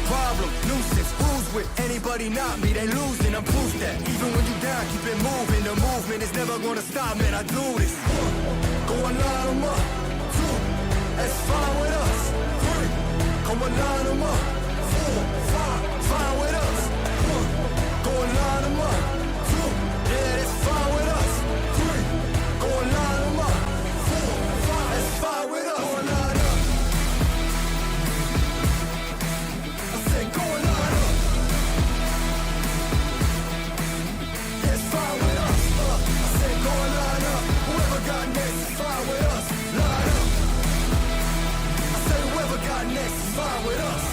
problem, nuisance. Who's with anybody not me? They losing, I'm proof that even when you down, keep it moving. The movement is never gonna stop, man, I do this. Go and line them up. 2, that's fine with us. 3, come and line them up. 4, 5, fine with us. 1, go and line them up. 2, yeah, that's fine with us. 3, go and line them up. 4, 5, that's fine with us. Go and line up. I said go and line up. That's fine with us. I said go and line up. Whoever got next is fine with us. Line up. I said whoever got next is fine with us.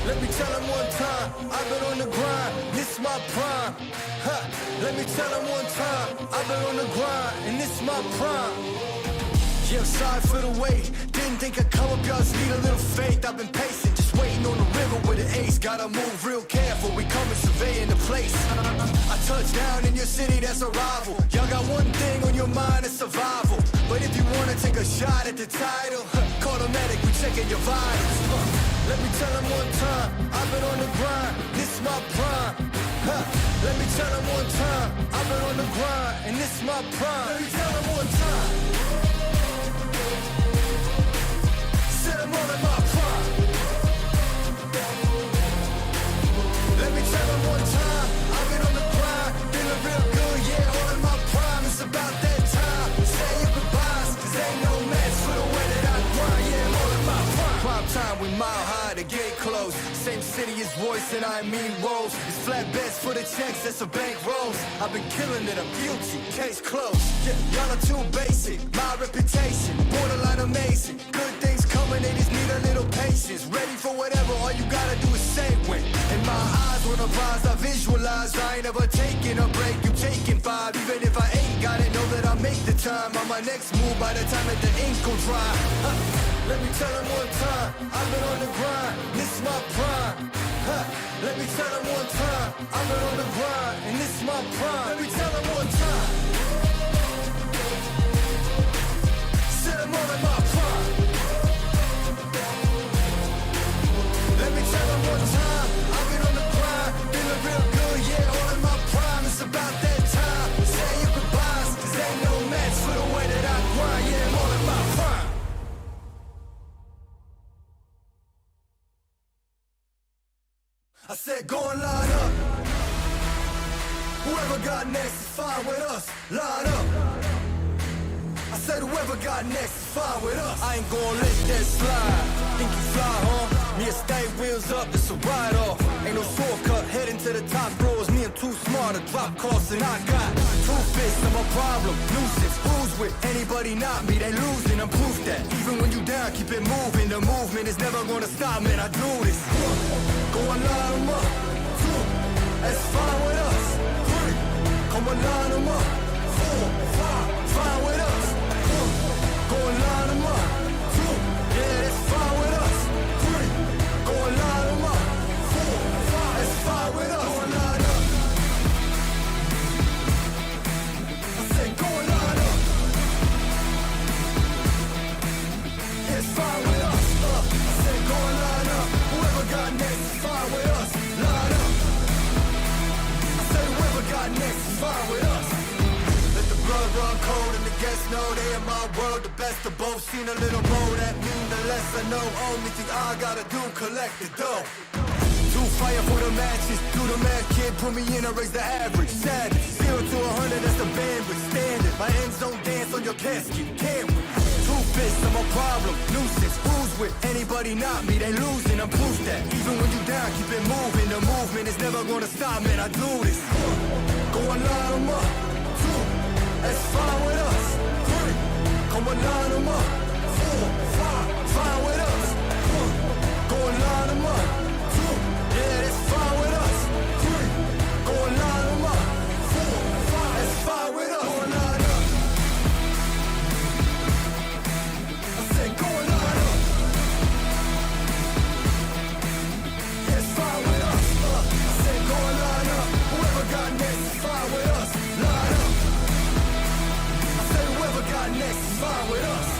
Let me tell them one time, I've been on the grind, this my prime. Ha. Let me tell them one time, I've been on the grind, and this my prime. Yeah, I'm sorry for the wait, didn't think I'd come up, y'all just need a little faith. I've been patient, just waiting on the river with an ace. Gotta move real careful, we coming surveying the place. I touch down in your city, that's a rival. Y'all got one thing on your mind, it's survival. But if you wanna take a shot at the title, call the medic, we checking your vitals. Let me tell them one time, I've been on the grind, this my prime. Let me tell them one time, I've been on the grind, and this my prime. Let me tell them one time. Said I'm all in my prime. Let me tell them one time, I've been on the grind, feeling real good, yeah, all in my prime. It's about that time, say your goodbyes, cause ain't no match for the way that I grind, yeah, I'm all in my prime. Prime time, we mile high, the gate closed. Same city as Royce and I mean Rose. It's flatbeds for the checks, that's a bank rolls. I've been killing it, I'm guilty, case closed. Yeah, y'all are too basic, my reputation, borderline amazing. Good things coming, they just need a little patience. Ready for whatever, all you gotta do is say when. In my eyes, when I rise, I visualize. I ain't ever taking a break, you taking 5. Even if I ain't got it, know that I'll make the time. On my next move by the time that the ink will dry. Let me tell them one time, I've been on the grind, this is tell them one time, I've been on the grind, and this is my prime. Let me tell them one time. Said I'm all in my prime. Let me tell them one time, I've been on the grind, feeling real good, yeah, all in my prime. It's about that time, say your goodbyes, 'cause ain't no match for the way that I grind, yeah, I'm all in my prime. I said go and line up. Whoever got next is fine with us. Line up. I said whoever got next is fine with us. I ain't gonna let that slide. Think you fly, huh? Me and stay wheels up, it's a ride off. Ain't no shortcut, heading to the top floors. Me and too smart to drop costs, and I got two fists of a problem. Nuisance, who's with anybody not me? They losing, I'm proof that. Even when you down, keep it moving. The movement is never gonna stop, man. I do this. Go and line them up. Two, that's fine with us. Three, come and line them up. Four, five, fine with us. Go and line them up. Two, yeah, that's fine with us. Three, go and line them up. Four, five, that's fine with us. Go and line up. I said go and line up. Yeah, it's fine with us. I said go and line up. Whoever got next is fine with us. Line up. I said whoever got next is fine with us. Let the blood run cold and the guests know they in my world. The best of both, seen a little more, that mean the less I know. Only thing I gotta do, collect the dough. Do fire for the matches, do the math, kid, put me in and raise the average. Savage, 0 to 100, that's the bandwidth. Standard, my end zone dance on your casket, can't we? Two fists, I'm a problem, nuisance. Who's with anybody not me? They losing, I'm proof that. Even when you down, keep it moving. The movement is never gonna stop, man. I do this. Go and line them up. Two, that's fine with us. Three, come and line them up. Four, five, fine with us. Go and line them up. Two, yeah, that's fine with us. Three, go and line them up. Four, five, that's fine with us. Go and line up. I said go and line up. Yeah, it's fine with us. I said go and line up. Whoever got next is fine with us. Line up. I said whoever got next is fine with us.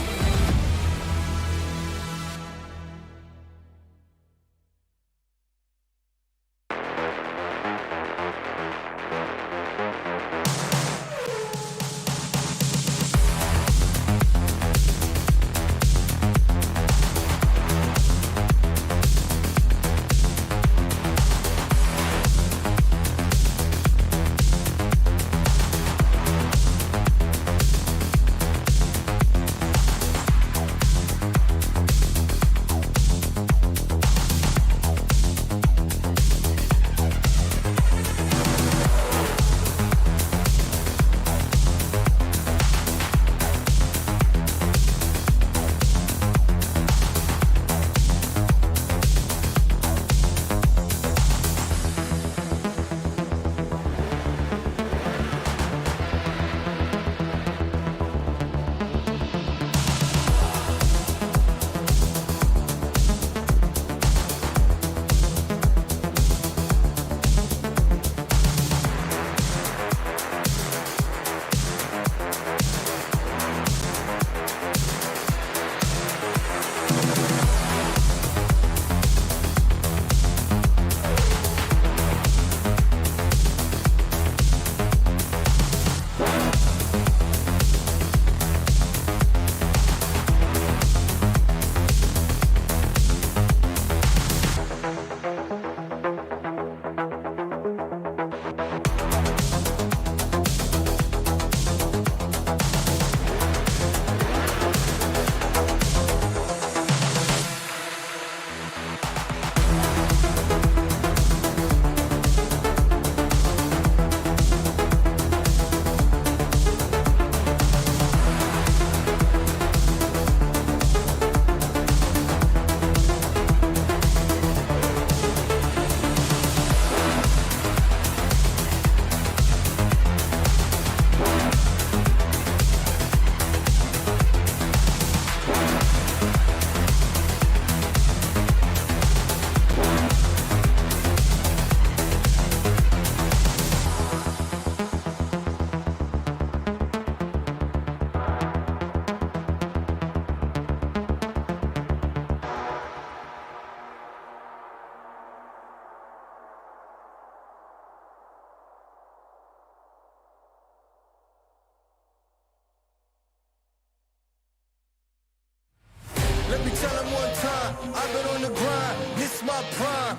prime.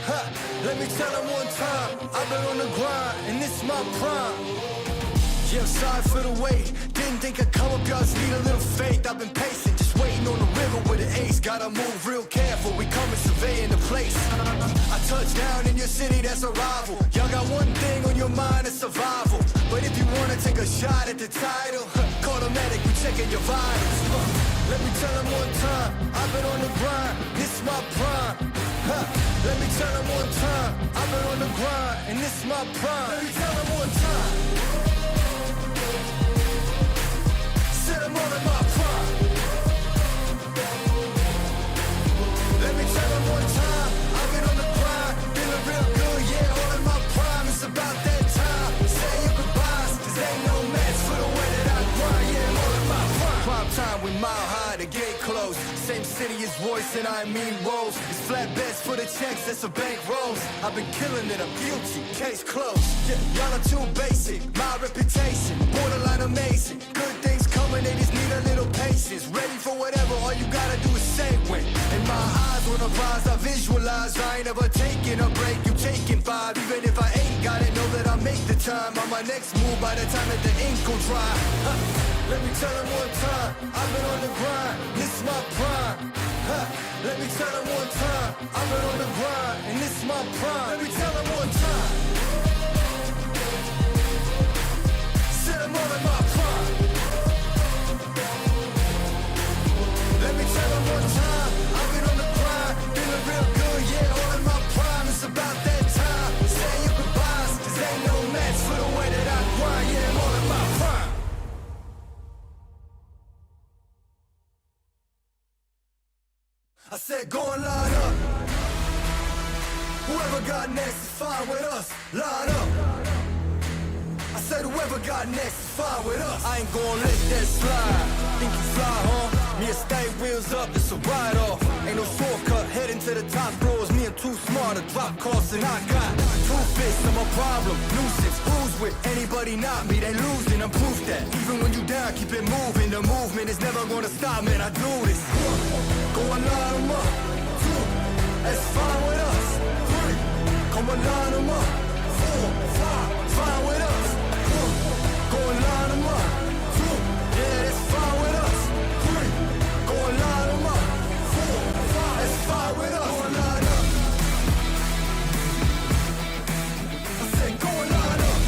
Ha, let me tell them one time, I've been on the grind, and this my prime. Yeah, I'm sorry for the wait. Didn't think I'd come up, y'all just need a little faith. I've been patient, just waiting on the river with an ace. Gotta move real careful, we coming surveying the place. I touch down in your city, that's a rival. Y'all got one thing on your mind, it's survival. But if you wanna take a shot at the title, call the medic, we checking your vitals. Let me tell them one time, I've been on the grind, this is my prime. Let me tell them one time, I've been on the grind, and this is my prime. Let me tell them one time. Said I'm all in my prime. Let me tell them one time, I've been on the grind, feeling real good, yeah, all in my prime. It's about that time, say your goodbyes, cause ain't no match for the way that I grind, yeah, I'm all in my prime. Prime time, we mile high, the gate closed. Same city as Royce and I mean Rose. It's flatbeds for the checks, that's a bank rolls. I've been killing it, I'm guilty, case closed. Yeah, y'all are too basic, my reputation, borderline amazing. Good things coming, they just need a little patience. Ready for whatever, all you gotta do is say when. In my eyes, on the rise, I visualize. I ain't never taking a break, you taking 5. Even if I ain't got it, know that I make the time. On my next move by the time that the ink will dry. Let me tell them one time, I've been on the grind, this is my prime. Let me tell them one time, I've been on the grind, and this is my prime. Let me tell them one time. Said I'm all in my prime. Let me tell them one time, I've been on the grind, feeling real good, yeah, all in my prime. It's about that time, say your goodbyes, cause ain't no match for the way that I grind, yeah, I'm all in my prime. I said go and line up. Whoever got next is fine with us. Line up. I said whoever got next is fine with us. I ain't gonna let that slide. Think you fly, huh? Me and stay wheels up, it's a ride off. Ain't no shortcut, heading to the top floors. Me and too smart to drop costs, and I got 2 fists, I'm a problem. Nuisance, who's with anybody not me? They losing, I'm proof that. Even when you down, keep it moving. The movement is never gonna stop, man. I do this. Go and line them up. 2, that's fine with us. 3, come and line them up. 4, 5, fine with us. Go and line them up. 2, yeah, that's fine with us. 3, go and line them up. 4, 5, that's fine with us. Go and line up. I said go and line up.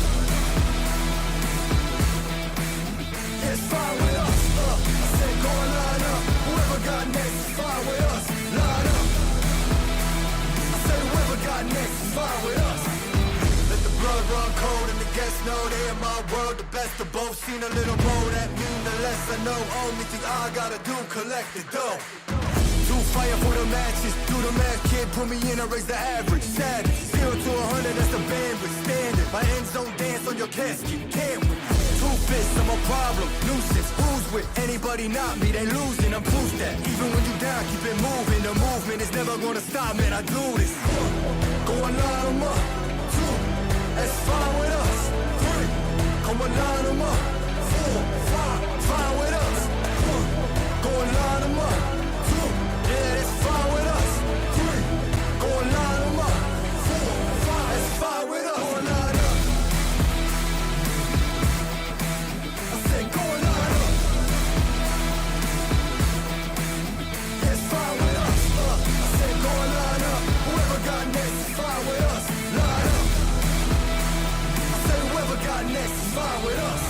Yeah, it's fine with us. I said go and line up. Whoever got next is fine with us. Line up. I said whoever got next is fine with us. Let the blood run cold and the guests know they in my world. The best of both, seen a little more. That mean the less I know. Only thing I gotta do, collect the dough. Do fire for the matches, do the math, kid, put me in and raise the average. Savage, 0 to 100, that's the bandwidth standard. My end zone dance on your casket, can't we? 2 fists, I'm a problem, nuisance. Who's with anybody not me? They losing, I'm proof that. Even when you down, keep it moving. The movement is never gonna stop, man. I do this. Go and line them up. 2, that's fine with us. 3, come and line them up. 4, 5, fine with us. Go and line them up. 2, yeah, that's fine with us. 3, go and line them up. 4, 5, that's fine with us. Go and line up. I said go and line up. Yeah, it's fine with us. I said go and line up. Whoever got next is fine with us. Line up. I said whoever got next is fine with us.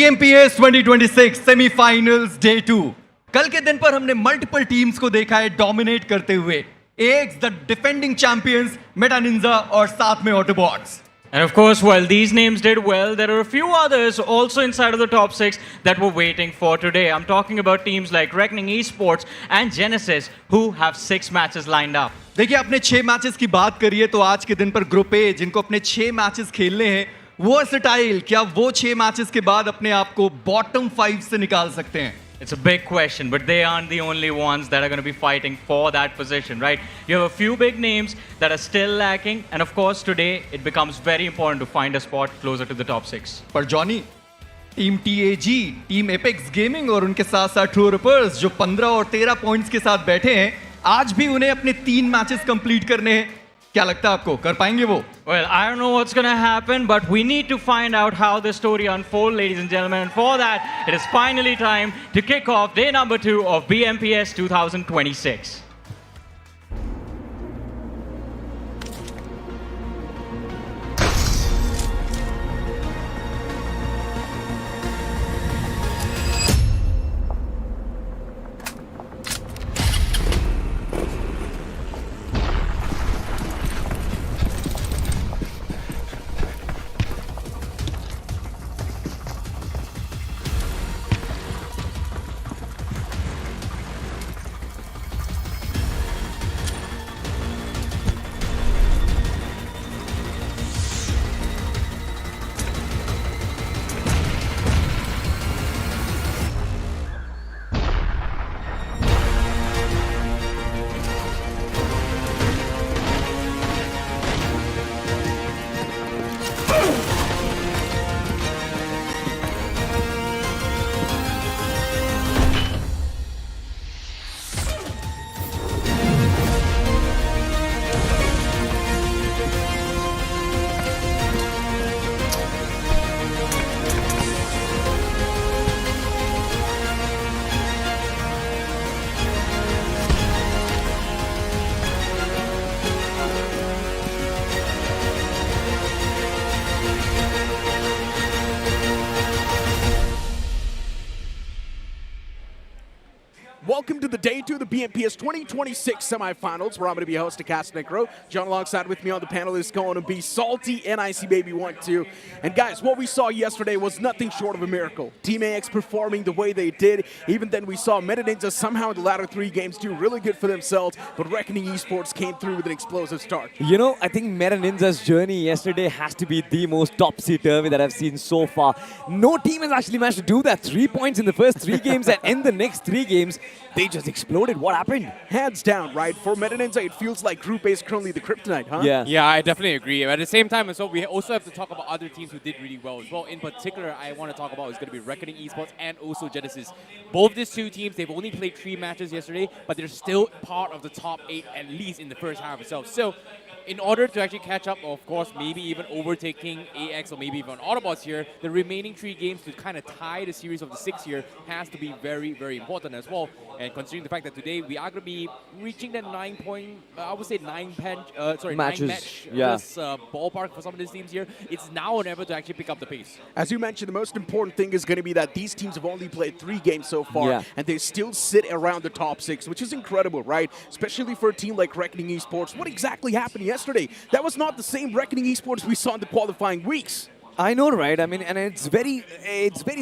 BMPS 2026 semifinals day 2। कल के दिन पर हमने multiple teams को देखा है dominate करते हुए। AX the defending champions, Meta Ninja और साथ में Autobots. And of course, while these names did well, there are a few others also inside of the top 6 that we're waiting for today. I'm talking about teams like Reckoning Esports and Genesis, who have 6 matches lined up. देखिए, अपने 6 matches की बात करिए तो आज के दिन पर ग्रुप ए जिनको अपने 6 मैचेस खेलने हैं, वर्सेटाइल क्या वो 6 मैचेस के बाद अपने आप को बॉटम 5 से निकाल सकते हैं? It's a big question, but they aren't the only ones that are going to be fighting for that position, right? You have a few big names that are still lacking, and of course, today it becomes very important to find a spot closer to the top 6. पर Johnny, team TAG, team apex gaming और उनके साथ-साथ true reapers जो 15 और 13 points के साथ बैठे हैं, आज भी उन्हें अपने 3 मैचेस कंप्लीट करने हैं। क्या लगता है आपको, कर पाएंगे वो? Well, I don't know what's going to happen, but we need to find out how the story unfolds, ladies and gentlemen. And for that, it is finally time to kick off day number 2 of BMPS 2026. Welcome to the day 2 of the BMPS 2026 semifinals, where I'm going to be a host of Cast Necro. John alongside with me on the panel is going to be Salty and Icy Baby 1-2. And guys, what we saw yesterday was nothing short of a miracle. Team AX performing the way they did. Even then we saw Meta Ninja somehow in the latter 3 games do really good for themselves, but Reckoning Esports came through with an explosive start. You know, I think Meta Ninja's journey yesterday has to be the most topsy-turvy that I've seen so far. No team has actually managed to do that. 3 points in the first 3 games, and in the next 3 games, they just exploded. What happened? Hands down, right? For Meta Ninja, it feels like Group A is currently the kryptonite, huh? Yeah, I definitely agree. At the same time, so we also have to talk about other teams who did really well as well. In particular, I want to talk about is going to be Reckoning Esports and also Genesis. Both these 2 teams, they've only played 3 matches yesterday, but they're still part of the top 8 at least in the first half itself. So, in order to actually catch up, of course, maybe even overtaking AX or maybe even Autobots here, the remaining 3 games to kind of tie the series of the 6 here has to be very, very important as well. And considering the fact that today we are going to be reaching that 9 match ballpark for some of these teams here, it's now or never to actually pick up the pace. As you mentioned, the most important thing is going to be that these teams have only played 3 games so far, and they still sit around the top 6, which is incredible, right? Especially for a team like Reckoning Esports. What exactly happened yesterday? That was not the same Reckoning Esports we saw in the qualifying weeks. I know, right? I mean, and it's very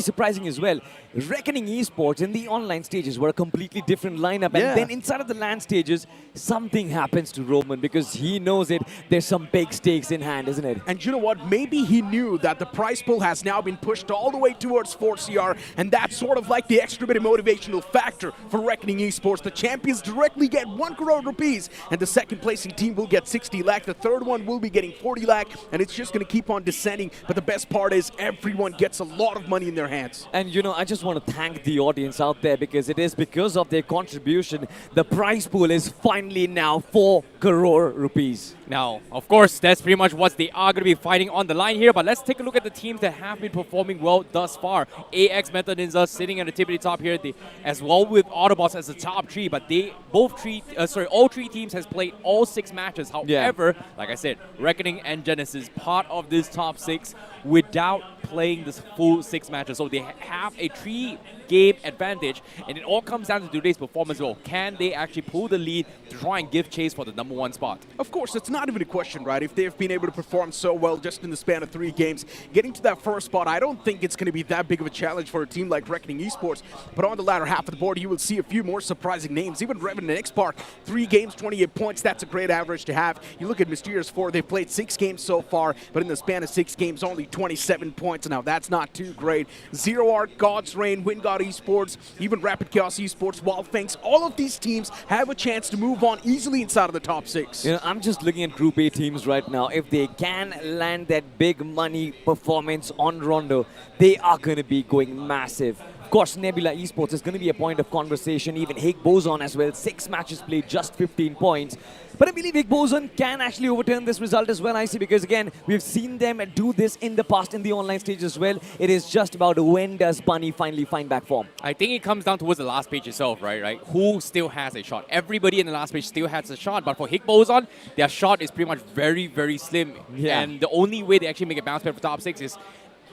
surprising as well. Reckoning Esports in the online stages were a completely different lineup, and then inside of the LAN stages, something happens to Roman because he knows it. There's some big stakes in hand, isn't it? And you know what? Maybe he knew that the prize pool has now been pushed all the way towards 4CR, and that's sort of like the extra bit of motivational factor for Reckoning Esports. The champions directly get 1 crore rupees, and the second placing team will get 60 lakh. The third one will be getting 40 lakh, and it's just going to keep on descending. But the best part is everyone gets a lot of money in their hands. And you know, I just want to thank the audience out there because it is because of their contribution the prize pool is finally now 4 crore rupees. Now, of course, that's pretty much what they are going to be fighting on the line here, but let's take a look at the teams that have been performing well thus far. AX Meta Ninja sitting at the tippity top here, as well with Autobots as the top 3, but all 3 teams has played all 6 matches. However, like I said, Reckoning and Genesis, part of this top 6, without playing this full 6 matches. So they have a 3-game advantage, and it all comes down to today's performance. Well, can they actually pull the lead to try and give chase for the number 1 spot? Of course, it's not even a question, right? If they've been able to perform so well just in the span of 3 games, getting to that first spot, I don't think it's going to be that big of a challenge for a team like Reckoning Esports. But on the latter half of the board, you will see a few more surprising names. Even Revan and X-Park, 3 games, 28 points. That's a great average to have. You look at Mysterious 4, they've played 6 games so far, but in the span of 6 games, only 27 points. Now, that's not too great. Zero Arc, God's Reign, WinGod Esports, even Rapid Chaos Esports, Wyld Fangs, all of these teams have a chance to move on easily inside of the top 6. You know, I'm just looking at Group A teams right now. If they can land that big money performance on Rondo, they are going to be going massive. Of course, Nebula Esports is going to be a point of conversation. Even Higg Boson as well. 6 matches played, just 15 points. But I believe Higg Boson can actually overturn this result as well, I see, because again, we've seen them do this in the past in the online stage as well. It is just about when does Bunny finally find back form. I think it comes down towards the last page itself, right? Who still has a shot? Everybody in the last page still has a shot, but for Higg Boson, their shot is pretty much very, very slim. Yeah. And the only way they actually make a bounce back for top 6 is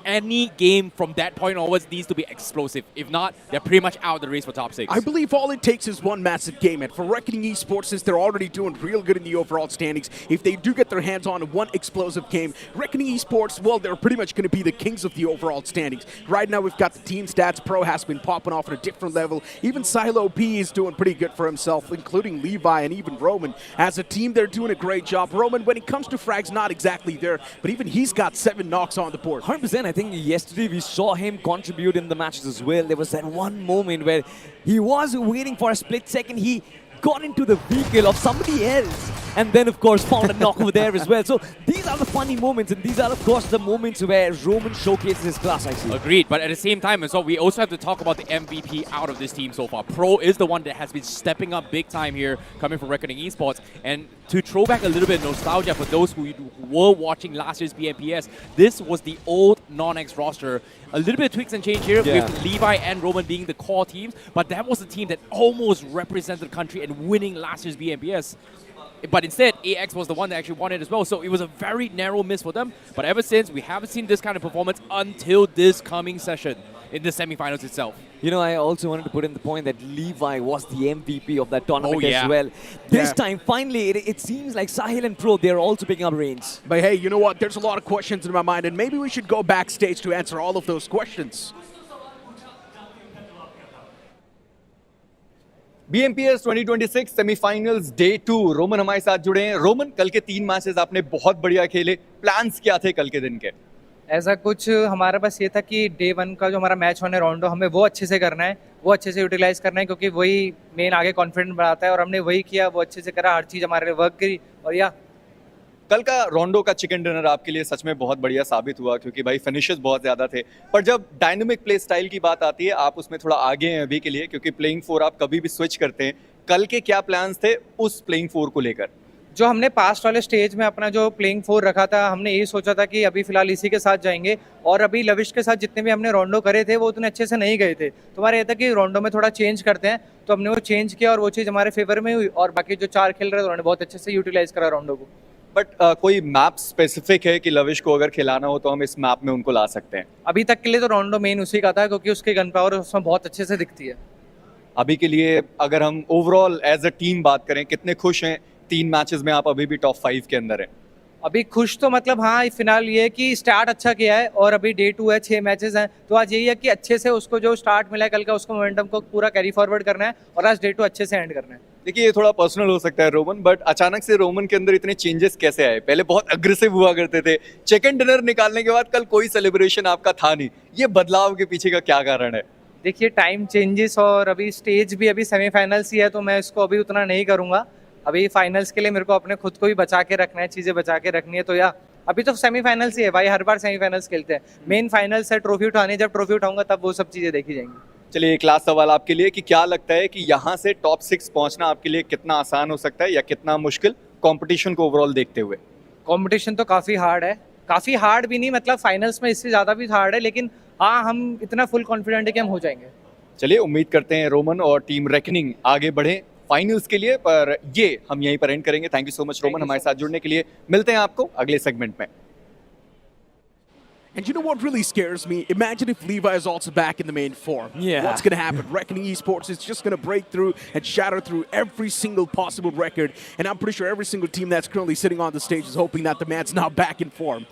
any game from that point onwards needs to be explosive. If not, they're pretty much out of the race for top 6. I believe all it takes is one massive game, and for Reckoning Esports, since they're already doing real good in the overall standings, if they do get their hands on one explosive game, Reckoning Esports, well, they're pretty much going to be the kings of the overall standings. Right now, we've got the Team Stats Pro has been popping off at a different level. Even Silo P is doing pretty good for himself, including Levi and even Roman. As a team, they're doing a great job. Roman, when it comes to frags, not exactly there, but even he's got 7 knocks on the board. 100%. I think yesterday we saw him contribute in the matches as well. There was that one moment where he was waiting for a split second. He got into the vehicle of somebody else and then, of course, found a knock over there as well. So these are the funny moments, and these are, of course, the moments where Roman showcases his class, I see. Agreed, but at the same time as well, we also have to talk about the MVP out of this team so far. Pro is the one that has been stepping up big time here, coming from Reckoning Esports. And to throw back a little bit of nostalgia for those who were watching last year's BMPS, this was the old non-X roster. A little bit of tweaks and change here with Levi and Roman being the core teams, but that was the team that almost represented the country and winning last year's BMPS. But instead, AX was the one that actually won it as well. So it was a very narrow miss for them. But ever since, we haven't seen this kind of performance until this coming session in the semifinals itself. You know, I also wanted to put in the point that Levi was the MVP of that tournament as well. This time, finally, it seems like Sahil and Pro, they're also picking up reins. But hey, you know what? There's a lot of questions in my mind, and maybe we should go backstage to answer all of those questions. BMPS 2026 semifinals day 2 Roman हमारे साथ जुड़े हैं। Roman, कल के 3 matches आपने बहुत बढ़िया खेले, प्लान्स क्या थे कल के दिन के? ऐसा कुछ हमारा बस ये था कि डे 1 का जो हमारा मैच होने रोंडो, हमें वो अच्छे से करना है, वो अच्छे से यूटिलाइज करना है, क्योंकि वही मेन आगे कॉन्फिडेंट बढ़ाता है और हमने वही किया, वो अच्छे से करा, हर चीज़ हमारे लिए वर्क करी। और या कल का रोंडो का चिकन डिनर आपके लिए सच में बहुत बढ़िया साबित हुआ, क्योंकि भाई फिनिशेस बहुत ज़्यादा थे। पर जब डायनामिक प्ले स्टाइल की बात आती है, आप उसमें थोड़ा आगे हैं अभी के लिए, क्योंकि प्लेइंग 4 आप कभी भी स्विच करते हैं। कल के क्या प्लान्स थे उस प्लेइंग 4 को लेकर? जो हमने पास्ट वाले स्टेज में अपना जो प्लेइंग 4 रखा था, हमने यही सोचा था कि अभी फिलहाल इसी के साथ जाएंगे, और अभी लविश के साथ जितने भी हमने रोंडो करे थे वो उतने अच्छे से नहीं गए थे। तो हमारा ये था कि रोंडो में थोड़ा चेंज करते हैं, तो हमने वो चेंज किया और वो चीज़ हमारे फेवर में हुई, और बाकी जो 4 खेल रहे थे उन्होंने बहुत अच्छे से यूटिलाइज करा रोंडो को। बट कोई मैप स्पेसिफिक है कि लविश को अगर खिलाना हो तो हम इस मैप में उनको ला सकते हैं? अभी तक के लिए तो रोंडो मेन उसी का था, क्योंकि उसकी गन पावर उसमें बहुत अच्छे से दिखती है। अभी के लिए अगर हम ओवरऑल एज अ टीम बात करें, कितने खुश हैं 3 मैचेस में? आप अभी भी टॉप 5 के अंदर हैं? अभी खुश तो मतलब हाँ, फिलहाल ये है कि स्टार्ट अच्छा किया है, और अभी डे 2 है, 6 मैचेस हैं, तो आज यही है कि अच्छे से उसको जो स्टार्ट मिला है कल का, उसको मोमेंटम को पूरा कैरी फॉरवर्ड करना है, और आज डे 2 अच्छे से एंड करना है। देखिए, ये थोड़ा पर्सनल हो सकता है रोमन, बट अचानक से रोमन के अंदर इतने चेंजेस कैसे आए? पहले बहुत अग्रेसिव हुआ करते थे, चिकन डिनर निकालने के बाद कल कोई सेलिब्रेशन आपका था नहीं। ये बदलाव के पीछे का क्या कारण है? देखिए, टाइम चेंजेस, और अभी स्टेज भी अभी सेमीफाइनल्स ही है, तो मैं इसको अभी उतना नहीं करूँगा। अभी फाइनल्स के लिए मेरे को अपने खुद को भी बचा के रखना है, चीज़ें बचा के रखनी है, तो या अभी तो सेमीफाइनल्स ही है भाई, हर बार सेमीफाइनल्स खेलते हैं। मेन फाइनल्स है, ट्रॉफी उठानी, जब ट्रॉफी उठाऊंगा तब वो सब चीज़ें देखी जाएंगी। चलिए, एक लास्ट सवाल आपके लिए कि क्या लगता है कि यहाँ से टॉप 6 पहुँचना आपके लिए कितना आसान हो सकता है या कितना मुश्किल, कंपटीशन को ओवरऑल देखते हुए? कंपटीशन तो काफ़ी हार्ड है, काफ़ी हार्ड भी नहीं, मतलब फाइनल्स में इससे ज़्यादा भी हार्ड है, लेकिन हाँ, हम इतना फुल कॉन्फिडेंट है कि हम हो जाएंगे। चलिए, उम्मीद करते हैं रोमन और टीम रेकनिंग आगे बढ़े फाइनल्स के लिए, पर ये हम यहीं पर एंड करेंगे। Thank you so much Roman हमारे साथ जुड़ने के लिए। मिलते हैं आपको अगले सेगमेंट में। And you know what really scares me? Imagine if Levi is also back in the main form. Yeah. What's going to happen? Reckoning Esports is just going to break through and shatter through every single possible record. And I'm pretty sure every single team that's currently sitting on the stage is hoping that the man's now back in form.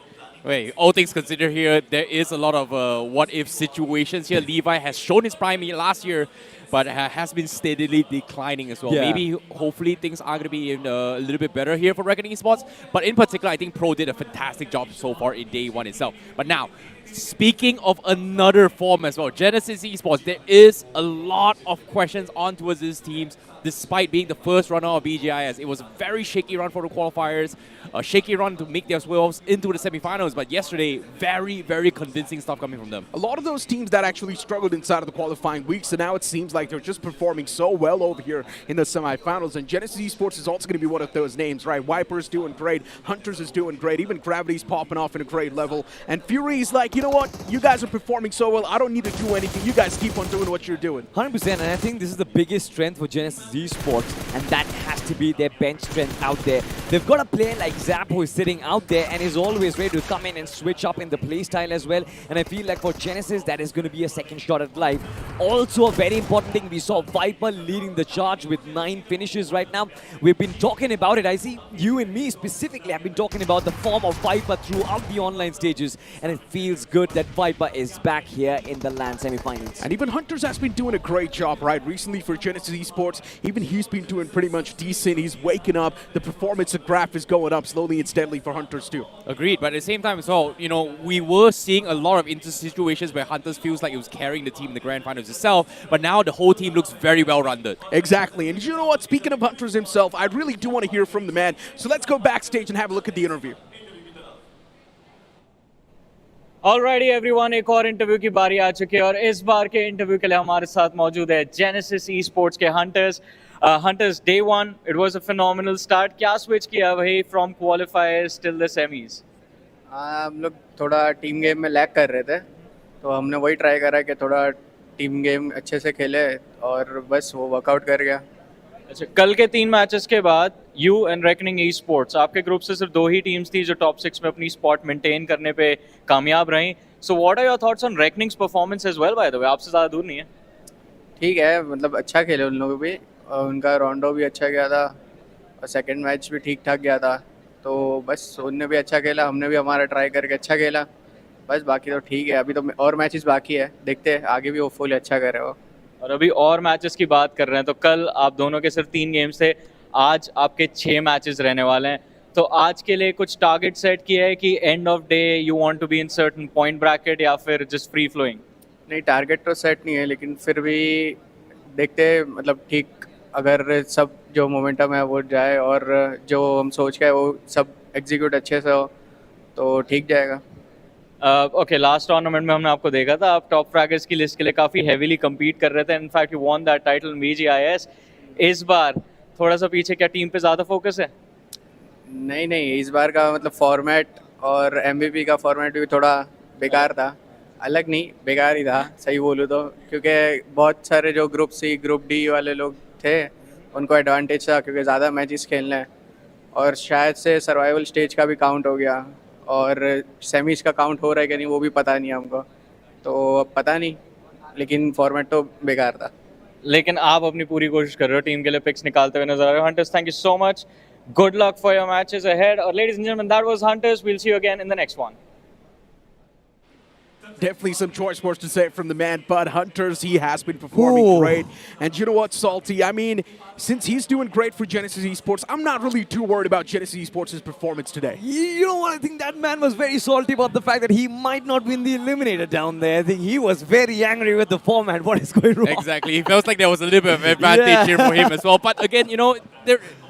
Wait, all things considered here, there is a lot of what-if situations here. Levi has shown his prime last year, but has been steadily declining as well. Yeah. Maybe, hopefully, things are going to be a little bit better here for Reckoning Esports. But in particular, I think Pro did a fantastic job so far in day one itself. But now, speaking of another form as well, Genesis Esports, there is a lot of questions on towards these teams. Despite being the first runner of BGIS, it was a very shaky run for the qualifiers, a shaky run to make their way into the semifinals. But yesterday, very, very convincing stuff coming from them. A lot of those teams that actually struggled inside of the qualifying weeks, and now it seems like they're just performing so well over here in the semifinals. And Genesis Esports is also going to be one of those names, right? Viper's doing great, Hunters is doing great, even Gravity's popping off in a great level. And Fury's like, you know what? You guys are performing so well, I don't need to do anything. You guys keep on doing what you're doing. 100%, and I think this is the biggest strength for Genesis Esports, and that has to be their bench strength out there. They've got a player like Zap who is sitting out there and is always ready to come in and switch up in the playstyle as well. And I feel like for Genesis, that is going to be a second shot at life. Also, a very important thing, we saw Viper leading the charge with 9 finishes right now. We've been talking about it. I see you and me specifically have been talking about the form of Viper throughout the online stages, and it feels good that Viper is back here in the LAN semifinals. And even Hunters has been doing a great job, right? Recently for Genesis Esports, even he's been doing pretty much decent. He's waking up. The performance of graph is going up slowly and steadily for Hunters too. Agreed, but at the same time as well, you know, we were seeing a lot of situations where Hunters feels like it was carrying the team in the grand finals itself, but now the whole team looks very well-rounded. Exactly, and you know what? Speaking of Hunters himself, I really do want to hear from the man. So let's go backstage and have a look at the interview. Alrighty everyone, एक और interview की बारी आ चुकी है और इस बार के interview के लिए हमारे साथ मौजूद है Genesis Esports के Hunters. Hunters, day one, it was a phenomenal start. क्या switch किया वही from qualifiers till the semis? हम लोग थोड़ा टीम गेम में लैग कर रहे थे, तो हमने वही ट्राई करा कि थोड़ा टीम गेम अच्छे से खेले और बस वो वर्कआउट कर गया. अच्छा, कल के 3 मैचेस के बाद you and reckoning e sports, आपके ग्रुप से सिर्फ 2 ही टीम्स थी जो टॉप 6 में अपनी स्पॉट मेंटेन करने पे कामयाब रहीं. So what are your thoughts on reckonings performance as well? By the way, आपसे ज़्यादा दूर नहीं है. ठीक है, मतलब अच्छा खेले उन लोग भी, और उनका रोंडो भी अच्छा गया था और सेकंड मैच भी ठीक ठाक गया था. तो बस उनने भी अच्छा खेला, हमने भी हमारा ट्राई करके अच्छा खेला. बस बाकी तो ठीक है, अभी तो और मैचेस बाकी है, देखते हैं आगे भी होपफुली अच्छा करे वो. और अभी और मैचेस की बात कर रहे हैं तो कल आप दोनों के सिर्फ 3 गेम्स थे, आज आपके 6 मैचेस रहने वाले हैं. तो आज के लिए कुछ टारगेट सेट किया है कि end of day you want to be in certain point bracket या फिर जस्ट फ्री फ्लोइंग? नहीं, टारगेट तो सेट नहीं है, लेकिन फिर भी देखते हैं, मतलब ठीक अगर सब जो मोमेंटम है वो जाए और जो हम सोच के है वो सब एग्जीक्यूट अच्छे से हो तो ठीक जाएगा. ओके, लास्ट टूर्नामेंट में हमने आपको देखा था, आप टॉप फ्रैगर्स की लिस्ट के लिए काफ़ी हेवीली कम्पीट कर रहे थे. In fact you von that title in BGIS. इस बार थोड़ा सा पीछे, क्या टीम पे ज़्यादा फोकस है? नहीं, इस बार का मतलब फॉर्मेट और MVP का फॉर्मेट भी थोड़ा बेकार था. अलग नहीं, बेकार ही था सही बोलूँ तो, क्योंकि बहुत सारे जो ग्रुप C ग्रुप D वाले लोग थे उनको एडवांटेज था क्योंकि ज़्यादा मैचेस खेलने हैं, और शायद से सर्वाइवल स्टेज का भी काउंट हो गया और सेमीज का काउंट हो रहा है कि नहीं वो भी पता नहीं हमको, तो पता नहीं, लेकिन फॉर्मेट तो बेकार था. लेकिन आप अपनी पूरी कोशिश कर रहे हो, टीम के लिए पिक्स निकालते हुए नजर आ रहे हो. Hunters, thank you so much, good luck for your matches ahead. और ladies and gentleman, that was hunters. We will see you again in the next one. Definitely some choice words to say from the man, but Hunters, he has been performing great. And you know what, Salty? I mean, since he's doing great for Genesis Esports, I'm not really too worried about Genesis Esports' performance today. You know what? I think that man was very salty about the fact that he might not win the Eliminator down there. I think he was very angry with the format. What is going wrong? Exactly. He feels like there was a little bit of advantage here for him as well. But again, you know,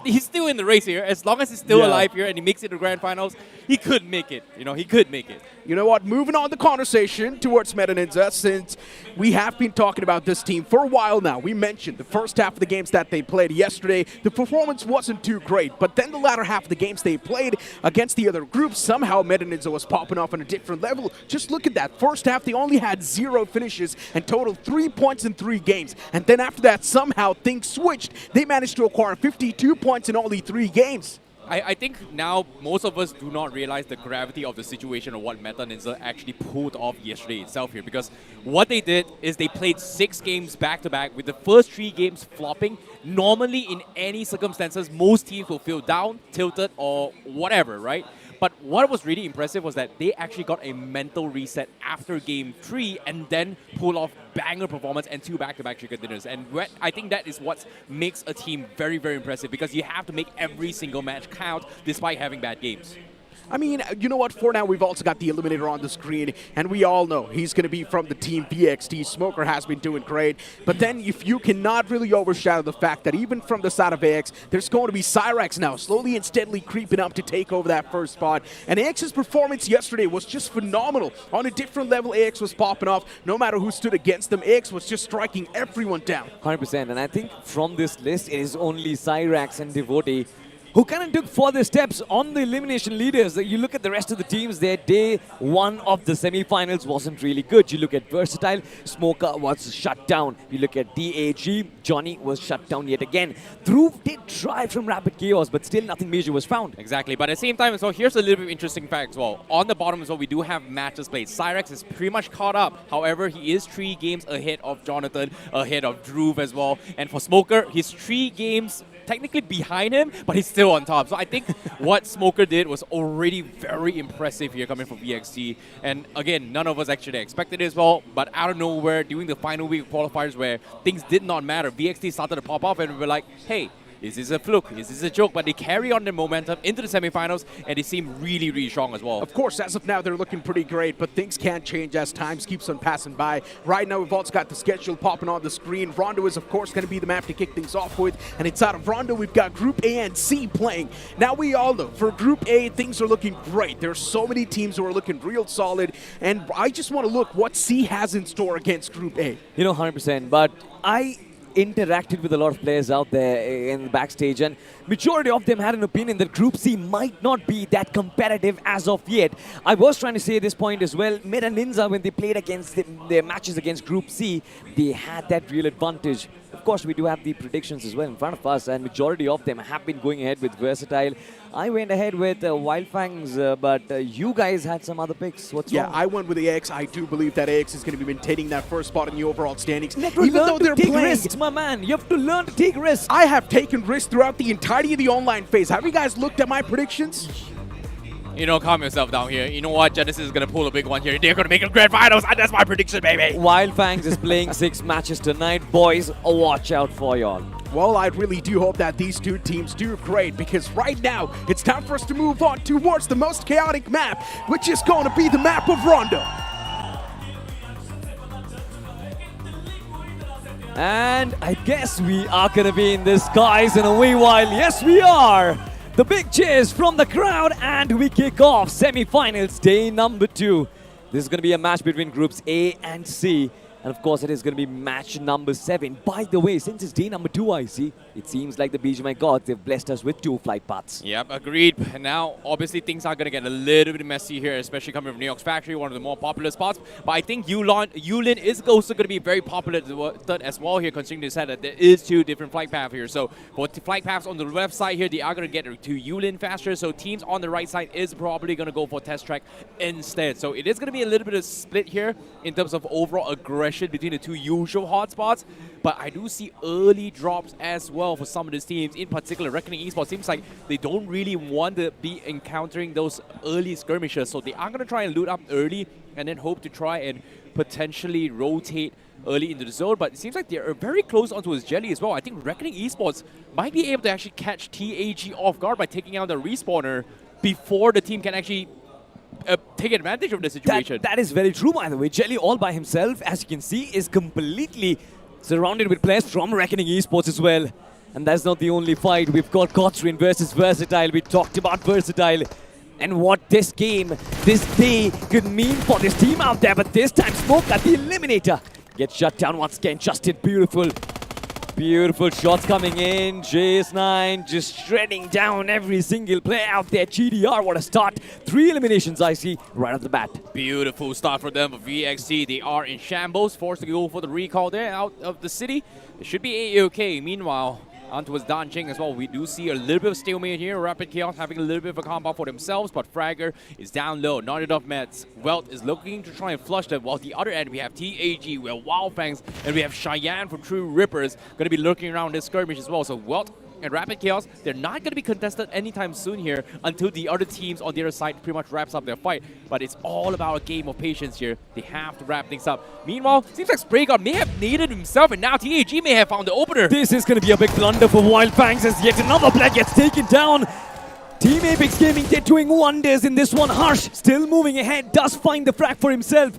he's still in the race here. As long as he's still alive here and he makes it to grand finals, he could make it. You know, he could make it. You know what? Moving on the conversation towards Meta Ninja, since we have been talking about this team for a while now. We mentioned the first half of the games that they played yesterday, the performance wasn't too great. But then the latter half of the games they played against the other groups, somehow Meta Ninja was popping off on a different level. Just look at that. First half, they only had 0 finishes and totaled 3 points in 3 games. And then after that, somehow things switched. They managed to acquire 52 points in only 3 games. I think now most of us do not realize the gravity of the situation or what Meta Ninja actually pulled off yesterday itself here, because what they did is they played 6 games back-to-back with the first 3 games flopping. Normally, in any circumstances, most teams will feel down, tilted, or whatever, right? But what was really impressive was that they actually got a mental reset after game 3 and then pull off banger performance and 2 back-to-back chicken dinners. And I think that is what makes a team very, very impressive, because you have to make every single match count despite having bad games. I mean, you know what? For now, we've also got the Eliminator on the screen, and we all know he's going to be from the team VXT. Smoker has been doing great, but then if you cannot really overshadow the fact that even from the side of AX, there's going to be Cyrax now slowly and steadily creeping up to take over that first spot. And AX's performance yesterday was just phenomenal. On a different level, AX was popping off. No matter who stood against them, AX was just striking everyone down. 100%, and I think from this list, it is only Cyrax and Devotee who kind of took further steps on the elimination leaders. You look at the rest of the teams, their day 1 of the semi-finals wasn't really good. You look at Versatile, Smoker was shut down. You look at DAG, Johnny was shut down yet again. Dhruv did try from Rapid Chaos, but still nothing major was found. Exactly, but at the same time as well, here's a little bit of interesting fact as well. On the bottom as well, we do have matches played. Cyrax is pretty much caught up. However, he is 3 games ahead of Jonathan, ahead of Dhruv as well. And for Smoker, he's 3 games technically behind him, but he's still on top. So I think what Smoker did was already very impressive here coming from VXT. And again, none of us actually expected it as well, but out of nowhere, during the final week of qualifiers where things did not matter, VXT started to pop off and we were like, hey, is this a fluke? Is this a joke? But they carry on their momentum into the semifinals, and they seem really, really strong as well. Of course, as of now, they're looking pretty great, but things can change as time keeps on passing by. Right now, we've also got the schedule popping on the screen. Rondo is, of course, going to be the map to kick things off with, and inside of Rondo, we've got Group A and C playing. Now, we all know, for Group A, things are looking great. There's so many teams who are looking real solid, and I just want to look what C has in store against Group A. You know, 100%, but I interacted with a lot of players out there in the backstage, and majority of them had an opinion that Group C might not be that competitive as of yet. I was trying to say at this point as well, Meta Ninja, when they played against their matches against Group C, they had that real advantage. Of course, we do have the predictions as well in front of us, and majority of them have been going ahead with Versatile. I went ahead with Wyld Fangs, but you guys had some other picks. What's wrong? I went with AX. I do believe that AX is going to be maintaining that first spot in the overall standings. Even though they're take risks, my man. You have to learn to take risks. I have taken risks throughout the entirety of the online phase. Have you guys looked at my predictions? You know, calm yourself down here. You know what? Genesis is going to pull a big one here. They're going to make a grand finals, and that's my prediction, baby. Wyld Fangs is playing 6 matches tonight. Boys, watch out for y'all. Well, I really do hope that these two teams do great, because right now, it's time for us to move on towards the most chaotic map, which is going to be the map of Rondo. And I guess we are going to be in the skies in a wee while. Yes, we are. The big cheers from the crowd, and we kick off semi-finals day number 2. This is going to be a match between groups A and C. And of course, it is going to be match number 7. By the way, since it's day number 2, I see, it seems like the BGMI gods, they've blessed us with 2 flight paths. Yep, agreed. And now, obviously, things are going to get a little bit messy here, especially coming from New York's factory, one of the more popular spots. But I think Yulin is also going to be very popular as well here, considering they said that there is 2 different flight paths here. So for the flight paths on the left side here, they are going to get to Yulin faster. So teams on the right side is probably going to go for test track instead. So it is going to be a little bit of split here in terms of overall aggression between the 2 usual hotspots, but I do see early drops as well for some of these teams. In particular, Reckoning Esports seems like they don't really want to be encountering those early skirmishes, so they are going to try and loot up early and then hope to try and potentially rotate early into the zone, but it seems like they're very close onto his jelly as well. I think Reckoning Esports might be able to actually catch TAG off guard by taking out the respawner before the team can actually take advantage of the situation. That is very true, by the way. Jelly all by himself, as you can see, is completely surrounded with players from Reckoning Esports as well. And that's not the only fight. We've got Kotrin versus Versatile. We talked about Versatile and what this game, this day could mean for this team out there. But this time, Smoke at the Eliminator gets shut down once again. Justin, beautiful. Beautiful shots coming in. JS9 just shredding down every single player out there. GDR, what a start. 3 eliminations, I see, right off the bat. Beautiful start for them for VXT. They are in shambles, forced to go for the recall there out of the city. It should be A-OK. Meanwhile, On towards Danjing as well. We do see a little bit of stalemate here. Rapid Chaos having a little bit of a combo for themselves, but Fragger is down low. Not enough meds. Wyld is looking to try and flush them, while at the other end we have TAG, we have Wyld Fangs, and we have Cheyenne from True Rippers going to be lurking around this skirmish as well. So Wyld and Rapid Chaos, they're not going to be contested anytime soon here until the other teams on the other side pretty much wraps up their fight. But it's all about a game of patience here. They have to wrap things up. Meanwhile, seems like SprayGod may have naded himself, and now TAG may have found the opener. This is going to be a big blunder for Wyld Fangs as yet another player gets taken down. Team Apex Gaming, they're doing wonders in this one. Harsh still moving ahead, does find the frag for himself.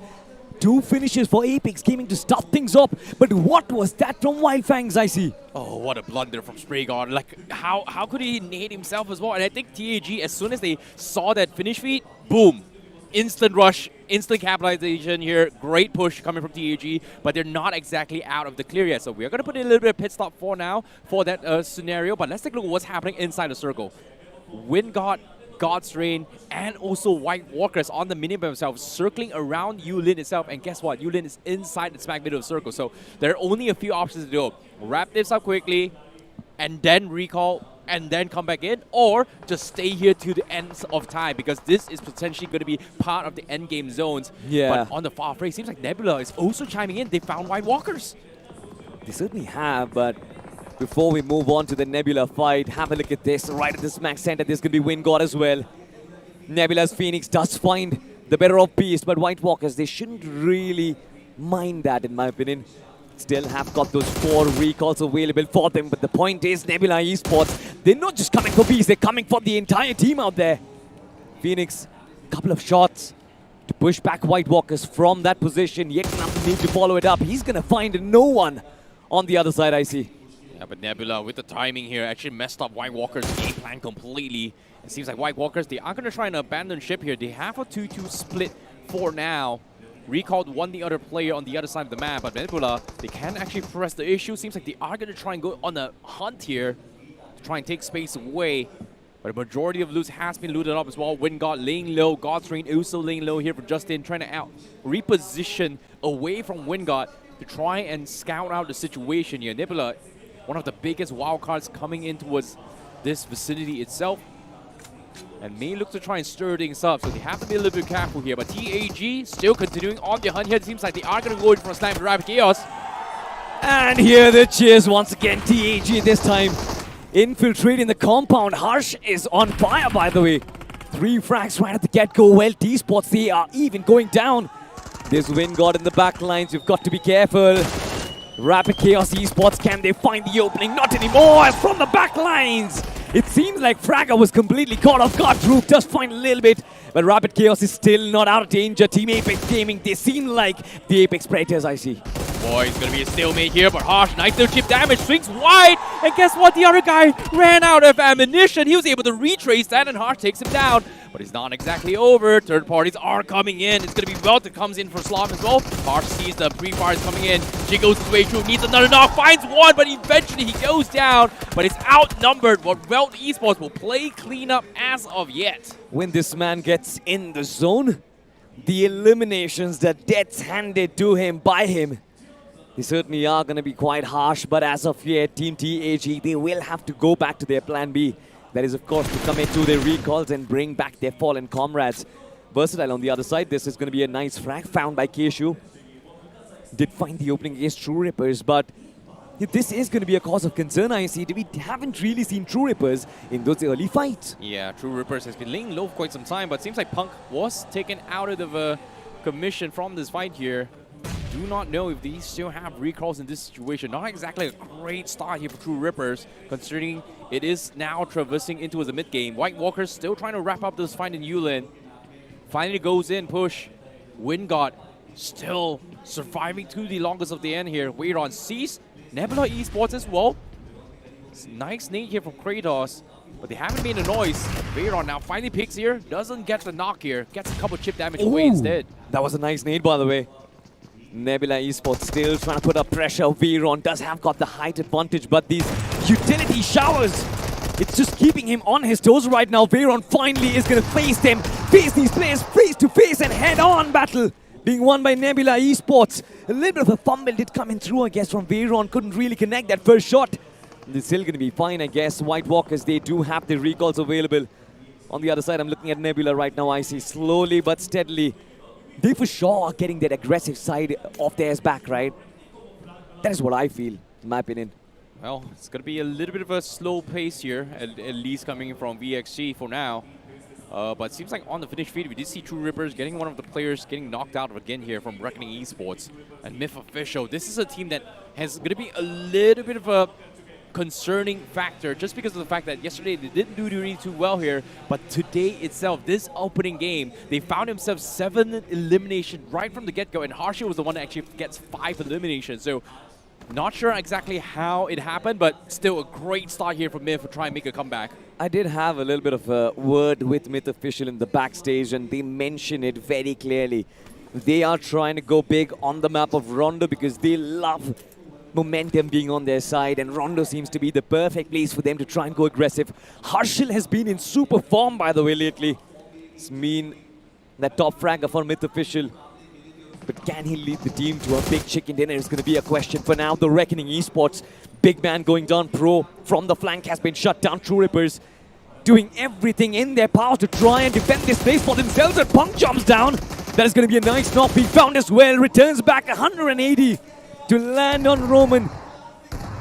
2 finishes for Apex Gaming to start things up. But what was that from Wyld Fangs, I see? Oh, what a blunder from SprayGod. Like, how could he nade himself as well? And I think TAG, as soon as they saw that finish feed, boom. Instant rush, instant capitalization here. Great push coming from TAG, but they're not exactly out of the clear yet. So we're going to put in a little bit of pit stop for now for that scenario. But let's take a look at what's happening inside the circle. Wingod, God's Reign, and also White Walkers on the minimap themselves, circling around Yulin itself. And guess what? Yulin is inside the smack middle of the circle. So there are only a few options to do. Wrap this up quickly, and then recall, and then come back in, or just stay here to the end of time, because this is potentially going to be part of the end game zones. Yeah. But on the far fray, seems like Nebula is also chiming in. They found White Walkers. They certainly have, but before we move on to the Nebula fight, have a look at this. Right at the smack center, there's going to be Wingod as well. Nebula's Phoenix does find the better of Beast, but White Walkers, they shouldn't really mind that, in my opinion. Still have got those 4 recalls available for them, but the point is, Nebula Esports, they're not just coming for Beast, they're coming for the entire team out there. Phoenix, couple of shots to push back White Walkers from that position, yet nothing need to follow it up. He's going to find no one on the other side, I see. Yeah, but Nebula, with the timing here, actually messed up White Walker's game plan completely. It seems like White Walkers, they are going to try and abandon ship here. They have a 2-2 split for now. Recalled one the other player on the other side of the map, but Nebula, they can actually press the issue. Seems like they are going to try and go on a hunt here to try and take space away. But a majority of loot has been looted up as well. Wingod laying low, God's Reign also laying low here for Justin, trying to reposition away from Wingod to try and scout out the situation here. Nebula, one of the biggest wildcards coming in towards this vicinity itself, and may look to try and stir things up, so they have to be a little bit careful here. But TAG still continuing on the hunt here. It seems like they are going to go in for a slam with Rapid Chaos. And here the cheers once again. TAG this time infiltrating the compound. Harsh is on fire, by the way. 3 frags right at the get-go. Well, Esports, they are even going down. There's Wingod in the back lines. You've got to be careful. Rapid Chaos Esports, can they find the opening? Not anymore, from the back lines. It seems like Fragger was completely caught off guard. Droop does find a little bit, but Rapid Chaos is still not out of danger. Team Apex Gaming, they seem like the Apex Predators, I see. Boy, it's going to be a stalemate here, but Harsh, nice little chip damage, swings wide, and guess what? The other guy ran out of ammunition. He was able to retrace that, and Harsh takes him down. But it's not exactly over. Third parties are coming in. It's going to be Wyld that comes in for Slom as well. Harsh sees the pre-fires coming in. Jiggles his way through, needs another knock, finds one, but eventually he goes down. But it's outnumbered. What Wyld Esports will play cleanup as of yet. When this man gets in the zone, the eliminations, the deaths handed to him by him, they certainly are going to be quite harsh. But as of yet, Team TAG, they will have to go back to their plan B. That is, of course, to commit to their recalls and bring back their fallen comrades. Versatile on the other side. This is going to be a nice frag found by Keshu. Did find the opening against True Rippers, but this is going to be a cause of concern, I see. We haven't really seen True Rippers in those early fights. Yeah, True Rippers has been laying low for quite some time, but seems like Punk was taken out of commission from this fight here. Do not know if these still have recalls in this situation. Not exactly a great start here for True Rippers, considering it is now traversing into the mid-game. White Walkers still trying to wrap up this fight in Yulin. Finally goes in, push. Wingod still surviving to the longest of the end here. Weiron sees Nebula Esports as well. Nice nade here from Kratos, but they haven't made a noise. Weiron now finally picks here, doesn't get the knock here, gets a couple chip damage away instead. That was a nice nade, by the way. Nebula Esports still trying to put up pressure. Weiron does have got the height advantage, but these utility showers, it's just keeping him on his toes right now. Weiron finally is going to face them, face these players face to face, and head-on battle being won by Nebula Esports. A little bit of a fumble did come in through, I guess, from Weiron. Couldn't really connect that first shot. They're still going to be fine, I guess. White Walkers, they do have the recalls available. On the other side, I'm looking at Nebula right now. I see slowly but steadily. They for sure are getting that aggressive side of theirs back, right? That is what I feel, in my opinion. Well, it's going to be a little bit of a slow pace here, at least coming from VXG for now. But it seems like on the finish feed, we did see True Rippers getting one of the players getting knocked out again here from Reckoning Esports. And Myth Official, this is a team that has going to be a little bit of a concerning factor just because of the fact that yesterday they didn't do really too well here, but today itself, this opening game, they found themselves 7 elimination right from the get-go, and Harshil was the one that actually gets 5 eliminations. So not sure exactly how it happened, but still a great start here for Myth to try and make a comeback. I did have a little bit of a word with Myth Official in the backstage, and they mention it very clearly. They are trying to go big on the map of Rondo because they love momentum being on their side, and Rondo seems to be the perfect place for them to try and go aggressive. Harshil has been in super form, by the way, lately. It's mean that top fragger for Myth Official. But can he lead the team to a big chicken dinner is going to be a question for now. The Reckoning Esports, big man going down pro from the flank has been shut down. True Rippers doing everything in their power to try and defend this place for themselves, and Punk jumps down. That is going to be a nice knock. Be found as well. Returns back 180 to land on Roman.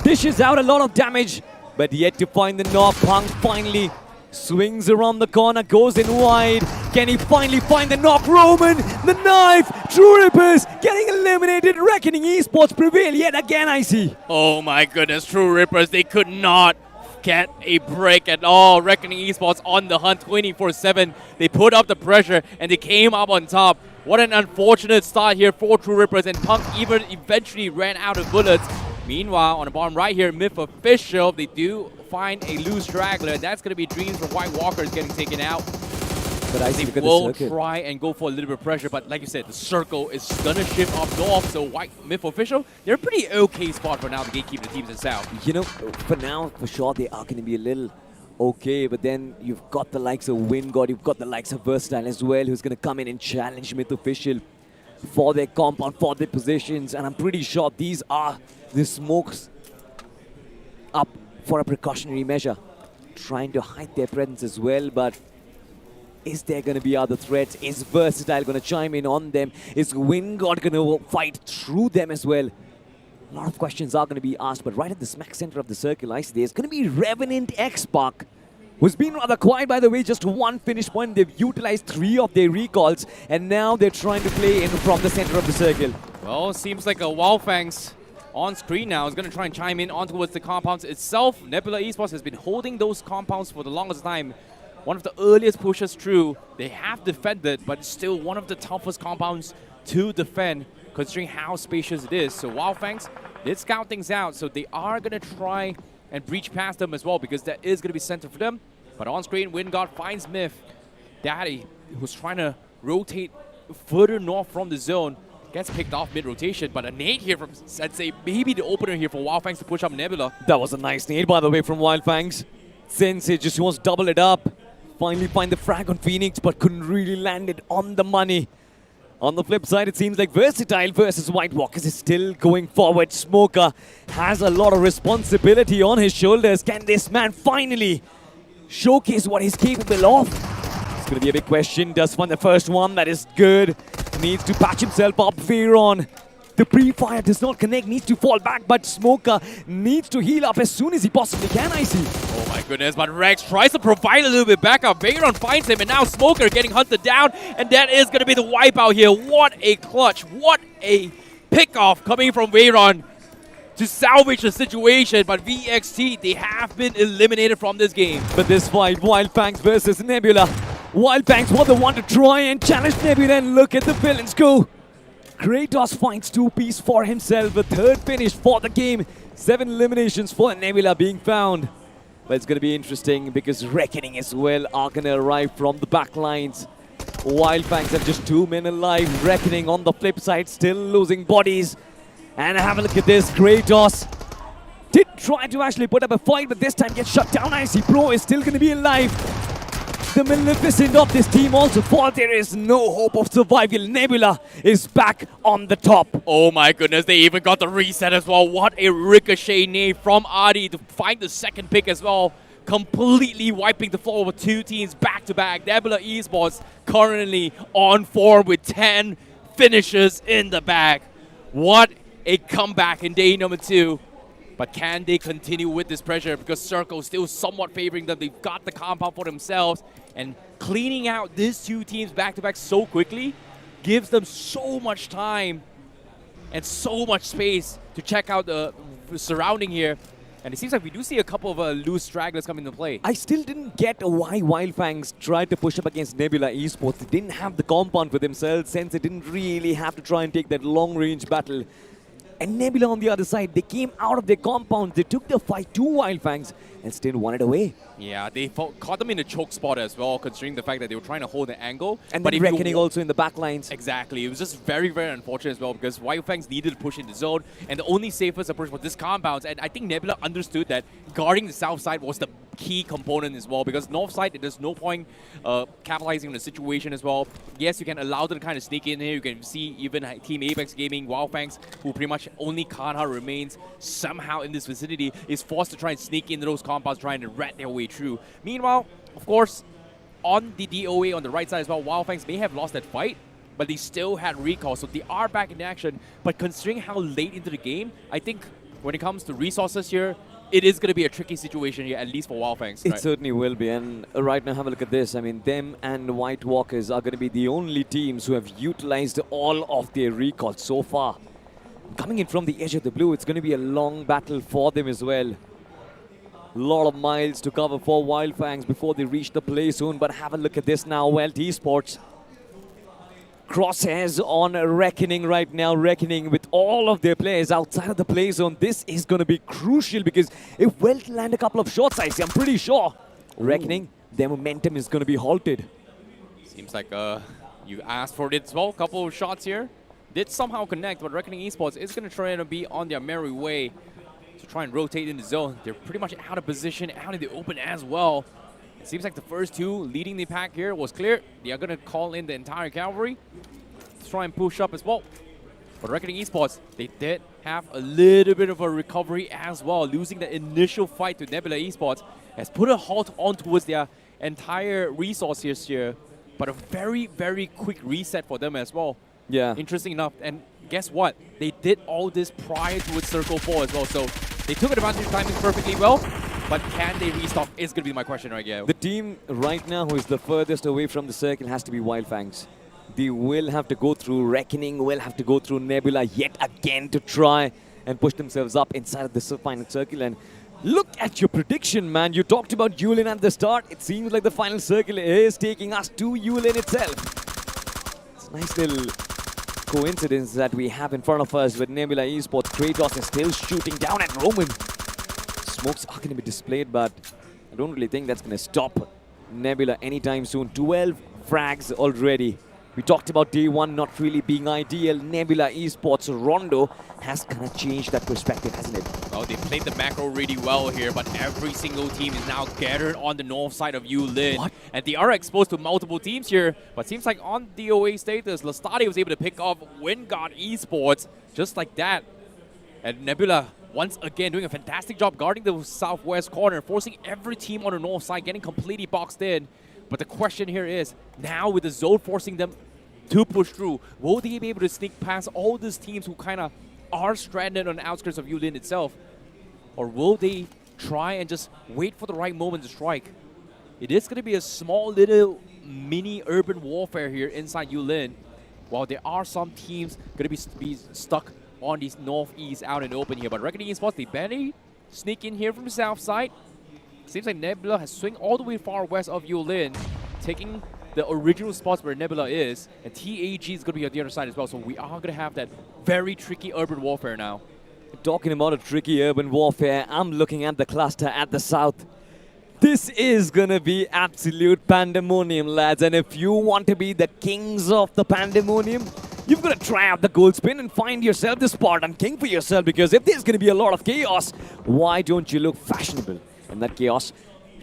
Dishes out a lot of damage, but yet to find the knock. Punk finally swings around the corner, goes in wide. Can he finally find the knock? Roman, the knife. True Rippers getting eliminated. Reckoning Esports prevail yet again, I see. Oh my goodness, True Rippers, they could not get a break at all. Reckoning Esports on the hunt 24/7. They put up the pressure and they came up on top. What an unfortunate start here for True Rippers, and Punk even eventually ran out of bullets. Meanwhile, on the bottom right here, Myth Official, they do find a loose straggler. That's going to be Dreams from White Walkers getting taken out. But I see They will try and go for a little bit of pressure, but like you said, the circle is going to shift up north, so Myth Official, they're a pretty okay spot for now to gatekeep the teams in south. You know, for now, for sure, they are going to be a little okay, but then you've got the likes of Wingod, you've got the likes of Versatile as well, who's going to come in and challenge Myth Official for their compound, for their positions, and I'm pretty sure these are the smokes up for a precautionary measure, trying to hide their presence as well. But is there going to be other threats? Is Versatile going to chime in on them? Is Wingod going to fight through them as well? A lot of questions are going to be asked, but right at the smack center of the circle, I see there's going to be Revenant X-Spark, who's been rather quiet, by the way. Just 1 finish point. They've utilized 3 of their recalls, and now they're trying to play in from the center of the circle. Well, it seems like a Wyld Fangs on screen now is going to try and chime in on towards the compounds itself. Nebula Esports has been holding those compounds for the longest time. One of the earliest pushes through. They have defended, but still one of the toughest compounds to defend, considering how spacious it is. So Wyld Fangs did scout things out, so they are going to try and breach past them as well, because that is going to be center for them. But on screen, Wingod finds Myth. Daddy, who's trying to rotate further north from the zone, gets picked off mid-rotation, but a nade here from Sensei, maybe the opener here for Wyld Fangs to push up Nebula. That was a nice nade, by the way, from Wyld Fangs. Sensei just wants to double it up. Finally find the frag on Phoenix, but couldn't really land it on the money. On the flip side, it seems like Versatile versus White Walkers is still going forward. Smoker has a lot of responsibility on his shoulders. Can this man finally showcase what he's capable of? It's going to be a big question. Does find the first one. That is good. Needs to patch himself up. Veyron, the pre-fire does not connect. Needs to fall back, but Smoker needs to heal up as soon as he possibly can, I see. Oh my goodness, but Rex tries to provide a little bit backup. Veyron finds him, and now Smoker getting hunted down, and that is going to be the wipeout here. What a clutch. What a pick-off coming from Veyron to salvage the situation, but VXT, they have been eliminated from this game. But this fight, Wyld Fangs versus Nebula. Wyld Fangs were the one to try and challenge Nebula, and look at the villains go. Kratos finds 2-piece for himself, a 3rd finish for the game. 7 eliminations for Nebula being found. But it's going to be interesting because Reckoning as well are going to arrive from the back lines. Wyld Fangs have just 2 men alive. Reckoning on the flip side still losing bodies. And have a look at this. Kratos did try to actually put up a fight, but this time gets shut down. I see Pro is still going to be alive. The Maleficent of this team also thought there is no hope of survival. Nebula is back on the top. Oh my goodness, they even got the reset as well. What a ricochet nade from Adi to find the second pick as well. Completely wiping the floor with two teams back to back. Nebula Esports currently on form with 10 finishes in the bag. What a comeback in day number 2. But can they continue with this pressure? Because Circle still somewhat favoring them. They've got the compound for themselves. And cleaning out these two teams back-to-back so quickly gives them so much time and so much space to check out the surrounding here. And it seems like we do see a couple of loose stragglers come into play. I still didn't get why Wyld Fangs tried to push up against Nebula Esports. They didn't have the compound for themselves, since they didn't really have to try and take that long-range battle. And Nebula on the other side, they came out of their compound, they took the fight to Wyld Fangs and still won it away. Yeah, they caught them in a choke spot as well, considering the fact that they were trying to hold the angle. And but then Reckoning also in the back lines. Exactly. It was just very, very unfortunate as well, because Wyld Fangs needed to push in the zone, and the only safest approach was this compounds. And I think Nebula understood that guarding the south side was the key component as well, because north side, there's no point capitalizing on the situation as well. Yes, you can allow them to kind of sneak in here. You can see even Team Apex Gaming, Wyld Fangs, who pretty much only Kanha remains somehow in this vicinity, is forced to try and sneak into those compounds, trying to rat their way through. Meanwhile, of course, on the DOA on the right side as well, Wyld Fangs may have lost that fight, but they still had recall, so they are back in action. But considering how late into the game, I think when it comes to resources here, it is going to be a tricky situation here, at least for Wyld Fangs. It certainly will be. And right now, have a look at this. I mean, them and White Walkers are going to be the only teams who have utilized all of their recall so far. Coming in from the edge of the blue, it's going to be a long battle for them as well. A lot of miles to cover for Wyld Fangs before they reach the play zone. But have a look at this now. Wyld Esports. Crosshairs on Reckoning right now. Reckoning with all of their players outside of the play zone. This is going to be crucial, because if Wyld land a couple of shots, I see, I'm pretty sure Reckoning, their momentum is going to be halted. Seems like you asked for it as well. Couple of shots here. Did somehow connect, but Reckoning Esports is going to try and be on their merry way to try and rotate in the zone. They're pretty much out of position, out in the open as well. It seems like the first two leading the pack here was clear. They are going to call in the entire cavalry to try and push up as well. But Reckoning Esports, they did have a little bit of a recovery as well. Losing the initial fight to Nebula Esports has put a halt on towards their entire resources here. But a very, very quick reset for them as well. Yeah. Interesting enough. And guess what? They did all this prior to Circle 4 as well. So they took advantage of timing perfectly well. But can they restock is going to be my question right here. The team right now who is the furthest away from the circle has to be Wyld Fangs. They will have to go through Reckoning, will have to go through Nebula yet again to try and push themselves up inside of the final circle. And look at your prediction, man. You talked about Yulin at the start. It seems like the final circle is taking us to Yulin itself. It's a nice little coincidence that we have in front of us with Nebula Esports. Kratos is still shooting down at Roman. Smokes are going to be displayed, but I don't really think that's going to stop Nebula anytime soon. 12 frags already. We talked about day one not really being ideal. Nebula Esports Rondo has kind of changed that perspective, hasn't it? Well, they played the macro really well here, but every single team is now gathered on the north side of Yulin. What? And they are exposed to multiple teams here, but seems like on DOA status, Lestadi was able to pick off Wingard Esports just like that. And Nebula, once again, doing a fantastic job guarding the southwest corner, forcing every team on the north side, getting completely boxed in. But the question here is, now with the zone forcing them to push through, will they be able to sneak past all these teams who kind of are stranded on the outskirts of Yulin itself? Or will they try and just wait for the right moment to strike? It is going to be a small little mini urban warfare here inside Yulin, while there are some teams going to be stuck on these northeast out and open here. But Reckoning Esports, they barely sneak in here from the south side. Seems like Nebula has swung all the way far west of Yulin, taking the original spots where Nebula is, and TAG is going to be on the other side as well. So we are going to have that very tricky urban warfare now. Talking about a tricky urban warfare, I'm looking at the cluster at the south. This is going to be absolute pandemonium, lads. And if you want to be the kings of the pandemonium, you've got to try out the gold spin and find yourself the spot and king for yourself. Because if there's going to be a lot of chaos, why don't you look fashionable in that chaos?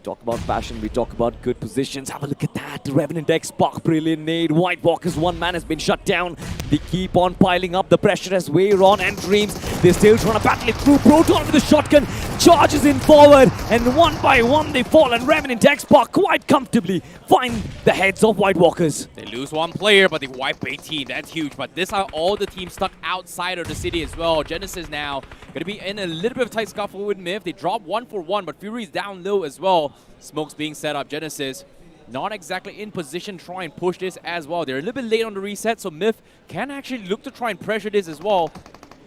Talk about passion, we talk about good positions. Have a look at that. Revenant X, Spark, brilliant nade. White Walker's one man has been shut down. They keep on piling up. The pressure as Ron and Dreams. They're still trying to battle it through. Proton with the shotgun. Charges in forward. And one by one they fall. And Revenant X, Spark quite comfortably find the heads of White Walkers. They lose one player, but they wipe 18. That's huge. But this are all the teams stuck outside of the city as well. Genesis now going to be in a little bit of tight scuffle with Myth. They drop 1 for 1, but Fury's down low as well. Smoke's being set up. Genesis not exactly in position to try and push this as well. They're a little bit late on the reset, so Myth can actually look to try and pressure this as well.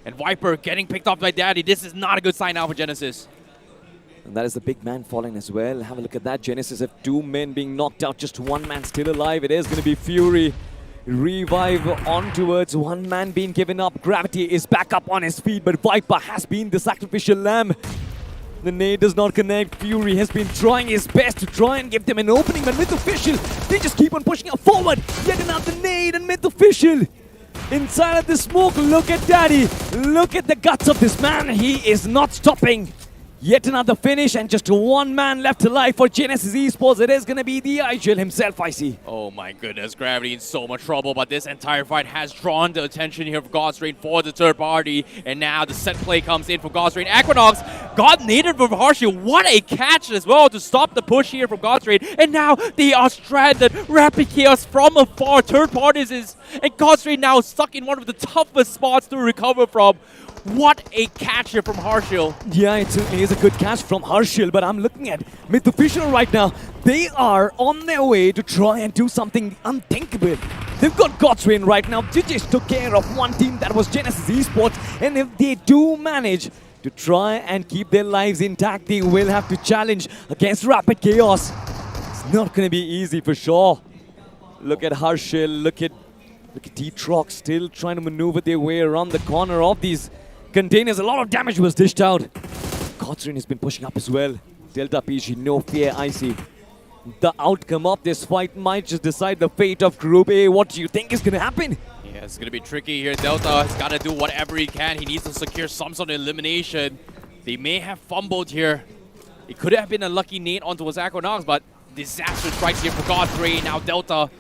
And Viper getting picked off by Daddy. This is not a good sign now for Genesis. And that is the big man falling as well. Have a look at that. Genesis have 2 men being knocked out. Just 1 man still alive. It is going to be Fury. Revive on towards 1 man being given up. Gravity is back up on his feet, but Viper has been the sacrificial lamb. The nade does not connect. Fury has been trying his best to try and give them an opening, but Myth Official, they just keep on pushing up forward. Yet another nade, and Myth Official inside of the smoke. Look at Daddy. Look at the guts of this man. He is not stopping. Yet another finish, and just 1 man left alive for Genesis Esports. It is going to be the Erangel himself, I see. Oh my goodness, Gravity in so much trouble, but this entire fight has drawn the attention here of God's Reign for the third party. And now the set play comes in for God's Reign. Equinox got naded from Harshil. What a catch as well to stop the push here from God's Reign. And now they are stranded. Rapid Chaos from afar. Third parties and God's Reign now stuck in one of the toughest spots to recover from. What a catch here from Harshil. Yeah, it certainly is a good catch from Harshil, but I'm looking at Myth Official right now. They are on their way to try and do something unthinkable. They've got God's Reign right now. They just took care of one team, that was Genesis Esports. And if they do manage to try and keep their lives intact, they will have to challenge against Rapid Chaos. It's not going to be easy for sure. Look at Harshil, look at T-Trox still trying to maneuver their way around the corner of these containers. A lot of damage was dished out. God's Reign has been pushing up as well. Delta PG, no fear, I see. The outcome of this fight might just decide the fate of Group A. What do you think is going to happen? Yeah, it's going to be tricky here. Delta has got to do whatever he can. He needs to secure some sort of elimination. They may have fumbled here. It could have been a lucky nade onto his Equinox, but disaster strikes here for God's Reign. Now Delta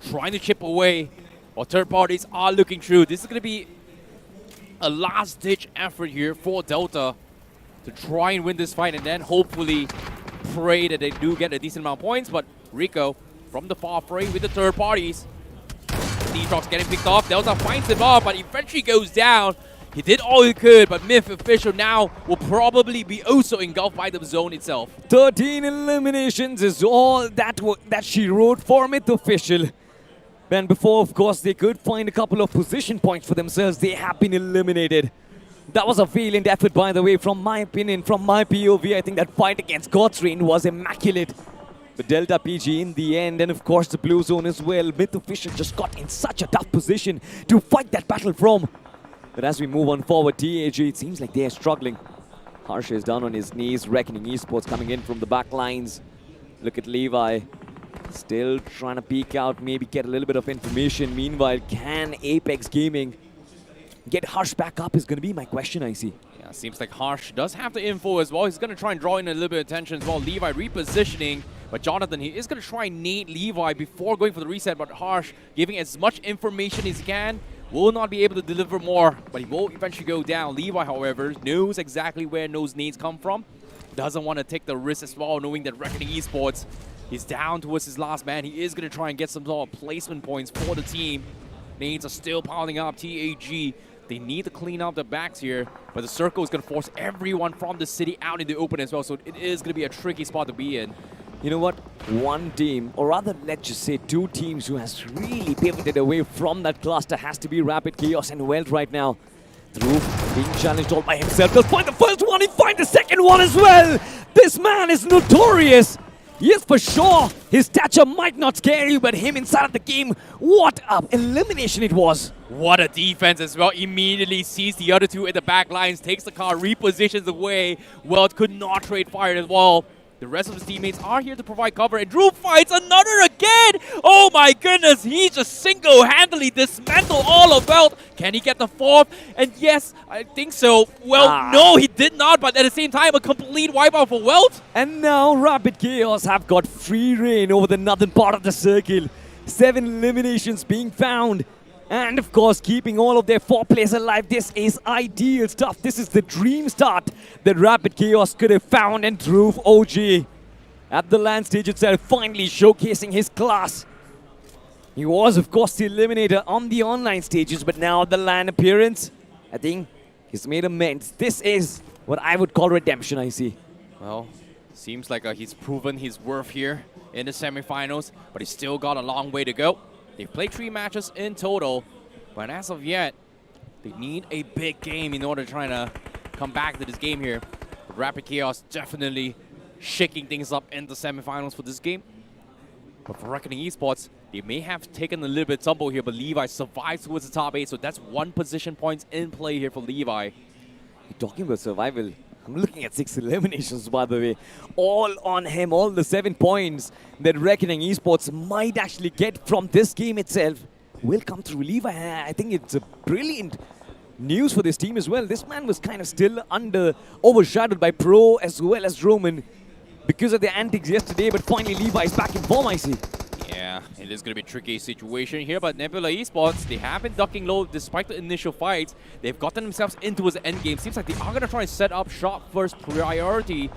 trying to chip away while third parties are looking through. This is going to be a last-ditch effort here for Delta to try and win this fight and then hopefully pray that they do get a decent amount of points. But Rico from the far fray with the third parties. D-Trox getting picked off. Delta finds him off, but eventually goes down. He did all he could, but Myth Official now will probably be also engulfed by the zone itself. 13 eliminations is all that she wrote for Myth Official. And before, of course, they could find a couple of position points for themselves. They have been eliminated. That was a valiant effort, by the way, from my opinion, from my POV. I think that fight against God's Reign was immaculate. But Delta PG in the end, and of course the blue zone as well. Myth Official just got in such a tough position to fight that battle from. But as we move on forward, TAG, it seems like they are struggling. Harsh is down on his knees. Reckoning Esports coming in from the back lines. Look at Levi. Still trying to peek out, maybe get a little bit of information. Meanwhile, can Apex Gaming get Harsh back up is going to be my question, I see. Yeah, seems like Harsh does have the info as well. He's going to try and draw in a little bit of attention as well. Levi repositioning, but Jonathan, he is going to try and nade Levi before going for the reset, but Harsh giving as much information as he can. Will not be able to deliver more, but he will eventually go down. Levi, however, knows exactly where those nades come from. Doesn't want to take the risk as well, knowing that Reckoning Esports is down towards his last man. He is going to try and get some sort of placement points for the team. Nades are still piling up. TAG, they need to clean up the backs here, but the circle is going to force everyone from the city out in the open as well, so it is going to be a tricky spot to be in. You know what? One team, or rather let's just say 2 teams who has really pivoted away from that cluster has to be Rapid Chaos and Wyld right now. Through being challenged all by himself. He'll find the first one, he finds the second one as well. This man is notorious. Yes, for sure. His stature might not scare you, but him inside of the game, what an elimination it was. What a defense as well. Immediately sees the other 2 at the back lines, takes the car, repositions away. Wyld could not trade fire as well. The rest of his teammates are here to provide cover, and Drew fights another again! Oh my goodness, he just single-handedly dismantled all of Wyld. Can he get the fourth? And yes, I think so. Well, no, he did not, but at the same time, a complete wipeout for Wyld. And now Rapid Chaos have got free reign over the northern part of the circle. 7 eliminations being found. And of course, keeping all of their 4 players alive. This is ideal stuff. This is the dream start that Rapid Chaos could have found, and Dhruv OG at the LAN stage itself, finally showcasing his class. He was, of course, the eliminator on the online stages, but now the LAN appearance, I think he's made amends. This is what I would call redemption, I see. Well, seems like he's proven his worth here in the semifinals, but he's still got a long way to go. They've played 3 matches in total, but as of yet, they need a big game in order to try to come back to this game here. Rapid Chaos definitely shaking things up in the semifinals for this game. But for Reckoning Esports, they may have taken a little bit tumble here, but Levi survives towards the top 8, so that's 1 position points in play here for Levi. You're talking about survival. I'm looking at 6 eliminations, by the way. All on him, all the 7 points that Reckoning Esports might actually get from this game itself will come through Levi. I think it's a brilliant news for this team as well. This man was kind of still overshadowed by Pro as well as Roman because of their antics yesterday, but finally Levi is back in form, I see. Yeah, it is going to be a tricky situation here, but Nebula Esports, they have been ducking low despite the initial fights. They've gotten themselves into his endgame. Seems like they are going to try and set up shop first priority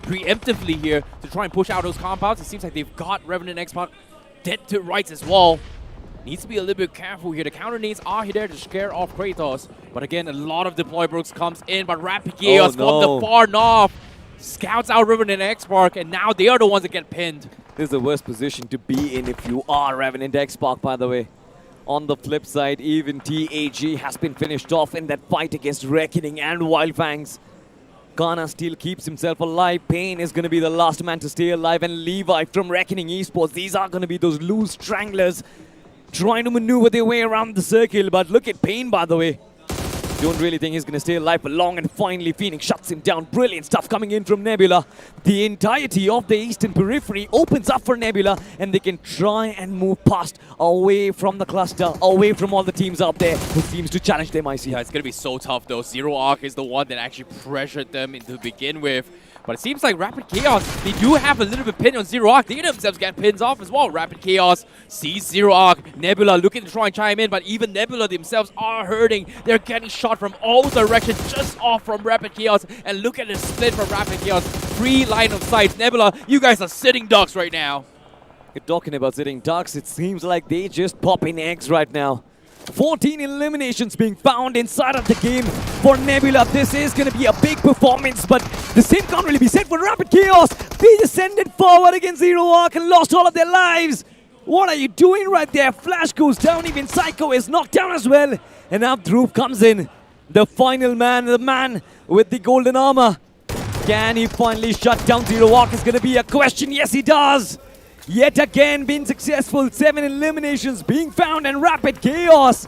preemptively here to try and push out those compounds. It seems like they've got Revenant X-Pac dead to rights as well. Needs to be a little bit careful here. The counter nades are here to scare off Kratos. But again, a lot of deploy brooks comes in, but Rapid Chaos from the far north scouts out Revenant X-Pac, and now they are the ones that get pinned. This is the worst position to be in if you are Revenant X-Pac, by the way. On the flip side, even TAG has been finished off in that fight against Reckoning and Wyld Fangs. Kana still keeps himself alive. Pain is going to be the last man to stay alive, and Levi from Reckoning Esports. These are going to be those loose stranglers trying to maneuver their way around the circle. But look at Pain, by the way. Don't really think he's going to stay alive for long, and finally Phoenix shuts him down. Brilliant stuff coming in from Nebula. The entirety of the eastern periphery opens up for Nebula, and they can try and move past, away from the cluster, away from all the teams out there who seems to challenge them, I see. Yeah, it's going to be so tough though. Zero Arc is the one that actually pressured them to begin with. But it seems like Rapid Chaos, they do have a little bit pin on Zero Arc. They themselves get pins off as well. Rapid Chaos sees Zero Arc. Nebula looking to try and chime in, but even Nebula themselves are hurting. They're getting shot from all directions, just off from Rapid Chaos. And look at the split from Rapid Chaos. Free line of sight. Nebula, you guys are sitting ducks right now. You're talking about sitting ducks. It seems like they just popping eggs right now. 14 eliminations being found inside of the game for Nebula. This is going to be a big performance, but the same can't really be said for Rapid Chaos. They descended forward against Zero Arc and lost all of their lives. What are you doing right there? Flash goes down, even Psycho is knocked down as well. And now Dhruv comes in, the final man, the man with the golden armor. Can he finally shut down Zero Arc is going to be a question. Yes, he does. Yet again being successful, 7 eliminations being found, and Rapid Chaos,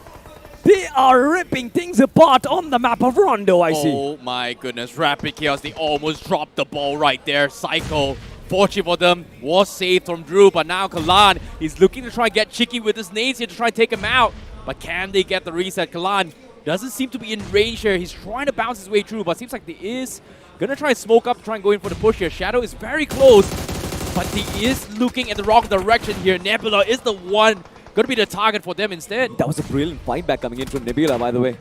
they are ripping things apart on the map of Rondo, I see. Oh my goodness, Rapid Chaos, they almost dropped the ball right there. Psycho, fortunate for them, was saved from Drew, but now Kalan, he's looking to try and get cheeky with his nades here to try and take him out. But can they get the reset? Kalan doesn't seem to be in range here. He's trying to bounce his way through, but seems like he is going to try and smoke up, try and go in for the push here. Shadow is very close, but he is looking in the wrong direction here. Nebula is the one going to be the target for them instead. That was a brilliant fight back coming in from Nebula, by the way.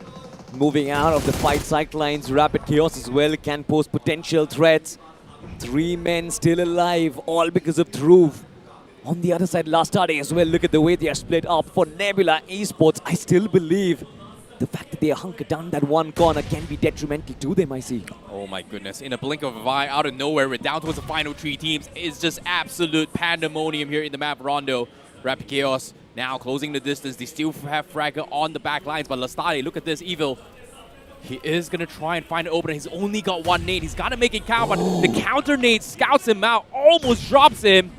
Moving out of the fight sidelines, Rapid Chaos as well can pose potential threats. 3 men still alive, all because of Dhruv. On the other side, Lastade as well. Look at the way they are split up for Nebula Esports. I still believe the fact that they are hunkered down that one corner can be detrimental to them, I see. Oh my goodness, in a blink of an eye, out of nowhere, we're down towards the final 3 teams. It's just absolute pandemonium here in the map Rondo. Rapid Chaos now closing the distance. They still have Fragger on the back lines, but Lastade, look at this, Evil. He is going to try and find an opening. He's only got 1 nade. He's got to make it count, but the counter nade scouts him out, almost drops him,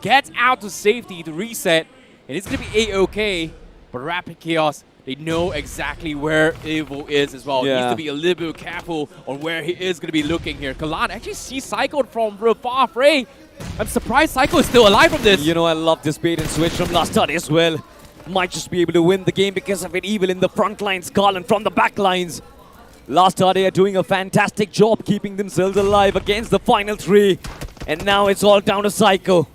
gets out to safety to reset, and it's going to be A-OK. But Rapid Chaos, they know exactly where Evo is as well. Yeah. Needs to be a little bit careful on where he is going to be looking here. Kalan actually sees Psycho from far away. I'm surprised Psycho is still alive from this. You know, I love this bait and switch from Lastade as well. Might just be able to win the game because of it. Evil in the front lines, Garland from the back lines. Lastade are doing a fantastic job keeping themselves alive against the final three. And now it's all down to Psycho.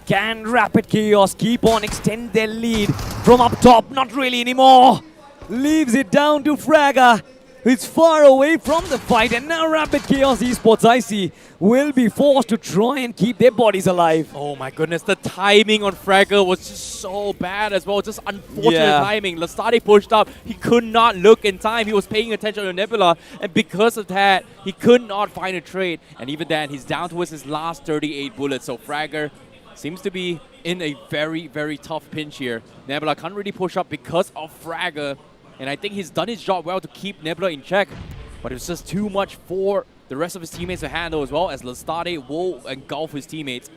Can Rapid Chaos keep on extend their lead from up top? Not really anymore. Leaves it down to Fragger, who's far away from the fight. And now Rapid Chaos Esports, I see, will be forced to try and keep their bodies alive. Oh my goodness, the timing on Fragger was just so bad as well. Just unfortunate timing. Lastade pushed up. He could not look in time. He was paying attention to Nebula. And because of that, he could not find a trade. And even then, he's down towards his last 38 bullets. So Fragger seems to be in a very, very tough pinch here. Nebula can't really push up because of Fragger. And I think he's done his job well to keep Nebula in check. But it's just too much for the rest of his teammates to handle as well, as Lastade will engulf his teammates.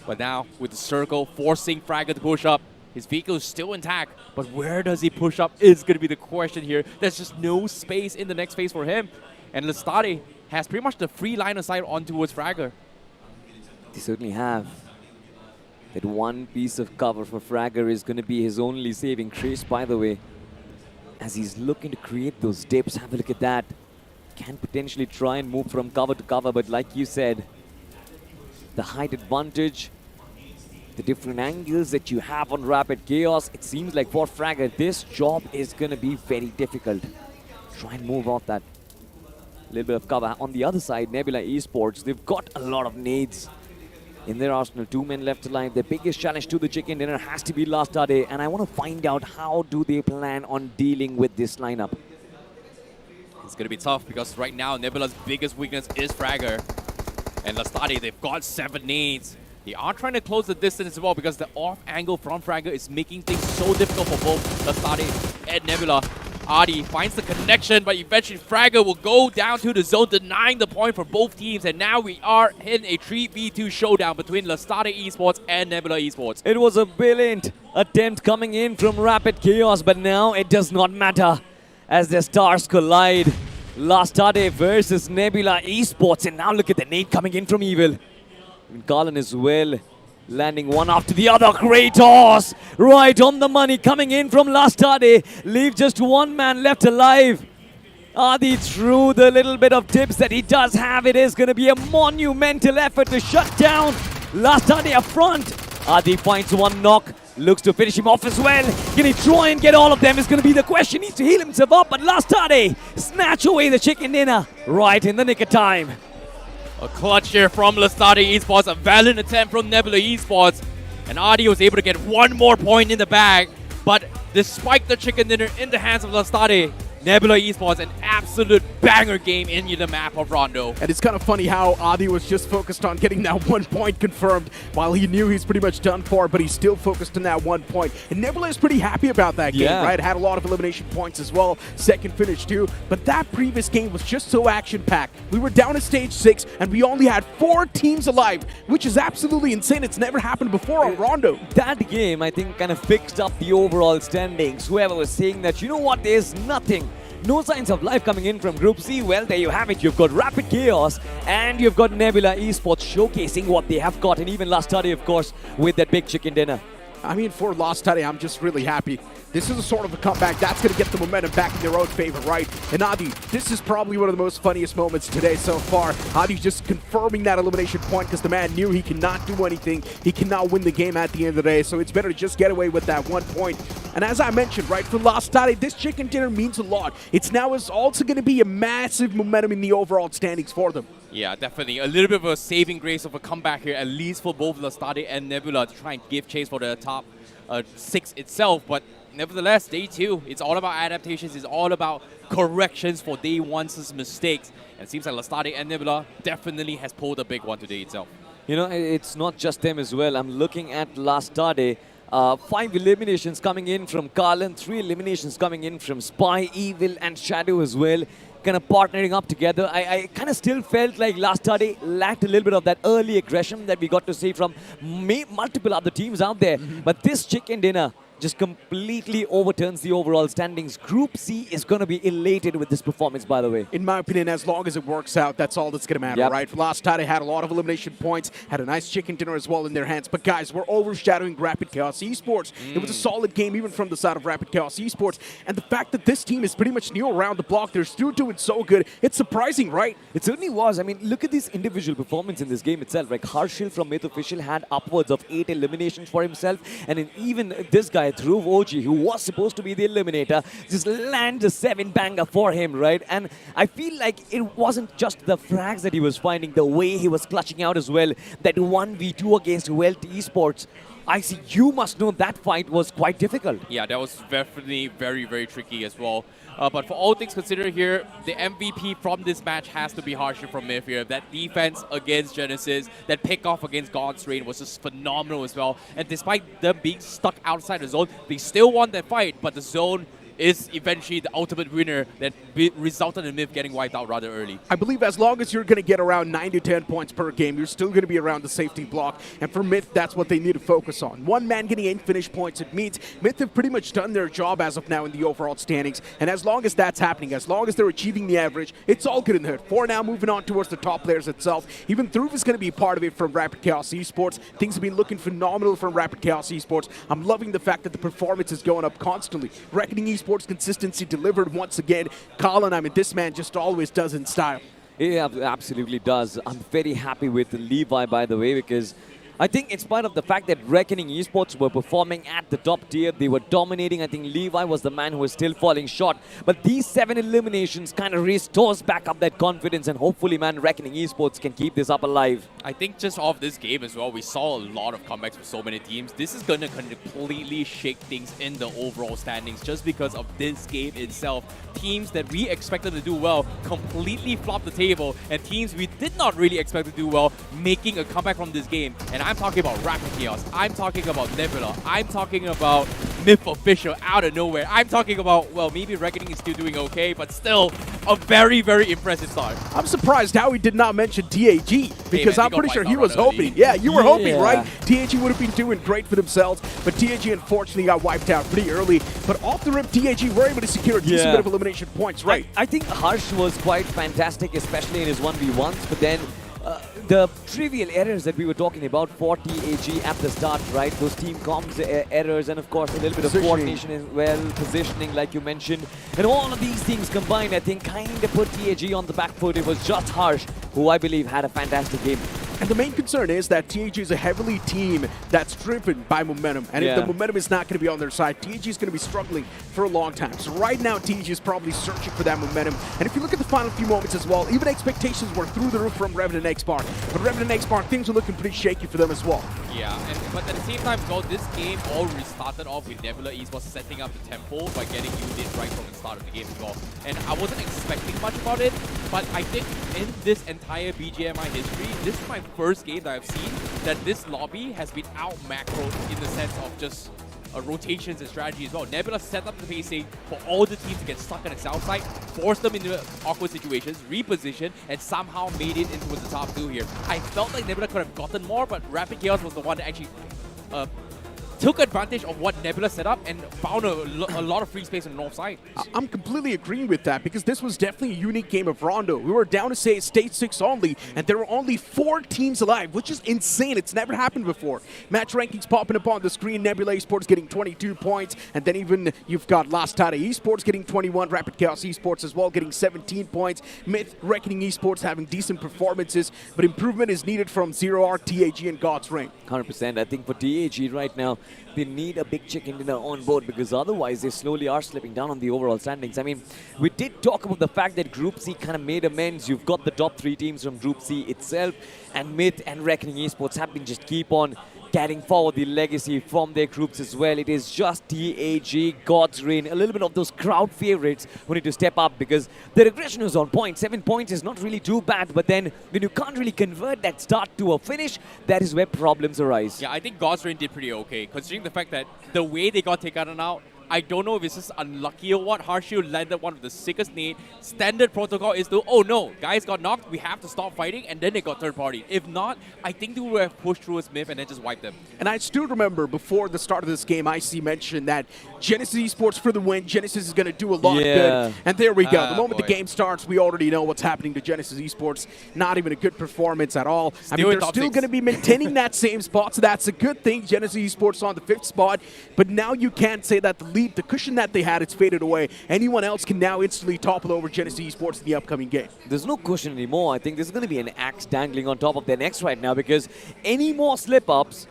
But now, with the circle forcing Fragger to push up, his vehicle is still intact. But where does he push up is going to be the question here. There's just no space in the next phase for him. And Lastade has pretty much the free line of sight on towards Fragger. They certainly have. That one piece of cover for Fragger is going to be his only saving grace, by the way. As he's looking to create those dips, have a look at that. Can potentially try and move from cover to cover, but like you said, the height advantage, the different angles that you have on Rapid Chaos, it seems like for Fragger, this job is going to be very difficult. Try and move off that little bit of cover. On the other side, Nebula Esports, they've got a lot of nades in their arsenal. 2 men left alive. Their biggest challenge to the chicken dinner has to be Lastade, and I want to find out how do they plan on dealing with this lineup. It's going to be tough because right now Nebula's biggest weakness is Fragger. And Lastade, they've got 7 nades. They are trying to close the distance as well because the off angle from Fragger is making things so difficult for both Lastade and Nebula. Adi finds the connection, but eventually Fragger will go down to the zone, denying the point for both teams. And now we are in a 3v2 showdown between Lastade Esports and Nebula Esports. It was a brilliant attempt coming in from Rapid Chaos, but now it does not matter as their stars collide. Lastade versus Nebula Esports, and now look at the nade coming in from Evil. And Garland as well, landing one after the other. Great toss! Right on the money coming in from Lastade. Leave just 1 man left alive. Adi through the little bit of tips that he does have. It is going to be a monumental effort to shut down Lastade up front. Adi finds 1 knock. Looks to finish him off as well. Can he try and get all of them is going to be the question. Needs to heal himself up, but Lastade snatch away the chicken dinner right in the nick of time. A clutch here from Lastade Esports, a valiant attempt from Nebula Esports. And Adi was able to get 1 more point in the bag. But despite the chicken dinner in the hands of Lastade, Nebula Esports, an absolute banger game in the map of Rondo. And it's kind of funny how Adi was just focused on getting that 1 point confirmed while he knew he's pretty much done for, but he's still focused on that 1 point. And Nebula is pretty happy about that game, right? Had a lot of elimination points as well, second finish too. But that previous game was just so action-packed. We were down to stage 6 and we only had 4 teams alive, which is absolutely insane. It's never happened before on Rondo. That game, I think, kind of fixed up the overall standings. Whoever was saying that, you know what, there's nothing, no signs of life coming in from Group C. Well, there you have it. You've got Rapid Chaos and you've got Nebula Esports showcasing what they have got. And even Lastade, of course, with that big chicken dinner. I mean, for Lastade, I'm just really happy. This is a sort of a comeback that's going to get the momentum back in their own favor, right? And Adi, this is probably one of the most funniest moments today so far. Adi just confirming that elimination point because the man knew he cannot do anything. He cannot win the game at the end of the day, so it's better to just get away with that 1 point. And as I mentioned, right, for Lastade, this chicken dinner means a lot. It's now also going to be a massive momentum in the overall standings for them. Yeah, definitely. A little bit of a saving grace of a comeback here, at least for both Lastade and Nebula, to try and give chase for the top 6 itself. But nevertheless, day 2, it's all about adaptations. It's all about corrections for day 1's mistakes. And it seems like Lastade and Nebula definitely has pulled a big one today itself. You know, it's not just them as well. I'm looking at Lastade. 5 eliminations coming in from Karlan, 3 eliminations coming in from Spy, Evil, and Shadow as well. Kind of partnering up together. I kind of still felt like Lastade lacked a little bit of that early aggression that we got to see from multiple other teams out there. But this chicken dinner just completely overturns the overall standings. Group C is going to be elated with this performance, by the way. In my opinion, as long as it works out, that's all that's going to matter, Yep. right? Last time they had a lot of elimination points, had a nice chicken dinner as well in their hands. But guys, we're overshadowing Rapid Chaos Esports. It was a solid game even from the side of Rapid Chaos Esports. And the fact that this team is pretty much new around the block, they're still doing so good, it's surprising, right? It certainly was. I mean, look at this individual performance in this game itself. Like Harshil from Myth Official had upwards of 8 eliminations for himself. And then even this guy, Dhruv OG, who was supposed to be the eliminator, just lands a 7-banger for him, right? And I feel like it wasn't just the frags that he was finding, the way he was clutching out as well. That 1v2 against Wyld Esports. I see, you must know that fight was quite difficult. Yeah, that was definitely very, very tricky as well. But for all things considered here, the MVP from this match has to be Harsher from Myth here. That defense against Genesis, that pick-off against God's Reign was just phenomenal as well. And despite them being stuck outside the zone, they still won that fight, but the zone is eventually the ultimate winner that resulted in Myth getting wiped out rather early. I believe as long as you're going to get around 9 to 10 points per game, you're still going to be around the safety block. And for Myth, that's what they need to focus on. One man getting 8 finish points, it means Myth have pretty much done their job as of now in the overall standings. And as long as that's happening, as long as they're achieving the average, it's all good in there. For now, moving on towards the top players itself. Even Dhruv is going to be part of it from Rapid Chaos Esports. Things have been looking phenomenal from Rapid Chaos Esports. I'm loving the fact that the performance is going up constantly. Reckoning Esports consistency delivered once again. Colin, I mean, this man just always does in style. He absolutely does. I'm very happy with Levi, by the way, because I think in spite of the fact that Reckoning Esports were performing at the top tier, they were dominating. I think Levi was the man who was still falling short. But these 7 eliminations kind of restores back up that confidence, and hopefully, man, Reckoning Esports can keep this up alive. I think just off this game as well, we saw a lot of comebacks for so many teams. This is going to completely shake things in the overall standings just because of this game itself. Teams that we expected to do well completely flopped the table, and teams we did not really expect to do well making a comeback from this game. And I'm talking about Rapid Chaos, I'm talking about Nebula, I'm talking about Myth Official out of nowhere. I'm talking about, well, maybe Reckoning is still doing okay, but still a very, very impressive start. I'm surprised Howie did not mention TAG because man, I'm they pretty got sure wiped he out was rather hoping. early. Yeah, you were hoping, Yeah. right? TAG would have been doing great for themselves, but TAG unfortunately got wiped out pretty early. But off the rip, TAG were able to secure a decent Yeah. bit of elimination points, right? I think Harsh was quite fantastic, especially in his 1v1s, but then the trivial errors that we were talking about for TAG at the start, right? Those team comms errors, and of course a little bit of Positioning. coordination as well, positioning like you mentioned. And all of these things combined, I think, kind of put TAG on the back foot. It was just Harsh, who I believe had a fantastic game. And the main concern is that TAG is a heavily team that's driven by momentum. And if Yeah. the momentum is not going to be on their side, TAG is going to be struggling for a long time. So right now, TAG is probably searching for that momentum. And if you look at the final few moments as well, even expectations were through the roof from Revenant X-Bar. But Revenant X-Bar, things are looking pretty shaky for them as well. Yeah, but at the same time, though, this game already started off with Nebula Esports setting up the tempo by getting units right from the start of the game as well. And I wasn't expecting much about it, but I think in this entire BGMI history, this is my first game that I've seen that this lobby has been out macroed in the sense of just rotations and strategy as well. Nebula set up the pacing for all the teams to get stuck on the south side, forced them into awkward situations, repositioned, and somehow made it into the top 2 here. I felt like Nebula could have gotten more, but Rapid Chaos was the one that actually took advantage of what Nebula set up and found a lot of free space on the north side. I'm completely agreeing with that because this was definitely a unique game of Rondo. We were down to say stage 6 only, and there were only 4 teams alive, which is insane. It's never happened before. Match rankings popping up on the screen. Nebula Esports getting 22 points, and then even you've got Last Tata Esports getting 21, Rapid Chaos Esports as well getting 17 points. Myth, Reckoning Esports having decent performances, but improvement is needed from 0R, TAG, and God's Reign. 100%. I think for TAG right now, they need a big chicken dinner on board because otherwise they slowly are slipping down on the overall standings. I mean, we did talk about the fact that Group C kind of made amends. You've got the top 3 teams from Group C itself, and Myth and Reckoning Esports have been just keep on carrying forward the legacy from their groups as well. It is just TAG, God's Reign, a little bit of those crowd favorites who need to step up because the regression is on point. 7 points is not really too bad, but then when you can't really convert that start to a finish, that is where problems arise. Yeah, I think God's Reign did pretty okay, considering the fact that the way they got taken out, I don't know if it's just unlucky or what. Harshield landed one of the sickest nade. Standard protocol is to, oh no, guys got knocked, we have to stop fighting, and then they got third party. If not, I think they would have pushed through a Smith and then just wiped them. And I still remember before the start of this game, IC mentioned that Genesis Esports for the win. Genesis is going to do a lot of good. And there we go. The moment the game starts, we already know what's happening to Genesis Esports. Not even a good performance at all. I mean, they're still going to be maintaining that same spot, so that's a good thing. Genesis Esports on the 5th spot. But now you can't say that the lead, the cushion that they had, it's faded away. Anyone else can now instantly topple over Genesis Esports in the upcoming game. There's no cushion anymore. I think there's going to be an axe dangling on top of their necks right now, because any more slip-ups,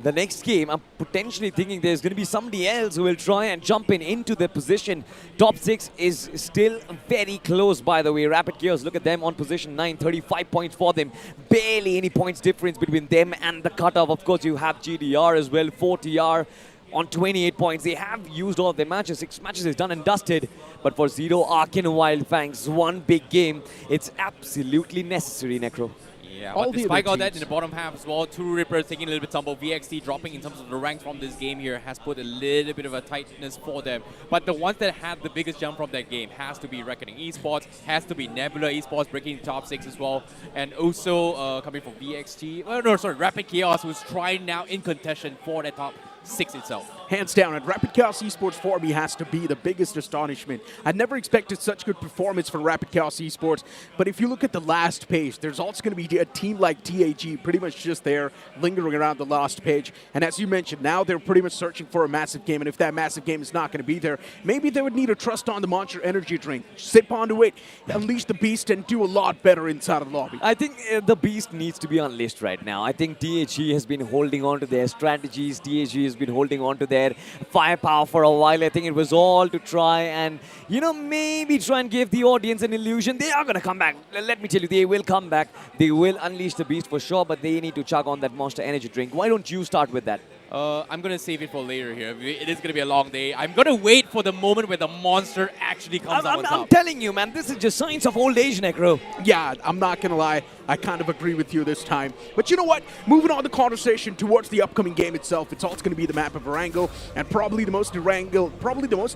the next game, I'm potentially thinking there's going to be somebody else who will try and jump into their position. Top 6 is still very close, by the way. Rapid Chaos, look at them on position 9, 35 points for them. Barely any points difference between them and the cutoff. Of course, you have GDR as well, 4TR on 28 points. They have used all of their matches. 6 matches is done and dusted. But for Zero, Ark and Wyld Fangs, one big game, it's absolutely necessary, Necro. Yeah, but despite all that, in the bottom half as well, 2 Rippers taking a little bit tumble. VXT dropping in terms of the ranks from this game here has put a little bit of a tightness for them. But the ones that had the biggest jump from that game has to be Reckoning Esports, has to be Nebula Esports breaking top 6 as well, and also coming from VXT, Rapid Chaos, who's trying now in contention for that top 6 itself. Hands down, and Rapid Chaos Esports for me has to be the biggest astonishment. I never expected such good performance from Rapid Chaos Esports, but if you look at the last page, there's also going to be a team like TAG pretty much just there, lingering around the last page. And as you mentioned, now they're pretty much searching for a massive game, and if that massive game is not going to be there, maybe they would need a Trust on the Monster energy drink. Sip onto it, unleash the beast, and do a lot better inside of the lobby. I think the beast needs to be unleashed right now. I think TAG has been holding on to their strategies. TAG has been holding on to their firepower for a while. I think it was all to try and, maybe try and give the audience an illusion. They are going to come back. Let me tell you, they will come back. They will unleash the beast for sure, but they need to chug on that Monster energy drink. Why don't you start with that? I'm going to save it for later here. It is going to be a long day. I'm going to wait for the moment where the monster actually comes out on top. I'm telling you, man, this is just signs of old age, Necro. Yeah, I'm not going to lie. I kind of agree with you this time. But you know what? Moving on the conversation towards the upcoming game itself, it's also going to be the map of Erangel, and probably the most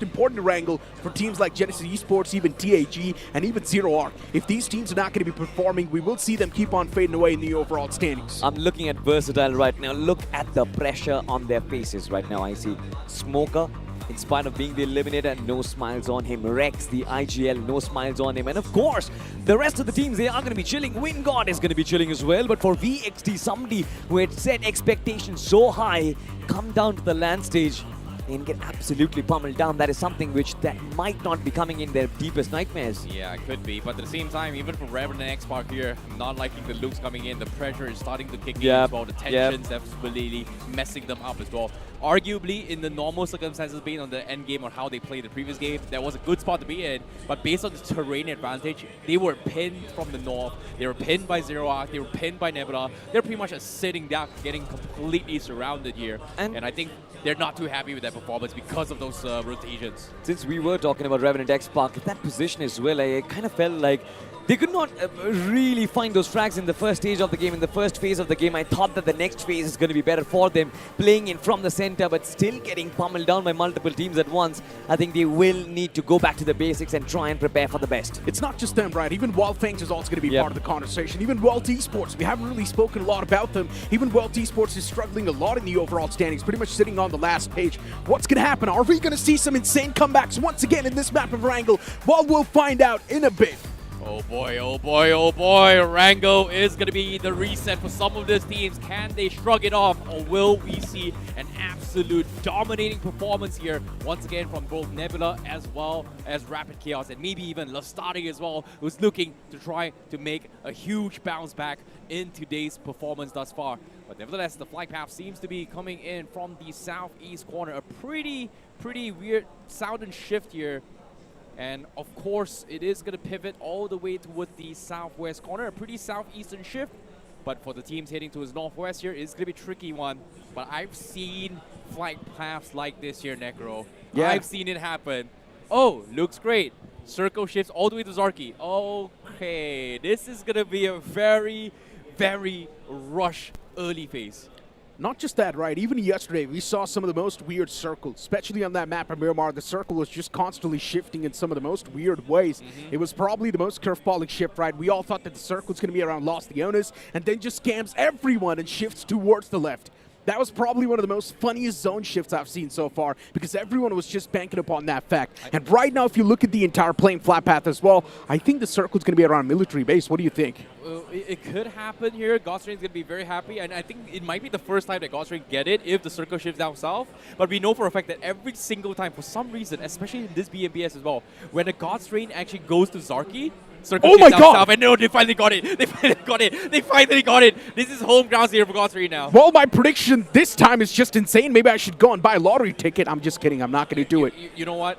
important Erangel for teams like Genesis Esports, even TAG, and even Zero Arc. If these teams are not going to be performing, we will see them keep on fading away in the overall standings. I'm looking at Versatile right now. Look at the pressure on their faces right now. I see Smoker, in spite of being the eliminator, no smiles on him. Rex, the IGL, no smiles on him. And of course, the rest of the teams, they are going to be chilling. Wingod is going to be chilling as well. But for VXT, somebody who had set expectations so high, come down to the LAN stage and get absolutely pummeled down. That is something that might not be coming in their deepest nightmares. Yeah, it could be. But at the same time, even for Reverend and X-Park here, I'm not liking the looks coming in. The pressure is starting to kick in as well. The tensions definitely messing them up as well. Arguably, in the normal circumstances, based on the end game or how they played the previous game, that was a good spot to be in. But based on the terrain advantage, they were pinned from the north. They were pinned by Zero Arc. They were pinned by Nebula. They're pretty much a sitting duck, getting completely surrounded here. And I think they're not too happy with that performance because of those rotations. Since we were talking about Revenant X-Park, that position as well, I kind of felt like they could not really find those frags in the first stage of the game, in the first phase of the game. I thought that the next phase is going to be better for them, playing in from the center, but still getting pummeled down by multiple teams at once. I think they will need to go back to the basics and try and prepare for the best. It's not just them, right? Even Wyld Fangs is also going to be part of the conversation. Even Wyld Esports, we haven't really spoken a lot about them. Even Wyld Esports is struggling a lot in the overall standings, pretty much sitting on the last page. What's going to happen? Are we going to see some insane comebacks once again in this map of Erangel? Well, we'll find out in a bit. Oh boy, oh boy, oh boy. Erangel is going to be the reset for some of these teams. Can they shrug it off, or will we see an absolute dominating performance here once again from both Nebula as well as Rapid Chaos, and maybe even Lastari as well, who's looking to try to make a huge bounce back in today's performance thus far. But nevertheless, the flight path seems to be coming in from the southeast corner. A pretty weird sound and shift here. And of course, it is going to pivot all the way towards the southwest corner. A pretty southeastern shift. But for the teams heading towards northwest here, it's going to be a tricky one. But I've seen flight paths like this here, Necro. Yeah. I've seen it happen. Oh, looks great. Circle shifts all the way to Zarki. Okay, this is going to be a very rush early phase. Not just that, right? Even yesterday, we saw some of the most weird circles, especially on that map of Miramar. The circle was just constantly shifting in some of the most weird ways. It was probably the most curveballing shift, right? We all thought that the circle was going to be around Los Leones and then just scams everyone and shifts towards the left. That was probably one of the most funniest zone shifts I've seen so far because everyone was just banking upon that fact. And right now, if you look at the entire playing flat path as well, I think the circle's going to be around military base. What do you think? It could happen here. Godstrain's going to be very happy, and I think it might be the first time that Godstrain get it if the circle shifts down south. But we know for a fact that every single time, for some reason, especially in this BMPS as well, when a Godstrain actually goes to Zarki, circle shifts down south, and no, they finally got it. They finally got it. They finally got it. This is home grounds here for Godstrain now. Well, my prediction this time is just insane. Maybe I should go and buy a lottery ticket. I'm just kidding. I'm not going to do it. You know what?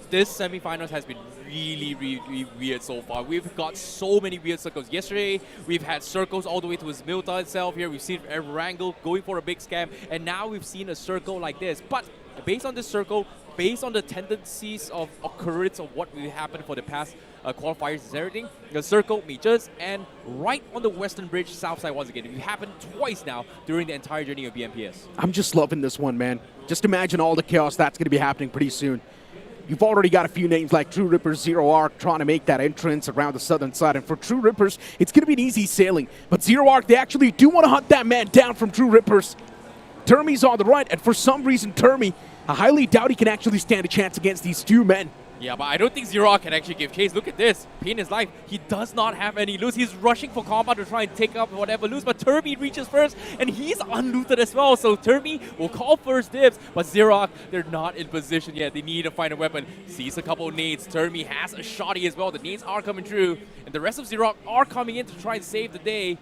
This semifinals has been really, really weird so far. We've got so many weird circles. Yesterday, we've had circles all the way to Zmilta itself here. We've seen Erangel going for a big scam, and now we've seen a circle like this. But based on this circle, based on the tendencies of occurrence of what will happen for the past qualifiers and everything, the circle meets and right on the western bridge, south side once again. It happened twice now during the entire journey of BMPS. I'm just loving this one, man. Just imagine all the chaos that's going to be happening pretty soon. You've already got a few names like True Rippers, Zero Arc trying to make that entrance around the southern side. And for True Rippers, it's going to be an easy sailing. But Zero Arc, they actually do want to hunt that man down from True Rippers. Termi's on the right, and for some reason, Termi, I highly doubt he can actually stand a chance against these two men. Yeah, but I don't think Zero Arc can actually give chase. Look at this. Pain his life. He does not have any loot. He's rushing for combat to try and take up whatever loot, but Termi reaches first, and he's unlooted as well. So Termi will call first dibs, but Zero Arc, they're not in position yet. They need to find a weapon. Sees a couple of nades. Termi has a shotty as well. The nades are coming through, and the rest of Zero Arc are coming in to try and save the day.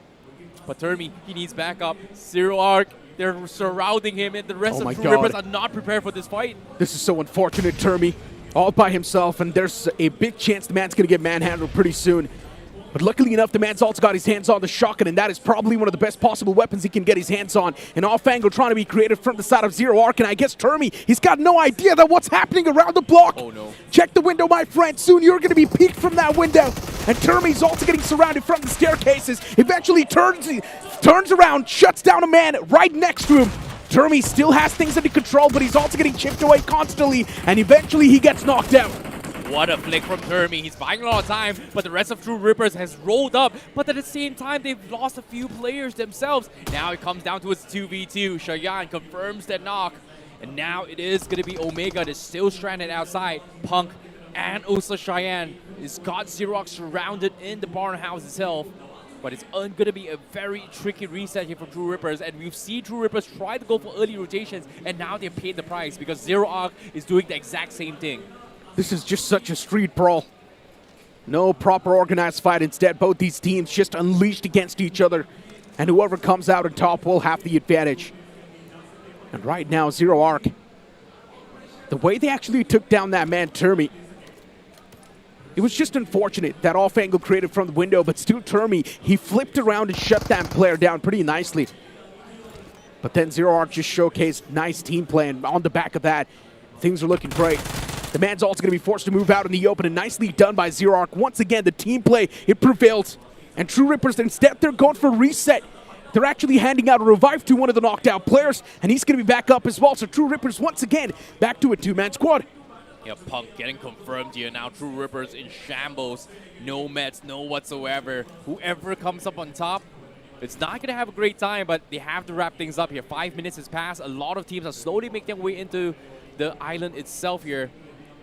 But Termi, he needs backup. Zero Arc, they're surrounding him, and the rest of True Rippers are not prepared for this fight. This is so unfortunate, Termi. All by himself, and there's a big chance the man's going to get manhandled pretty soon. But luckily enough, the man's also got his hands on the shotgun, and that is probably one of the best possible weapons he can get his hands on. And Offangel trying to be creative from the side of Zero Arc, and I guess Termi, he's got no idea that what's happening around the block. Oh no. Check the window, my friend. Soon you're going to be peeked from that window. And Termi's also getting surrounded from the staircases. Eventually turns around, shuts down a man right next to him. Termi still has things under control, but he's also getting chipped away constantly, and eventually he gets knocked out. What a flick from Termi. He's buying a lot of time, but the rest of True Rippers has rolled up. But at the same time, they've lost a few players themselves. Now it comes down to its 2v2. Cheyenne confirms that knock. And now it is going to be Omega that's still stranded outside. Punk and also Cheyenne is got Xerox surrounded in the barn house itself. But it's going to be a very tricky reset here for True Rippers, and we've seen True Rippers try to go for early rotations, and now they've paid the price because Zero Arc is doing the exact same thing. This is just such a street brawl. No proper organized fight. Instead, both these teams just unleashed against each other, and whoever comes out on top will have the advantage. And right now, Zero Arc, the way they actually took down that man, Termi, it was just unfortunate that Offangel created from the window, but still Termi, he flipped around and shut that player down pretty nicely. But then Zero Arc just showcased nice team play, and on the back of that, things are looking great. The man's also going to be forced to move out in the open, and nicely done by Zero Arc. Once again, the team play, it prevails. And True Rippers, instead, they're going for a reset. They're actually handing out a revive to one of the knocked out players, and he's going to be back up as well. So True Rippers, once again, back to a two-man squad. Yeah, Punk getting confirmed here. Now True Rippers in shambles. No meds, no whatsoever. Whoever comes up on top, it's not going to have a great time, but they have to wrap things up here. 5 minutes has passed. A lot of teams are slowly making their way into the island itself here.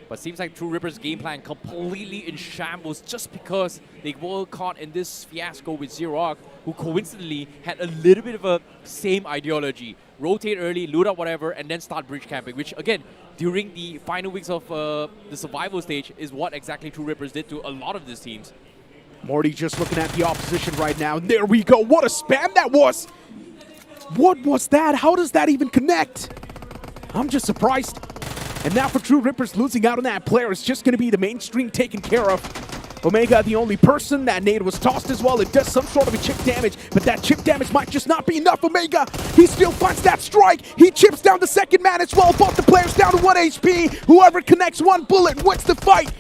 But seems like True Rippers' game plan completely in shambles just because they were caught in this fiasco with Zero Arc, who coincidentally had a little bit of a same ideology. Rotate early, loot up whatever, and then start bridge camping, which again, during the final weeks of the survival stage is what exactly True Rippers did to a lot of these teams. Morty just looking at the opposition right now. There we go. What a spam that was. What was that? How does that even connect? I'm just surprised. And now for True Rippers, losing out on that player is just going to be the mainstream taken care of. Omega, the only person. That nade was tossed as well. It does some sort of a chip damage, but that chip damage might just not be enough. Omega, he still finds that strike. He chips down the second man as well. Both the players down to 1 HP. Whoever connects one bullet wins the fight.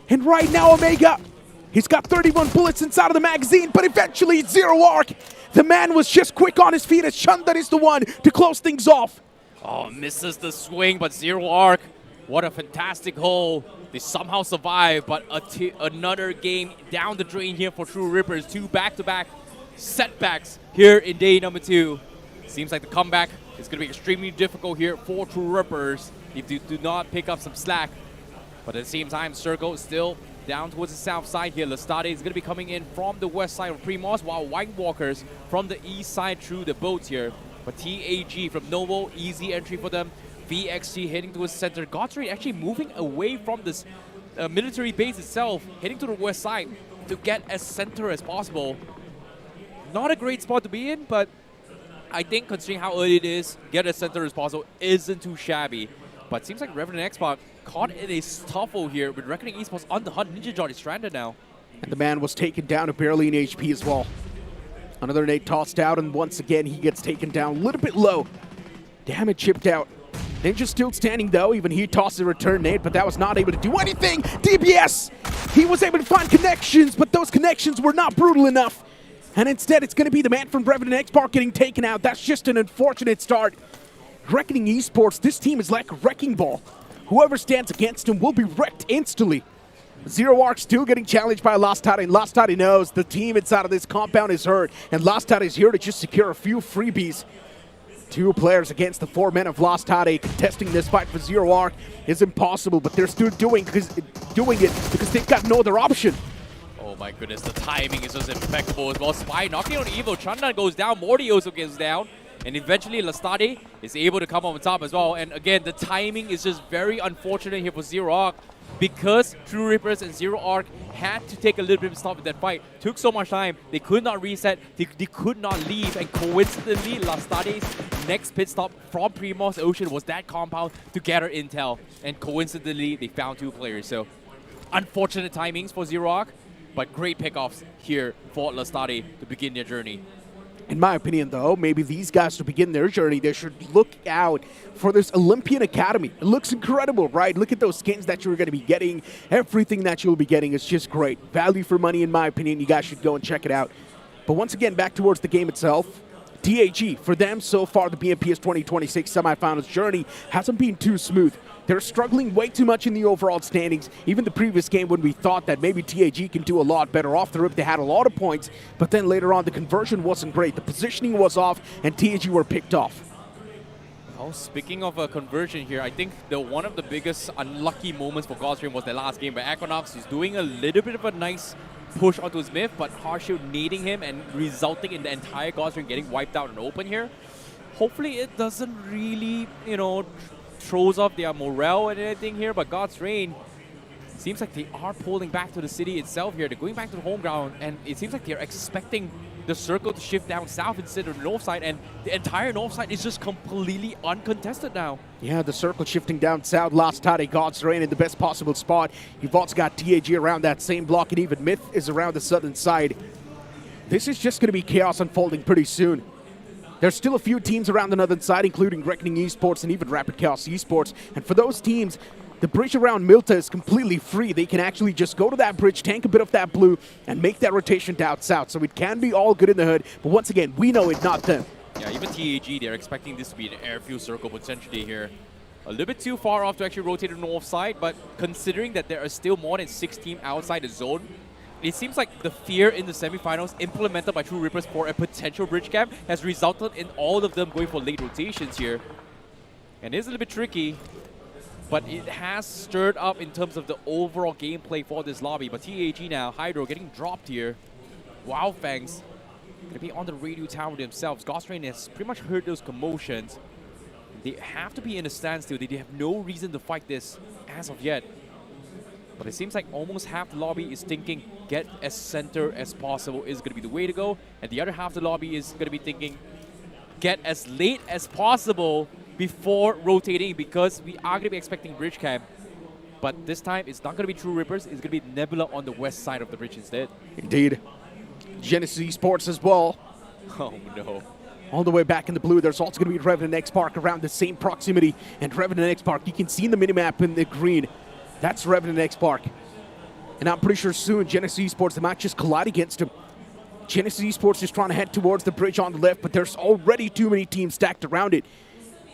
And right now, Omega, he's got 31 bullets inside of the magazine, but eventually Zero Arc The man was just quick on his feet as Chandan is the one to close things off. Oh, misses the swing, but zero arc. What a fantastic hole. They somehow survive, but another game down the drain here for True Rippers. 2 back-to-back setbacks here in day number 2. Seems like the comeback is going to be extremely difficult here for True Rippers if they do not pick up some slack. But at the same time, Circle is still down towards the south side here. Lestade is going to be coming in from the west side of Primos, while White Walkers from the east side through the boats here. But TAG from Novo, easy entry for them. VXG heading towards center. Godfrey actually moving away from this military base itself, heading to the west side to get as center as possible. Not a great spot to be in, but I think considering how early it is, get as center as possible isn't too shabby. But seems like Revenant X-Pac caught in a scuffle here with Reckoning Esports on the hunt. Ninja John is stranded now. And the man was taken down to barely in HP as well. Another nade tossed out, and once again he gets taken down a little bit low. Damage chipped out. Ninja still standing though, even he tossed a return nade, but that was not able to do anything. DBS! He was able to find connections, but those connections were not brutal enough. And instead it's going to be the man from Revenant X-Pac getting taken out. That's just an unfortunate start. Reckoning Esports, this team is like a wrecking ball. Whoever stands against him will be wrecked instantly. Zero Arc still getting challenged by Lestade, and Lestade knows the team inside of this compound is hurt, and Lestade is here to just secure a few freebies. 2 players against the 4 men of Lestade. Contesting this fight for Zero Arc is impossible, but they're still doing it because they've got no other option. Oh my goodness, the timing is just impeccable as well. Spy knocking on Evo. Chandan goes down, Morty also gets down. And eventually Lestade is able to come on top as well. And again, the timing is just very unfortunate here for Zero Arc, because True Rippers and Zero Arc had to take a little bit of a stop in that fight. Took so much time, they could not reset, they could not leave, and coincidentally, Lestade's next pit stop from Primos Ocean was that compound to gather intel. And coincidentally, they found 2 players. So, unfortunate timings for Zero Arc, but great pickoffs here for Lestade to begin their journey. In my opinion, though, maybe these guys, to begin their journey, they should look out for this Olympian Academy. It looks incredible, right? Look at those skins that you're going to be getting. Everything that you'll be getting is just great. Value for money, in my opinion. You guys should go and check it out. But once again, back towards the game itself. TAG, for them so far, the BMPS 2026 semifinals journey hasn't been too smooth. They're struggling way too much in the overall standings. Even the previous game when we thought that maybe TAG can do a lot better off the rip, they had a lot of points, but then later on the conversion wasn't great. The positioning was off and TAG were picked off. Oh, speaking of a conversion here, I think one of the biggest unlucky moments for Godstream was the last game where Equinox is doing a little bit of a nice push onto his myth, but Harshield needing him and resulting in the entire Godstream getting wiped out and open here. Hopefully it doesn't really, throws off their morale and anything here, but God's Reign seems like they are pulling back to the city itself here. They're going back to the home ground, and it seems like they're expecting the circle to shift down south instead of the north side, and the entire north side is just completely uncontested now. Yeah, the circle shifting down south. Lestade, God's Reign in the best possible spot. You've also got TAG around that same block, and even Myth is around the southern side. This is just going to be chaos unfolding pretty soon. There's still a few teams around the northern side, including Reckoning Esports and even Rapid Chaos Esports. And for those teams, the bridge around Milta is completely free. They can actually just go to that bridge, tank a bit of that blue, and make that rotation down south. So it can be all good in the hood, but once again, we know it's not them. Yeah, even TAG, they're expecting this to be an airfield circle potentially here. A little bit too far off to actually rotate to the north side, but considering that there are still more than 6 teams outside the zone, it seems like the fear in the semifinals implemented by True Rippers for a potential bridge camp has resulted in all of them going for late rotations here. And it is a little bit tricky, but it has stirred up in terms of the overall gameplay for this lobby. But TAG now, Hydro getting dropped here. Wyld Fangs going to be on the radio tower themselves. Gostrain has pretty much heard those commotions. They have to be in a standstill. They have no reason to fight this as of yet. But it seems like almost half the lobby is thinking get as center as possible is going to be the way to go. And the other half of the lobby is going to be thinking get as late as possible before rotating, because we are going to be expecting bridge camp. But this time it's not going to be True Rippers. It's going to be Nebula on the west side of the bridge instead. Indeed. Genesis Esports as well. Oh no. All the way back in the blue, there's also going to be Revenant X-Pac around the same proximity. And Revenant X-Pac, you can see in the minimap in the green. That's Revenant X-Pac. And I'm pretty sure soon Genesis Esports, they might just collide against him. Genesis Esports is trying to head towards the bridge on the left, but there's already too many teams stacked around it.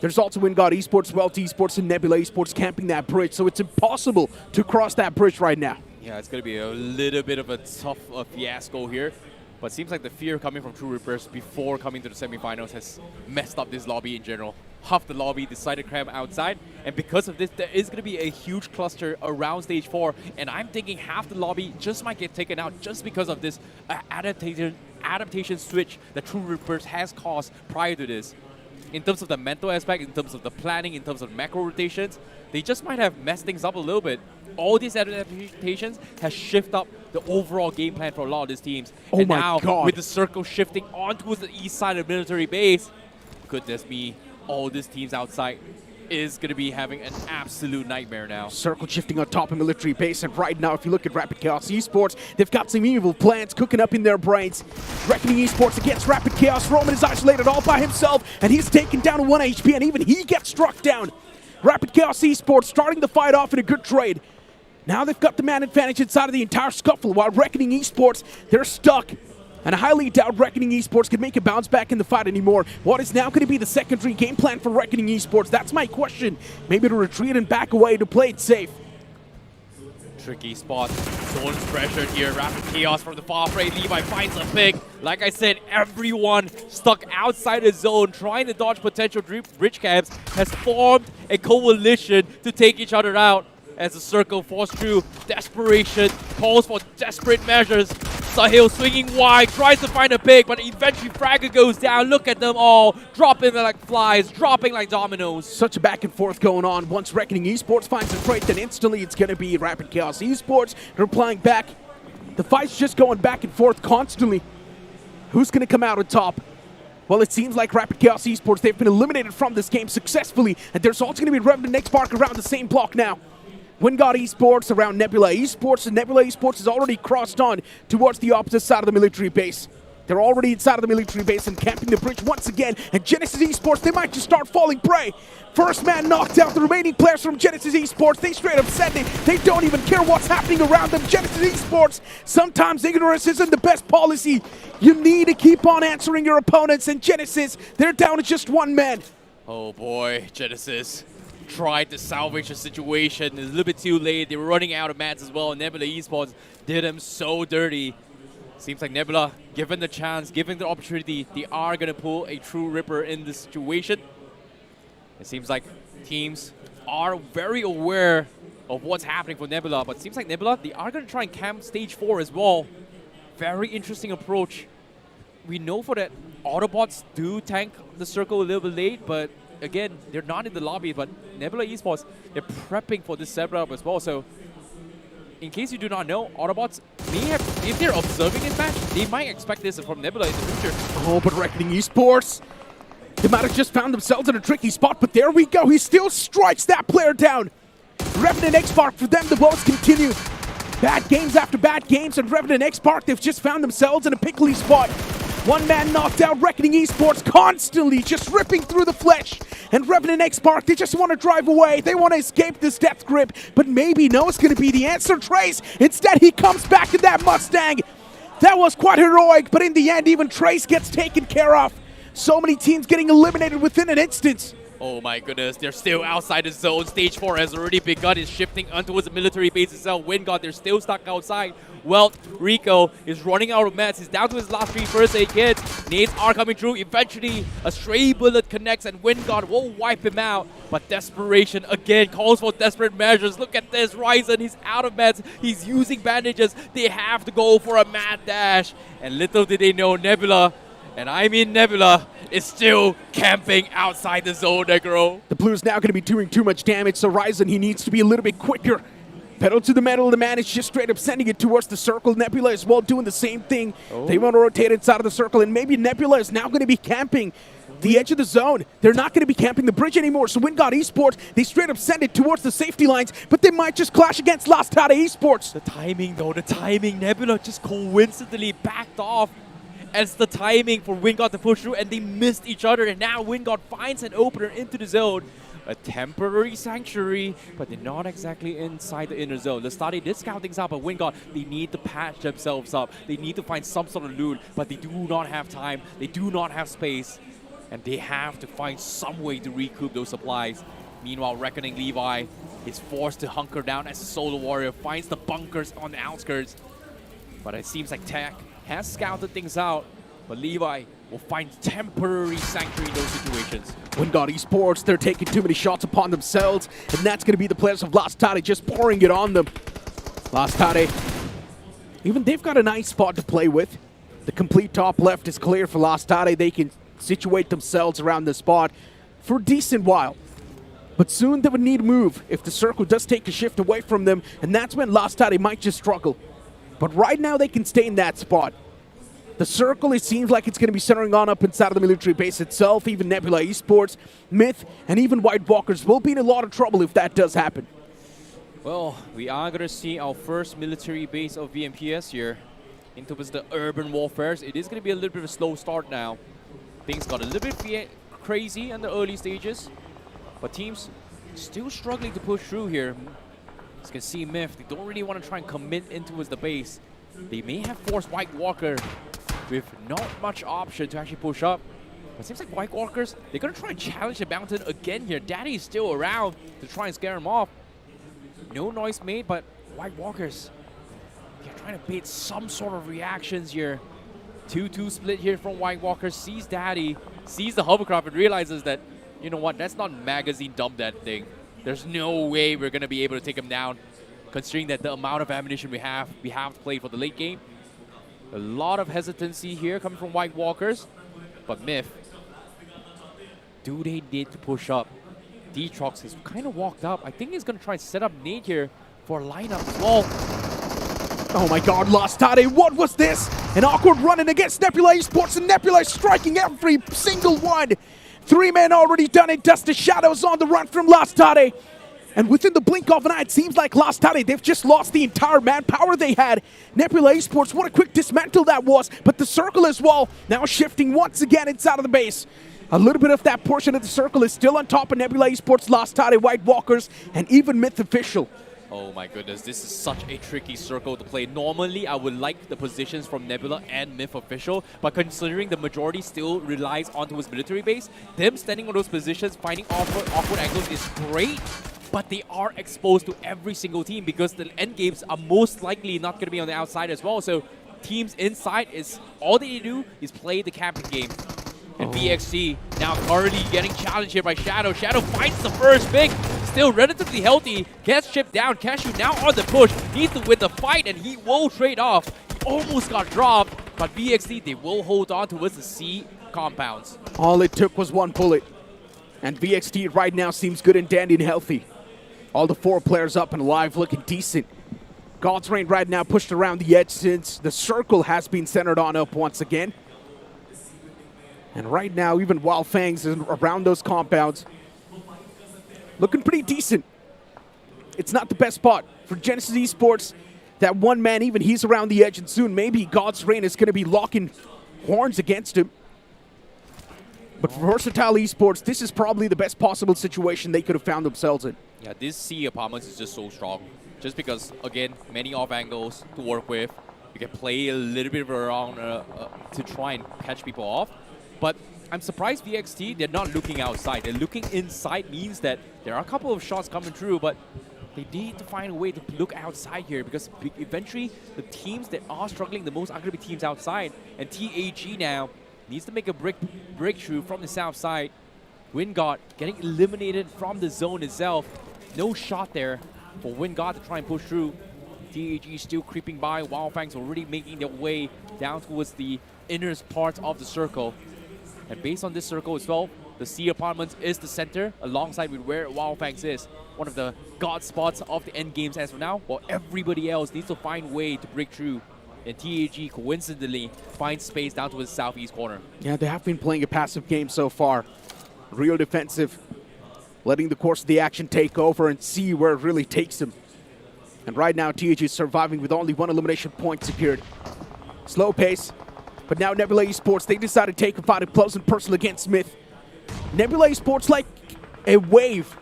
There's also Wingard Esports, Wyld Esports, and Nebula Esports camping that bridge, so it's impossible to cross that bridge right now. Yeah, it's going to be a little bit of a tough fiasco here. But seems like the fear coming from True Rippers before coming to the semifinals has messed up this lobby in general. Half the lobby decided to cram outside, and because of this, there is going to be a huge cluster around stage 4, and I'm thinking half the lobby just might get taken out just because of this adaptation switch that True Rippers has caused prior to this. In terms of the mental aspect, in terms of the planning, in terms of macro rotations, they just might have messed things up a little bit. All these adaptations has shifted up the overall game plan for a lot of these teams. Oh and my now, God. with the circle shifting onto the east side of the military base, goodness me, all these teams outside is going to be having an absolute nightmare now. Circle shifting on top of military base, and right now, if you look at Rapid Chaos Esports, they've got some evil plans cooking up in their brains. Reckoning Esports against Rapid Chaos. Roman is isolated all by himself, and he's taken down to 1 HP, and even he gets struck down. Rapid Chaos Esports starting the fight off in a good trade. Now they've got the man advantage inside of the entire scuffle, while Reckoning Esports, they're stuck. And I highly doubt Reckoning Esports can make a bounce back in the fight anymore. What is now going to be the secondary game plan for Reckoning Esports? That's my question. Maybe to retreat and back away to play it safe. Tricky spot. Zone's pressured here. Rapid Chaos from the far fray. Levi finds a pick. Like I said, everyone stuck outside the zone trying to dodge potential bridge camps has formed a coalition to take each other out. As the circle forced through, desperation calls for desperate measures. Sahil swinging wide, tries to find a pick, but eventually Fragger goes down. Look at them all, dropping like flies, dropping like dominoes. Such a back and forth going on. Once Reckoning Esports finds a trade, then instantly it's going to be Rapid Chaos Esports replying back. The fight's just going back and forth constantly. Who's going to come out on top? Well, it seems like Rapid Chaos Esports, they've been eliminated from this game successfully, and there's also going to be Revenant Next Spark around the same block now. Wingard Esports around Nebula Esports, and Nebula Esports has already crossed on towards the opposite side of the military base. They're already inside of the military base and camping the bridge once again, and Genesis Esports, they might just start falling prey. First man knocked out. The remaining players from Genesis Esports, they straight up send it. They don't even care what's happening around them. Genesis Esports, sometimes ignorance isn't the best policy. You need to keep on answering your opponents, and Genesis, they're down to just one man. Oh boy, Genesis tried to salvage the situation. It's a little bit too late. They were running out of mats as well. Nebula Esports did them so dirty. Seems like Nebula, given the chance, given the opportunity, they are going to pull a true ripper in this situation. It seems like teams are very aware of what's happening for Nebula, but it seems like Nebula, they are going to try and camp stage 4 as well. Very interesting approach. We know for that Autobots do tank the circle a little bit late, but again, they're not in the lobby, but Nebula Esports, they're prepping for this setup as well. So, in case you do not know, Autobots may have, if they're observing this match, they might expect this from Nebula in the future. Oh, but Reckoning Esports, they might have just found themselves in a tricky spot, but there we go. He still strikes that player down. Revenant X-Spark, for them, the blows continue. Bad games after bad games, and Revenant X-Spark, they've just found themselves in a pickly spot. One man knocked out. Reckoning Esports constantly just ripping through the flesh. And Revenant X-Spark, they just want to drive away. They want to escape this death grip. But maybe no is going to be the answer. Trace, instead he comes back in that Mustang. That was quite heroic, but in the end, even Trace gets taken care of. So many teams getting eliminated within an instant. Oh my goodness, they're still outside the zone. Stage 4 has already begun. It's shifting onto the military base itself. Wingard, they're still stuck outside. Well, Rico is running out of mats. He's down to his last 3 first aid kits. Nades are coming through. Eventually, a stray bullet connects and Wingard will wipe him out. But desperation again calls for desperate measures. Look at this, Ryzen, he's out of mats. He's using bandages. They have to go for a mad dash. And little did they know, Nebula, and I mean Nebula, is still camping outside the zone, Negro. The Blue's now going to be doing too much damage, so Ryzen, he needs to be a little bit quicker. Pedal to the metal, the man is just straight up sending it towards the circle. Nebula as well doing the same thing. They want to rotate inside of the circle, and maybe Nebula is now going to be camping the edge of the zone. They're not going to be camping the bridge anymore, so Wingard Esports, they straight up send it towards the safety lines, but they might just clash against Last Tata Esports. The timing though, the timing. Nebula just coincidentally backed off as the timing for Wingard to push through, and they missed each other, and now Wingard finds an opener into the zone. a temporary sanctuary, but they're not exactly inside the inner zone. Lastade did scout things out, but Wingard, they need to patch themselves up. They need to find some sort of loot, but they do not have time. They do not have space, and they have to find some way to recoup those supplies. Meanwhile, Reckoning Levi is forced to hunker down as a solo warrior, finds the bunkers on the outskirts. But it seems like Tech has scouted things out, but Levi will find temporary sanctuary in those situations. Wingard Esports, they're taking too many shots upon themselves, and that's going to be the players of Lastade just pouring it on them. Lastade, even they've got a nice spot to play with. The complete top left is clear for Lastade. They can situate themselves around the spot for a decent while. But soon they would need to move if the circle does take a shift away from them, and that's when Lastade might just struggle. But right now they can stay in that spot. The circle, it seems like it's going to be centering on up inside of the military base itself. Even Nebula Esports, Myth, and even White Walkers will be in a lot of trouble if that does happen. Well, we are going to see our first military base of BMPS here into the urban warfares. It is going to be a little bit of a slow start now. Things got a little bit crazy in the early stages, but teams still struggling to push through here. As you can see, Myth, they don't really want to try and commit into the base. They may have forced White Walker with not much option to actually push up. But it seems like White Walkers, they're going to try and challenge the mountain again here. Daddy is still around to try and scare him off. No noise made, but White Walkers, they're trying to bait some sort of reactions here. 2-2 split here from White Walkers. Sees Daddy, sees the hovercraft, and realizes that, you know what, that's not magazine dump that thing. There's no way we're going to be able to take him down, considering that the amount of ammunition we have to play for the late game. A lot of hesitancy here coming from White Walkers, but Myth, do they need to push up? Detrox has kind of walked up. I think he's going to try and set up Nate here for a lineup as well. Oh my god, Lastade, what was this? An awkward run-in against Nebula Esports, and Nebula is striking every single one. 3 men already done it. Dust the shadows on the run from Lastade. And within the blink of an eye, it seems like Lastade, they've just lost the entire manpower they had. Nebula Esports, what a quick dismantle that was. But the circle as well, now shifting once again inside of the base. A little bit of that portion of the circle is still on top of Nebula Esports, Lastade, White Walkers, and even Myth Official. Oh my goodness, this is such a tricky circle to play. Normally, I would like the positions from Nebula and Myth Official, but considering the majority still relies onto his military base, them standing on those positions, finding awkward angles is great. But they are exposed to every single team because the end games are most likely not going to be on the outside as well. So teams inside, is all they do is play the camping game. And VXC now currently getting challenged here by Shadow. Shadow finds the first pick, still relatively healthy, gets chipped down. Cashew now on the push, needs to win the fight, and he will trade off. He almost got dropped, but VXC, they will hold on towards the C compounds. All it took was one bullet. And VXT right now seems good and dandy and healthy. All the 4 players up and alive, looking decent. God's Reign right now pushed around the edge since the circle has been centered on up once again. And right now, even Wyld Fangs is around those compounds. Looking pretty decent. It's not the best spot for Genesis Esports. That one man, even he's around the edge, and soon maybe God's Reign is going to be locking horns against him. But for Versatile Esports, this is probably the best possible situation they could have found themselves in. Yeah, this C apartments is just so strong. Just because, again, many off angles to work with. You can play a little bit around to try and catch people off. But I'm surprised VXT, they're not looking outside. They're looking inside, means that there are a couple of shots coming through, but they need to find a way to look outside here because eventually the teams that are struggling the most are going to be teams outside. And TAG now needs to make a breakthrough from the south side. Wingard getting eliminated from the zone itself. No shot there for Wingard to try and push through. TAG still creeping by. Wyld Fangs already making their way down towards the inner parts of the circle. And based on this circle as well, the C apartments is the center alongside with where Wyld Fangs is. One of the god spots of the end games as of now, while everybody else needs to find a way to break through. And TAG coincidentally finds space down to the southeast corner. Yeah, they have been playing a passive game so far. Real defensive, letting the course of the action take over and see where it really takes them. And right now, TAG is surviving with only 1 elimination point secured. Slow pace, but now Nebula Esports, they decided to take a fight up close and personal against Myth. Nebula Esports, like a wave,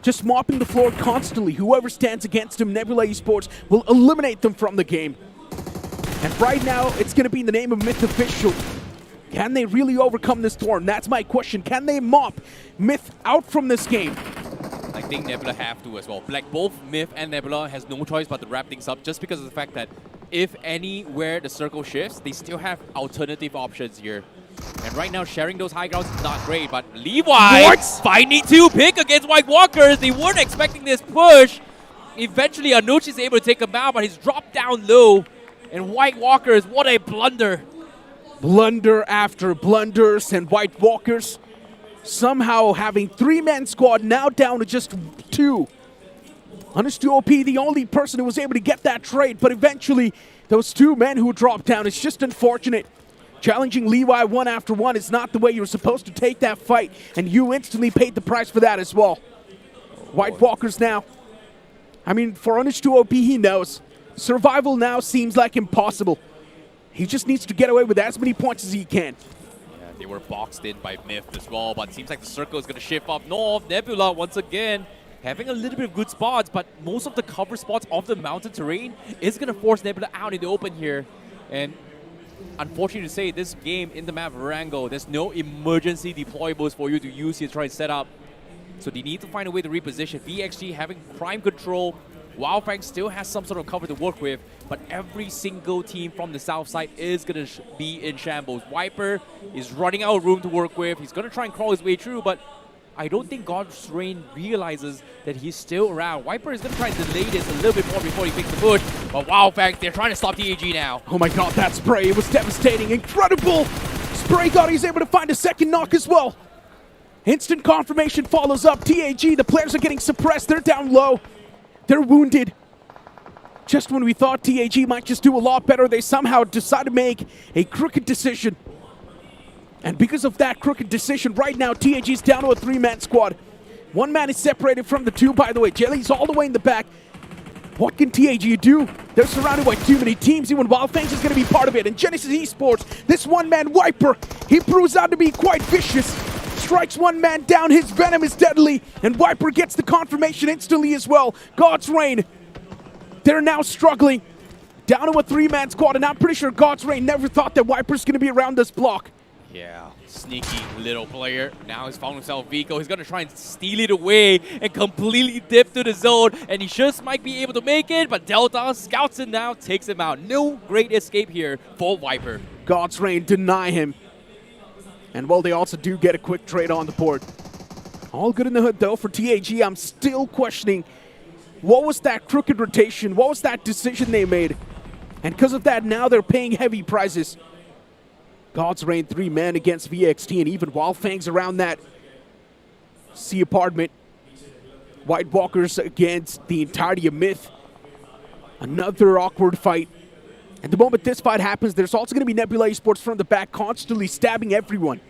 just mopping the floor constantly. Whoever stands against him, Nebula Esports will eliminate them from the game. And right now, it's going to be in the name of Myth Official. Can they really overcome this storm? That's my question. Can they mop Myth out from this game? I think Nebula have to as well. Like both Myth and Nebula has no choice but to wrap things up just because of the fact that if anywhere the circle shifts, they still have alternative options here. And right now, sharing those high grounds is not great, but Levi finding 2 pick against White Walkers. They weren't expecting this push. Eventually, Anush is able to take him out, but he's dropped down low. And White Walkers, what a blunder. Blunder after blunders, and White Walkers somehow having 3-man squad now down to just 2. Anush OP, the only person who was able to get that trade, but eventually those 2 men who dropped down, it's just unfortunate. Challenging Levi 1 after 1 is not the way you were supposed to take that fight, and you instantly paid the price for that as well. White Walkers now. I mean, for Anush OP, he knows. Survival now seems like impossible. He just needs to get away with as many points as he can. Yeah, they were boxed in by Myth as well, but it seems like the circle is going to shift up north. Nebula, once again, having a little bit of good spots, but most of the cover spots of the mountain terrain is going to force Nebula out in the open here. And unfortunately to say, this game in the map of Erangel, there's no emergency deployables for you to use here to try and set up. So they need to find a way to reposition. VXG having prime control. Wyld Fangs still has some sort of cover to work with, but every single team from the south side is going to be in shambles. Viper is running out of room to work with. He's going to try and crawl his way through, but I don't think God's Reign realizes that he's still around. Viper is going to try and delay this a little bit more before he makes the push, but Wyld Fangs, they're trying to stop TAG now. Oh my god, that spray, it was devastating. Incredible! Spray God, he's able to find a second knock as well. Instant confirmation follows up. TAG, the players are getting suppressed. They're down low. They're wounded. Just when we thought TAG might just do a lot better, they somehow decide to make a crooked decision. And because of that crooked decision, right now, TAG's down to a 3-man squad. 1 man is separated from the 2, by the way. Jelly's all the way in the back. What can TAG do? They're surrounded by too many teams. Even Wyld Fangs is going to be part of it. And Genesis Esports, this 1-man Viper, he proves out to be quite vicious. Strikes 1 man down, his venom is deadly, and Viper gets the confirmation instantly as well. God's Reign, they're now struggling. Down to a 3-man squad, and I'm pretty sure God's Reign never thought that Viper's going to be around this block. Yeah, sneaky little player. Now he's found himself Vico. He's going to try and steal it away and completely dip to the zone, and he just might be able to make it, but Delta scouts it now, takes him out. No great escape here for Viper. God's Reign deny him. And well, they also do get a quick trade on the board. All good in the hood though for TAG. I'm still questioning what was that crooked rotation, what was that decision they made? And because of that, now they're paying heavy prices. God's Reign 3 men against VXT, and even Wyld Fangs around that C apartment. White Walkers against the entirety of Myth. Another awkward fight. And the moment this fight happens, there's also going to be Nebula Esports from the back constantly stabbing everyone.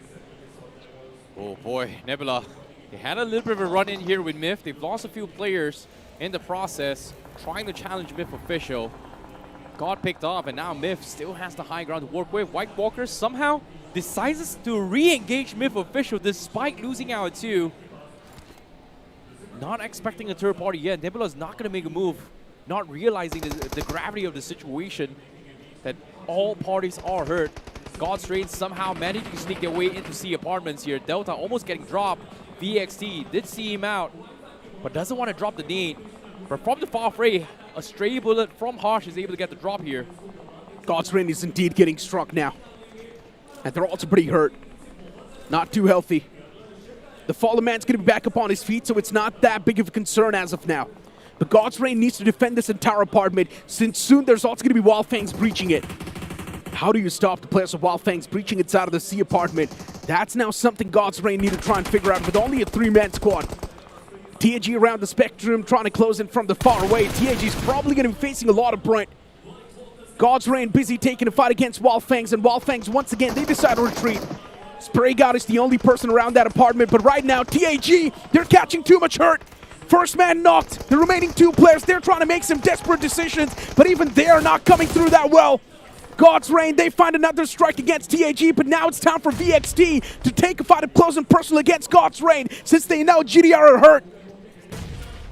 Oh boy, Nebula. They had a little bit of a run in here with Myth. They've lost a few players in the process, trying to challenge Myth official. Got picked up, and now Myth still has the high ground to work with. White Walker somehow decides to re-engage Myth official despite losing out 2. Not expecting a third party yet. Nebula's not going to make a move, not realizing the gravity of the situation, that all parties are hurt. God's Reign somehow managed to sneak their way into C apartments here. Delta almost getting dropped. VXT did see him out, but doesn't want to drop the nade. But from the far fray, a stray bullet from Harsh is able to get the drop here. God's Reign is indeed getting struck now. And they're also pretty hurt. Not too healthy. The fallen man's going to be back up on his feet, so it's not that big of a concern as of now. But God's Reign needs to defend this entire apartment, since soon there's also going to be Wyld Fangs breaching it. How do you stop the players of Wyld Fangs breaching inside of the C apartment? That's now something God's Reign need to try and figure out with only a 3-man squad. TAG around the spectrum, trying to close in from the far away. TAG's probably going to be facing a lot of brunt. God's Reign busy taking a fight against Wyld Fangs, and Wyld Fangs, once again, they decide to retreat. Spray God is the only person around that apartment, but right now, TAG, they're catching too much hurt. First man knocked. The remaining 2 players, they're trying to make some desperate decisions, but even they are not coming through that well. God's Reign, they find another strike against TAG, but now it's time for VXT to take a fight up close and personal against God's Reign, since they know GDR are hurt.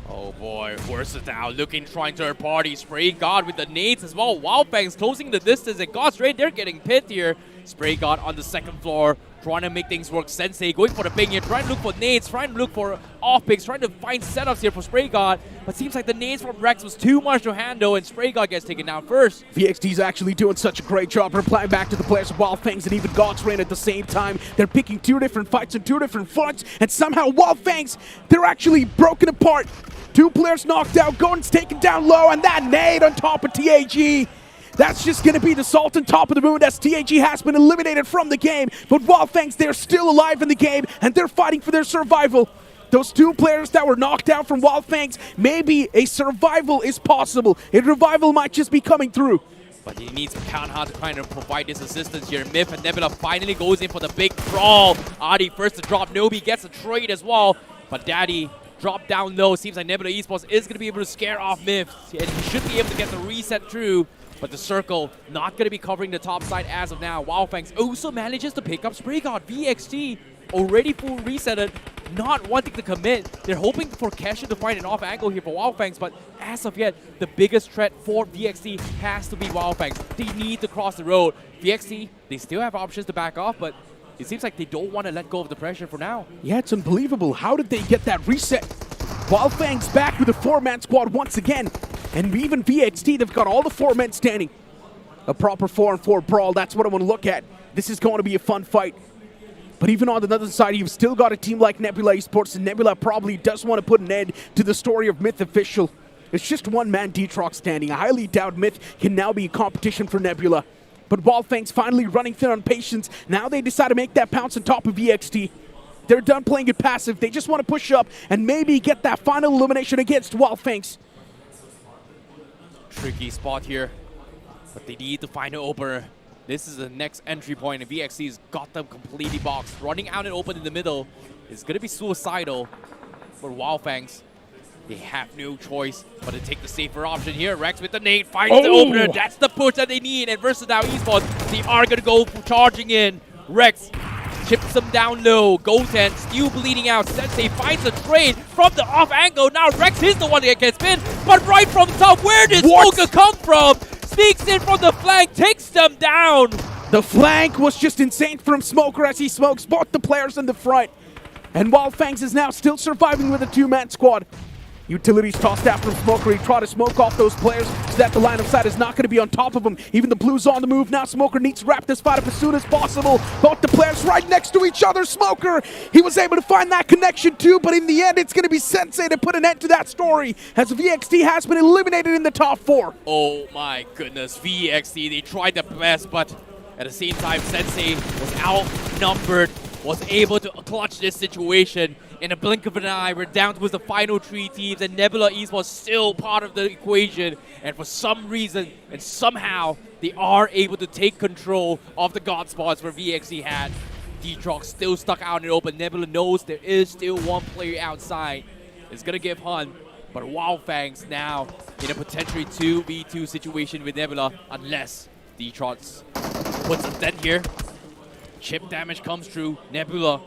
Oh boy, Versatile looking, trying third party. Spray God with the nades as well. Wyld Fangs closing the distance, and God's Reign, they're getting pinned here. Spray God on the second floor, trying to make things work. Sensei going for the ping here, trying to look for nades, trying to look for off picks, trying to find setups here for Spray God. But seems like the nades from Rex was too much to handle, and Spray God gets taken down first. VXT's actually doing such a great job replying back to the players of Wyld Fangs and even God's Reign at the same time. They're picking two different fights on two different fronts, and somehow Wyld Fangs, they're actually broken apart. Two players knocked out, Gordon's taken down low, and that nade on top of TAG. That's just going to be the salt on top of the moon as TAG has been eliminated from the game. But Wyld Fangs, they're still alive in the game, and they're fighting for their survival. Those two players that were knocked out from Wyld Fangs, maybe a survival is possible. A revival might just be coming through. But he needs Kanha to kind of provide this assistance here. Myth and Nebula finally goes in for the big brawl. Adi first to drop. Nobi gets a trade as well. But Daddy dropped down low. Seems like Nebula Esports is going to be able to scare off Myth. And he should be able to get the reset through. But the circle not going to be covering the top side as of now. Wyld Fangs also manages to pick up Spray God. VXT already full resetted, not wanting to commit. They're hoping for Kesha to find an off angle here for Wyld Fangs, but as of yet, the biggest threat for VXT has to be Wyld Fangs. They need to cross the road. VXT, they still have options to back off, but it seems like they don't want to let go of the pressure for now. Yeah, it's unbelievable. How did they get that reset? Wyld Fangs back with a four-man squad once again. And even VXT, they've got all the four men standing. A proper 4-on-4 brawl, that's what I want to look at. This is going to be a fun fight. But even on the other side, you've still got a team like Nebula Esports, and Nebula probably does want to put an end to the story of Myth Official. It's just one man Detrock standing. I highly doubt Myth can now be a competition for Nebula. But Wyld Fangs finally running thin on patience. Now they decide to make that pounce on top of VXT. They're done playing it passive. They just want to push up and maybe get that final elimination against Wyld Fangs. Tricky spot here, but they need to find an opener. This is the next entry point, and VXT's got them completely boxed. Running out and open in the middle is going to be suicidal for Wyld Fangs. They have no choice but to take the safer option here. Rex with the nade finds the opener. That's the push that they need, and Versatile Esports, they are going to go charging in. Rex chips them down low. Goten still bleeding out. Sensei finds a trade from the off angle. Now Rex is the one that gets pinned, but right from top, where did Smoker come from? Sneaks in from the flank, takes them down. The flank was just insane from Smoker as he smokes both the players in the front. And Wyld Fangs is now still surviving with a two-man squad. Utilities tossed out from Smoker. He tried to smoke off those players so that the line of sight is not going to be on top of him. Even the Blues on the move. Now Smoker needs to wrap this fight up as soon as possible. Both the players right next to each other. Smoker, he was able to find that connection too, but in the end, it's going to be Sensei to put an end to that story as VXT has been eliminated in the top 4. Oh my goodness, VXT, they tried their best, but at the same time, Sensei was outnumbered, was able to clutch this situation. In a blink of an eye, we're down to the final 3 teams, and Nebula Esports still part of the equation. And for some reason, and somehow, they are able to take control of the God spots where VXT had. Detrock still stuck out in the open. Nebula knows there is still one player outside. It's going to give Hun, but Wyld Fangs now in a potentially 2v2 situation with Nebula, unless Detrock puts a dent here. Chip damage comes through. Nebula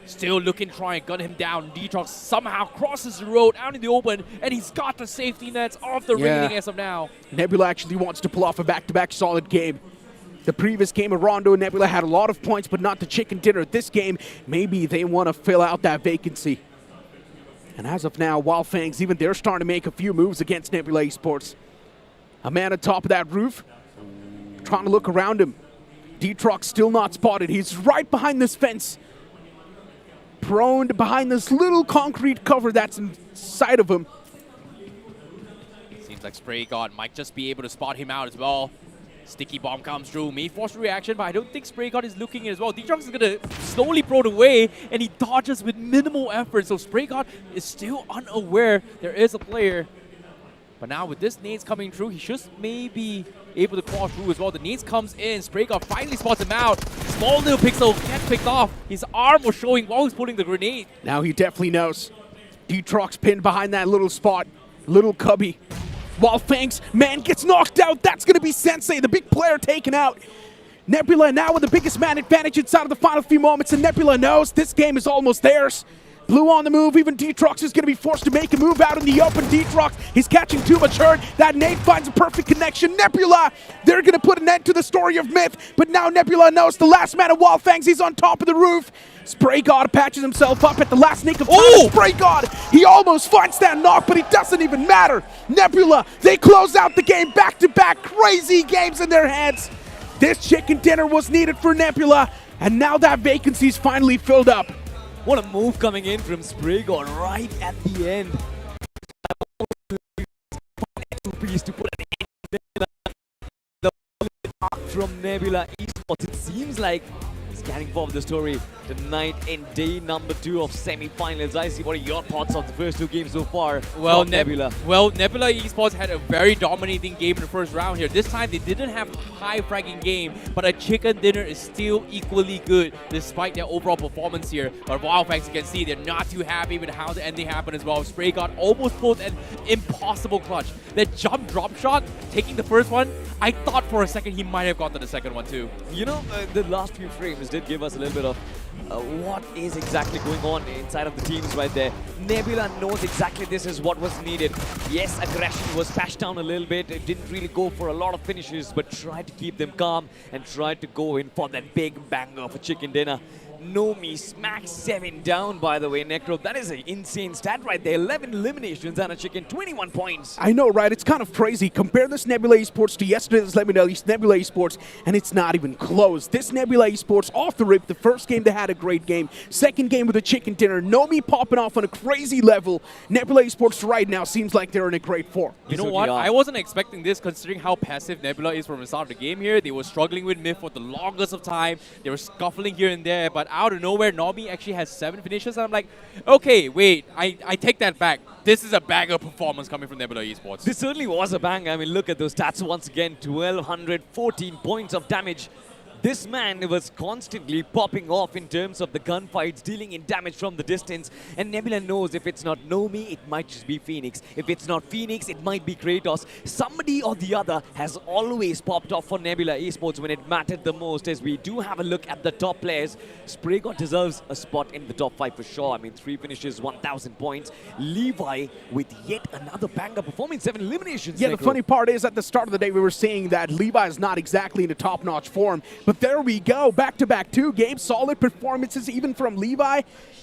still looking, trying to gun him down. Detrock somehow crosses the road out in the open, and he's got the safety nets off the railing as of now. Nebula actually wants to pull off a back-to-back solid game. The previous game of Rondo, Nebula had a lot of points, but not the chicken dinner. This game, maybe they want to fill out that vacancy. And as of now, Wyld Fangs, even they're starting to make a few moves against Nebula Esports. A man on top of that roof, trying to look around him. Detrock still not spotted. He's right behind this fence. Prone behind this little concrete cover that's inside of him. Seems like Spray God might just be able to spot him out as well. Sticky bomb comes through. May force a reaction, but I don't think Spray God is looking in as well. Detrock is going to slowly throw it away, and he dodges with minimal effort. So Spray God is still unaware there is a player. But now with this nades coming through, he should maybe able to claw through as well. The nades comes in. Spray God finally spots him out. Small little pixel gets picked off. His arm was showing while he's pulling the grenade. Now he definitely knows. Detrock's pinned behind that little spot. Little cubby. Wyld Fangs, man, gets knocked out. That's going to be Sensei, the big player, taken out. Nebula now with the biggest man advantage inside of the final few moments, and Nebula knows this game is almost theirs. Blue on the move, even Detrox is going to be forced to make a move out in the open. Detrox, he's catching too much hurt. That nade finds a perfect connection. Nebula, they're going to put an end to the story of Myth, but now Nebula knows the last man of Wyld Fangs, he's on top of the roof. Spray God patches himself up at the last nick of time. Oh! Spray God, he almost finds that knock, but it doesn't even matter. Nebula, they close out the game back-to-back. Crazy games in their hands. This chicken dinner was needed for Nebula, and now that vacancy's finally filled up. What a move coming in from Spragon right at the end. To put an end to the from Nebula Esports. It seems like it's carrying forward the story tonight in day number 2 of semi-finals. I see. What are your thoughts on the first 2 games so far? Well, Nebula. Nebula Esports had a very dominating game in the first round here. This time they didn't have a high fragging game, but a chicken dinner is still equally good despite their overall performance here. But Wyld Fangs, you can see, they're not too happy with how the ending happened as well. Spray God almost pulled an impossible clutch. That jump drop shot, taking the first one, I thought for a second he might have gotten the second one too. You know, the last few frames did give us a little bit of what is exactly going on inside of the teams right there. Nebula knows exactly this is what was needed. Yes, aggression was patched down a little bit. It didn't really go for a lot of finishes, but tried to keep them calm and tried to go in for that big banger of a chicken dinner. Nomi smacks 7 down, by the way, Necro. That is an insane stat right there. 11 eliminations and a chicken, 21 points. I know, right? It's kind of crazy. Compare this Nebula Esports to yesterday's Nebula Esports, and it's not even close. This Nebula Esports off the rip. The first game, they had a great game. Second game with a chicken dinner. Nomi popping off on a crazy level. Nebula Esports right now seems like they're in a great form. You know what? I wasn't expecting this considering how passive Nebula is from the start of the game here. They were struggling with Myth for the longest of time. They were scuffling here and there, but out of nowhere, Nomi actually has 7 finishes. And I'm like, okay, wait, I take that back. This is a banger performance coming from Nebula Esports. This certainly was a bang. I mean, look at those stats once again. 1,214 points of damage. This man was constantly popping off in terms of the gunfights, dealing in damage from the distance. And Nebula knows if it's not Nomi, it might just be Phoenix. If it's not Phoenix, it might be Kratos. Somebody or the other has always popped off for Nebula Esports when it mattered the most. As we do have a look at the top players, Spragon deserves a spot in the top 5 for sure. I mean, 3 finishes, 1,000 points. Levi with yet another banger performance, 7 eliminations. Yeah, the funny part is at the start of the day we were saying that Levi is not exactly in a top-notch form. But there we go, back-to-back 2 games, solid performances even from Levi.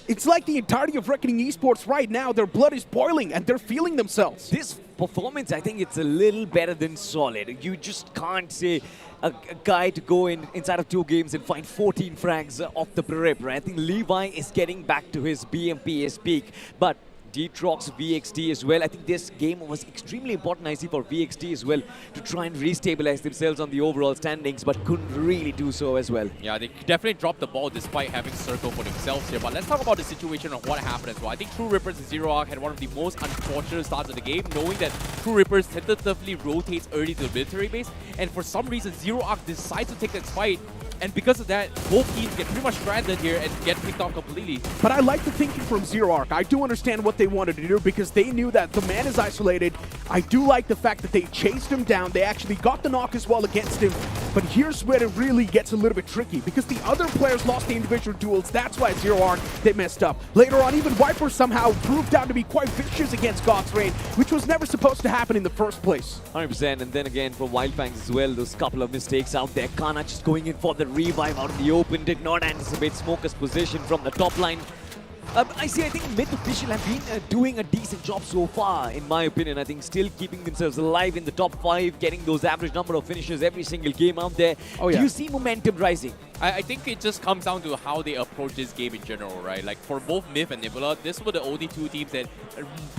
It's like the entirety of Reckoning Esports right now, their blood is boiling and they're feeling themselves. This performance, I think it's a little better than solid. You just can't say a guy to go inside of 2 games and find 14 frags off the rip, right? I think Levi is getting back to his BMPS peak, but Detrox, VXT as well. I think this game was extremely important, I see, for VXT as well, to try and restabilize themselves on the overall standings, but couldn't really do so as well. Yeah, they definitely dropped the ball despite having Circle for themselves here. But let's talk about the situation of what happened as well. I think True Rippers and Zero Arc had one of the most unfortunate starts of the game, knowing that True Rippers tentatively rotates early to the military base, and for some reason Zero Arc decides to take that fight. And because of that, both teams get pretty much stranded here and get picked off completely. But I like the thinking from Zero Arc. I do understand what they wanted to do because they knew that the man is isolated. I do like the fact that they chased him down. They actually got the knock as well against him. But here's where it really gets a little bit tricky because the other players lost the individual duels. That's why Zero Arc, they messed up. Later on, even Viper somehow proved out to be quite vicious against God's Reign, which was never supposed to happen in the first place. 100%, and then again for Wyld Fangs as well, those couple of mistakes out there. Kana just going in for the revive out in the open, did not anticipate Smoker's position from the top line. I think Myth Official have been doing a decent job so far, in my opinion. I think still keeping themselves alive in the top 5, getting those average number of finishes every single game out there. Oh, yeah. Do you see momentum rising? I think it just comes down to how they approach this game in general, right? Like for both Myth and Nebula, this were the only 2 teams that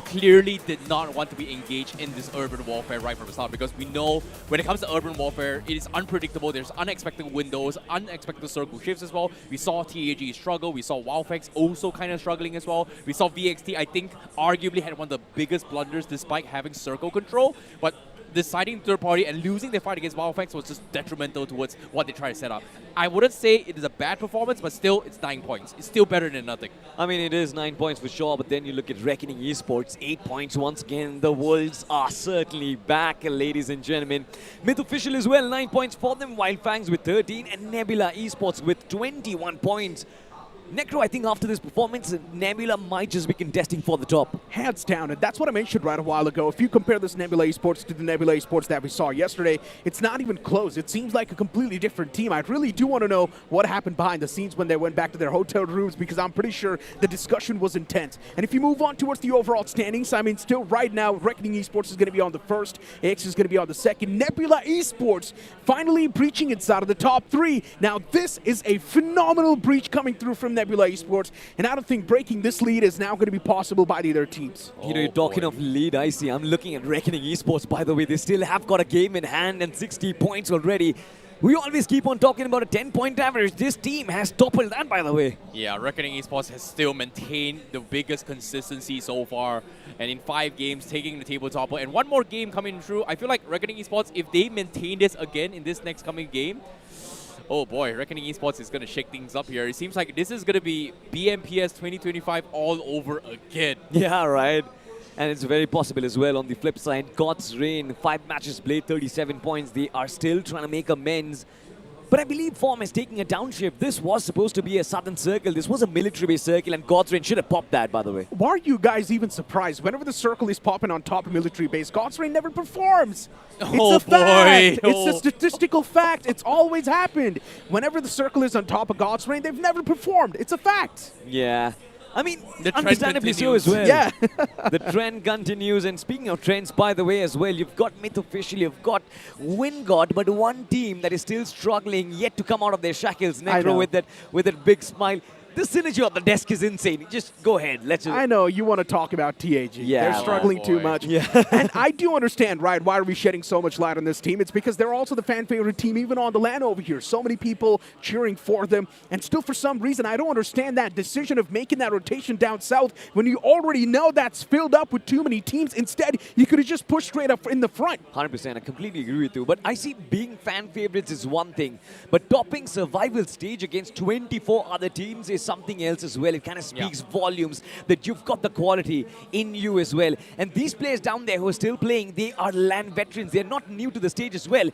clearly did not want to be engaged in this urban warfare right from the start, because we know when it comes to urban warfare, it is unpredictable. There's unexpected windows, unexpected circle shifts as well. We saw TAG struggle. We saw Wyld Fangs also kind of struggling as well. We saw VXT, I think, arguably had one of the biggest blunders despite having circle control. But deciding third party and losing their fight against Wyld Fangs was just detrimental towards what they try to set up. I wouldn't say it is a bad performance, but still, it's 9 points. It's still better than nothing. I mean, it is 9 points for sure, but then you look at Reckoning Esports, 8 points once again. The Worlds are certainly back, ladies and gentlemen. Myth Official as well, 9 points for them. Wyld Fangs with 13 and Nebula Esports with 21 points. Necro, I think after this performance, Nebula might just be contesting for the top. Hands down, and that's what I mentioned right a while ago. If you compare this Nebula Esports to the Nebula Esports that we saw yesterday, it's not even close. It seems like a completely different team. I really do want to know what happened behind the scenes when they went back to their hotel rooms, because I'm pretty sure the discussion was intense. And if you move on towards the overall standings, I mean, still right now, Reckoning Esports is going to be on the first, AX is going to be on the second. Nebula Esports finally breaching inside of the top 3. Now, this is a phenomenal breach coming through from Nebula Esports, and I don't think breaking this lead is now going to be possible by the other teams. You know, you're talking of lead, I see. I'm looking at Reckoning Esports, by the way. They still have got a game in hand and 60 points already. We always keep on talking about a 10-point average. This team has toppled that, by the way. Yeah, Reckoning Esports has still maintained the biggest consistency so far. And in 5 games, taking the table topper. And one more game coming through. I feel like Reckoning Esports, if they maintain this again in this next coming game, oh boy, Reckoning Esports is going to shake things up here. It seems like this is going to be BMPS 2025 all over again. Yeah, right. And it's very possible as well. On the flip side, God's Reign, 5 matches played, 37 points. They are still trying to make amends. But I believe form is taking a downshift. This was supposed to be a southern circle. This was a military-based circle, and God's Reign should have popped that, by the way. Why are you guys even surprised? Whenever the circle is popping on top of military base, God's Reign never performs. Oh, it's a fact. boy. It's a statistical fact. It's always happened. Whenever the circle is on top of God's Reign, they've never performed. It's a fact. Yeah. I mean, The trend understandably so continues. as well. Yeah. The trend continues. And speaking of trends, by the way, as well, you've got Myth Official, you've got Wingod, but one team that is still struggling yet to come out of their shackles. I know. Necro with that big smile. The synergy on the desk is insane. Just go ahead. Let's just... I know you want to talk about TAG. Yeah. They're struggling Oh, too boy. much. Yeah. And I do understand, right, why are we shedding so much light on this team? It's because they're also the fan favorite team even on the LAN over here. So many people cheering for them. And still, for some reason, I don't understand that decision of making that rotation down south when you already know that's filled up with too many teams. Instead, you could have just pushed straight up in the front. 100%, I completely agree with you. But I see being fan favorites is one thing, but topping survival stage against 24 other teams is something else as well. It kind of speaks volumes that you've got the quality in you as well. And these players down there who are still playing, they are LAN veterans. They're not new to the stage as well.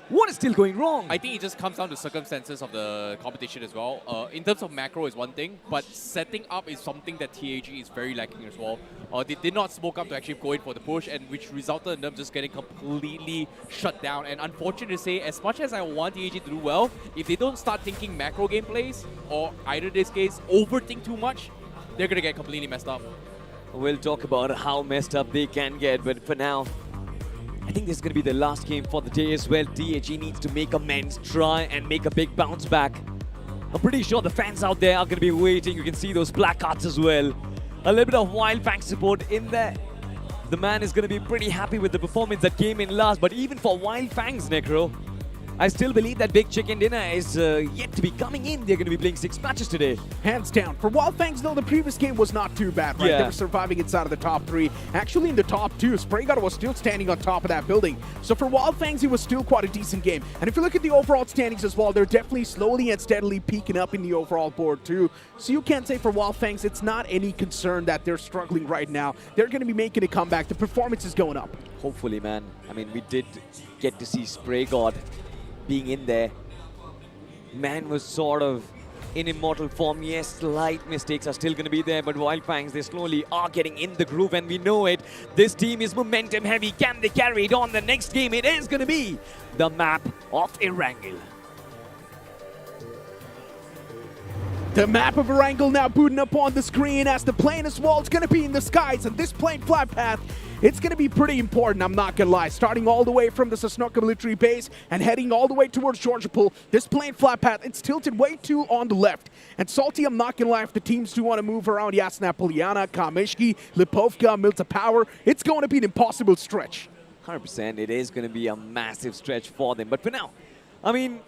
What is still going wrong? I think it just comes down to circumstances of the competition as well. In terms of macro is one thing, but setting up is something that TAG is very lacking as well. They did not smoke up to actually go in for the push, and which resulted in them just getting completely shut down. And unfortunate to say, as much as I want TAG to do well, if they don't start thinking macro gameplays, or either this case, overthink too much, they're going to get completely messed up. We'll talk about how messed up they can get, but for now, I think this is going to be the last game for the day as well. TAG needs to make amends, try and make a big bounce back. I'm pretty sure the fans out there are going to be waiting. You can see those placards as well. A little bit of Wyld Fangs support in there. The man is going to be pretty happy with the performance that came in last. But even for Wyld Fangs, Necro, I still believe that Big Chicken Dinner is yet to be coming in. They're going to be playing 6 matches today. Hands down. For Wyld Fangs, though, the previous game was not too bad, right? Yeah. They were surviving inside of the top 3. Actually, in the top 2, SprayGuard was still standing on top of that building. So for Wyld Fangs, it was still quite a decent game. And if you look at the overall standings as well, they're definitely slowly and steadily peaking up in the overall board, too. So you can't say for Wyld Fangs, it's not any concern that they're struggling right now. They're going to be making a comeback. The performance is going up. Hopefully, man. I mean, we did get to see SprayGuard being in there. Man was sort of in immortal form. Yes, slight mistakes are still going to be there, but Wyld Fangs, they slowly are getting in the groove, and we know it. This team is momentum heavy. Can they carry it on? The next game, it is going to be the map of Erangel. The map of Erangel now booting up on the screen as the plane as well. It's going to be in the skies, and this plane flight path, it's going to be pretty important, I'm not going to lie. Starting all the way from the Sosnoka military base and heading all the way towards Georgia Pool, this plane flight path, it's tilted way too on the left. And Salty, I'm not going to lie, if the teams do want to move around Yasna Poliana, Kamishki, Lipovka, Milta Power, it's going to be an impossible stretch. 100%, it is going to be a massive stretch for them. But for now, I mean,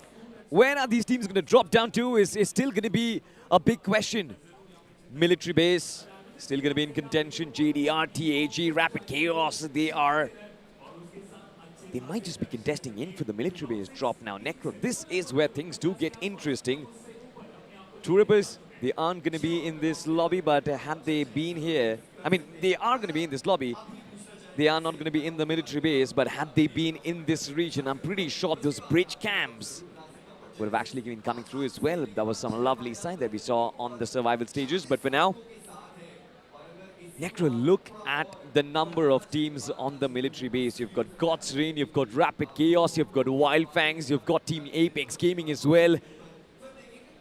where are these teams going to drop down to is still going to be a big question. Military base, still going to be in contention. JDR, TAG, Rapid Chaos, they are they might just be contesting in for the military base drop now. Necro, this is where things do get interesting. Troopers, they aren't going to be in this lobby, but had they been here, I mean, they are going to be in this lobby. They are not going to be in the military base, but had they been in this region, I'm pretty sure those bridge camps would have actually been coming through as well. That was some lovely sight that we saw on the survival stages. But for now, Necro, look at the number of teams on the military base. You've got God's Reign, you've got Rapid Chaos, you've got Wyld Fangs, you've got Team Apex Gaming as well.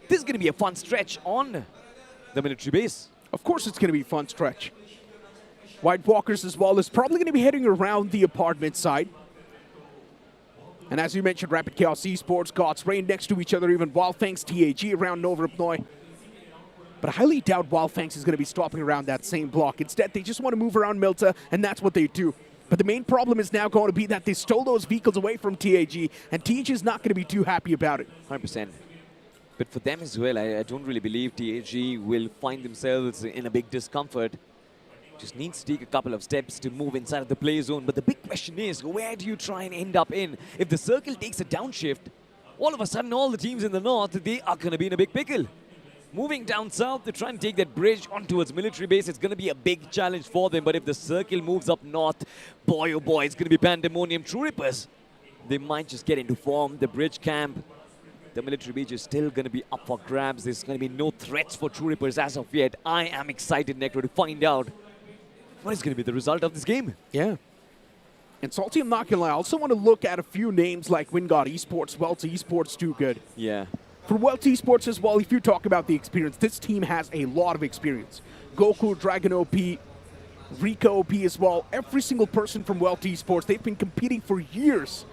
This is going to be a fun stretch on the military base. Of course it's going to be a fun stretch. White Walkers as well is probably going to be heading around the apartment side. And as you mentioned, Rapid Chaos Esports, God's Reign next to each other, even Wyld Fangs TAG around Nova Rupnoy. But I highly doubt Wyld Fangs is going to be stopping around that same block. Instead, they just want to move around Milta, and that's what they do. But the main problem is now going to be that they stole those vehicles away from TAG, and TAG is not going to be too happy about it. 100%. But for them as well, I don't really believe TAG will find themselves in a big discomfort. Just needs to take a couple of steps to move inside of the play zone. But the big question is, where do you try and end up in? If the circle takes a downshift, all of a sudden all the teams in the north, they are going to be in a big pickle. Moving down south to try and take that bridge on towards military base, it's going to be a big challenge for them. But if the circle moves up north, boy oh boy, it's going to be pandemonium. True Rippers, they might just get into form. The bridge camp, the military beach is still going to be up for grabs. There's going to be no threats for True Rippers as of yet. I am excited, Necro, to find out what is going to be the result of this game. Yeah. And Salty, I'm not going to lie, I also want to look at a few names like Wingard Esports, Wyld Esports, too good. Yeah. For Wyld Esports as well, if you talk about the experience, this team has a lot of experience. Goku, Dragon OP, Rika OP as well. Every single person from Wyld Esports, they've been competing for years.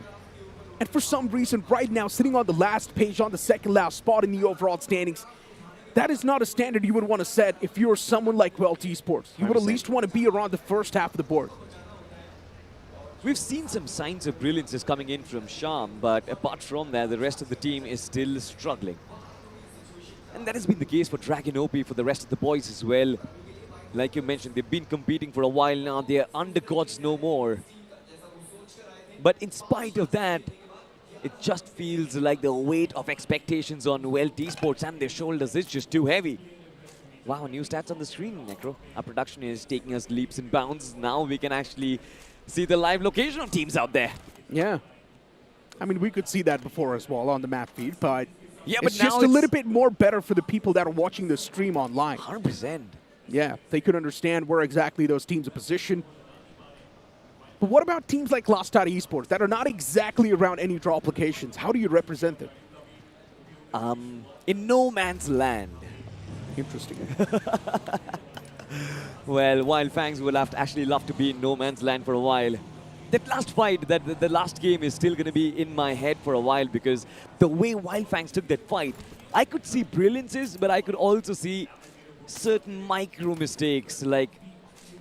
And for some reason, right now, sitting on the last page, on the second last spot in the overall standings, that is not a standard you would want to set if you're someone like Wyld Esports. You would at least want to be around the first half of the board. We've seen some signs of brilliance coming in from Sham, but apart from that, the rest of the team is still struggling. And that has been the case for Dragon OP, for the rest of the boys as well. Like you mentioned, they've been competing for a while now. They're under gods no more. But in spite of that, it just feels like the weight of expectations on Wyld Esports and their shoulders is just too heavy. Wow, new stats on the screen, Necro. Our production is taking us leaps and bounds. Now we can actually see the live location of teams out there. Yeah. I mean, we could see that before as well on the map feed, but yeah, it's just a little bit more better for the people that are watching the stream online. 100%. Yeah, they could understand where exactly those teams are positioned. But what about teams like Lost Tide Esports that are not exactly around any drop locations? How do you represent them? In no man's land. Interesting. Well, Wyld Fangs will have to actually love to be in no man's land for a while. That last fight, the last game is still going to be in my head for a while because the way Wyld Fangs took that fight, I could see brilliances, but I could also see certain micro mistakes, like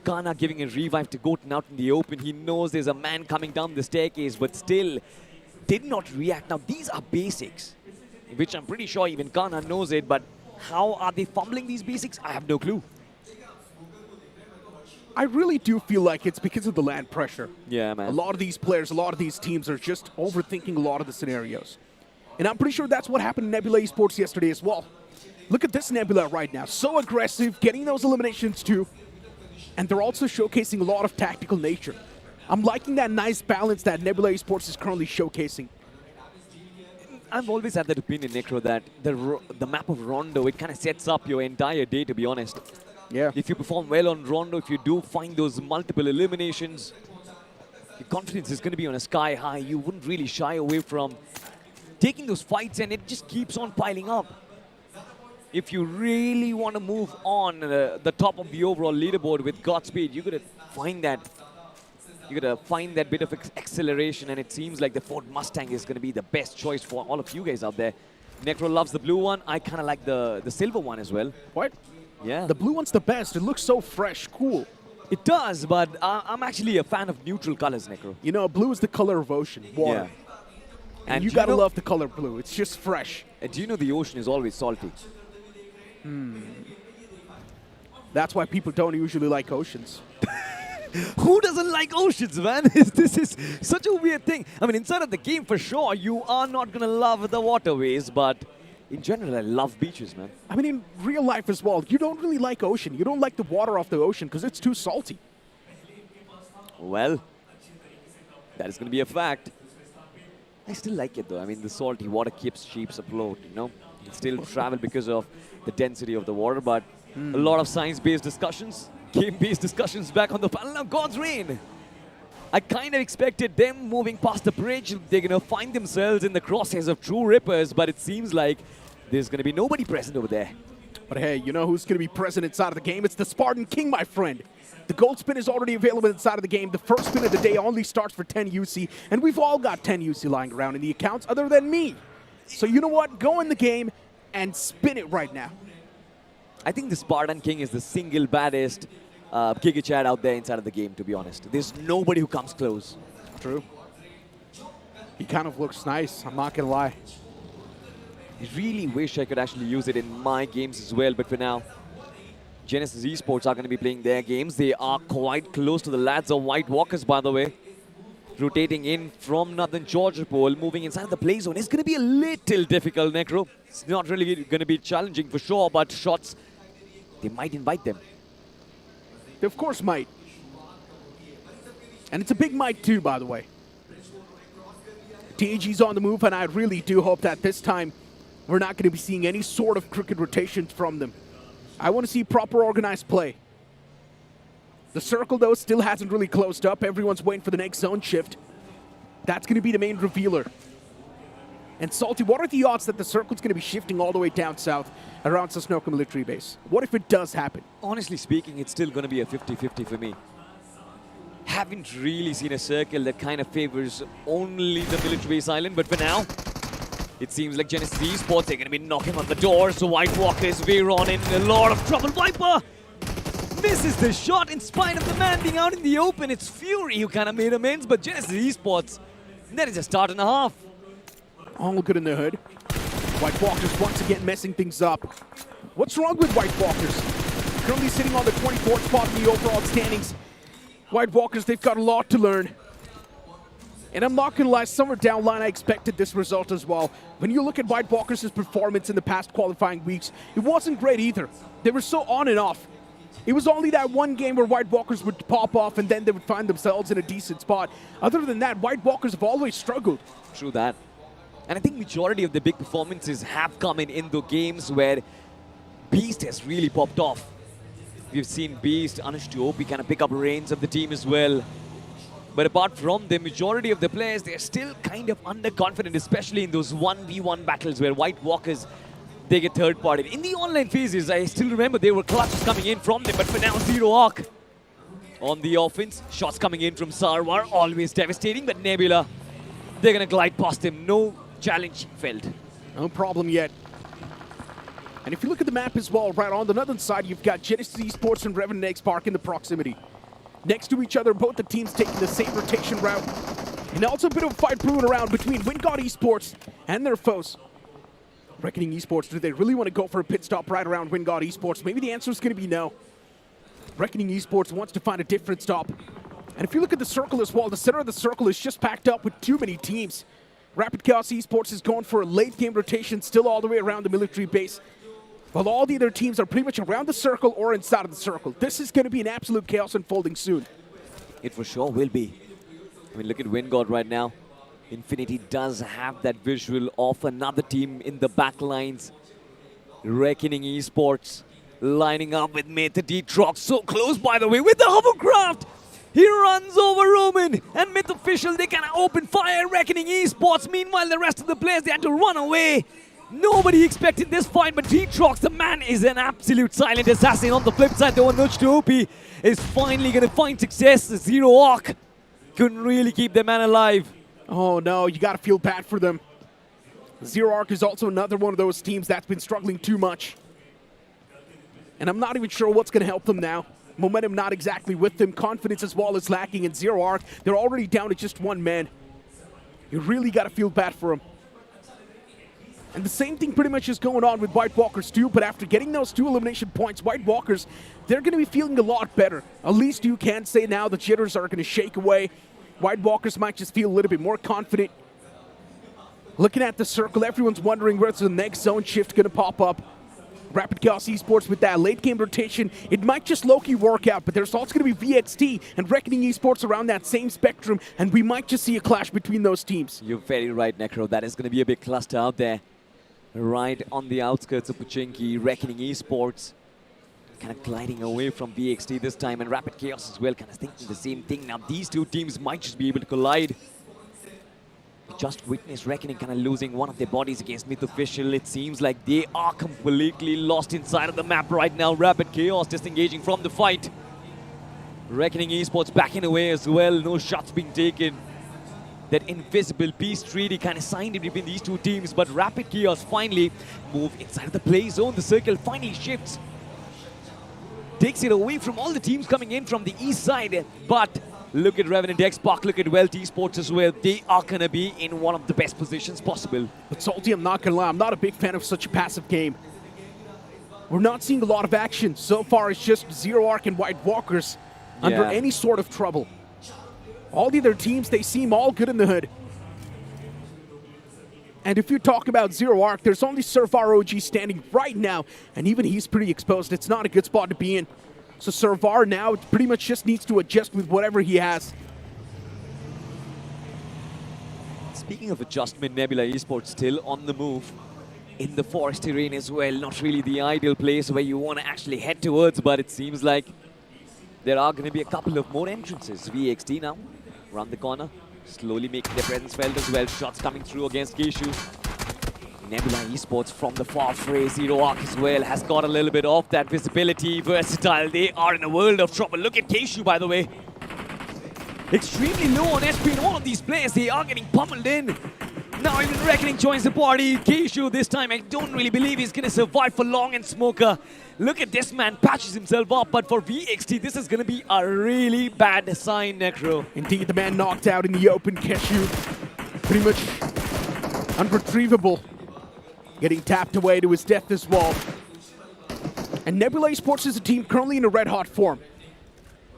Kana giving a revive to Goten out in the open. He knows there's a man coming down the staircase, but still did not react. Now, these are basics, which I'm pretty sure even Kana knows it, but how are they fumbling these basics? I have no clue. I really do feel like it's because of the land pressure. Yeah, man. A lot of these players, a lot of these teams are just overthinking a lot of the scenarios. And I'm pretty sure that's what happened in Nebula Esports yesterday as well. Look at this Nebula right now. So aggressive, getting those eliminations too. And they're also showcasing a lot of tactical nature. I'm liking that nice balance that Nebula Esports is currently showcasing. I've always had that opinion, Necro, that the map of Rondo, it kind of sets up your entire day, to be honest. Yeah. If you perform well on Rondo, if you do find those multiple eliminations, your confidence is going to be on a sky high. You wouldn't really shy away from taking those fights, and it just keeps on piling up. If you really want to move on the top of the overall leaderboard with Godspeed, you got to find that. You got to find that bit of acceleration, and it seems like the Ford Mustang is going to be the best choice for all of you guys out there. Necro loves the blue one. I kind of like the silver one as well. What? Yeah. The blue one's the best. It looks so fresh, cool. It does, but I'm actually a fan of neutral colors, Necro. You know, blue is the color of ocean, water. Yeah. And you gotta love the color blue. It's just fresh. Do you know the ocean is always salty? That's why people don't usually like oceans. Who doesn't like oceans, man? This is such a weird thing. I mean, inside of the game, for sure, you are not going to love the waterways, but in general, I love beaches, man. I mean, in real life as well, you don't really like ocean. You don't like the water off the ocean because it's too salty. Well, that is going to be a fact. I still like it, though. I mean, the salty water keeps ships afloat, you know? You can still travel because of the density of the water, but a lot of science-based discussions, game-based discussions back on the panel. Now, God's Reign. I kind of expected them moving past the bridge. They're going to find themselves in the crosshairs of true rippers, but it seems like there's going to be nobody present over there. But hey, you know who's going to be present inside of the game? It's the Spartan King, my friend. The gold spin is already available inside of the game. The first spin of the day only starts for 10 UC, and we've all got 10 UC lying around in the accounts other than me. So you know what? Go in the game and spin it right now. I think the Spartan King is the single baddest Giga Chad out there inside of the game, to be honest. There's nobody who comes close. True. He kind of looks nice, I'm not going to lie. I really wish I could actually use it in my games as well, but for now, Genesis Esports are going to be playing their games. They are quite close to the lads of White Walkers, by the way. Rotating in from Northern Georgia Pole, moving inside the play zone. It's going to be a little difficult, Necro. It's not really going to be challenging for sure, but shots, they might invite them. They of course might. And it's a big might too, by the way. TAG's on the move, and I really do hope that this time we're not going to be seeing any sort of crooked rotations from them. I want to see proper organized play. The circle, though, still hasn't really closed up. Everyone's waiting for the next zone shift. That's going to be the main revealer. And Salty, what are the odds that the circle's going to be shifting all the way down south around Sosnoka military base? What if it does happen? Honestly speaking, it's still going to be a 50-50 for me. Haven't really seen a circle that kind of favors only the military base island, but for now, it seems like Genesis Esports are going to be knocking on the door, so White Walkers, Veyron in a lot of trouble. Viper misses the shot in spite of the man being out in the open. It's Fury who kind of made amends, but Genesis Esports, that is a start and a half. All good in the hood. White Walkers once again messing things up. What's wrong with White Walkers? Currently sitting on the 24th spot in the overall standings. White Walkers, they've got a lot to learn. And I'm not going to lie, somewhere down the line I expected this result as well. When you look at White Walkers' performance in the past qualifying weeks, it wasn't great either. They were so on and off. It was only that one game where White Walkers would pop off and then they would find themselves in a decent spot. Other than that, White Walkers have always struggled. True that. And I think majority of the big performances have come in the games where Beast has really popped off. We've seen Beast, Anush to OP kind of pick up reins of the team as well. But apart from the majority of the players, they're still kind of underconfident, especially in those 1v1 battles where White Walkers, they get third party. In the online phases, I still remember there were clutches coming in from them, but for now, Zero Arc on the offense. Shots coming in from Sarwar, always devastating, but Nebula, they're going to glide past him. No challenge felt. No problem yet. And if you look at the map as well, right on the northern side, you've got Genesis Esports and Revenant X Park in the proximity. Next to each other, both the teams taking the same rotation route. And also a bit of a fight brewing around between Wingod Esports and their foes. Reckoning Esports, do they really want to go for a pit stop right around Wingod Esports? Maybe the answer is going to be no. Reckoning Esports wants to find a different stop. And if you look at the circle as well, the center of the circle is just packed up with too many teams. Rapid Chaos Esports is going for a late game rotation still all the way around the military base. While all the other teams are pretty much around the circle or inside of the circle. This is going to be an absolute chaos unfolding soon. It for sure will be. I mean, look at Wingod right now. Infinity does have that visual of another team in the back lines. Reckoning Esports lining up with Meta D-Trox. So close, by the way, with the hovercraft. He runs over Roman and Myth Official. They kind of open fire. Reckoning Esports. Meanwhile, the rest of the players, they had to run away. Nobody expected this fight, but D-Trox, the man, is an absolute silent assassin. On the flip side, the one Nuch to OP is finally going to find success. Zero Arc couldn't really keep the man alive. Oh no, you got to feel bad for them. Zero Arc is also another one of those teams that's been struggling too much. And I'm not even sure what's going to help them now. Momentum not exactly with them. Confidence as well is lacking in Zero Arc. They're already down to just one man. You really got to feel bad for them. And the same thing pretty much is going on with White Walkers too, but after getting those 2 elimination points, White Walkers, they're going to be feeling a lot better. At least you can say now the jitters are going to shake away. White Walkers might just feel a little bit more confident. Looking at the circle, everyone's wondering where's the next zone shift going to pop up. Rapid Chaos Esports with that late game rotation, it might just low-key work out, but there's also going to be VXT and Reckoning Esports around that same spectrum, and we might just see a clash between those teams. You're very right, Necro. That is going to be a big cluster out there. Right on the outskirts of Pochinki, Reckoning Esports kind of gliding away from VXT this time, and Rapid Chaos as well, kind of thinking the same thing. Now these 2 teams might just be able to collide. We just witnessed Reckoning kind of losing one of their bodies against Myth Official. It seems like they are completely lost inside of the map right now. Rapid Chaos disengaging from the fight. Reckoning Esports backing away as well. No shots being taken. That invisible peace treaty kind of signed in between these 2 teams, but Rapid Chaos finally move inside of the play zone. The circle finally shifts. Takes it away from all the teams coming in from the east side, but look at Revenant Xbox, look at Wyld Esports as well. They are going to be in one of the best positions possible. But Salty, I'm not going to lie, I'm not a big fan of such a passive game. We're not seeing a lot of action. So far, it's just Zero Arc and White Walkers under any sort of trouble. All the other teams, they seem all good in the hood. And if you talk about Zero Arc, there's only Survar OG standing right now, and even he's pretty exposed. It's not a good spot to be in. So Survar now pretty much just needs to adjust with whatever he has. Speaking of adjustment, Nebula Esports still on the move in the forest terrain as well. Not really the ideal place where you want to actually head towards, but it seems like there are going to be a couple of more entrances. VXT now around the corner, slowly making their presence felt as well. Shots coming through against Keishu. Nebula Esports from the far fray. Zero Arc as well has got a little bit of that visibility. Versatile, they are in a world of trouble. Look at Keishu, by the way. Extremely low on SP in all of these players. They are getting pummeled in. Now even Reckoning joins the party. Keishu this time, I don't really believe he's going to survive for long. And Smoker, look at this man, patches himself up. But for VXT, this is going to be a really bad sign, Necro. Indeed, the man knocked out in the open. Keishu pretty much unretrievable. Getting tapped away to his death as well. And Nebula Esports is a team currently in a red-hot form.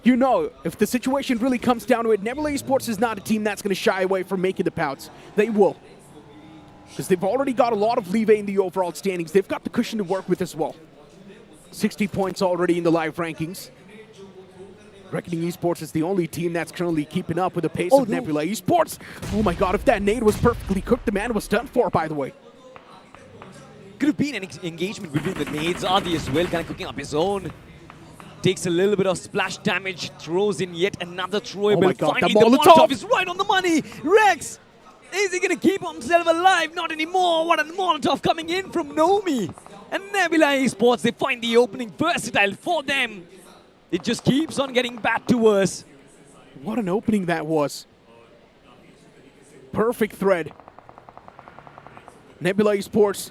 You know, if the situation really comes down to it, Nebula Esports is not a team that's going to shy away from making the pouts. They will. Because they've already got a lot of leeway in the overall standings. They've got the cushion to work with as well. 60 points already in the live rankings. Reckoning Esports is the only team that's currently keeping up with the pace of Nebula Esports. Oh my god, if that nade was perfectly cooked, the man was done for, by the way. Could have been an engagement between the nades. Adi as well, kind of cooking up his own. Takes a little bit of splash damage, throws in yet another throwable. Oh my god, finally, the Molotov is right on the money. Rex, is he going to keep himself alive? Not anymore. What a Molotov coming in from Nomi. And Nebula Esports, they find the opening. Versatile for them. It just keeps on getting bad to worse. What an opening that was. Perfect thread. Nebula Esports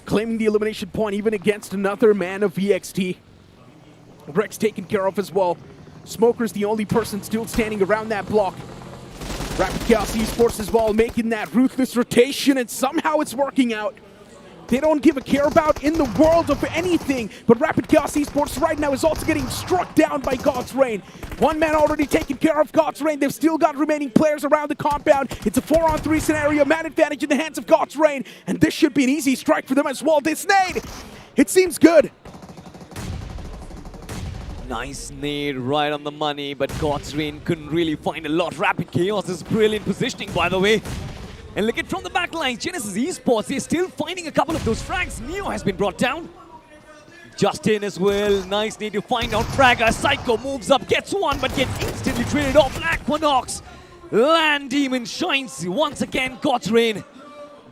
claiming the elimination point even against another man of VXT. Rex taken care of as well. Smoker's the only person still standing around that block. Rapid Chaos Esports as well, making that ruthless rotation, and somehow it's working out. They don't give a care about in the world of anything, but Rapid Chaos Esports right now is also getting struck down by God's Reign. One man already taken care of God's Reign. They've still got remaining players around the compound. It's a 4-on-3 scenario, man advantage in the hands of God's Reign, and this should be an easy strike for them as well. This nade, it seems good. Nice nade right on the money, but God's Reign couldn't really find a lot. Rapid Chaos is brilliant positioning, by the way. And look at from the back lines, Genesis Esports, they're still finding a couple of those frags. Neo has been brought down. Justin as well, nice need to find out Fragger. Psycho moves up, gets one, but gets instantly traded off. Aquanox, Land Demon shines once again. God's Reign,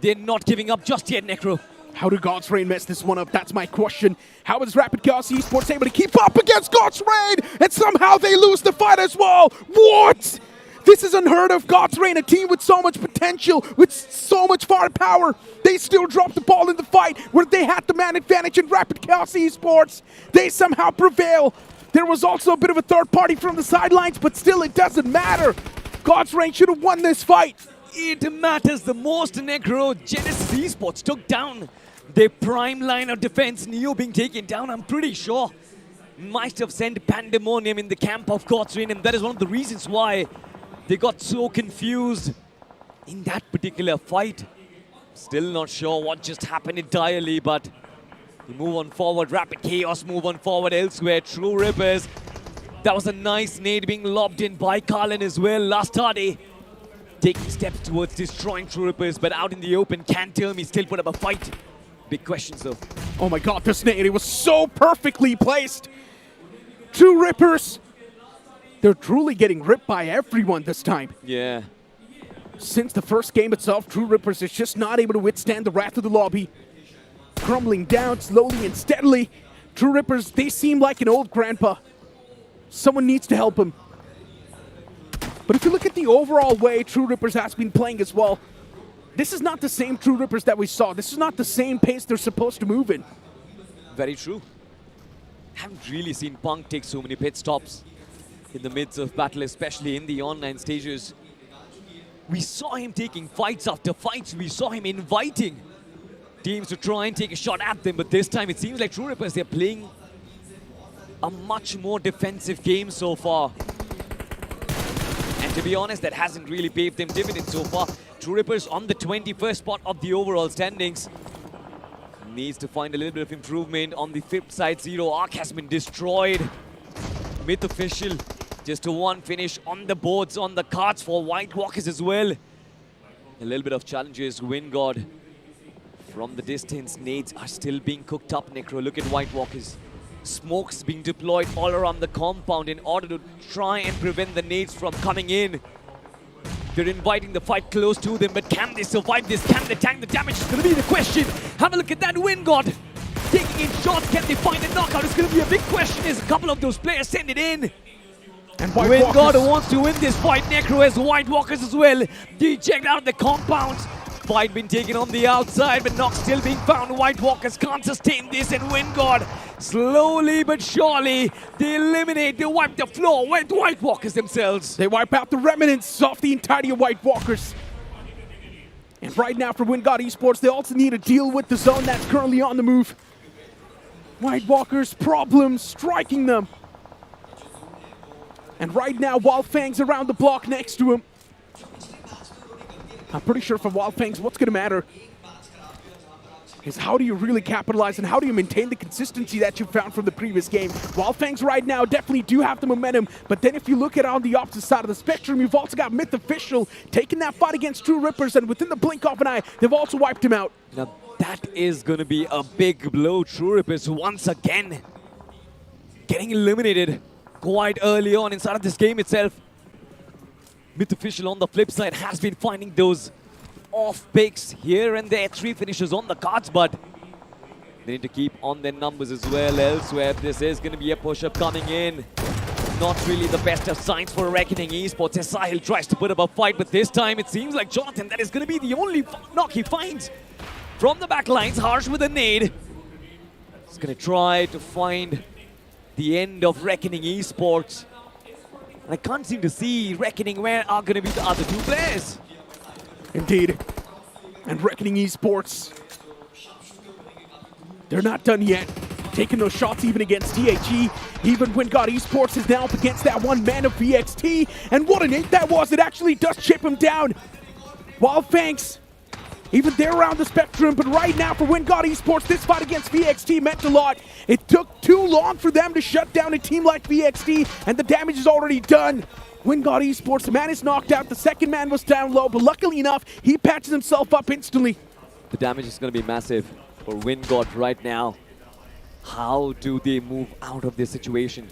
they're not giving up just yet, Necro. How did God's Reign mess this one up? That's my question. How is Rapid Chaos Esports able to keep up against God's Reign? And somehow they lose the fight as well. What? This is unheard of. God's Reign, a team with so much potential, with so much firepower. They still dropped the ball in the fight where they had the man advantage in Rapid Chaos Esports. They somehow prevail. There was also a bit of a third party from the sidelines, but still it doesn't matter. God's Reign should have won this fight. It matters the most, Necro. Genesis Esports took down their prime line of defense. Neo being taken down, I'm pretty sure, might have sent pandemonium in the camp of Kotsrin, and that is one of the reasons why they got so confused in that particular fight. Still not sure what just happened entirely, but they move on forward. Rapid Chaos move on forward elsewhere. True Rippers. That was a nice nade being lobbed in by Carlin as well. Lastade taking steps towards destroying True Rippers, but out in the open, can Termi still put up a fight? Big questions though. Oh my god, this nade, it was so perfectly placed. True Rippers, they're truly getting ripped by everyone this time. Yeah. Since the first game itself, True Rippers is just not able to withstand the wrath of the lobby. Crumbling down slowly and steadily. True Rippers, they seem like an old grandpa. Someone needs to help him. But if you look at the overall way True Rippers has been playing as well, this is not the same True Rippers that we saw. This is not the same pace they're supposed to move in. Very true. Haven't really seen Punk take so many pit stops in the midst of battle, especially in the online stages. We saw him taking fights after fights. We saw him inviting teams to try and take a shot at them, but this time it seems like True Rippers, they're playing a much more defensive game so far. And to be honest, that hasn't really paved them dividends so far. True Rippers on the 21st spot of the overall standings. Needs to find a little bit of improvement. On the flip side, Zero Arc has been destroyed. Myth Official, just a one finish on the boards, on the cards for White Walkers as well. A little bit of challenges. Wingod from the distance. Nades are still being cooked up, Necro. Look at White Walkers. Smokes being deployed all around the compound in order to try and prevent the nades from coming in. They're inviting the fight close to them, but can they survive this? Can they tank the damage? It's going to be the question. Have a look at that Wingod. Taking in shots. Can they find a knockout? It's going to be a big question as a couple of those players send it in. And Wingod wants to win this fight. Necro has White Walkers as well. Deject out of the compound. Fight been taken on the outside, but Nox still being found. White Walkers can't sustain this, and Wingod, slowly but surely, they eliminate, they wipe the floor with White Walkers themselves. They wipe out the remnants of the entirety of White Walkers. And right now for Wingod Esports, they also need to deal with the zone that's currently on the move. White Walkers, problems striking them. And right now, Wyld Fangs around the block next to him. I'm pretty sure for Wyld Fangs, what's going to matter is how do you really capitalize and how do you maintain the consistency that you found from the previous game. Wyld Fangs right now definitely do have the momentum, but then if you look at it on the opposite side of the spectrum, you've also got Myth Official taking that fight against True Rippers, and within the blink of an eye, they've also wiped him out. Now that is going to be a big blow. True Rippers once again getting eliminated quite early on inside of this game itself. Myth Official on the flip side has been finding those off picks here and there. 3 finishes on the cards, but they need to keep on their numbers as well. Elsewhere, this is going to be a push-up coming in. Not really the best of signs for Reckoning Esports as Sahil tries to put up a fight, but this time it seems like Jonathan, that is going to be the only knock he finds from the back lines. Harsh with a nade. He's going to try to find the end of Reckoning Esports. I can't seem to see Reckoning where are going to be the other 2 players. Indeed. And Reckoning Esports, they're not done yet. Taking those shots even against THE. Even Wingod Esports is now up against that one man of VXT. And what an 8 that was. It actually does chip him down. Wyld Fangs, even they're around the spectrum, but right now for Wingod Esports, this fight against VXT meant a lot. It took too long for them to shut down a team like VXT, and the damage is already done. Wingod Esports, the man is knocked out, the second man was down low, but luckily enough, he patches himself up instantly. The damage is going to be massive for Wingod right now. How do they move out of this situation?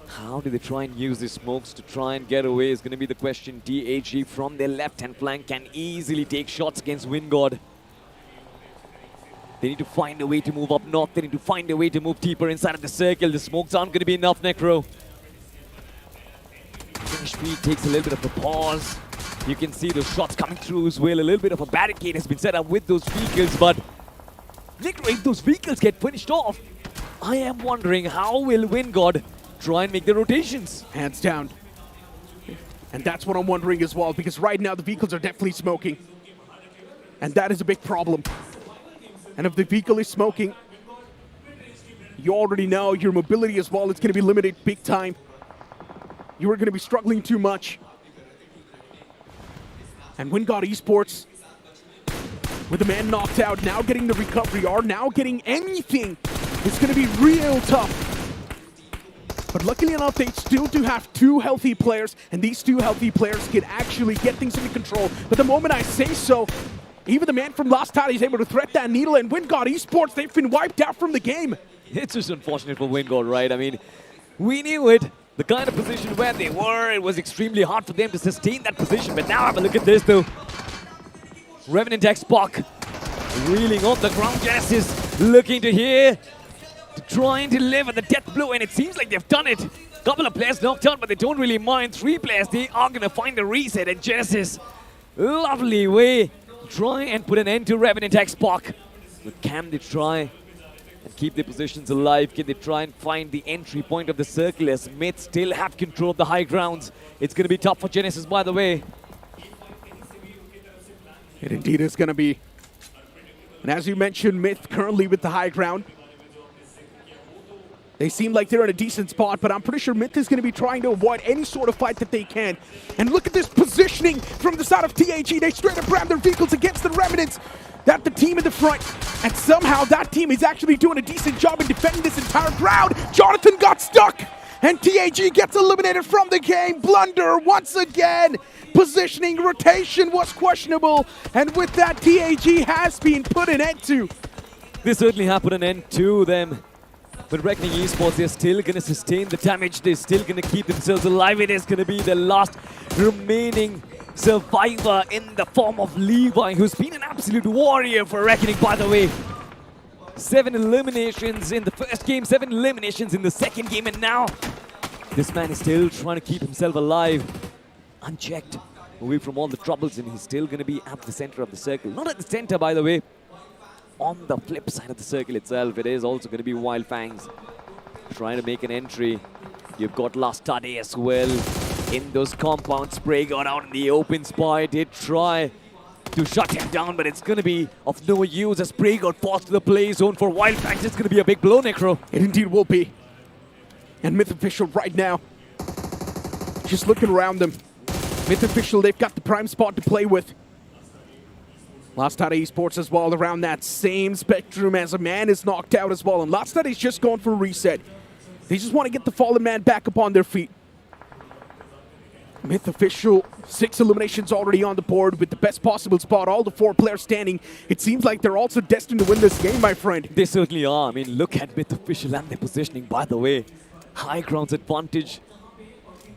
How do they try and use the smokes to try and get away is going to be the question. DHG from their left-hand flank can easily take shots against Wingod. They need to find a way to move up north. They need to find a way to move deeper inside of the circle. The smokes aren't going to be enough, Necro. Speed takes a little bit of a pause. You can see the shots coming through as well. A little bit of a barricade has been set up with those vehicles, but Necro, if those vehicles get finished off, I am wondering how will Wingod try and make the rotations. Hands down. And that's what I'm wondering as well, because right now the vehicles are definitely smoking. And that is a big problem. And if the vehicle is smoking, you already know your mobility as well is going to be limited big time. You are going to be struggling too much. And Wingod Esports, with the man knocked out, now getting the recovery, or now getting anything, it's going to be real tough. But luckily enough, they still do have two healthy players, and these two healthy players can actually get things under control. But the moment I say so, even the man from Last Tide is able to thread that needle, and Wingod Esports, they've been wiped out from the game. It's just unfortunate for Wingod, right? I mean, we knew it. The kind of position where they were, it was extremely hard for them to sustain that position. But now have a look at this, though. Revenant X Spock reeling off the ground. Genesis looking to here, to try and deliver the death blow, and it seems like they've done it. Couple of players knocked out, but they don't really mind. 3 players, they are going to find the reset, and Genesis, lovely way to try and put an end to Revenant X Spock. But can they try and keep their positions alive? Can they try and find the entry point of the circle as Myth still have control of the high grounds? It's going to be tough for Genesis, by the way. It indeed is going to be. And as you mentioned, Myth currently with the high ground. They seem like they're in a decent spot, but I'm pretty sure Myth is going to be trying to avoid any sort of fight that they can. And look at this positioning from the side of TAG. They straight up ram their vehicles against the Remnants. That the team in the front. And somehow that team is actually doing a decent job in defending this entire ground. Jonathan got stuck. And TAG gets eliminated from the game. Blunder once again. Positioning, rotation was questionable. And with that, TAG has been put an end to. This certainly have put an end to them. But Reckoning Esports, they're still going to sustain the damage. They're still going to keep themselves alive. It is going to be the last remaining survivor in the form of Levi, who's been an absolute warrior for Reckoning, by the way. 7 eliminations in the first game, 7 eliminations in the second game, and now this man is still trying to keep himself alive, unchecked, away from all the troubles, and he's still going to be at the center of the circle. Not at the center, by the way. On the flip side of the circle itself, it is also going to be Wyld Fangs trying to make an entry. You've got Last Tade as well in those compounds. Spray got out in the open spot. Did try to shut him down, but it's going to be of no use as Spray got forced to the play zone for Wyld Fangs. It's going to be a big blow, Necro. It indeed will be. And Myth Official right now, just looking around them. Myth Official, they've got the prime spot to play with. Last Tide Esports as well around that same spectrum as a man is knocked out as well. And Last Tide is just going for a reset. They just want to get the fallen man back up on their feet. Myth Official, 6 eliminations already on the board with the best possible spot. All the 4 players standing. It seems like they're also destined to win this game, my friend. They certainly are. I mean, look at Myth Official and their positioning, by the way. High grounds advantage.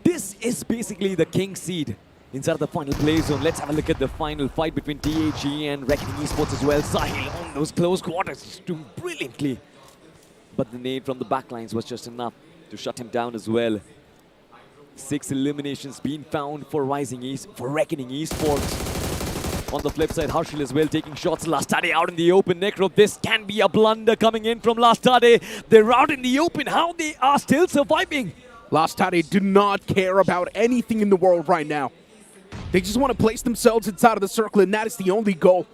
This is basically the king seed inside of the final play zone. Let's have a look at the final fight between TAG and Reckoning Esports as well. Sahil on those close quarters is doing brilliantly. But the nade from the backlines was just enough to shut him down as well. 6 eliminations being found for Reckoning Esports. On the flip side, Harshil as well taking shots. Last Tade out in the open. Necro, this can be a blunder coming in from Last Tade. They're out in the open. How they are still surviving. Last Tade do not care about anything in the world right now. They just want to place themselves inside of the circle, and that is the only goal.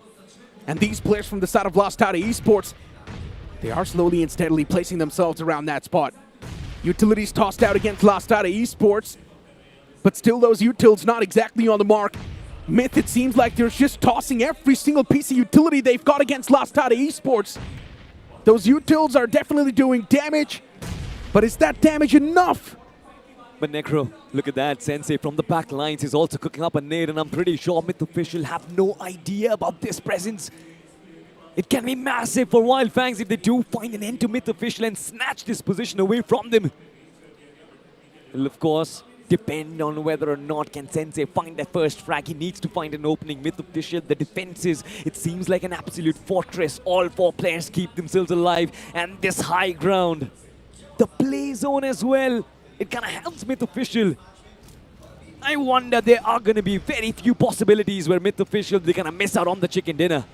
And these players from the side of Last Tide Esports, they are slowly and steadily placing themselves around that spot. Utilities tossed out against Last Tide Esports, but still those utils not exactly on the mark. Myth, it seems like they're just tossing every single piece of utility they've got against Last Tide Esports. Those utils are definitely doing damage, but is that damage enough? But Necro, look at that. Sensei from the back lines is also cooking up a nade, and I'm pretty sure Myth Official have no idea about this presence. It can be massive for Wyld Fangs if they do find an end to Myth Official and snatch this position away from them. Will of course depend on whether or not can Sensei find that first frag. He needs to find an opening. Myth Official, the defenses, it seems like an absolute fortress. All 4 players keep themselves alive, and this high ground, the play zone as well. It kind of helps Myth Official. I wonder there are going to be very few possibilities where Myth Official, they're going to miss out on the chicken dinner.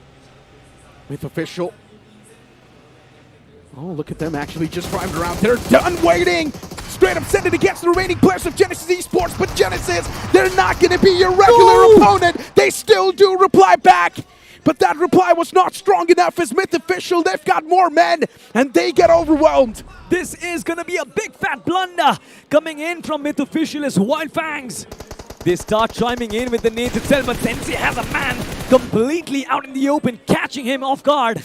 Myth Official. Oh, look at them actually just driving around. They're done waiting. straight up send it against the remaining players of Genesis Esports, but Genesis, they're not going to be your regular opponent. They still do reply back. But that reply was not strong enough as Myth Official, they've got more men, and they get overwhelmed. This is going to be a big fat blunder coming in from Myth Official as Wyld Fangs. They start chiming in with the nades itself, but Sensei has a man completely out in the open, catching him off guard.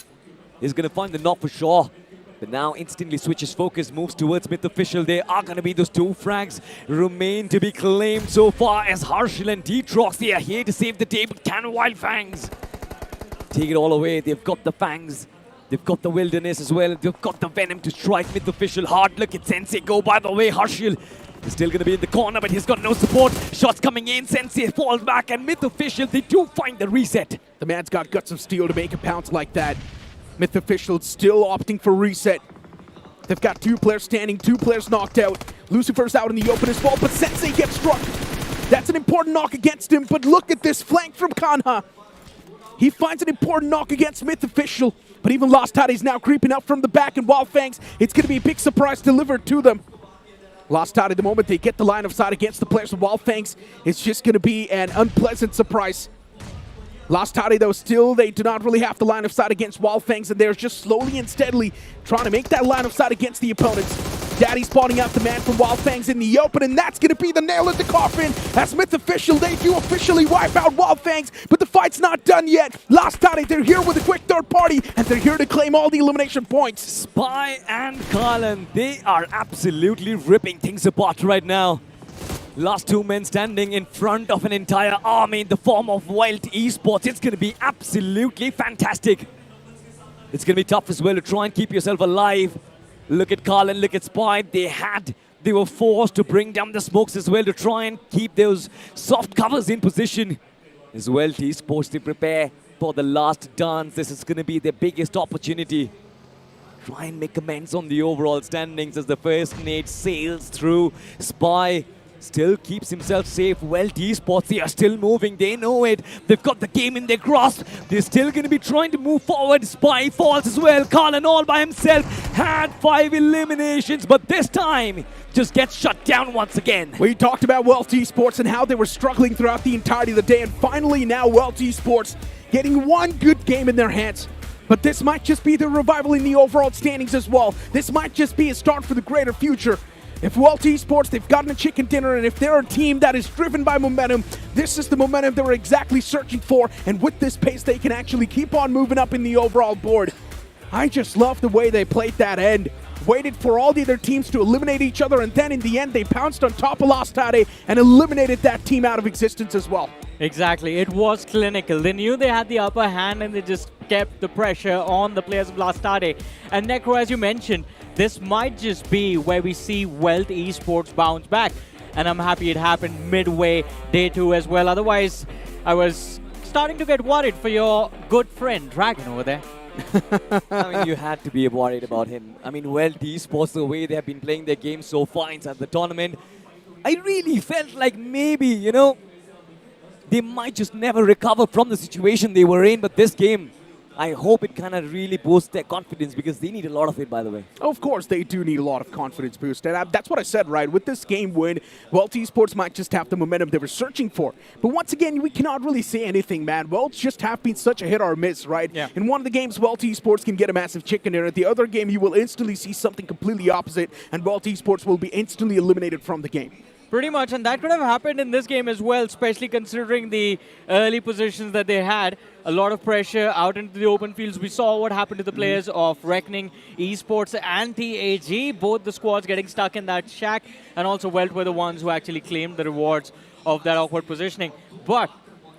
He's going to find the knock for sure. But now instantly switches focus, moves towards Myth Official. There are going to be those 2 frags remain to be claimed so far as Harshil and Detrox, they are here to save the day, but can Wyld Fangs take it all away? They've got the fangs. They've got the wilderness as well. They've got the venom to strike Myth Official hard. Look at Sensei go by the way. Harshil is still going to be in the corner, but he's got no support. Shots coming in. Sensei falls back, and Myth Official, they do find the reset. The man's got guts of steel to make a pounce like that. Myth Official still opting for reset. They've got 2 players standing, 2 players knocked out. Lucifer's out in the open as well, but Sensei gets struck. That's an important knock against him, but look at this flank from Kanha. He finds an important knock against Myth Official, but even Lost Tide is now creeping up from the back, and Wyld Fangs, it's going to be a big surprise delivered to them. Lost Tide at the moment, they get the line of sight against the players of Wyld Fangs. It's just going to be an unpleasant surprise. Lost Tide, though, still, they do not really have the line of sight against Wyld Fangs, and they're just slowly and steadily trying to make that line of sight against the opponents. Daddy spawning out the man from Wyld Fangs in the open, and that's going to be the nail in the coffin. As Myth Official, they do officially wipe out Wyld Fangs, but the fight's not done yet. Lost Tide, they're here with a quick third party, and they're here to claim all the elimination points. Spy and Karlan, they are absolutely ripping things apart right now. Last 2 men standing in front of an entire army in the form of Wyld Esports. It's going to be absolutely fantastic. It's going to be tough as well to try and keep yourself alive. Look at Karlan, look at Spy. They were forced to bring down the smokes as well to try and keep those soft covers in position. As well, Esports, they prepare for the last dance. This is going to be their biggest opportunity. Try and make amends on the overall standings as the first nade sails through. Spy still keeps himself safe. Wyld Esports, they are still moving. They know it. They've got the game in their grasp. They're still going to be trying to move forward. Spy falls as well. Karlan all by himself had 5 eliminations, but this time just gets shut down once again. We talked about Wyld Esports and how they were struggling throughout the entirety of the day, and finally now Wyld Esports getting 1 good game in their hands. But this might just be the revival in the overall standings as well. This might just be a start for the greater future. If Wyld Esports, they've gotten a chicken dinner, and if they're a team that is driven by momentum, this is the momentum they're exactly searching for, and with this pace, they can actually keep on moving up in the overall board. I just love the way they played that end. Waited for all the other teams to eliminate each other, and then in the end, they pounced on top of Lost Tide and eliminated that team out of existence as well. Exactly. It was clinical. They knew they had the upper hand, and they just kept the pressure on the players of Lost Tide. And Necro, as you mentioned, this might just be where we see Wyld Esports bounce back. And I'm happy it happened midway day 2 as well. Otherwise, I was starting to get worried for your good friend, Dragon, over there. I mean, you had to be worried about him. I mean, Wyld Esports, the way they have been playing their game so far inside the tournament, I really felt like maybe, you know, they might just never recover from the situation they were in. But this game, I hope it kind of really boosts their confidence, because they need a lot of it, by the way. Of course, they do need a lot of confidence boost. And that's what I said, right? With this game win, Wyld Esports might just have the momentum they were searching for. But once again, we cannot really say anything, man. Wyld just have been such a hit or miss, right? Yeah. In one of the games, Wyld Esports can get a massive chicken dinner. The other game, you will instantly see something completely opposite, and Wyld Esports will be instantly eliminated from the game. Pretty much, and that could have happened in this game as well, especially considering the early positions that they had. A lot of pressure out into the open fields. We saw what happened to the players of Reckoning Esports and TAG. Both the squads getting stuck in that shack, and also Wyld were the ones who actually claimed the rewards of that awkward positioning. But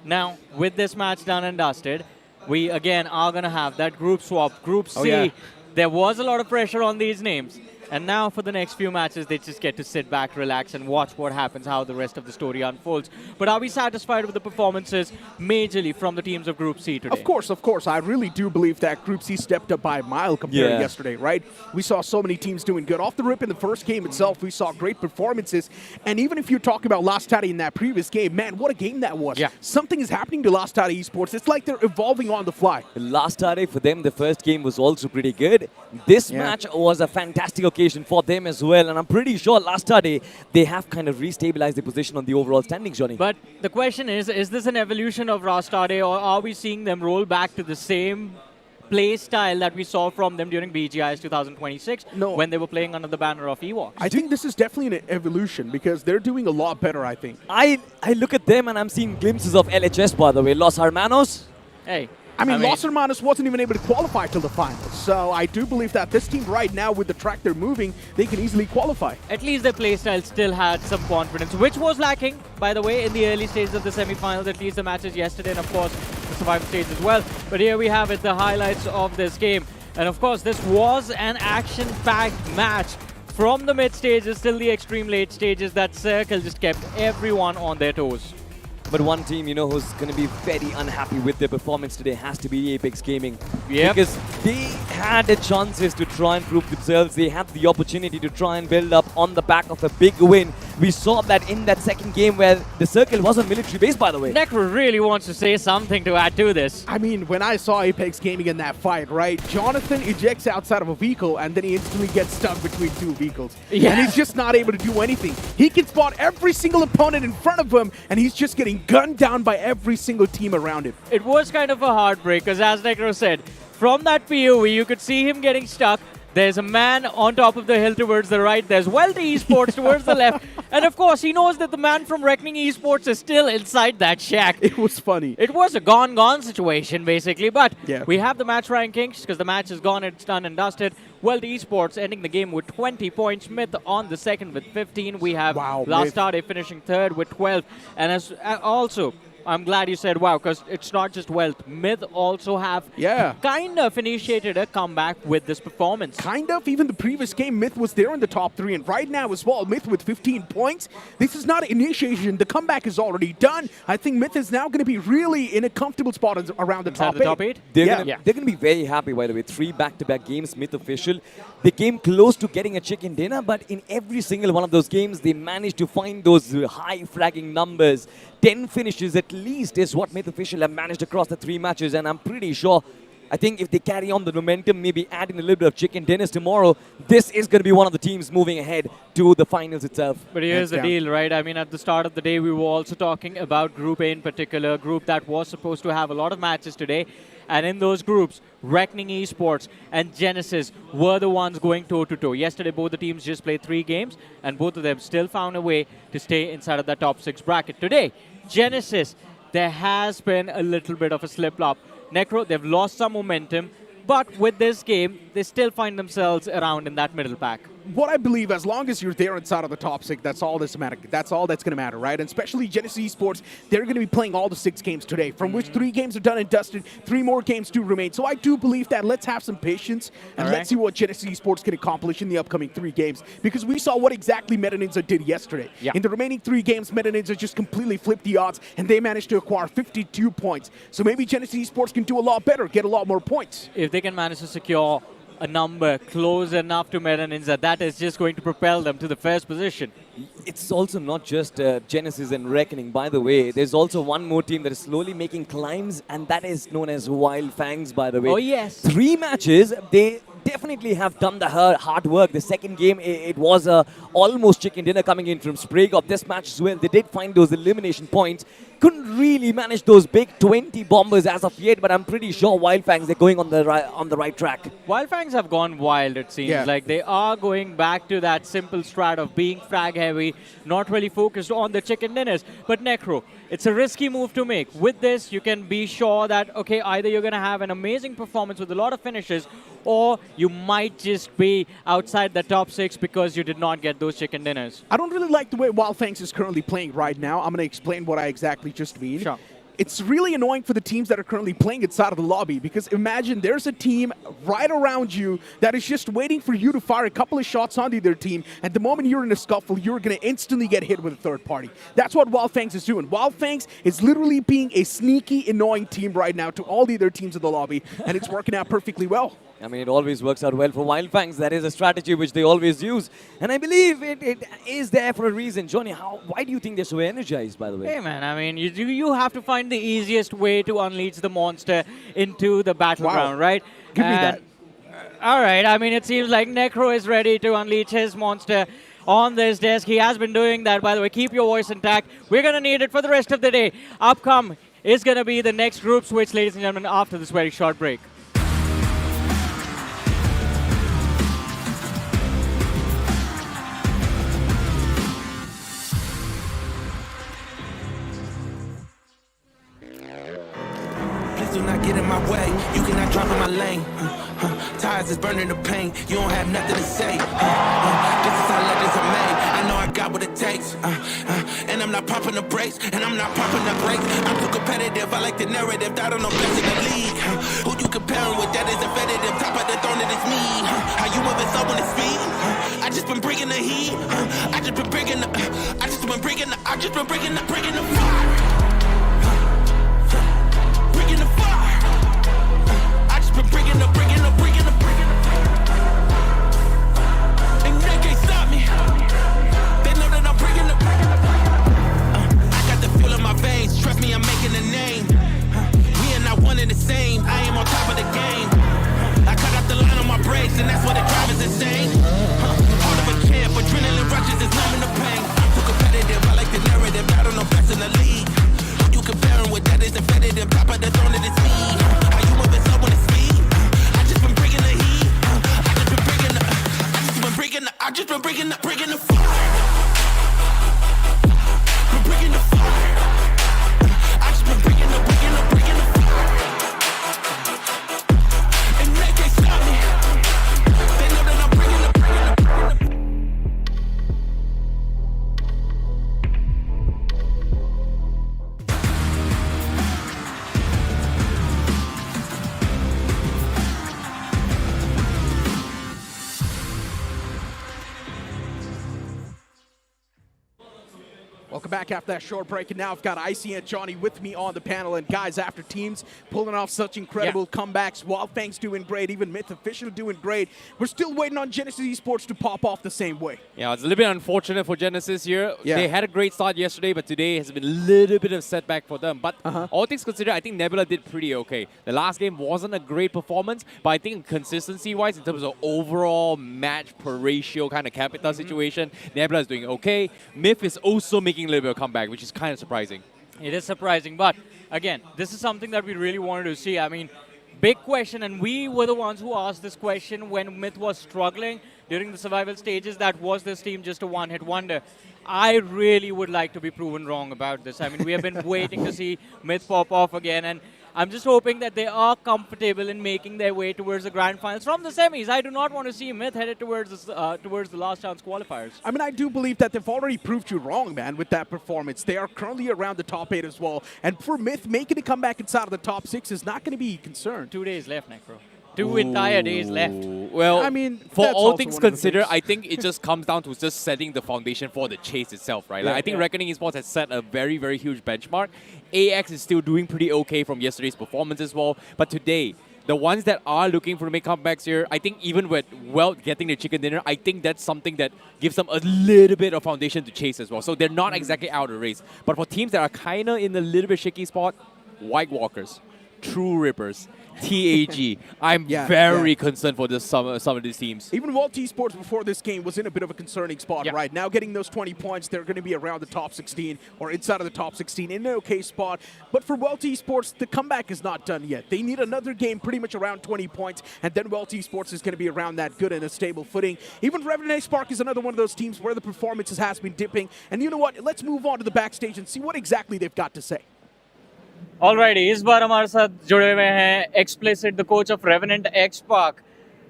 now, with this match done and dusted, we again are going to have that group swap. Group C, yeah. There was a lot of pressure on these names. And now for the next few matches, they just get to sit back, relax, and watch what happens, how the rest of the story unfolds. But are we satisfied with the performances majorly from the teams of Group C today? Of course. I really do believe that Group C stepped up by a mile compared to yesterday, right? We saw so many teams doing good. Off the rip in the first game itself, we saw great performances. And even if you talk about Lost Tide in that previous game, man, what a game that was. Yeah. Something is happening to Lost Tide Esports. It's like they're evolving on the fly. Last Tide, for them, the first game was also pretty good. This match was a fantastic occasion qualification for them as well. And I'm pretty sure last day they have kind of restabilized the position on the overall standings, Johnny. But the question is this an evolution of Rastade, or are we seeing them roll back to the same play style that we saw from them during BGIS 2026 when they were playing under the banner of Ewoks? I think this is definitely an evolution because they're doing a lot better, I think. I look at them and I'm seeing glimpses of LHS, by the way. Los Hermanos. Hey. I mean, Los Hermanos wasn't even able to qualify till the finals. So I do believe that this team right now, with the track they're moving, they can easily qualify. At least their playstyle still had some confidence, which was lacking, by the way, in the early stages of the semi-finals, at least the matches yesterday, and of course, the survival stage as well. But here we have it, the highlights of this game. And of course, this was an action-packed match. From the mid stages till the extreme late stages, that circle just kept everyone on their toes. But one team, you know, who's going to be very unhappy with their performance today has to be Apex Gaming. Yep. Because they had the chances to try and prove themselves. They had the opportunity to try and build up on the back of a big win. We saw that in that second game where the circle was a military base, by the way. Necro really wants to say something to add to this. I mean, when I saw Apex Gaming in that fight, right, Jonathan ejects outside of a vehicle and then he instantly gets stuck between two vehicles. Yeah. And he's just not able to do anything. He can spot every single opponent in front of him and he's just getting gunned down by every single team around him. It was kind of a heartbreak, because as Necro said, from that POV, you could see him getting stuck. There's a man on top of the hill towards the right. There's Wyld Esports towards the left. And of course, he knows that the man from Reckoning Esports is still inside that shack. It was funny. It was a gone situation, basically. But yeah, we have the match rankings, because the match is gone, it's done and dusted. Wyld Esports ending the game with 20 points. Myth on the second with 15. We have Rastade finishing third with 12. And also, I'm glad you said wow, because it's not just Wyld. Myth also have kind of initiated a comeback with this performance. Kind of. Even the previous game, Myth was there in the top 3. And right now as well, Myth with 15 points. This is not an initiation. The comeback is already done. I think Myth is now going to be really in a comfortable spot around the top 8. They're going to be very happy, by the way. 3 back-to-back games, Myth official. They came close to getting a chicken dinner, but in every single one of those games, they managed to find those high fragging numbers. 10 finishes at least is what Myth official have managed across the 3 matches, and I'm pretty sure, I think if they carry on the momentum, maybe adding a little bit of chicken dinners tomorrow, this is going to be one of the teams moving ahead to the finals itself. But here's the deal, right? I mean, at the start of the day, we were also talking about Group A in particular, a group that was supposed to have a lot of matches today. And in those groups, Reckoning Esports and Genesis were the ones going toe-to-toe. Yesterday, both the teams just played 3 games, and both of them still found a way to stay inside of that top 6 bracket. Today, Genesis, there has been a little bit of a slip-up. Necro, they've lost some momentum, but with this game, they still find themselves around in that middle pack. What I believe, as long as you're there inside of the top 6, that's all that's matter. That's all that's going to matter, right? And especially Genesis Esports, they're going to be playing all the 6 games today, from which 3 games are done and dusted, 3 more games do remain. So I do believe that let's have some patience and let's see what Genesis Esports can accomplish in the upcoming 3 games, because we saw what exactly Meta Ninja did yesterday. In the remaining 3 games, Meta Ninja just completely flipped the odds, and they managed to acquire 52 points. So maybe Genesis Esports can do a lot better, get a lot more points. If they can manage to secure a number close enough to Meta Ninja, that is just going to propel them to the first position. It's also not just Genesis and Reckoning, by the way. There's also one more team that is slowly making climbs, and that is known as Wyld Fangs, by the way. Oh, yes. 3 matches, they definitely have done the hard work. The second game, it was almost chicken dinner coming in from Sprague. This match as well, they did find those elimination points. Couldn't really manage those big 20 bombers as of yet, but I'm pretty sure Wyld Fangs, they're going on the right track. Wyld Fangs have gone wild, it seems. Like they are going back to that simple strat of being frag heavy, not really focused on the chicken dinners. But Necro, it's a risky move to make. With this, you can be sure that, okay, either you're going to have an amazing performance with a lot of finishes, or you might just be outside the top 6 because you did not get those chicken dinners. I don't really like the way Wyld Fangs is currently playing right now. I'm going to explain what I exactly just mean. Sure. It's really annoying for the teams that are currently playing inside of the lobby, because imagine there's a team right around you that is just waiting for you to fire a couple of shots onto their team, and the moment you're in a scuffle, you're going to instantly get hit with a third party. That's what Wyld Fangs is doing. Wyld Fangs is literally being a sneaky, annoying team right now to all the other teams in the lobby, and it's working out perfectly well. I mean, it always works out well for Wyld Fangs. That is a strategy which they always use. And I believe it is there for a reason. Johnny, why do you think they're so energized, by the way? Hey, man, I mean, you have to find the easiest way to unleash the monster into the battleground, right? Give me that. All right, I mean, it seems like Necro is ready to unleash his monster on this desk. He has been doing that, by the way. Keep your voice intact. We're going to need it for the rest of the day. Upcome is going to be the next group switch, ladies and gentlemen, after this very short break. Please do not get in my way. You cannot drop in my lane. Tires is burning the pain. You don't have nothing to say. This is how legends are made. I know I got what it takes. And I'm not popping the brakes. And I'm not popping the brakes. I'm too competitive. I like the narrative. I don't know best in the league. Who you comparing with? That is competitive. Top of the throne, it is me. How you moving so on his feet? I just been bringing the heat. I just been bringing the fire. Bringing the fire. I just been bringing the. And they can't stop me. They know that I'm bringing the. I got the fuel in my veins. Trust me, I'm making a name. We are not one and the same. I am on top of the game. I cut out the line on my brakes, and that's why the drive is insane. Heart of a champ, adrenaline rushes is numbing the pain. I'm too competitive. I like the narrative. I don't know best in the league. Who you comparing with? That is competitive. Top of the throne, it is me. How you moving so on his feet? I just been bringing the heat. I just been bringing the fire. Been bringing the fire. I just been bringing the fire. And they can't stop me. They know that I'm bringing the. Welcome back after that short break, and now I've got Icy and Johnny with me on the panel. And guys, after teams pulling off such incredible comebacks, Wyld Fangs doing great, even Myth officially doing great, we're still waiting on Genesis Esports to pop off the same way. Yeah, it's a little bit unfortunate for Genesis here. They had a great start yesterday, but today has been a little bit of setback for them. But all things considered, I think Nebula did pretty okay. The last game wasn't a great performance, but I think consistency-wise, in terms of overall match per ratio kind of capita situation, Nebula is doing okay. Myth is also making a little bit of comeback, which is kind of surprising. It is surprising, but again, this is something that we really wanted to see. I mean, big question, and we were the ones who asked this question when Myth was struggling during the survival stages, that was this team just a one-hit wonder. I really would like to be proven wrong about this. I mean, we have been waiting to see Myth pop off again, and I'm just hoping that they are comfortable in making their way towards the grand finals from the semis. I do not want to see Myth headed towards the last chance qualifiers. I mean, I do believe that they've already proved you wrong, man, with that performance. They are currently around the top 8 as well. And for Myth, making a comeback inside of the top 6 is not going to be a concern. 2 days left, Necro. 2 entire days left. Well, I mean, for that's all also things one of the considered, things. I think it just comes down to just setting the foundation for the chase itself, right? Like, I think Reckoning Esports has set a very, very huge benchmark. AX is still doing pretty okay from yesterday's performance as well. But today, the ones that are looking for to make comebacks here, I think even with Wyld getting the chicken dinner, I think that's something that gives them a little bit of foundation to chase as well. So they're not exactly out of the race. But for teams that are kind of in a little bit shaky spot, White Walkers, True Rippers, TAG. I'm very concerned for this, some of these teams. Even Wyld Esports before this game was in a bit of a concerning spot, right? Now getting those 20 points, they're going to be around the top 16 or inside of the top 16 in an okay spot. But for Wyld Esports, the comeback is not done yet. They need another game pretty much around 20 points, and then Wyld Esports is going to be around that good and a stable footing. Even Revenant Spark is another one of those teams where the performances has been dipping. And you know what? Let's move on to the backstage and see what exactly they've got to say. Alrighty, इस बार हमारे साथ जुड़े हुए हैं explicit the coach of revenant x park.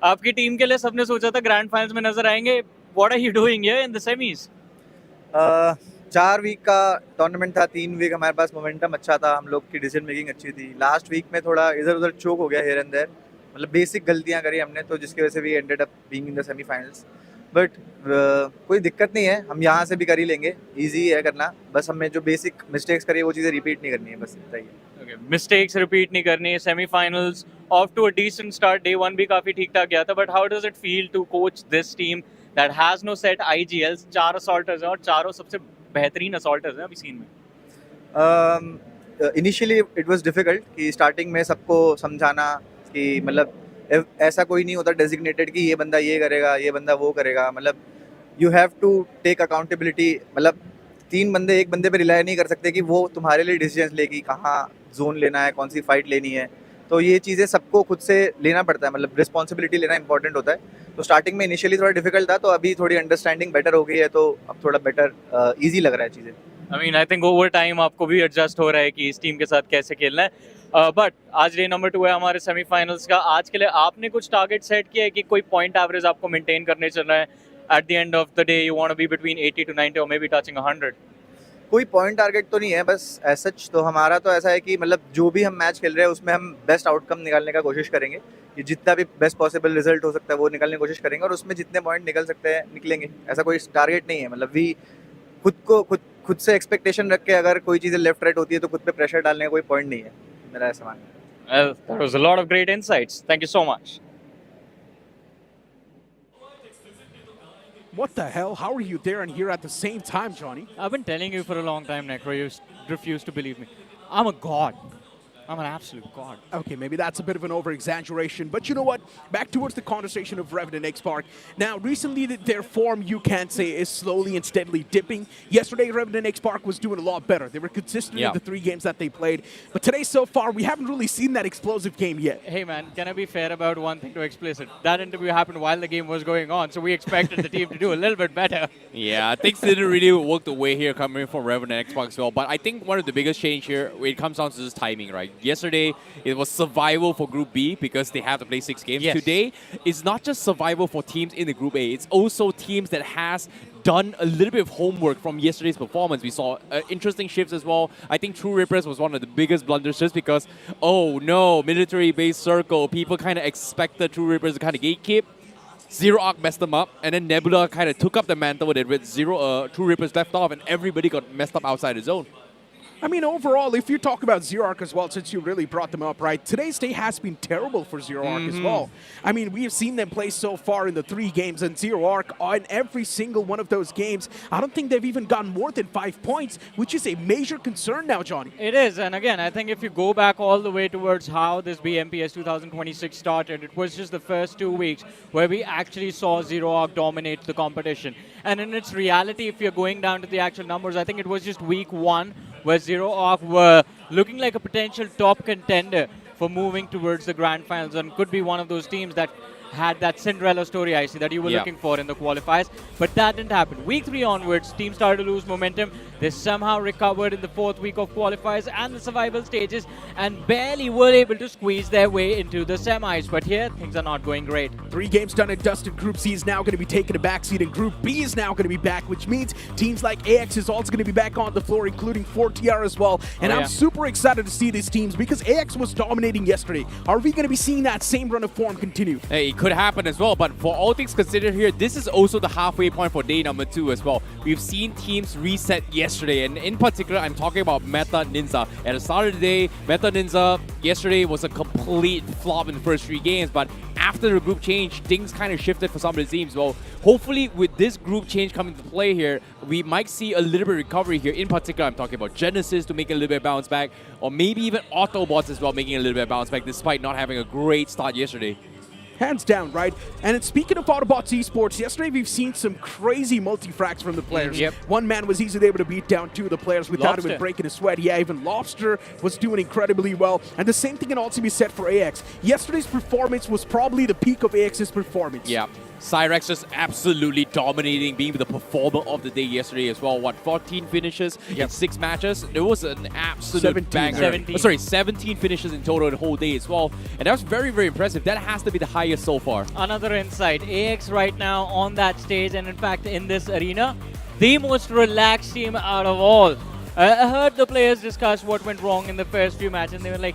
आपकी team के लिए सबने सोचा था ग्रैंड फाइनल्स में नजर आएंगे. What are you doing here in the semis? 4 week का टूर्नामेंट था. 3 वीक हमारे पास मोमेंटम अच्छा था, हम लोग की डिसीजन मेकिंग अच्छी थी. लास्ट वीक में थोड़ा इधर उधर चोक हो गया हियर एंड देयर, मतलब बेसिक गलतियां करी हमने, तो जिसकी वजह से we ended up being in the semifinals. But कोई दिक्कत नहीं है, हम यहाँ से भी कर ही लेंगे. ईजी है करना, बस हमें जो बेसिक मिस्टेक्स करी वो चीज़ें रिपीट नहीं करनी है, बस इतना ही है. Okay, mistakes repeat नहीं करनी. Semifinals off to a decent start. Day 1 भी काफी ठीक ठाक गया था. But how does it feel to coach this team that has no set IGLs? 4 assaulters हैं और चारों सबसे बेहतरीन assaulters हैं अभी सीन में. इनिशियली इट वाज डिफिकल्ट कि स्टार्टिंग में सबको समझाना कि मतलब ऐसा कोई नहीं होता डेजिग्नेटेड कि ये बंदा ये करेगा, ये बंदा वो करेगा. मतलब you have to take accountability. मतलब 3 बंदे एक बंदे पे रिलाई नहीं कर सकते कि वो तुम्हारे लिए डिसीजन ले कि कहाँ जोन लेना है, कौन सी फाइट लेनी है. तो ये चीज़ें सबको खुद से लेना पड़ता है. मतलब रिस्पॉन्सिबिलिटी लेना इंपॉर्टेंट होता है. तो स्टार्टिंग में इनिशियली थोड़ा डिफिकल्ट था, तो अभी थोड़ी अंडरस्टैंडिंग बेटर हो गई है, तो अब थोड़ा बेटर ईजी लग रहा है चीज़ें. I mean, I think over time आपको भी एडजस्ट हो रहा है कि इस टीम के साथ कैसे खेलना है. बट आज डे नंबर 2 है हमारे सेमीफाइनल्स का. आज के लिए आपने कुछ टारगेट सेट किया है कि कोई पॉइंट एवरेज आपको मेंटेन करने चल रहा है? At the end of the day you want to be between 80 to 90 और मे बी टचिंग 100. कोई पॉइंट टारगेट तो नहीं है, बस एज सच तो हमारा तो ऐसा है कि मतलब जो भी हम मैच खेल रहे हैं उसमें हम बेस्ट आउटकम निकालने का कोशिश करेंगे. कि जितना भी बेस्ट पॉसिबल रिजल्ट हो सकता है वो निकालने की कोशिश करेंगे, और उसमें जितने पॉइंट निकल सकते हैं निकलेंगे. ऐसा कोई टारगेट नहीं है. मतलब वी खुद से एक्सपेक्टेशन रख के अगर कोई चीज़ें लेफ्ट राइट होती है तो खुद पे प्रेशर डालने का कोई पॉइंट नहीं है, मेरा ऐसा मानना है. Well, that was a lot of great insights. Thank you so much. What the hell? How are you there and here at the same time, Johnny? I've been telling you for a long time, Necro. You refuse to believe me. I'm a god. I'm an absolute god. Okay, maybe that's a bit of an over-exaggeration, but you know what? Back towards the conversation of Revan and X-Park. Now, recently, their form, you can say, is slowly and steadily dipping. Yesterday, Revan and X-Park was doing a lot better. They were consistent in the 3 games that they played. But today, so far, we haven't really seen that explosive game yet. Hey, man, can I be fair about one thing to explicit? That interview happened while the game was going on, so we expected the team to do a little bit better. Yeah, things didn't really work the way here coming from Revan and Xbox as well. But I think one of the biggest change here, it comes down to just timing, right? Yesterday, it was survival for Group B because they have to play 6 games. Yes. Today, it's not just survival for teams in the Group A. It's also teams that has done a little bit of homework from yesterday's performance. We saw interesting shifts as well. I think True Rippers was one of the biggest blunders just because, oh no, military-based circle. People kind of expected True Rippers to kind of gatekeep. Zero Arc messed them up, and then Nebula kind of took up the mantle with it with True Rippers left off, and everybody got messed up outside the zone. I mean, overall, if you talk about Zero Arc as well, since you really brought them up, right, today's day has been terrible for Zero Arc as well. I mean, we have seen them play so far in the 3 games, and Zero Arc, on every single one of those games, I don't think they've even gotten more than 5 points, which is a major concern now, Johnny. It is, and again, I think if you go back all the way towards how this BMPS 2026 started, it was just the first 2 weeks where we actually saw Zero Arc dominate the competition. And in its reality, if you're going down to the actual numbers, I think it was just week 1 where Zero Arc were looking like a potential top contender for moving towards the grand finals, and could be one of those teams that had that Cinderella story, I see, that you were looking for in the qualifiers. But that didn't happen. Week 3 onwards, teams started to lose momentum. They somehow recovered in the 4th week of qualifiers and the survival stages, and barely were able to squeeze their way into the semis. But here, things are not going great. 3 games done and dusted. Group C is now going to be taking a backseat, and Group B is now going to be back, which means teams like AX is also going to be back on the floor, including 4TR as well. And I'm super excited to see these teams because AX was dominating yesterday. Are we going to be seeing that same run of form continue? Hey, it could happen as well, but for all things considered here, this is also the halfway point for day number 2 as well. We've seen teams reset yesterday, and in particular, I'm talking about Meta Ninja. At the start of the day, Meta Ninja yesterday was a complete flop in the first 3 games, but after the group change, things kind of shifted for some of the teams. Well, hopefully with this group change coming to play here, we might see a little bit of recovery here. In particular, I'm talking about Genesis to make a little bit of bounce back, or maybe even Autobots as well making a little bit of bounce back despite not having a great start yesterday. Hands down, right? And speaking of Autobots Esports, yesterday we've seen some crazy multi-frags from the players. One man was easily able to beat down 2 of the players without even breaking a sweat. Yeah, even Lobster was doing incredibly well. And the same thing can also be said for AX. Yesterday's performance was probably the peak of AX's performance. Yeah. Cyrex just absolutely dominating, being the performer of the day yesterday as well. What, 14 finishes in 6 matches? It was an absolute banger. 17 finishes in total the whole day as well. And that was very, very impressive. That has to be the highest so far. Another insight. AX right now on that stage, and in fact in this arena, the most relaxed team out of all. I heard the players discuss what went wrong in the first few matches, and they were like,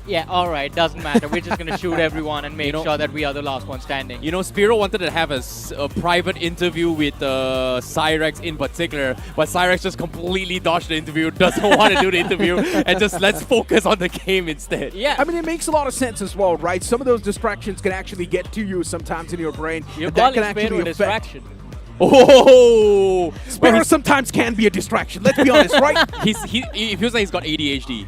yeah, all right, doesn't matter. We're just going to shoot everyone and make sure that we are the last one standing. You know, Spiro wanted to have a private interview with Cyrex in particular, but Cyrex just completely dodged the interview, doesn't want to do the interview, and just let's focus on the game instead. Yeah. I mean, it makes a lot of sense as well, right? Some of those distractions can actually get to you sometimes in your brain. You're and that calling can actually Spiro a distraction. Oh! Sparrow sometimes can be a distraction, let's be honest, right? He feels like he's got ADHD.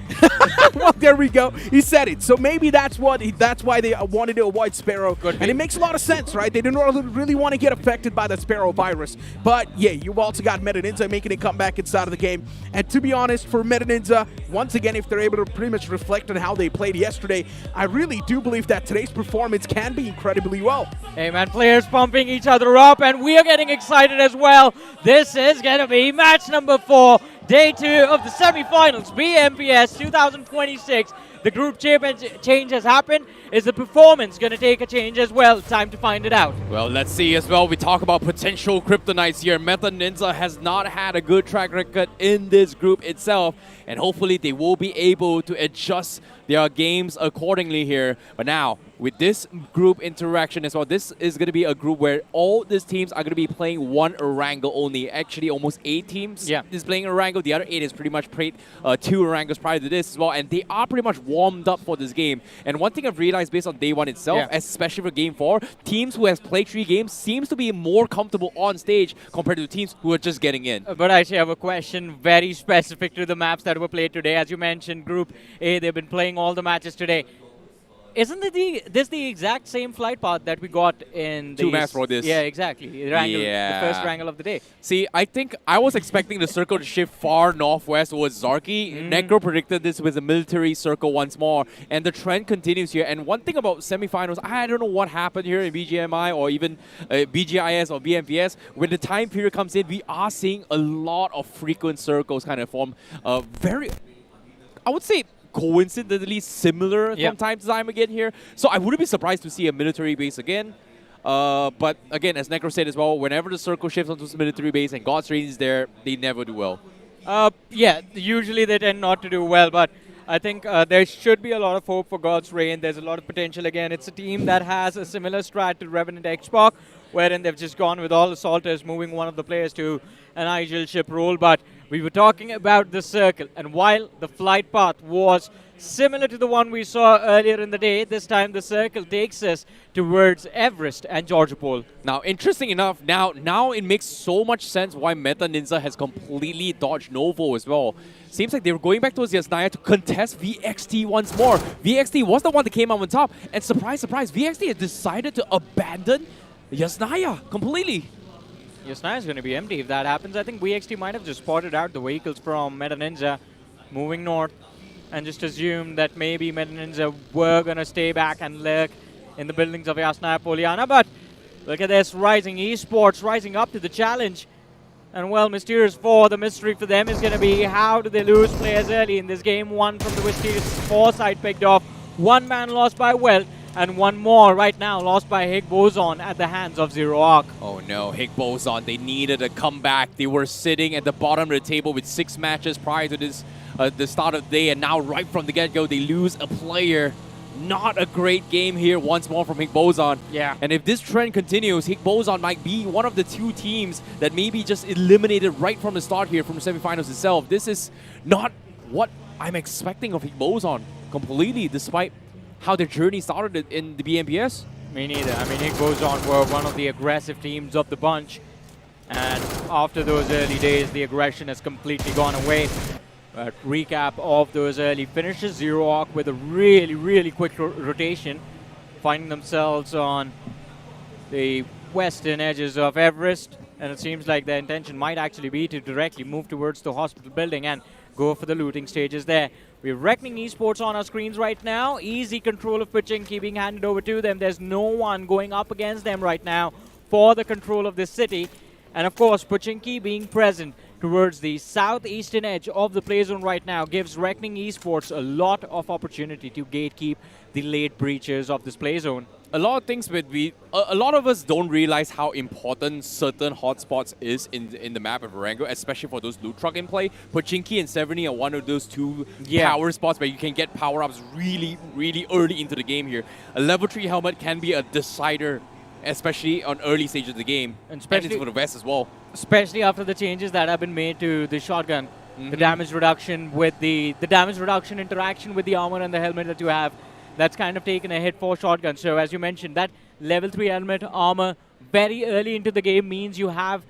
Well, there we go. He said it. So maybe that's why they wanted to avoid Sparrow. Could And be. it makes a lot of sense, right? They didn't really want to get affected by the Sparrow virus. But yeah, you've also got Meta Ninja making a comeback inside of the game. And to be honest, for Meta Ninja, once again, if they're able to pretty much reflect on how they played yesterday, I really do believe that today's performance can be incredibly well. Hey man, players pumping each other up, and we are getting excited as well. This is going to be match number 4, day 2 of the semi-finals, BMPS 2026. The group change has happened. Is the performance going to take a change as well? Time to find it out. Well, let's see as well. We talk about potential kryptonites here. Meta Ninja has not had a good track record in this group itself, and hopefully they will be able to adjust their games accordingly here. But now, with this group interaction as well, this is going to be a group where all these teams are going to be playing one Erangel only. Actually, almost 8 teams is playing Erangel. The other 8 is pretty much played 2 Erangels prior to this as well, and they are pretty much warmed up for this game. And one thing I've realized based on day 1 itself, especially for game 4, teams who have played 3 games seems to be more comfortable on stage compared to teams who are just getting in. But I actually have a question very specific to the maps that were played today. As you mentioned, Group A, they've been playing all the matches today. Isn't this the exact same flight path that we got in the 2 maps for this? Yeah, exactly. The first wrangle of the day. See, I think I was expecting the circle to shift far northwest towards Zarki. Necro predicted this with a military circle once more, and the trend continues here. And one thing about semifinals, I don't know what happened here in BGMI or even BGIS or BMPS. When the time period comes in, we are seeing a lot of frequent circles kind of form. Very, I would say, coincidentally similar from time to time again here. So I wouldn't be surprised to see a military base again. But again, as Necro said as well, whenever the circle shifts onto this military base and God's Reign is there, they never do well. Yeah, usually they tend not to do well, but I think there should be a lot of hope for God's Reign. There's a lot of potential again. It's a team that has a similar strat to Revenant Xbox, wherein they've just gone with all assaulters, moving one of the players to an Erangel ship role. But we were talking about the circle, and while the flight path was similar to the one we saw earlier in the day, this time the circle takes us towards Everest and Georgopol. Now, interesting enough, now it makes so much sense why Meta Ninja has completely dodged Novo as well. Seems like they were going back towards Yasnaya to contest VXT once more. VXT was the one that came out on top, and surprise, surprise, VXT has decided to abandon Yasnaya completely. Yasnaya is going to be empty if that happens. I think VXT might have just spotted out the vehicles from Meta Ninja moving north and just assumed that maybe Meta Ninja were going to stay back and lurk in the buildings of Yasnaya Poliana. But look at this, Rising Esports rising up to the challenge. And well, Mysterious 4, the mystery for them is going to be how do they lose players early in this game. 1 from the Mysterious 4 side picked off, 1 man lost by Wyld, and 1 more right now lost by Hig Boson at the hands of Zero Arc. Oh no, Hig Boson, they needed a comeback. They were sitting at the bottom of the table with 6 matches prior to this, the start of the day, and now right from the get-go, they lose a player. Not a great game here once more from Hig Boson. Yeah. And if this trend continues, Hig Boson might be one of the 2 teams that maybe just eliminated right from the start here from the semifinals itself. This is not what I'm expecting of Hig Boson completely, despite how their journey started in the BMPS. Me neither. I mean, Hig Boson were one of the aggressive teams of the bunch. And after those early days, the aggression has completely gone away. But recap of those early finishes, Zero Arc with a really, really quick rotation, finding themselves on the western edges of Everest. And it seems like their intention might actually be to directly move towards the hospital building and go for the looting stages there. We're Reckoning Esports on our screens right now. Easy control of Pochinki being handed over to them. There's no one going up against them right now for the control of this city. And of course, Pochinki being present towards the southeastern edge of the play zone right now gives Reckoning Esports a lot of opportunity to gatekeep the late breaches of this play zone. A lot of things, but a lot of us don't realize how important certain hotspots is in the map of Erangel, especially for those loot truck in play. Pochinki and Severny are one of those 2 power spots where you can get power-ups really, really early into the game here. A level 3 helmet can be a decider, especially on early stages of the game, and especially for the West as well. Especially after the changes that have been made to the shotgun, the damage reduction with the damage reduction interaction with the armor and the helmet that you have. That's kind of taken a hit for shotgun. So as you mentioned, that level 3 helmet armor very early into the game means you have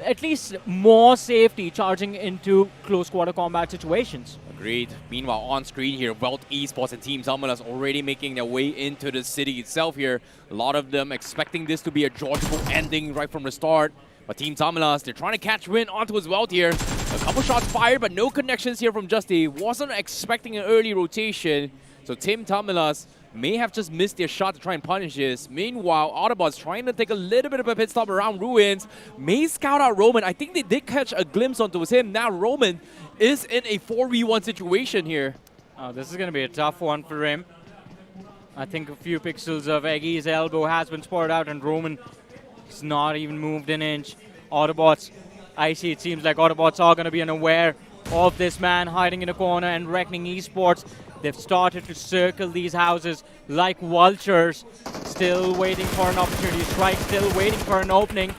at least more safety charging into close quarter combat situations. Agreed. Meanwhile, on screen here, Wyld Esports and Team Zamalas already making their way into the city itself here. A lot of them expecting this to be a Georgical ending right from the start. But Team Zamalas, they're trying to catch wind onto his Wyld here. A couple shots fired, but no connections here from Justy. Wasn't expecting an early rotation. So Team Zamalas may have just missed their shot to try and punish this. Meanwhile, Autobots trying to take a little bit of a pit stop around Ruins. May scout out Roman. I think they did catch a glimpse onto him. Now Roman is in a 4v1 situation here. Oh, this is going to be a tough one for him. I think a few pixels of Eggy's elbow has been spotted out, and Roman has not even moved an inch. Autobots, I see it seems like Autobots are going to be unaware of this man hiding in a corner, and Reckoning Esports, they've started to circle these houses like vultures, still waiting for an opportunity to strike, still waiting for an opening.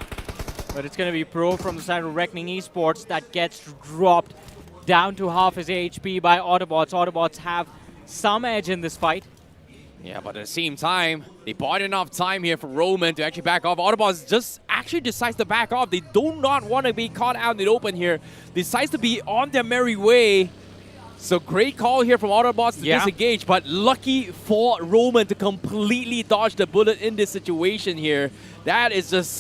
But it's going to be Pro from the side of Reckoning Esports that gets dropped down to half his HP by Autobots. Autobots have some edge in this fight. Yeah, but at the same time, they bought enough time here for Roman to actually back off. Autobots just actually decides to back off. They do not want to be caught out in the open here. Decides to be on their merry way. So great call here from Autobots to disengage, but lucky for Roman to completely dodge the bullet in this situation here. That is just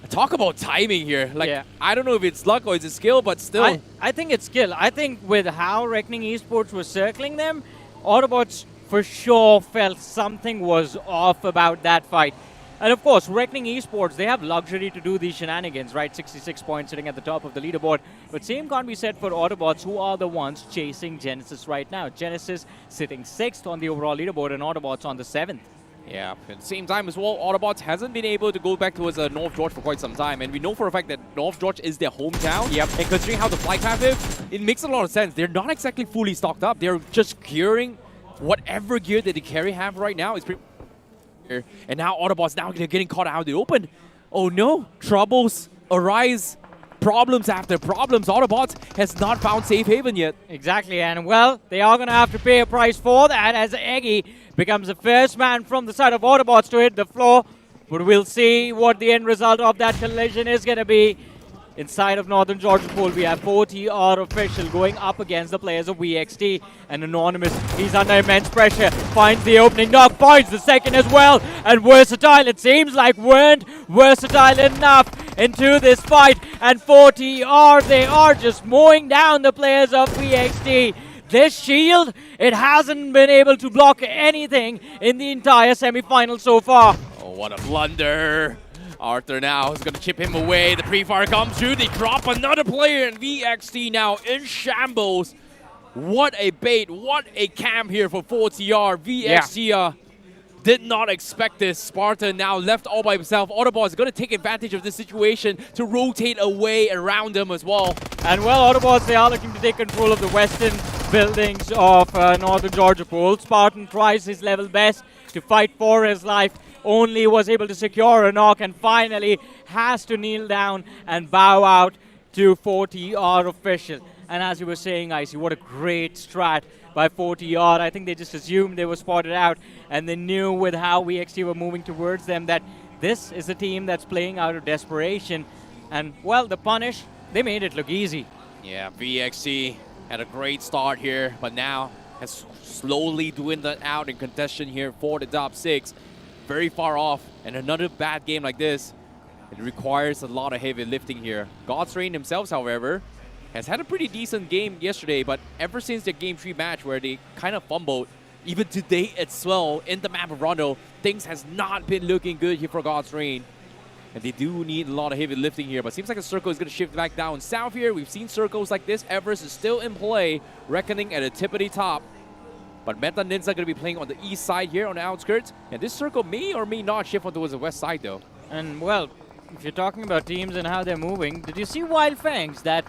talk about timing here. Like, I don't know if it's luck or it's a skill, but still. I think it's skill. I think with how Reckoning Esports was circling them, Autobots for sure felt something was off about that fight. And of course, Reckoning Esports, they have luxury to do these shenanigans, right? 66 points sitting at the top of the leaderboard. But same can't be said for Autobots, who are the ones chasing Genesis right now. Genesis sitting 6th on the overall leaderboard, and Autobots on the 7th. Yeah, at the same time as well, Autobots hasn't been able to go back towards North George for quite some time. And we know for a fact that North George is their hometown. Yep. And considering how the flight path is, it makes a lot of sense. They're not exactly fully stocked up. They're just gearing whatever gear that they carry have right now. It's pretty here. And now Autobots, now they're getting caught out in the open. Oh no, troubles arise. Problems after problems. Autobots has not found safe haven yet. Exactly, and well, they are going to have to pay a price for that as Eggy becomes the first man from the side of Autobots to hit the floor. But we'll see what the end result of that collision is going to be. Inside of Northern Georgia Pool, we have 4TR official going up against the players of VXT. And Anonymous, he's under immense pressure, finds the opening knock, finds the second as well. And Versatile, it seems like, weren't versatile enough into this fight. And 4TR, they are just mowing down the players of VXT. This shield, it hasn't been able to block anything in the entire semi-final so far. Oh, what a blunder. Arthur now is going to chip him away. The pre-fire comes through. They drop another player, and VXT now in shambles. What a bait. What a camp here for 4TR. VXT did not expect this. Spartan now left all by himself. Autobot is going to take advantage of this situation to rotate away around them as well. And well, Autobots, they are looking to take control of the western buildings of Northern Georgia Pool. Spartan tries his level best to fight for his life. Only was able to secure a knock and finally has to kneel down and bow out to 4TR official. And as you were saying, Icy, what a great strat by 4TR. I think they just assumed they were spotted out, and they knew with how VXT were moving towards them that this is a team that's playing out of desperation. And well, the punish, they made it look easy. Yeah, VXT had a great start here, but now has slowly dwindled out in contention here for the top 6. Very far off, and another bad game like this, it requires a lot of heavy lifting here. God's Reign themselves, however, has had a pretty decent game yesterday, but ever since their Game 3 match where they kind of fumbled, even today as well, in the map of Rondo, things has not been looking good here for God's Reign. And they do need a lot of heavy lifting here, but seems like the circle is going to shift back down south here. We've seen circles like this. Everest is still in play, Reckoning at the tippity top. But Meta Ninja going to be playing on the east side here on the outskirts. And this circle may or may not shift on towards the west side though. And well, if you're talking about teams and how they're moving, did you see Wyld Fangs? That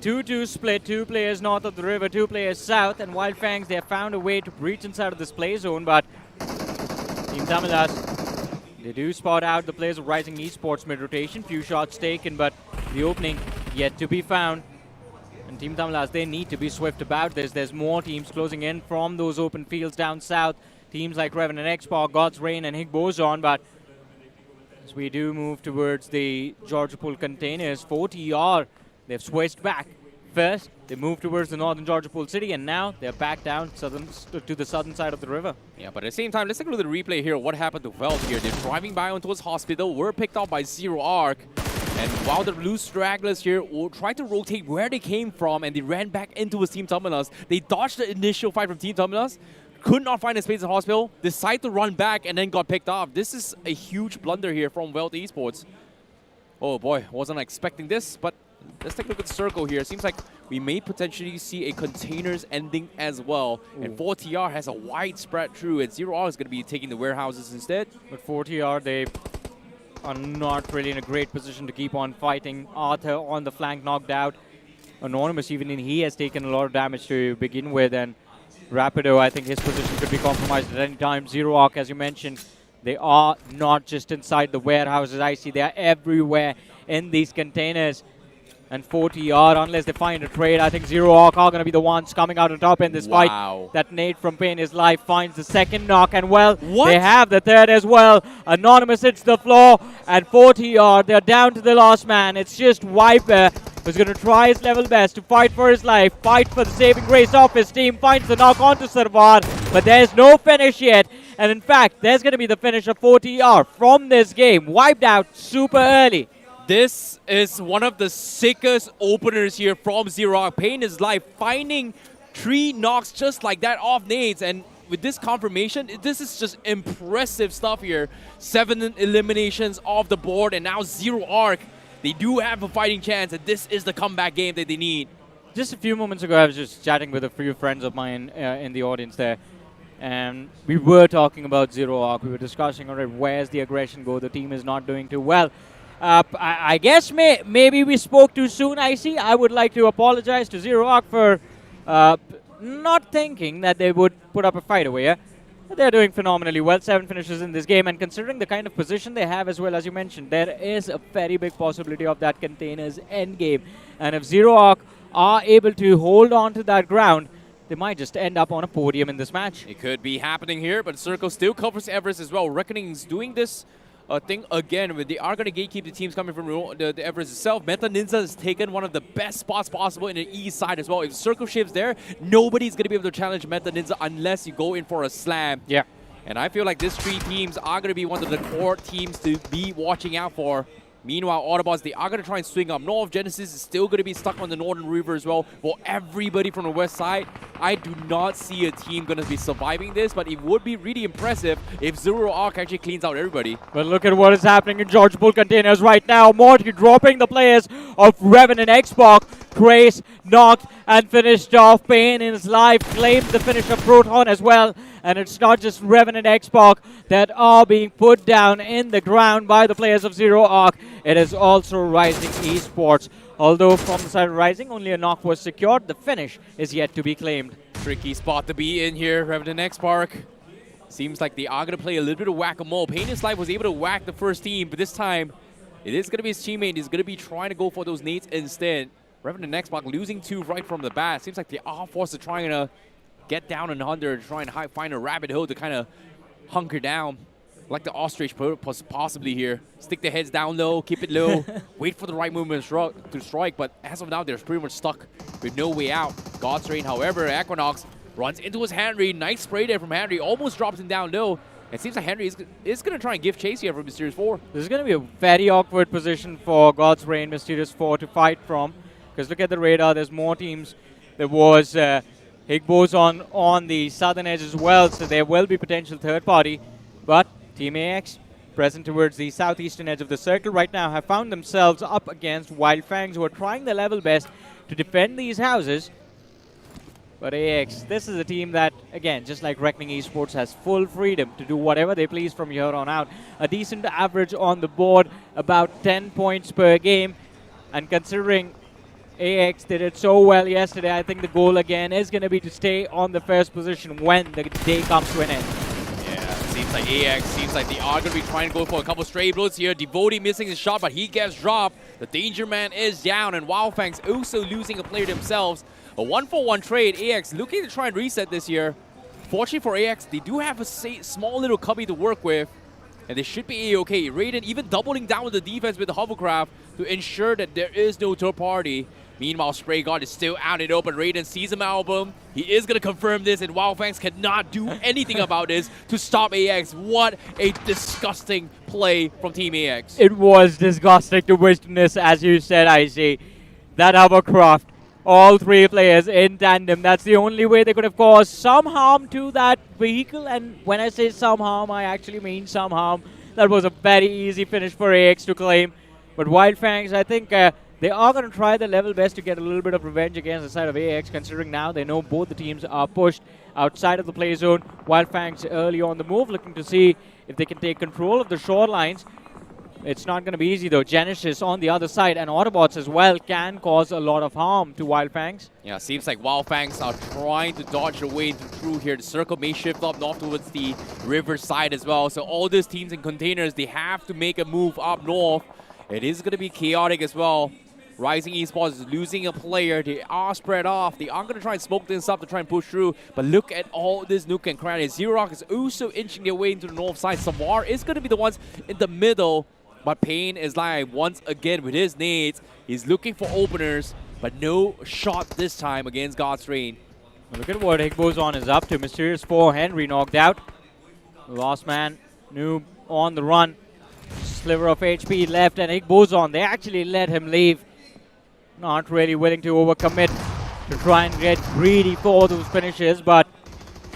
2-2 split, 2 players north of the river, 2 players south. And Wyld Fangs, they have found a way to breach inside of this play zone. But Team Tamilas, they do spot out the players of Rising Esports mid-rotation. Few shots taken, but the opening yet to be found. And Team Tamilas, they need to be swift about this. There's more teams closing in from those open fields down south. Teams like Revan and X-Pac, God's Reign and Hig Boson, but As we do move towards the Georgia Pool containers, 4TR, they've switched back. First, they moved towards the northern Georgia Pool city, and now they're back down to the southern side of the river. Yeah, but at the same time, let's take a look at the replay here. What happened to Wyld here? They're driving by onto his hospital, were picked off by Zero Arc. And while the blue stragglers here will try to rotate where they came from, and they ran back into his Team Tumulus, they dodged the initial fight from Team Tumulus, could not find a space in the hospital, decided to run back, and then got picked off. This is a huge blunder here from Wyld Esports. Oh boy, wasn't expecting this, but let's take a look at the circle here. Seems like we may potentially see a containers ending as well. Ooh. And 4TR has a wide spread through, and Zero R is going to be taking the warehouses instead. But 4TR, they are not really in a great position to keep on fighting. Arthur on the flank knocked out. Anonymous, even he has taken a lot of damage to begin with, and Rapido, I think his position could be compromised at any time. Zero Arc, as you mentioned, they are not just inside the warehouses. I see they are everywhere in these containers. And 4TR, unless they find a trade, I think Zero Arc are going to be the ones coming out on top in this fight. That nade from Pain is life finds the second knock, and well, they have the third as well. Anonymous hits the floor, and 4TR, they're down to the last man. It's just Viper who's going to try his level best to fight for his life, fight for the saving grace of his team, finds the knock onto Sarvar, but there's no finish yet. And in fact, there's going to be the finish of 4TR from this game, wiped out super early. This is one of the sickest openers here from Zero Arc. Pain is life, finding 3 knocks just like that off nades. And with this confirmation, this is just impressive stuff here. 7 eliminations off the board, and now Zero Arc. They do have a fighting chance, and this is the comeback game that they need. Just a few moments ago, I was just chatting with a few friends of mine in the audience there. And we were talking about Zero Arc. We were discussing, all right, where's the aggression go? The team is not doing too well. I guess maybe we spoke too soon, I would like to apologize to Zero Arc for not thinking that they would put up a fight over here. They're doing phenomenally well, 7 finishes in this game, and considering the kind of position they have as well, as you mentioned, there is a very big possibility of that containers end game. And if Zero Arc are able to hold on to that ground, they might just end up on a podium in this match. It could be happening here, but Circle still covers Everest as well. Reckoning's doing this thing again, with they are going to gatekeep the teams coming from the Everest itself. Meta Ninja has taken one of the best spots possible in the east side as well. If Circle Ship's there, nobody's going to be able to challenge Meta Ninja unless you go in for a slam. Yeah. And I feel like these 3 teams are going to be one of the core teams to be watching out for. Meanwhile, Autobots, they are going to try and swing up north. Genesis is still going to be stuck on the northern river as well. For everybody from the west side, I do not see a team going to be surviving this, but it would be really impressive if Zero Arc actually cleans out everybody. But look at what is happening in Georgia Pool containers right now. Morty dropping the players of Revan and Xbox. Grace knocked and finished off. Pain in his life claims the finish of Proton as well. And it's not just Revan and Xbox that are being put down in the ground by the players of Zero Arc. It is also Rising Esports. Although from the side of Rising, only a knock was secured, the finish is yet to be claimed. Tricky spot to be in here, Revan and Xbox. Seems like they are going to play a little bit of whack-a-mole. Pain in his life was able to whack the first team, but this time it is going to be his teammate. He's going to be trying to go for those nades instead. Revan and Xbox losing 2 right from the bat. Seems like they are forced to try and get down and under, try and find a rabbit hole to kind of hunker down. Like the ostrich possibly here. Stick their heads down low, keep it low, wait for the right movement to strike, but as of now, they're pretty much stuck with no way out. God's Reign, however, Equinox runs into his Henry. Nice spray there from Henry, almost drops him down low. It seems like Henry is going to try and give chase here from Mysterious 4. This is going to be a very awkward position for God's Reign, Mysterious 4 to fight from. Because look at the radar, there's more teams. There was Higbo's on the southern edge as well, so there will be potential third party. But Team AX, present towards the southeastern edge of the circle right now, have found themselves up against Wyld Fangs, who are trying their level best to defend these houses. But AX, this is a team that, again, just like Reckoning Esports, has full freedom to do whatever they please from here on out. A decent average on the board, about 10 points per game. And considering AX did it so well yesterday, I think the goal again is going to be to stay on the first position when the day comes to an end. Seems like AX, seems like they are going to be trying to go for a couple stray blows here. Devotee missing his shot, but he gets dropped. The Danger Man is down, and Wyld Fangs also losing a player themselves. A 1-for-1 trade. AX looking to try and reset this year. Fortunately for AX, they do have a small little cubby to work with. and they should be A-okay. Raiden even doubling down with the defense with the hovercraft to ensure that there is no third party. Meanwhile, Spray God is still out in open. Raiden sees him album. He is going to confirm this, and Wyld Fangs cannot do anything about this to stop AX. What a disgusting play from Team AX. It was disgusting to witness, as you said, IC. That hovercraft, all three players in tandem, that's the only way they could have caused some harm to that vehicle. And when I say some harm, I actually mean some harm. That was a very easy finish for AX to claim. But Wyld Fangs, I think they are going to try their level best to get a little bit of revenge against the side of AX, considering now they know both the teams are pushed outside of the play zone. Wyld Fangs early on the move, looking to see if they can take control of the shorelines. It's not going to be easy though. Genesis on the other side and Autobots as well can cause a lot of harm to Wyld Fangs. Yeah, seems like Wyld Fangs are trying to dodge their way through here. The circle may shift up north towards the river side as well. So all these teams in containers, they have to make a move up north. It is going to be chaotic as well. Rising Esports is losing a player. They are spread off. They are going to try and smoke this up to try and push through. But look at all this nook and cranny. Zero is also inching their way into the north side. Savar is going to be the ones in the middle. But Payne is live once again with his nades. He's looking for openers, but no shot this time against God's Reign. Look at what Higbozon is up to. Mysterious 4, Henry knocked out. Lost man, Noob on the run. Sliver of HP left, and Higbozon, they actually let him leave. Not really willing to overcommit to try and get greedy for those finishes, but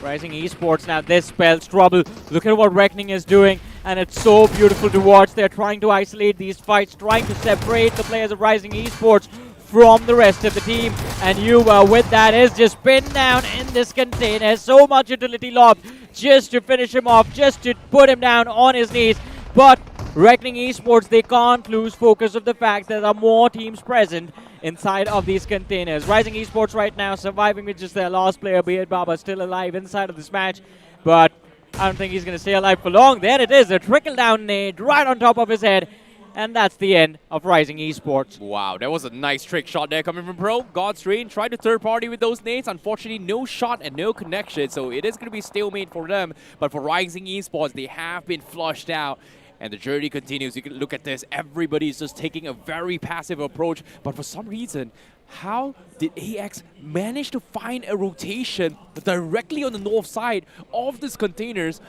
Rising Esports now, this spells trouble. Look at what Reckoning is doing, and it's so beautiful to watch. They're trying to isolate these fights, trying to separate the players of Rising Esports from the rest of the team. And Yuba with that is just pinned down in this container. So much utility lobbed just to finish him off, just to put him down on his knees. But Reckoning Esports, they can't lose focus of the fact that there are more teams present inside of these containers. Rising Esports right now surviving with just their last player, Beard Baba, still alive inside of this match. But I don't think he's going to stay alive for long. There it is, a trickle-down nade right on top of his head. And that's the end of Rising Esports. Wow, that was a nice trick shot there coming from Pro. God's Reign tried to third party with those nades. Unfortunately, no shot and no connection. So it is going to be stalemate for them. But for Rising Esports, they have been flushed out. And the journey continues. You can look at this. Everybody is just taking a very passive approach. But for some reason, how did AX manage to find a rotation directly on the north side of these containers,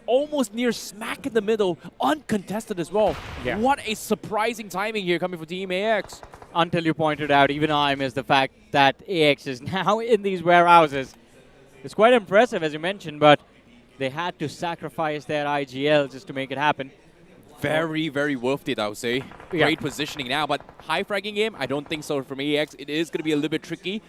almost near smack in the middle, uncontested as well? Yeah. What a surprising timing here coming from Team AX. Until you pointed out, even I missed the fact that AX is now in these warehouses. It's quite impressive, as you mentioned, but they had to sacrifice their IGL just to make it happen. Very, very worth it, I would say. Yeah. Great positioning now, but high fragging game, I don't think so from AX. It is going to be a little bit tricky.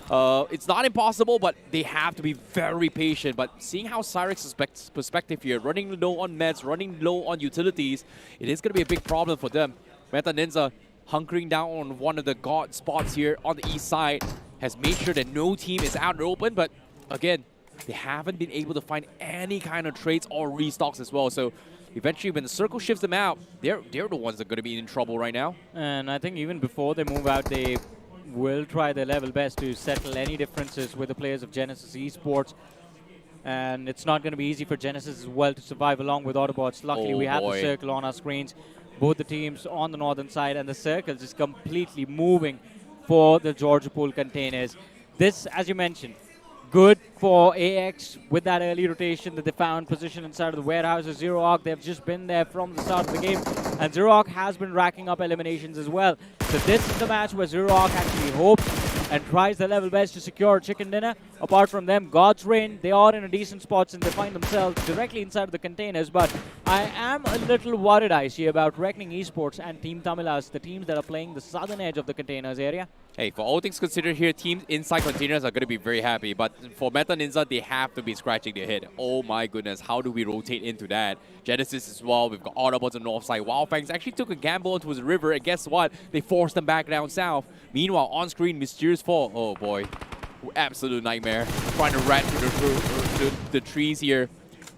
It's not impossible, but they have to be very patient. But seeing how Cyrex's perspective here, running low on meds, running low on utilities, it is going to be a big problem for them. Meta Ninja hunkering down on one of the god spots here on the east side has made sure that no team is out in the open, but again, they haven't been able to find any kind of trades or restocks as well. So eventually, when the circle shifts them out, they're the ones that are going to be in trouble right now. And I think even before they move out, they will try their level best to settle any differences with the players of Genesis Esports. And it's not going to be easy for Genesis as well to survive along with Autobots. Luckily, we have the circle on our screens. Both the teams on the northern side, and the circle just completely moving for the Georgia Pool containers. This, as you mentioned, good for AX with that early rotation that they found position inside of the warehouses. Zero Arc, they've just been there from the start of the game. And Zero Arc has been racking up eliminations as well. So this is the match where Zero Arc actually hopes and tries their level best to secure a chicken dinner. Apart from them, God's Reign, they are in a decent spot and they find themselves directly inside of the containers. But I am a little worried, I see, about Reckoning Esports and Team Tamilas, the teams that are playing the southern edge of the containers area. Hey, for all things considered here, teams inside containers are going to be very happy. But for Meta Ninja, they have to be scratching their head. Oh my goodness, how do we rotate into that? Genesis as well, we've got Autobots on the north side. Wyld Fangs actually took a gamble into the river, and guess what? They forced them back down south. Meanwhile, on screen, Mysterious Fall. Oh boy, absolute nightmare. Trying to rat through the trees here.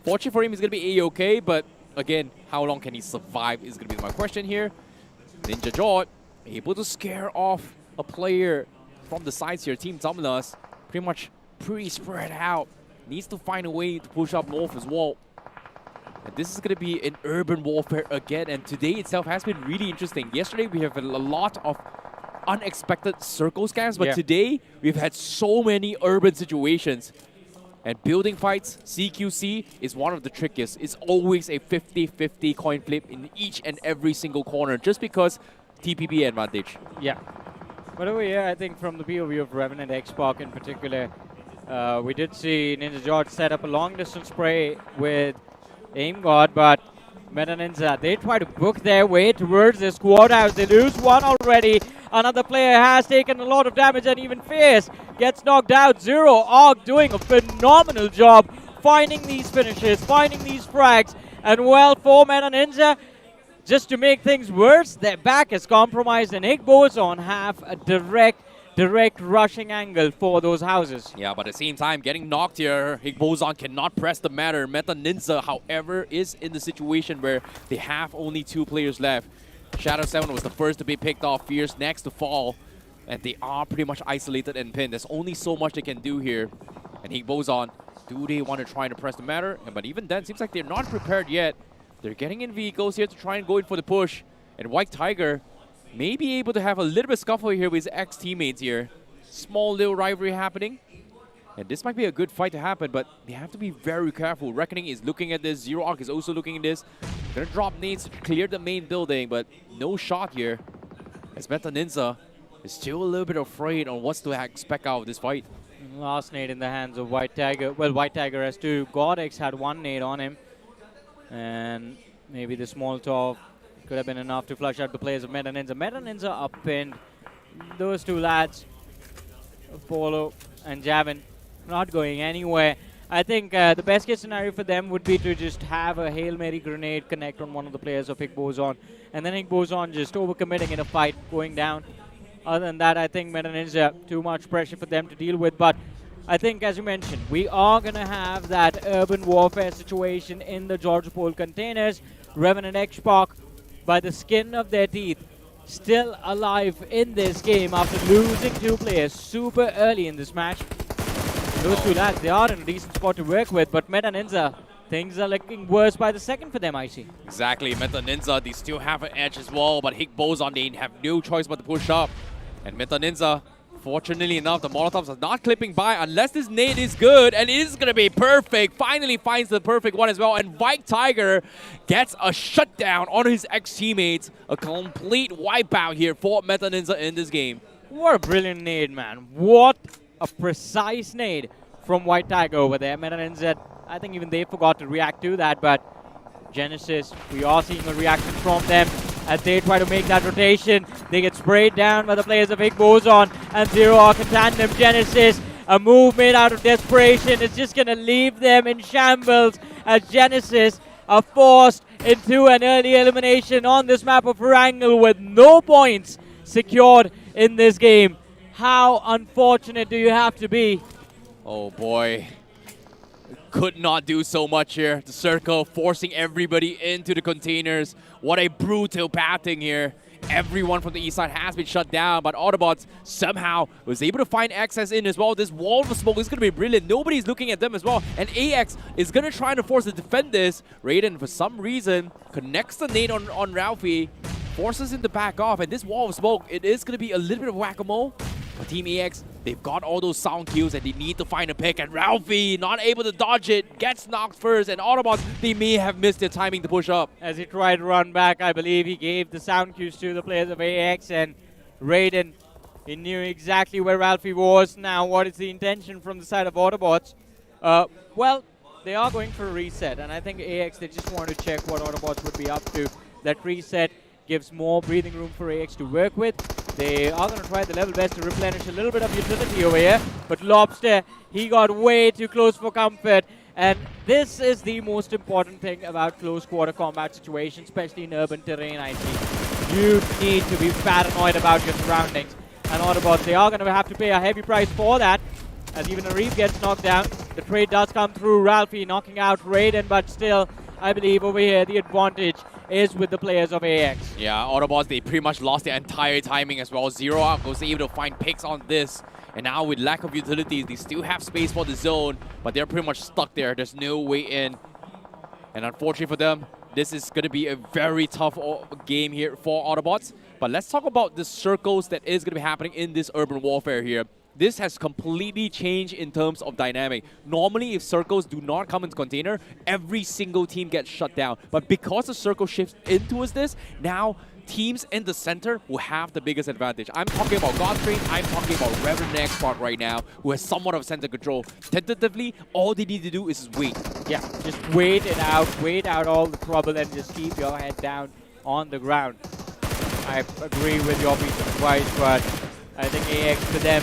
Fortunate for him, he's going to be A-okay, but again, how long can he survive is going to be my question here. Ninja Jord able to scare off a player from the sides here. Team Dominus pretty spread out. Needs to find a way to push up north as well. And this is going to be an urban warfare again, and today itself has been really interesting. Yesterday we have a lot of unexpected circle scams, but today we've had so many urban situations. And building fights, CQC, is one of the trickiest. It's always a 50-50 coin flip in each and every single corner, just because TPP advantage. Yeah. But over here, I think from the POV of Revenant X-Pac in particular, we did see Ninja George set up a long-distance spray with Aim God, but Meta Ninja, they try to book their way towards the squad house. They lose one already. Another player has taken a lot of damage, and even Fierce gets knocked out. Zero Arc doing a phenomenal job finding these finishes, finding these frags. And well, for Meta Ninja, just to make things worse, their back is compromised, and Higbozon have a direct rushing angle for those houses. Yeah, but at the same time, getting knocked here, Higbozon cannot press the matter. Meta Ninja, however, is in the situation where they have only 2 players left. Shadow 7 was the first to be picked off, Fierce next to fall, and they are pretty much isolated and pinned. There's only so much they can do here. And Higbozon, do they want to try to press the matter? But even then, seems like they're not prepared yet. They're getting in vehicles here to try and go in for the push. And White Tiger may be able to have a little bit of scuffle here with his ex-teammates here. Small little rivalry happening. And this might be a good fight to happen, but they have to be very careful. Reckoning is looking at this. Zero Arc is also looking at this. Gonna drop nades to clear the main building, but no shot here. As Meta Ninja is still a little bit afraid on what's to expect out of this fight. Last nade in the hands of White Tiger. Well, White Tiger has 2. Godex had 1 nade on him. And maybe the small top could have been enough to flush out the players of Meta Ninja. Meta Ninja are pinned. Those 2 lads, Apollo and Javin, not going anywhere. I think the best case scenario for them would be to just have a Hail Mary grenade connect on one of the players of Higbozon. And then Higbozon just overcommitting in a fight, going down. Other than that, I think Meta Ninja, too much pressure for them to deal with. But I think, as you mentioned, we are going to have that urban warfare situation in the Georgia Pole containers. Revenant X-Pac, by the skin of their teeth, still alive in this game after losing 2 players super early in this match. Those 2 lads, they are in a decent spot to work with, but Meta Ninja, things are looking worse by the second for them, I see. Exactly, Meta Ninja, they still have an edge as well, but Higbozon, they have no choice but to push up. And Meta Ninja, fortunately enough, the Molotovs are not clipping by unless this nade is good, and it is going to be perfect. Finally finds the perfect one as well, and White Tiger gets a shutdown on his ex-teammates. A complete wipeout here for Meta Ninja in this game. What a brilliant nade, man. What a precise nade from White Tiger over there. Meta Ninja, I think even they forgot to react to that, but Genesis, we are seeing a reaction from them as they try to make that rotation. They get sprayed down by the players of Higbozon and Zero Arc in tandem. Genesis, a move made out of desperation. It's just going to leave them in shambles as Genesis are forced into an early elimination on this map of Erangel with no points secured in this game. How unfortunate do you have to be? Oh boy. Could not do so much here. The circle forcing everybody into the containers. What a brutal pathing here. Everyone from the east side has been shut down, but Autobots somehow was able to find access in as well. This wall of smoke is going to be brilliant. Nobody's looking at them as well. And AX is going to try to force to defend this. Raiden, for some reason, connects the nade on Ralphie, forces him to back off. And this wall of smoke, it is going to be a little bit of whack-a-mole. But Team AX, they've got all those sound cues and they need to find a pick. And Ralphie, not able to dodge it, gets knocked first. And Autobots, they may have missed their timing to push up. As he tried to run back, I believe he gave the sound cues to the players of AX. And Raiden, he knew exactly where Ralphie was. Now, what is the intention from the side of Autobots? Well, they are going for a reset. And I think AX, they just want to check what Autobots would be up to. That reset gives more breathing room for AX to work with. They are going to try the level best to replenish a little bit of utility over here. But Lobster, he got way too close for comfort. And this is the most important thing about close quarter combat situations, especially in urban terrain, I think. You need to be paranoid about your surroundings. And Autobots, they are going to have to pay a heavy price for that. As even Arif gets knocked down. The trade does come through. Ralphie knocking out Raiden, but still, I believe over here the advantage is with the players of AX. Yeah, Autobots, they pretty much lost their entire timing as well. Zero Arc was able to find picks on this. And now with lack of utilities, they still have space for the zone, but they're pretty much stuck there. There's no way in. And unfortunately for them, this is going to be a very tough game here for Autobots. But let's talk about the circles that is going to be happening in this urban warfare here. This has completely changed in terms of dynamic. Normally, if circles do not come into container, every single team gets shut down. But because the circle shifts into this, now teams in the center will have the biggest advantage. I'm talking about Godstrain, I'm talking about Reverend Xbox right now, who has somewhat of center control. Tentatively, all they need to do is wait. Yeah, just wait out all the trouble and just keep your head down on the ground. I agree with your piece of advice, but I think AX to them,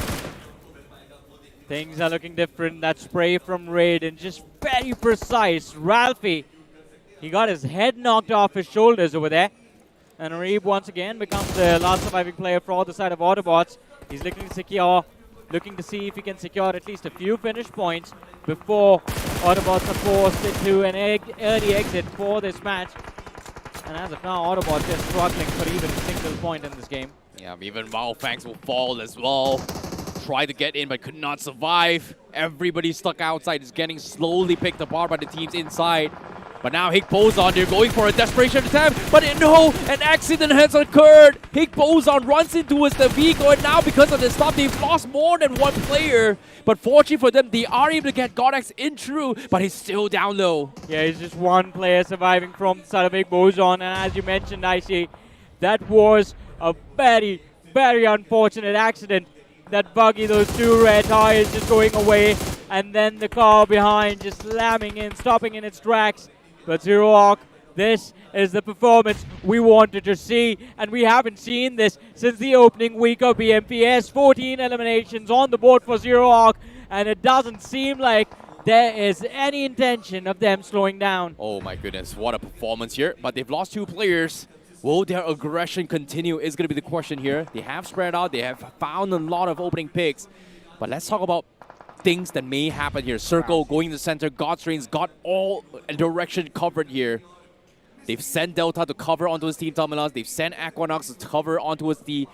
things are looking different. That spray from Raiden, just very precise. Ralphie, he got his head knocked off his shoulders over there. And Reeb once again becomes the last surviving player for the side of Autobots. He's looking to secure, looking to see if he can secure at least a few finish points before Autobots are forced into an early exit for this match. And as of now, Autobots just struggling for even a single point in this game. Yeah, even Wyld Fangs will fall as well. Try to get in, but could not survive. Everybody stuck outside is getting slowly picked apart by the teams inside. But now Hick Bozon, they're going for a desperation attempt, but no, an accident has occurred. Hick Bozon runs into the vehicle, and now because of the stop, they've lost more than one player. But fortunately for them, they are able to get Godax in through, but he's still down low. Yeah, he's just one player surviving from the side of Hick Bozon, and as you mentioned, Icy, that was a very, very unfortunate accident. That buggy, those two red tires just going away, and then the car behind just slamming in, stopping in its tracks. But Zero Arc, this is the performance we wanted to see, and we haven't seen this since the opening week of BMPS. 14 eliminations on the board for Zero Arc, and it doesn't seem like there is any intention of them slowing down. Oh my goodness, what a performance here. But they've lost 2 players. Will their aggression continue is going to be the question here. They have spread out, they have found a lot of opening picks. But let's talk about things that may happen here. Circle going to the center. Godstrain's got all direction covered here. They've sent Delta to cover onto his team terminals. They've sent Aquanox to cover onto the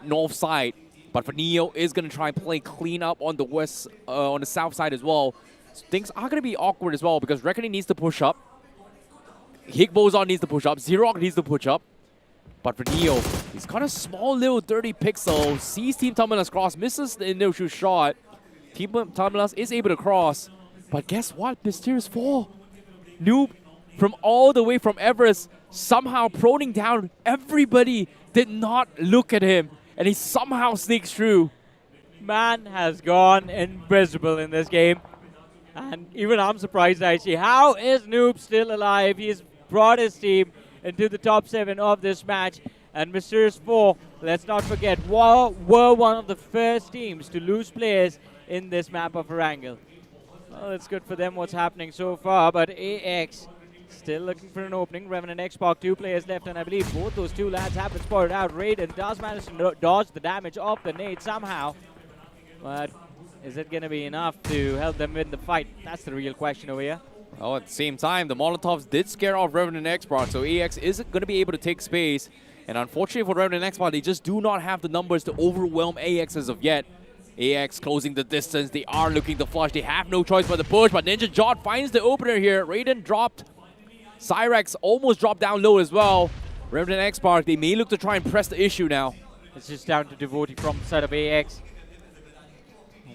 north side. But for Neo is going to try and play clean up on the west, on the south side as well. So things are going to be awkward as well because Reckoning needs to push up. Hick Bozon needs to push up. Xerox needs to push up. But for Neo, he's got a small little dirty pixel. Sees Team Terminus cross, misses the initial shot. Team Terminus is able to cross. But guess what? Mysterious 4. Noob from all the way from Everest, somehow proning down. Everybody did not look at him. And he somehow sneaks through. Man has gone invisible in this game. And even I'm surprised actually. How is Noob still alive? He's brought his team into the top 7 of this match. And Mysterious 4, let's not forget, were one of the first teams to lose players in this map of Erangel. Well, it's good for them what's happening so far, but AX still looking for an opening. Revenant and Xbox, 2 players left, and I believe both those 2 lads have been spotted out. Raiden does manage to dodge the damage of the nade somehow, but is it going to be enough to help them win the fight? That's the real question over here. Oh, at the same time, the Molotovs did scare off Revenant and Xbox, so AX isn't going to be able to take space. And unfortunately for Revenant and Xbox, they just do not have the numbers to overwhelm AX as of yet. AX closing the distance. They are looking to flush. They have no choice but to push, but Ninja Jot finds the opener here. Raiden dropped. Cyrex almost dropped down low as well. Revenant and Xbox, they may look to try and press the issue now. It's just down to Devotee from the side of AX.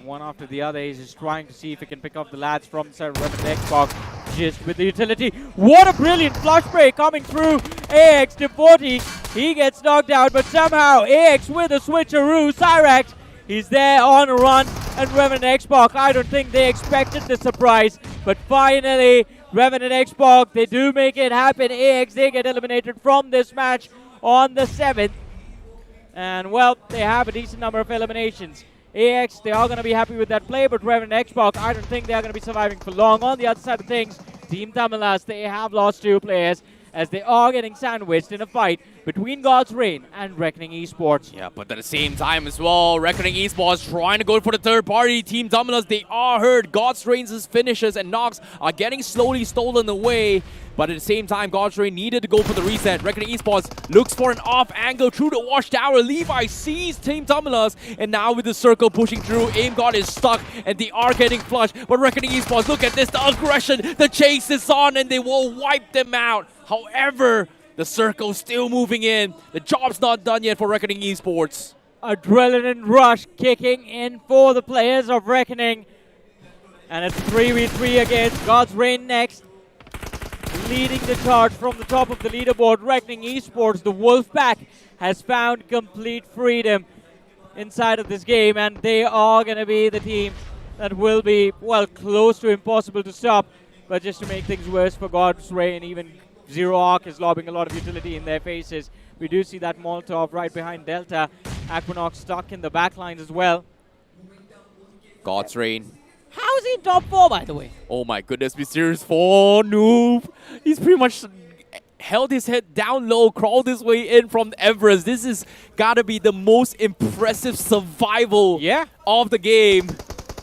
One after the other, he's just trying to see if he can pick up the lads from the side of Revenant Xbox. Just with the utility. What a brilliant flush break coming through. AX, Devotee, he gets knocked out, but somehow AX with a switcheroo. Cyrex, he's there on a run, and Revenant Xbox, I don't think they expected the surprise, but finally, Revenant Xbox, they do make it happen. AX, they get eliminated from this match on the 7th. And, well, they have a decent number of eliminations. AX, they are going to be happy with that play, but Revenant Xbox, I don't think they are going to be surviving for long. On the other side of things, Team Tamilas, they have lost 2 players, as they are getting sandwiched in a fight between God's Reign and Reckoning Esports. Yeah, but at the same time as well, Reckoning Esports trying to go for the third party. Team Dominus, they are hurt. God's Reign's finishes and knocks are getting slowly stolen away. But at the same time, God's Reign needed to go for the reset. Reckoning Esports looks for an off angle through the watchtower. Levi sees Team Dominus, and now with the circle pushing through, Aim God is stuck, and they are getting flushed. But Reckoning Esports, look at this, the aggression, the chase is on, and they will wipe them out. However, the circle's still moving in. The job's not done yet for Reckoning Esports. Adrenaline rush kicking in for the players of Reckoning. And it's 3v3 against God's Reign next. Leading the charge from the top of the leaderboard, Reckoning Esports, the Wolfpack, has found complete freedom inside of this game, and they are going to be the team that will be, well, close to impossible to stop. But just to make things worse for God's Reign, even Zero Arc is lobbing a lot of utility in their faces. We do see that Molotov right behind Delta. Aquanox stuck in the backlines as well. God's Reign. How is he in top 4, by the way? Oh my goodness, Mysterious 4, noob. He's pretty much held his head down low, crawled his way in from Everest. This is gotta be the most impressive survival of the game.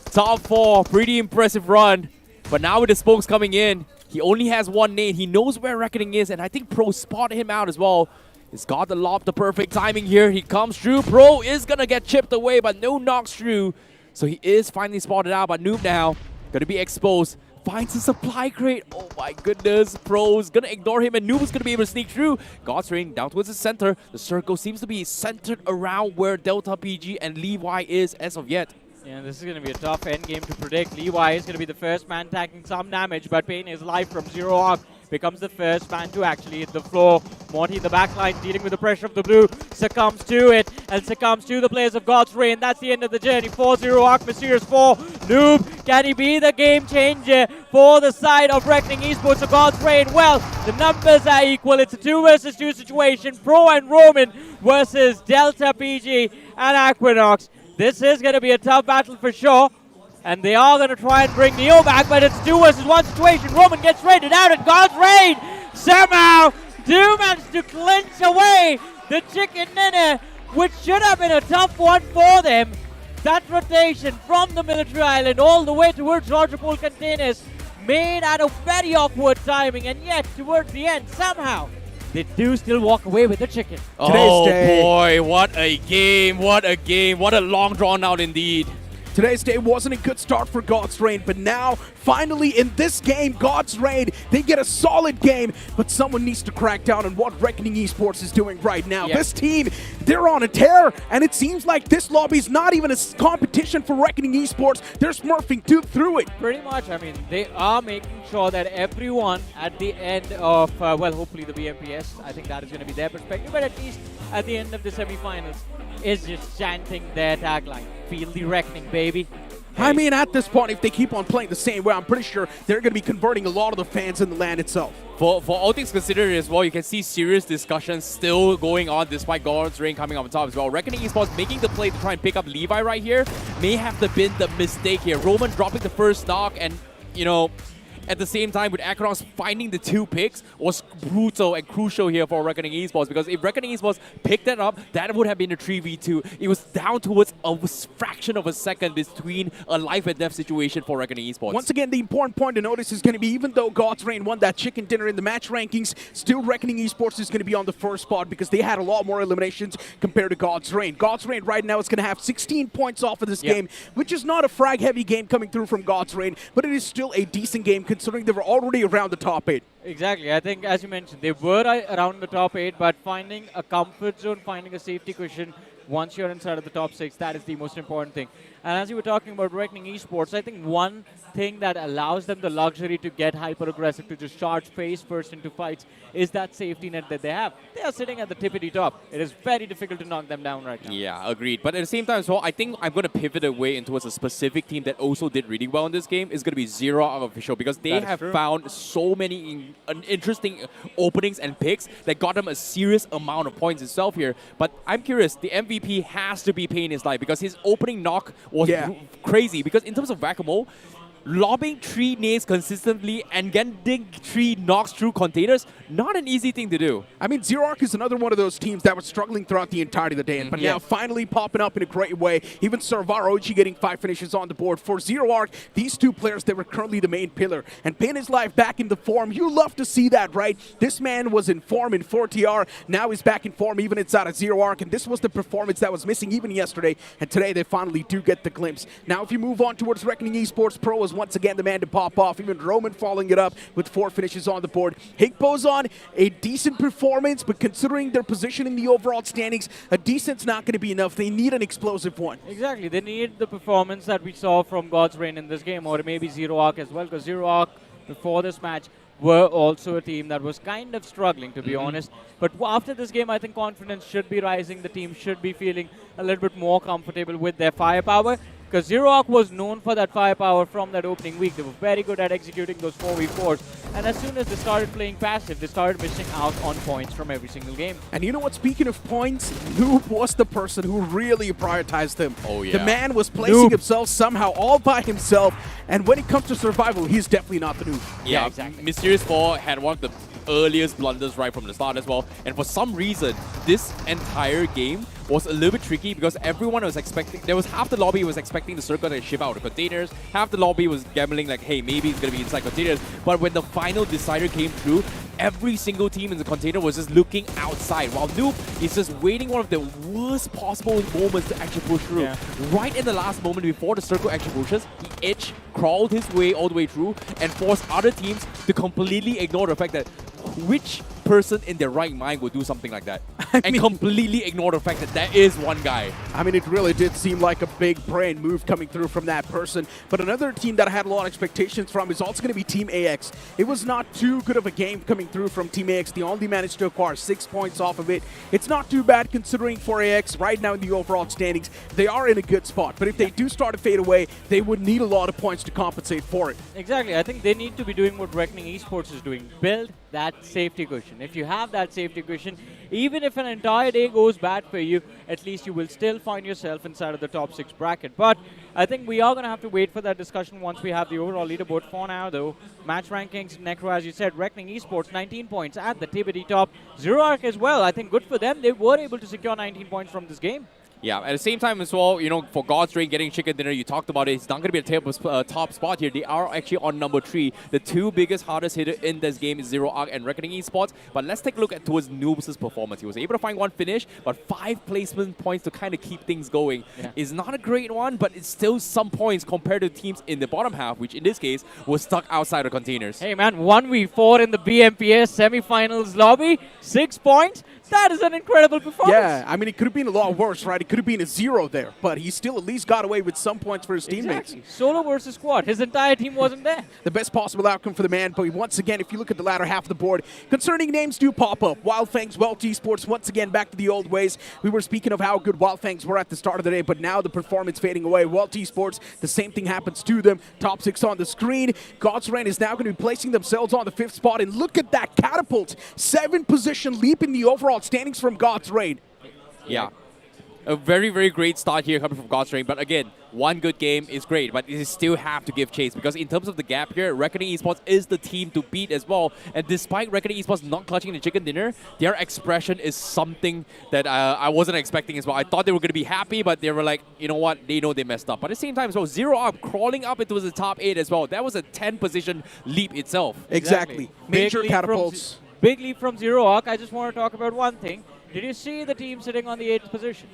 Top 4, pretty impressive run. But now with the spokes coming in, he only has one nade. He knows where Reckoning is, and I think Pro spotted him out as well. He's got the lob, the perfect timing here. He comes through. Pro is gonna get chipped away, but no knocks through. So he is finally spotted out, but Noob now gonna be exposed. Finds a supply crate. Oh my goodness. Pro's gonna ignore him, and Noob is gonna be able to sneak through. God's Reign down towards the center. The circle seems to be centered around where Delta PG and Levi is as of yet. Yeah, this is going to be a tough endgame to predict. Levi is going to be the first man taking some damage, but Payne is live from Zero Arc. Becomes the first man to actually hit the floor. Morty in the backline dealing with the pressure of the blue. Succumbs to it and succumbs to the players of God's Reign. That's the end of the journey for Zero Arc. Mysterious 4. Noob, can he be the game changer for the side of Reckoning Esports of God's Reign? Well, the numbers are equal. It's a 2 versus 2 situation. Pro and Roman versus Delta PG and Aquanox. This is going to be a tough battle for sure. And they are going to try and bring Neo back, but it's 2 versus 1 situation. Roman gets raided out, and God's Reign somehow do manage to clinch away the chicken dinner, which should have been a tough one for them. That rotation from the military island all the way towards Rogerpool containers made at a very awkward timing, and yet towards the end, somehow, they do still walk away with the chicken. Oh boy, what a game, what a game, what a long drawn out indeed. Today's day wasn't a good start for God's Reign, but now, finally in this game, God's Reign, they get a solid game, but someone needs to crack down on what Reckoning Esports is doing right now. This team, they're on a tear, and it seems like this lobby's not even a competition for Reckoning Esports. They're smurfing through it. Pretty much. I mean, they are making sure that everyone at the end of, well, hopefully the BMPS, I think that is going to be their perspective, but at least at the end of the semifinals, is just chanting their tagline. Feel the reckoning, baby. I mean, at this point, if they keep on playing the same way, I'm pretty sure they're going to be converting a lot of the fans in the land itself. For all things considered as well, you can see serious discussions still going on despite God's Reign coming on top as well. Reckoning Esports making the play to try and pick up Levi right here may have been the mistake here. Roman dropping the first knock, and, you know, at the same time, with Akronos finding the 2 picks was brutal and crucial here for Reckoning Esports, because if Reckoning Esports picked that up, that would have been a 3v2. It was down towards a fraction of a second between a life and death situation for Reckoning Esports. Once again, the important point to notice is going to be, even though God's Reign won that chicken dinner in the match rankings, still Reckoning Esports is going to be on the first spot because they had a lot more eliminations compared to God's Reign. God's Reign right now is going to have 16 points off of this game, which is not a frag-heavy game coming through from God's Reign, but it is still a decent game considering they were already around the top 8. Exactly. I think, as you mentioned, they were around the top 8, but finding a comfort zone, finding a safety cushion once you're inside of the top 6, that is the most important thing. And as you were talking about Reckoning Esports, I think one thing that allows them the luxury to get hyper-aggressive, to just charge face first into fights, is that safety net that they have. They are sitting at the tippity top. It is very difficult to knock them down right now. Yeah, agreed. But at the same time as well, I think I'm going to pivot away towards a specific team that also did really well in this game. Is going to be Zero Arc Official, because they have found so many interesting openings and picks that got them a serious amount of points itself here. But I'm curious, the MVP has to be Payne in his life, because his opening knock was crazy. Because in terms of Whack-A-Mole, lobbing 3 nades consistently and getting 3 knocks through containers, not an easy thing to do. I mean, Zero Arc is another one of those teams that was struggling throughout the entirety of the day, but now finally popping up in a great way. Even Servar OG getting 5 finishes on the board. For Zero Arc, these two players, they were currently the main pillar. And Pin is live back in the form. You love to see that, right? This man was in form in 4TR. Now he's back in form even inside of Zero Arc. And this was the performance that was missing even yesterday. And today they finally do get the glimpse. Now if you move on towards Reckoning Esports, Pro is once again the man to pop off. Even Roman following it up with 4 finishes on the board. Higbo's on a decent performance, but considering their position in the overall standings, a decent's not going to be enough. They need an explosive one. Exactly. They need the performance that we saw from God's Reign in this game, or maybe Zero Arc as well, because Zero Arc, before this match, were also a team that was kind of struggling, to be honest. But after this game, I think confidence should be rising. The team should be feeling a little bit more comfortable with their firepower, because Zero Arc was known for that firepower from that opening week. They were very good at executing those 4v4s. And as soon as they started playing passive, they started missing out on points from every single game. And you know what? Speaking of points, Noob was the person who really prioritized them. Oh, yeah. The man was placing himself somehow all by himself. And when it comes to survival, he's definitely not the Noob. Yeah, exactly. Mysterious 4 had one of the earliest blunders right from the start as well. And for some reason, this entire game was a little bit tricky because everyone was expecting, there was half the lobby was expecting the circle to shift out of containers, half the lobby was gambling like, hey, maybe it's going to be inside containers. But when the final decider came through, every single team in the container was just looking outside, while Noob is just waiting one of the worst possible moments to actually push through. Yeah. Right in the last moment before the circle actually pushes, he crawled his way all the way through and forced other teams to completely ignore the fact that which person in their right mind would do something like that and completely ignore the fact that there is one guy. I mean, it really did seem like a big brain move coming through from that person. But another team that I had a lot of expectations from is also going to be Team AX. It was not too good of a game coming through from Team AX. They only managed to acquire 6 points off of it. It's not too bad considering for AX right now in the overall standings. They are in a good spot. But if they do start to fade away, they would need a lot of points to compensate for it. Exactly. I think they need to be doing what Reckoning Esports is doing. Build that safety cushion. If you have that safety cushion, even if an entire day goes bad for you, at least you will still find yourself inside of the top 6 bracket. But I think we are going to have to wait for that discussion once we have the overall leaderboard. For now, though, match rankings, Necro, as you said, Reckoning Esports, 19 points at the TBD top. Zero Arc as well. I think good for them. They were able to secure 19 points from this game. Yeah, at the same time as well, you know, for God's Reign getting chicken dinner, you talked about it, it's not going to be a top spot here. They are actually on number 3. The 2 biggest, hardest hitter in this game is Zero Arc and Reckoning Esports. But let's take a look at towards Noobs' performance. He was able to find 1 finish, but 5 placement points to kind of keep things going. Yeah. Is not a great one, but it's still some points compared to teams in the bottom half, which in this case was stuck outside of containers. Hey man, 1v4 in the BMPS semifinals lobby, 6 points. That is an incredible performance. Yeah, I mean, it could have been a lot worse, right? It could have been a 0 there, but he still at least got away with some points for his teammates. Exactly. Solo versus squad. His entire team wasn't there. The best possible outcome for the man, but once again, if you look at the latter half of the board, concerning names do pop up. Wyld Fangs, Wyld Esports, once again back to the old ways. We were speaking of how good Wyld Fangs were at the start of the day, but now the performance fading away. Wyld Esports, the same thing happens to them. Top 6 on the screen. God's Reign is now going to be placing themselves on the 5th spot, and look at that catapult. 7-position leap in the overall standings from God's Reign. Yeah. A very, very great start here coming from God's Reign. But again, one good game is great, but you still have to give chase because in terms of the gap here, Reckoning Esports is the team to beat as well. And despite Reckoning Esports not clutching the chicken dinner, their expression is something that I wasn't expecting as well. I thought they were going to be happy, but they were like, you know what, they know they messed up. But at the same time as well, Zero Arc crawling up into the top 8 as well. That was a 10-position leap itself. Exactly. Major Big leap catapults. Big leap from Zero Arc. I just want to talk about one thing. Did you see the team sitting on the 8th position?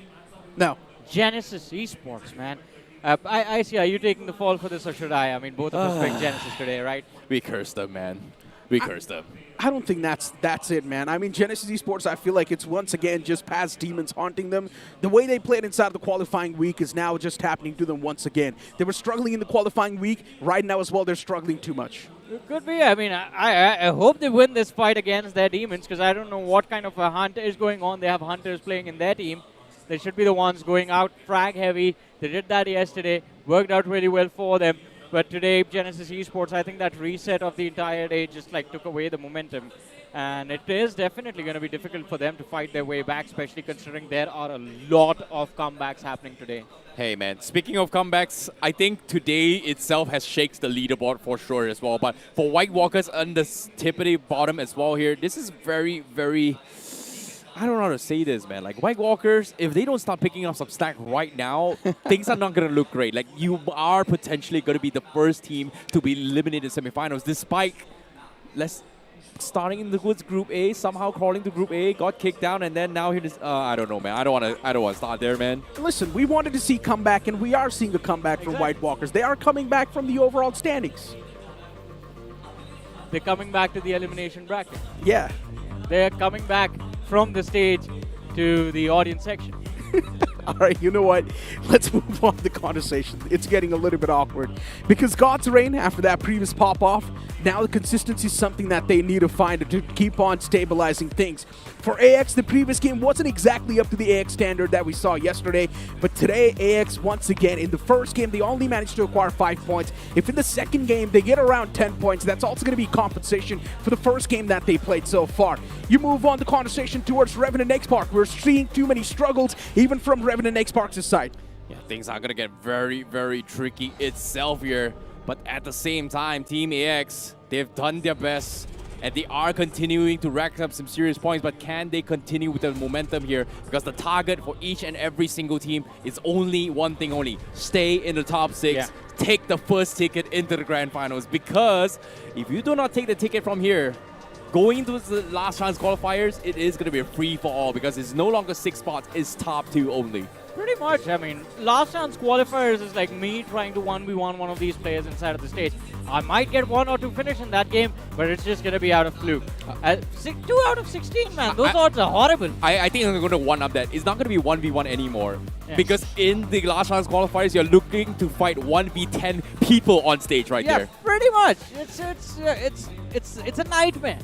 No. Genesis Esports, man. I see. Are you taking the fall for this or should I? I mean, both of us picked Genesis today, right? We cursed them, man. We cursed them. I don't think that's it, man. I mean, Genesis Esports, I feel like it's once again just past demons haunting them. The way they played inside the qualifying week is now just happening to them once again. They were struggling in the qualifying week. Right now as well, they're struggling too much. It could be. I mean, I hope they win this fight against their demons because I don't know what kind of a hunt is going on. They have hunters playing in their team. They should be the ones going out frag heavy. They did that yesterday. Worked out really well for them. But today, Genesis Esports, I think that reset of the entire day just like took away the momentum. And it is definitely going to be difficult for them to fight their way back, especially considering there are a lot of comebacks happening today. Hey man, speaking of comebacks, I think today itself has shakes the leaderboard for sure as well. But for White Walkers on the tippity bottom as well here, this is very, very... I don't know how to say this, man. Like, White Walkers, if they don't start picking up some stack right now, things are not going to look great. Like, you are potentially going to be the first team to be eliminated in semifinals, despite starting in the Woods Group A, somehow crawling to Group A, got kicked down, and then now here is... I don't know, man. I don't want to start there, man. Listen, we wanted to see comeback, and we are seeing a comeback from White Walkers. They are coming back from the overall standings. They're coming back to the elimination bracket. Yeah. They're coming back from the stage to the audience section. All right, you know what? Let's move on to the conversation. It's getting a little bit awkward because God's Reign, after that previous pop-off, now the consistency is something that they need to find to keep on stabilizing things. For AX, the previous game wasn't exactly up to the AX standard that we saw yesterday, but today AX, once again, in the first game, they only managed to acquire 5 points. If in the second game they get around 10 points, that's also going to be compensation for the first game that they played so far. You move on the conversation towards Revenant X Park. We're seeing too many struggles, even from Revenant X Park's side. Yeah, things are going to get very, very tricky itself here. But at the same time, Team AX, they've done their best. And they are continuing to rack up some serious points, but can they continue with the momentum here? Because the target for each and every single team is only one thing only. Stay in the top 6, take the first ticket into the grand finals. Because if you do not take the ticket from here, going into the last chance qualifiers, it is going to be a free-for-all because it's no longer 6 spots, it's top 2 only. Pretty much. I mean, last chance qualifiers is like me trying to 1v1 one of these players inside of the stage. I might get 1 or 2 finish in that game, but it's just going to be out of fluke. 2 out of 16, man. Those odds are horrible. I think I'm going to one-up that. It's not going to be 1v1 anymore. Yeah. Because in the last chance qualifiers, you're looking to fight 1v10 people on stage right there. Yeah, pretty much. It's a nightmare.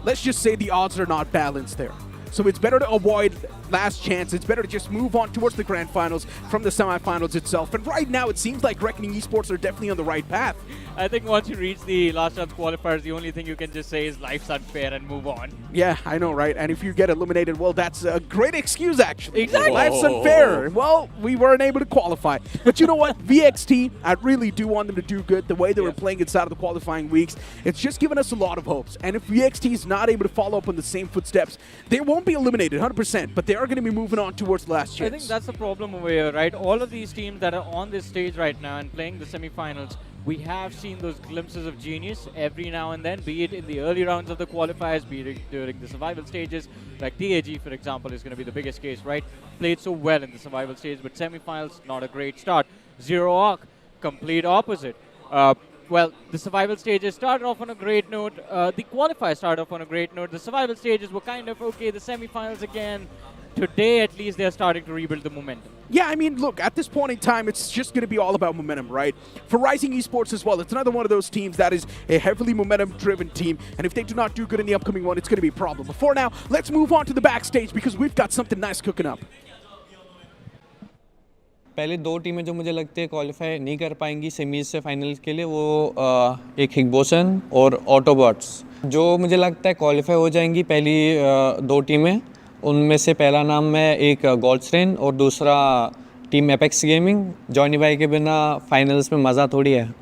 Let's just say the odds are not balanced there. So it's better to avoid last chance. It's better to just move on towards the grand finals from the semifinals itself. And right now, it seems like Reckoning Esports are definitely on the right path. I think once you reach the last chance qualifiers, the only thing you can just say is life's unfair and move on. Yeah, I know, right? And if you get eliminated, well, that's a great excuse, actually. Exactly. Life's unfair. Well, we weren't able to qualify. But you know what? VXT, I really do want them to do good. The way they were playing inside of the qualifying weeks, it's just given us a lot of hopes. And if VXT is not able to follow up on the same footsteps, they won't be eliminated 100%, but they are going to be moving on towards the last chance. I think that's the problem over here, right? All of these teams that are on this stage right now and playing the semifinals, we have seen those glimpses of genius every now and then, be it in the early rounds of the qualifiers, be it during the survival stages. Like TAG, for example, is going to be the biggest case, right? Played so well in the survival stage, but semifinals, not a great start. Zero Arc, complete opposite. Well, the survival stages started off on a great note. The qualifiers started off on a great note. The survival stages were kind of okay. The semifinals again. Today, at least, they're starting to rebuild the momentum. Yeah, I mean, look, at this point in time, it's just going to be all about momentum, right? For Rising Esports as well, it's another one of those teams that is a heavily momentum-driven team, and if they do not do good in the upcoming one, it's going to be a problem. But for now, let's move on to the backstage because we've got something nice cooking up. पहले 2 टीमें जो मुझे लगती है qualify नहीं कर पाएंगी semis से फाइनल्स के लिए वो एक हिगबोसन और ऑटोबॉट्स जो मुझे लगता है क्वालिफाई हो जाएंगी पहली 2 टीमें उनमें से पहला नाम है एक गोल्डस्ट्रेन और दूसरा टीम एपेक्स गेमिंग जॉनी भाई के बिना फाइनल्स में मज़ा थोड़ी है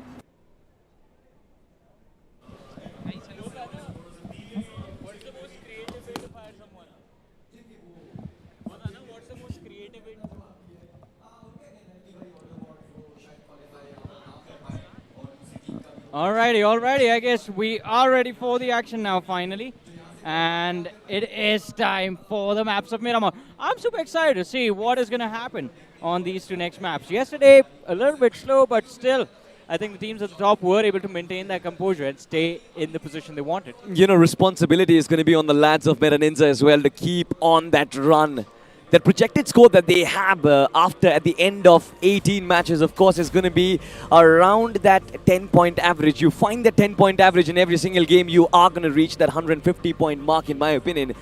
Alrighty. I guess we are ready for the action now, finally. And it is time for the maps of Miramar. I'm super excited to see what is going to happen on these 2 next maps. Yesterday, a little bit slow, but still, I think the teams at the top were able to maintain their composure and stay in the position they wanted. You know, responsibility is going to be on the lads of Meta Ninja as well to keep on that run. That projected score that they have at the end of 18 matches, of course, is going to be around that 10-point average. You find that 10-point average in every single game, you are going to reach that 150-point mark, in my opinion.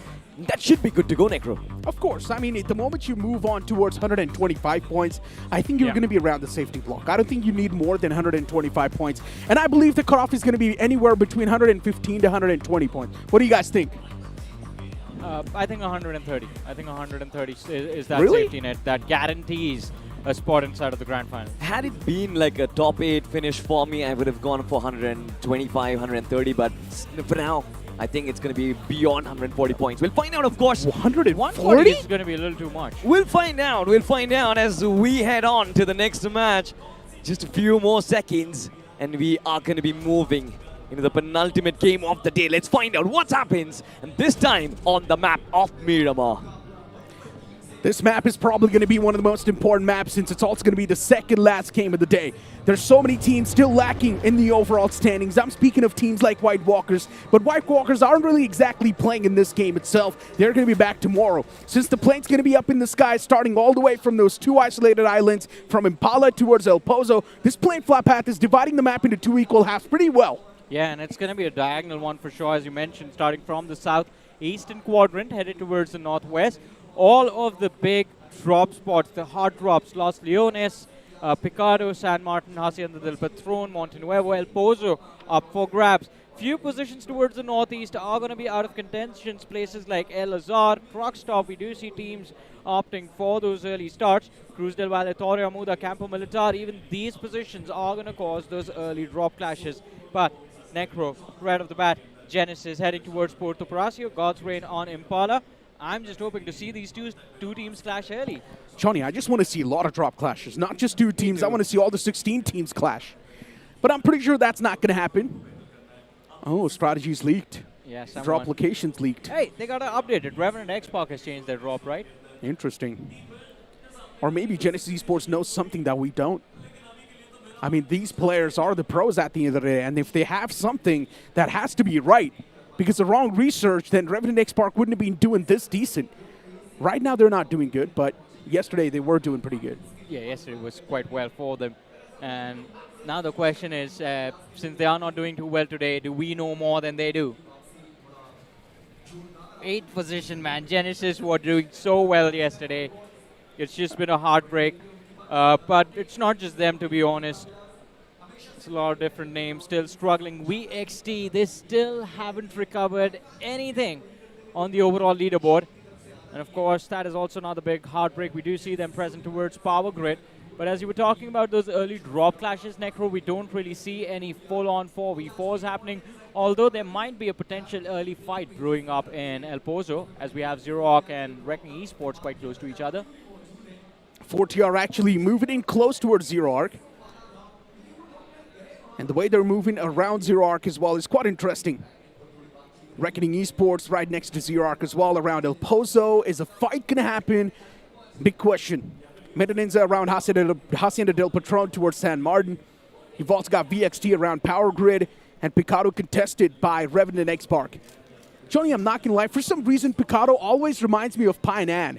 that should be good to go, Necro. Of course. I mean, at the moment you move on towards 125 points, I think you're going to be around the safety block. I don't think you need more than 125 points. And I believe the cutoff is going to be anywhere between 115 to 120 points. What do you guys think? I think 130. I think 130 is that Really? safety net that guarantees a spot inside of the grand final. Had it been like a top 8 finish for me, I would have gone for 125, 130, but for now, I think it's going to be beyond 140 points. We'll find out, of course. 140 140? is going to be a little too much. We'll find out. We'll find out as we head on to the next match. Just a few more seconds, and we are going to be moving into the penultimate game of the day. Let's find out what happens, and this time on the map of Miramar. This map is probably going to be one of the most important maps since it's also going to be the second last game of the day. There's so many teams still lacking in the overall standings. I'm speaking of teams like White Walkers, but White Walkers aren't really exactly playing in this game itself. They're going to be back tomorrow. Since the plane's going to be up in the sky, starting all the way from those 2 isolated islands from Impala towards El Pozo, this plane flat path is dividing the map into 2 equal halves pretty well. Yeah, and it's going to be a diagonal one for sure, as you mentioned, starting from the southeastern quadrant, headed towards the northwest. All of the big drop spots, the hard drops, Los Leones, Picado, San Martin, Hacienda del Patron, Montenuevo, El Pozo, up for grabs. Few positions towards the northeast are going to be out of contention. Places like El Azar, Truckstop, we do see teams opting for those early starts. Cruz del Valle, Torre Amuda, Campo Militar, even these positions are going to cause those early drop clashes. But Necro, right off the bat, Genesis heading towards Puerto Palacio, God's Reign on Impala. I'm just hoping to see these two teams clash early. Johnny, I just want to see a lot of drop clashes, not just 2 teams. I want to see all the 16 teams clash. But I'm pretty sure that's not going to happen. Oh, strategies leaked. Yeah, Drop locations leaked. Hey, they got to update it. Revenant X-Pac has changed their drop, right? Interesting. Or maybe Genesis Esports knows something that we don't. I mean, these players are the pros at the end of the day, and if they have something that has to be right, because the wrong research, then Revenant X-Pac wouldn't have been doing this decent. Right now, they're not doing good, but yesterday they were doing pretty good. Yeah, yesterday was quite well for them. And now the question is, since they are not doing too well today, do we know more than they do? 8th position, man. Genesis were doing so well yesterday. It's just been a heartbreak. But it's not just them, to be honest. It's a lot of different names still struggling. VXT, they still haven't recovered anything on the overall leaderboard. And of course, that is also another big heartbreak. We do see them present towards Power Grid. But as you were talking about those early drop clashes, Necro, we don't really see any full-on 4v4s happening. Although there might be a potential early fight brewing up in El Pozo, as we have Zero Arc and Reckoning Esports quite close to each other. 4TR actually moving in close towards Zero Arc. And the way they're moving around Zero Arc as well is quite interesting. Reckoning Esports right next to Zero Arc as well around El Pozo. Is a fight going to happen? Big question. Medaninza around Hacienda del Patron towards San Martin. You've also got VXT around Power Grid, and Picado contested by Revenant X-Pac. Johnny, I'm not going to lie. For some reason, Picado always reminds me of Painan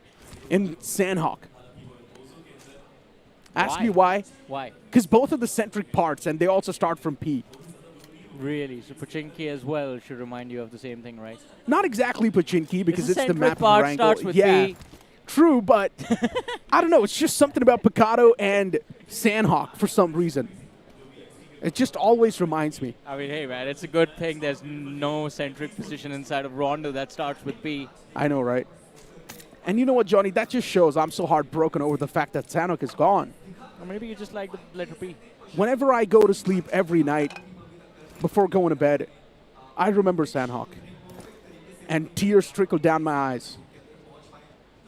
in Sandhawk. Ask me why. Why? Because both of the centric parts, and they also start from P. Really? So Pachinki as well should remind you of the same thing, right? Not exactly Pachinki, because it's the centric map of part Erangel. starts with Yeah, P. true, but I don't know. It's just something about Picado and Sandhawk for some reason. It just always reminds me. I mean, hey, man, it's a good thing there's no centric position inside of Rondo that starts with P. I know, right? And you know what, Johnny? That just shows I'm so heartbroken over the fact that Sandhawk is gone. Or maybe you just like the letter P. Whenever I go to sleep every night before going to bed, I remember Sandhawk. And tears trickle down my eyes.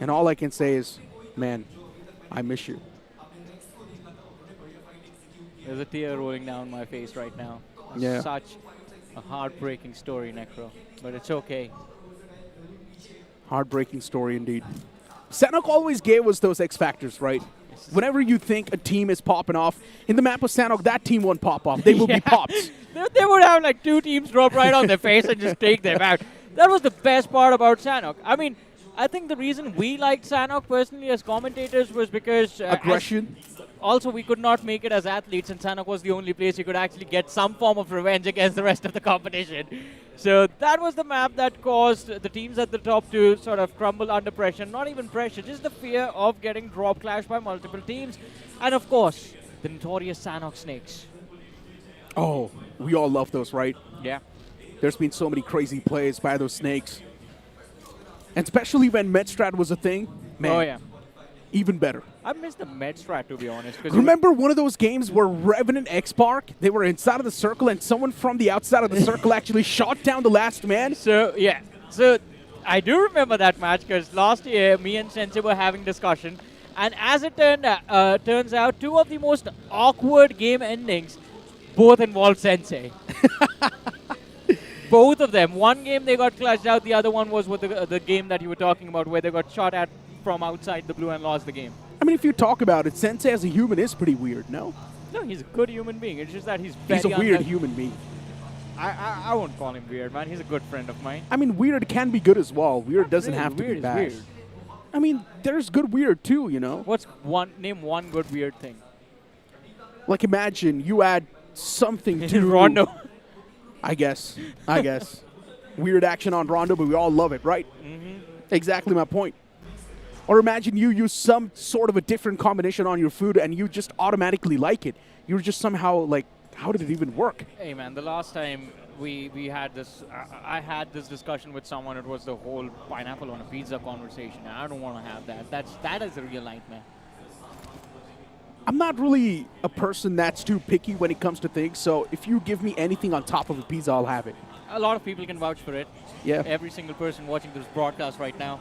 And all I can say is, man, I miss you. There's a tear rolling down my face right now. Yeah. Such a heartbreaking story, Necro. But it's okay. Heartbreaking story indeed. Sandhawk always gave us those X factors, right? Whenever you think a team is popping off, in the map of Sandhawk, that team won't pop off. They will be popped. They would have like 2 teams drop right on their face and just take them out. That was the best part about Sandhawk. I mean, I think the reason we liked Sandhawk personally as commentators was because... Aggression. also, we could not make it as athletes, and Sanok was the only place you could actually get some form of revenge against the rest of the competition. So that was the map that caused the teams at the top to sort of crumble under pressure. Not even pressure, just the fear of getting drop clashed by multiple teams. And of course, the notorious Sanok Snakes. Oh, we all love those, right? Yeah. There's been so many crazy plays by those snakes. And especially when Medstrat was a thing, man, Oh, yeah. even better. I missed the med strat, to be honest. 'cause Remember one of those games where Revenant X-Park, they were inside of the circle and someone from the outside of the circle actually shot down the last man? So, yeah. So, I do remember that match because last year, me and Sensei were having discussion. And as it turns out, two of the most awkward game endings both involved Sensei. Both of them. One game they got clutched out. The other one was with the game that you were talking about where they got shot at from outside the blue and lost the game. I mean, if you talk about it, Sensei as a human is pretty weird, no? No, he's a good human being. It's just that he's very He's a weird human being. I won't call him weird, man. He's a good friend of mine. I mean, weird can be good as well. Weird doesn't really. have to Weird be is bad. weird. I mean, there's good weird too, you know? Name one good weird thing? Like imagine you add something to Rondo. I guess. Weird action on Rondo, but we all love it, right? Mm-hmm. Exactly my point. Or imagine you use some sort of a different combination on your food and you just automatically like it. You're just somehow like, how did it even work? Hey man, the last time we had this, I had this discussion with someone. It was the whole pineapple on a pizza conversation. And I don't want to have that. That is a real nightmare. I'm not really a person that's too picky when it comes to things, so if you give me anything on top of a pizza, I'll have it. A lot of people can vouch for it. Yeah. Every single person watching this broadcast right now.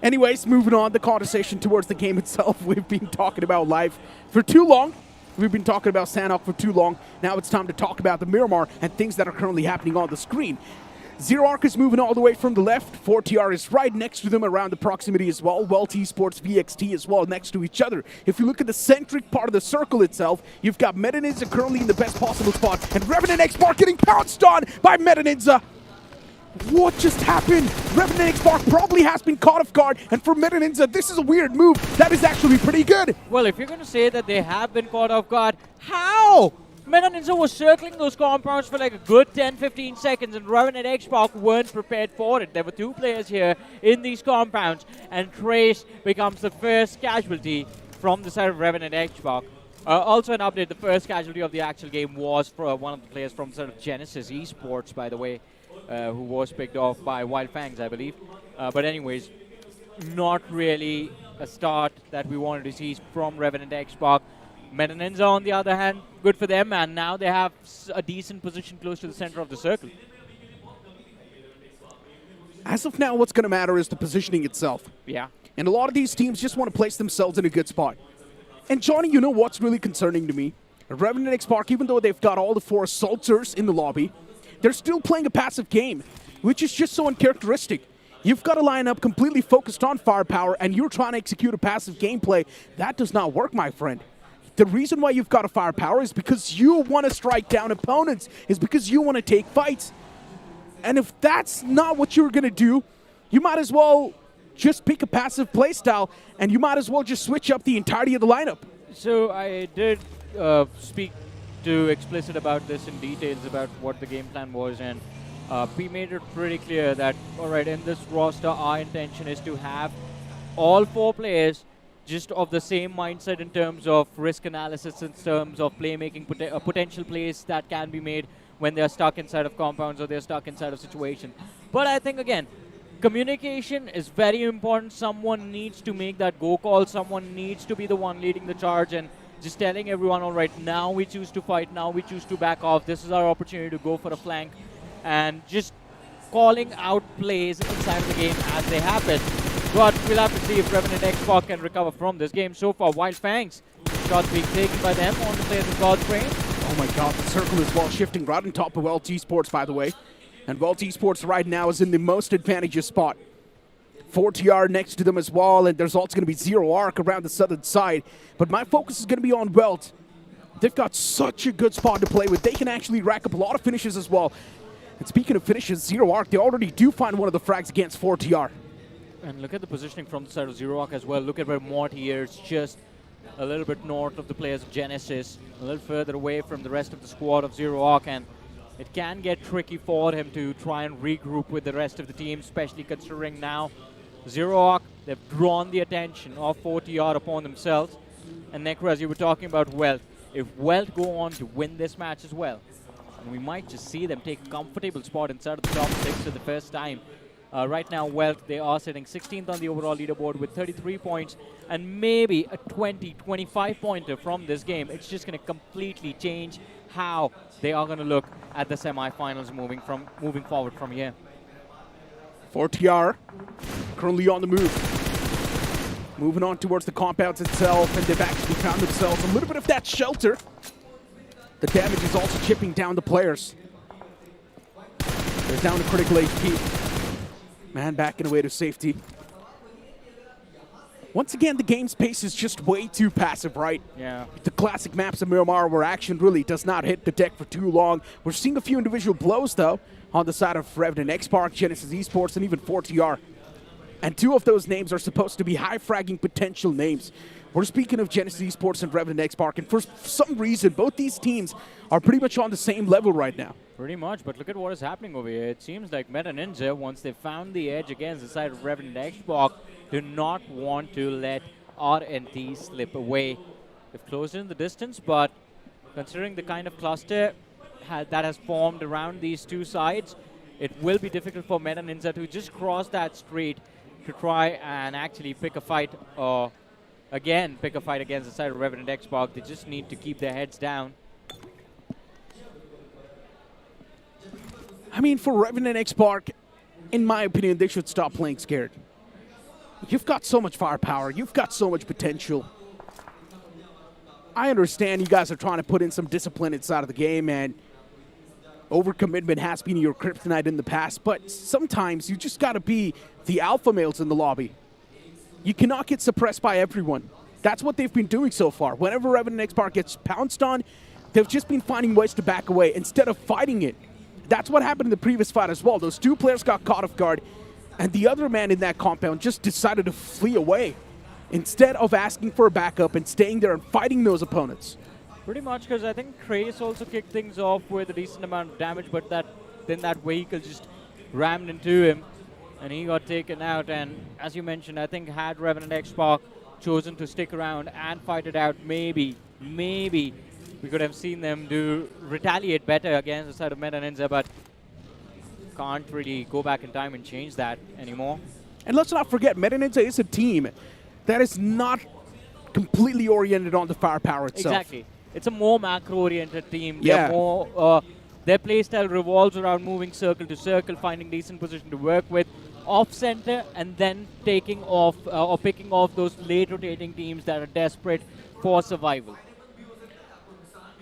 Anyways, moving on the conversation towards the game itself. We've been talking about live for too long. We've been talking about Sanok for too long. Now it's time to talk about the Miramar and things that are currently happening on the screen. Zero Arc is moving all the way from the left. 4TR is right next to them around the proximity as well. Wyld Esports, VXT as well next to each other. If you look at the centric part of the circle itself, you've got Metaninja currently in the best possible spot, and Revenant X-Park getting pounced on by Metaninja. What just happened? Revenant X-Park probably has been caught off guard, and for Metaninja, this is a weird move. That is actually pretty good. Well, if you're going to say that they have been caught off guard, how? Meta Ninja was circling those compounds for like a good 10-15 seconds, and Revenant X-Park weren't prepared for it. There were two players here in these compounds, and Trace becomes the first casualty from the side of Revenant X-Park. Also an update, the first casualty of the actual game was for one of the players from the side of Genesis Esports, by the way, who was picked off by Wyld Fangs, I believe. But anyways, not really a start that we wanted to see from Revenant X-Park. Meta Ninja, on the other hand, good for them, and now they have a decent position close to the center of the circle. As of now, what's going to matter is the positioning itself. Yeah. And a lot of these teams just want to place themselves in a good spot. And Johnny, you know what's really concerning to me? Revenant X-Park, even though they've got all the four assaulters in the lobby, they're still playing a passive game, which is just so uncharacteristic. You've got a lineup completely focused on firepower, and you're trying to execute a passive gameplay. That does not work, my friend. The reason why you've got a firepower is because you want to strike down opponents, is because you want to take fights. And if that's not what you're going to do, you might as well just pick a passive playstyle, and you might as well just switch up the entirety of the lineup. So I did speak to Explicit about this in details, about what the game plan was, and we made it pretty clear that, all right, in this roster, our intention is to have all four players just of the same mindset in terms of risk analysis, in terms of playmaking, potential plays that can be made when they're stuck inside of compounds or they're stuck inside of situations. But I think, again, communication is very important. Someone needs to make that go call. Someone needs to be the one leading the charge and just telling everyone, all right, now we choose to fight, now we choose to back off. This is our opportunity to go for a flank, and just calling out plays inside of the game as they happen. But we'll have to see if Revenant X-Park can recover from this game. So far, Wyld Fangs, shots being taken by them on the players of God's Brain. Oh my god, the circle is well shifting right on top of Wyld Esports, by the way. And Wyld Esports right now is in the most advantageous spot. 4TR next to them as well, and there's also going to be Zero Arc around the southern side. But my focus is going to be on Wyld. They've got such a good spot to play with. They can actually rack up a lot of finishes as well. And speaking of finishes, Zero Arc, they already do find one of the frags against 4TR. And look at the positioning from the side of Zero Arc as well. Look at where Morty is just a little bit north of the players of Genesis, a little further away from the rest of the squad of Zero Arc, and it can get tricky for him to try and regroup with the rest of the team, especially considering now Zero Arc, they've drawn the attention of 4TR upon themselves. And Necro, as you were talking about Wyld, if Wyld go on to win this match as well, and we might just see them take a comfortable spot inside of the top 6 for the first time. Right now, Wyld, they are sitting 16th on the overall leaderboard with 33 points, and maybe a 20-25 pointer from this game. It's just going to completely change how they are going to look at the semifinals moving forward from here. 4TR currently on the move. Moving on towards the compounds itself, and they've actually found themselves a little bit of that shelter. The damage is also chipping down the players. They're down to critical HP. Man backing away to safety. Once again, the game's pace is just way too passive, right? Yeah. The classic maps of Miramar where action really does not hit the deck for too long. We're seeing a few individual blows, though, on the side of Revenant X-Park, Genesis Esports, and even 4TR. And 2 of those names are supposed to be high-fragging potential names. We're speaking of Genesis Esports and Revenant X-Park, and for some reason, both these teams are pretty much on the same level right now. Pretty much, but look at what is happening over here. It seems like Meta Ninja, once they found the edge against the side of Revenant X-Park, do not want to let RNT slip away. They've closed in the distance, but considering the kind of cluster that has formed around these two sides, it will be difficult for Meta Ninja to just cross that street to try and actually pick a fight, or again pick a fight against the side of Revenant X-Park. They just need to keep their heads down. I mean, for Revenant X-Park, in my opinion, they should stop playing scared. You've got so much firepower. You've got so much potential. I understand you guys are trying to put in some discipline inside of the game, and overcommitment has been your kryptonite in the past, but sometimes you just got to be the alpha males in the lobby. You cannot get suppressed by everyone. That's what they've been doing so far. Whenever Revenant X-Park gets pounced on, they've just been finding ways to back away instead of fighting it. That's what happened in the previous fight as well. Those 2 players got caught off guard, and the other man in that compound just decided to flee away instead of asking for a backup and staying there and fighting those opponents. Pretty much, because I think Trace also kicked things off with a decent amount of damage, but then that vehicle just rammed into him, and he got taken out. And as you mentioned, I think had Revenant X-Park chosen to stick around and fight it out, maybe we could have seen them retaliate better against the side of Meta Ninja, but can't really go back in time and change that anymore. And let's not forget, Meta Ninja is a team that is not completely oriented on the firepower itself. Exactly. It's a more macro-oriented team. Yeah. They're more, their playstyle revolves around moving circle to circle, finding decent position to work with, off-center, and then taking off or picking off those late-rotating teams that are desperate for survival.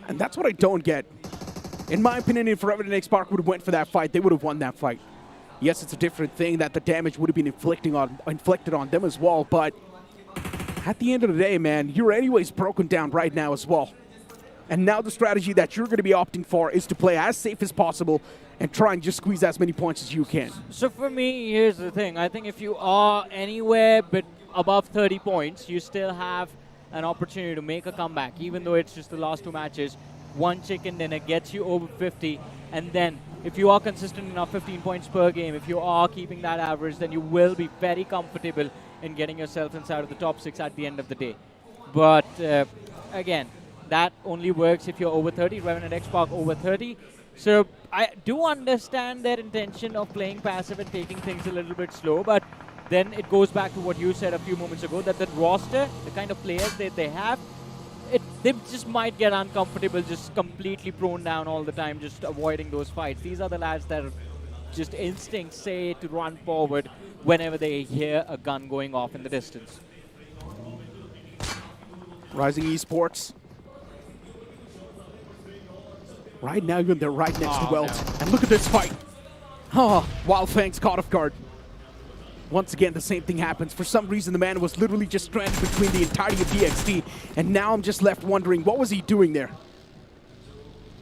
And that's what I don't get. In my opinion, if Revenant X-Park would have went for that fight, they would have won that fight. Yes, it's a different thing that the damage would have been inflicted on them as well, but at the end of the day, man, you're anyways broken down right now as well. And now the strategy that you're going to be opting for is to play as safe as possible and try and just squeeze as many points as you can. So for me, here's the thing. I think if you are anywhere but above 30 points, you still have an opportunity to make a comeback, even though it's just the last 2 matches. 1 chicken dinner gets you over 50, and then if you are consistent enough, 15 points per game, if you are keeping that average, then you will be very comfortable in getting yourself inside of the top 6 at the end of the day. But again, that only works if you're over 30. Revenant X-Park over 30. So I do understand their intention of playing passive and taking things a little bit slow, but then it goes back to what you said a few moments ago, that the roster, the kind of players that they have, they just might get uncomfortable, just completely prone down all the time, just avoiding those fights. These are the lads that are just instincts say to run forward whenever they hear a gun going off in the distance. Rising Esports. Right now, they're right next to Wyld. No. And look at this fight. Oh, Wyld Fangs caught off guard. Once again, the same thing happens. For some reason, the man was literally just stranded between the entirety of DXT, and now I'm just left wondering, what was he doing there?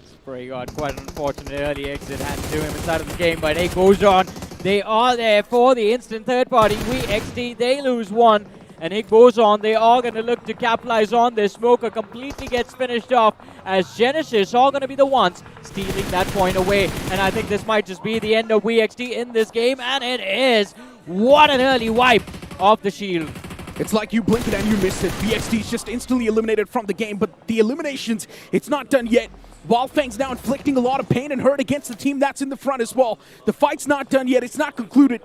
Spray got quite an unfortunate early exit handed to him inside of the game, but it goes on. They are there for the instant third party. We XT, they lose 1, and it goes on. They are going to look to capitalize on this. Smoker completely gets finished off as Genesis are going to be the ones stealing that point away. And I think this might just be the end of WXT in this game, and it is. What an early wipe of the shield. It's like you blink it and you miss it. BXT's just instantly eliminated from the game, but the eliminations, it's not done yet. Wyld Fangs now inflicting a lot of pain and hurt against the team that's in the front as well. The fight's not done yet. It's not concluded.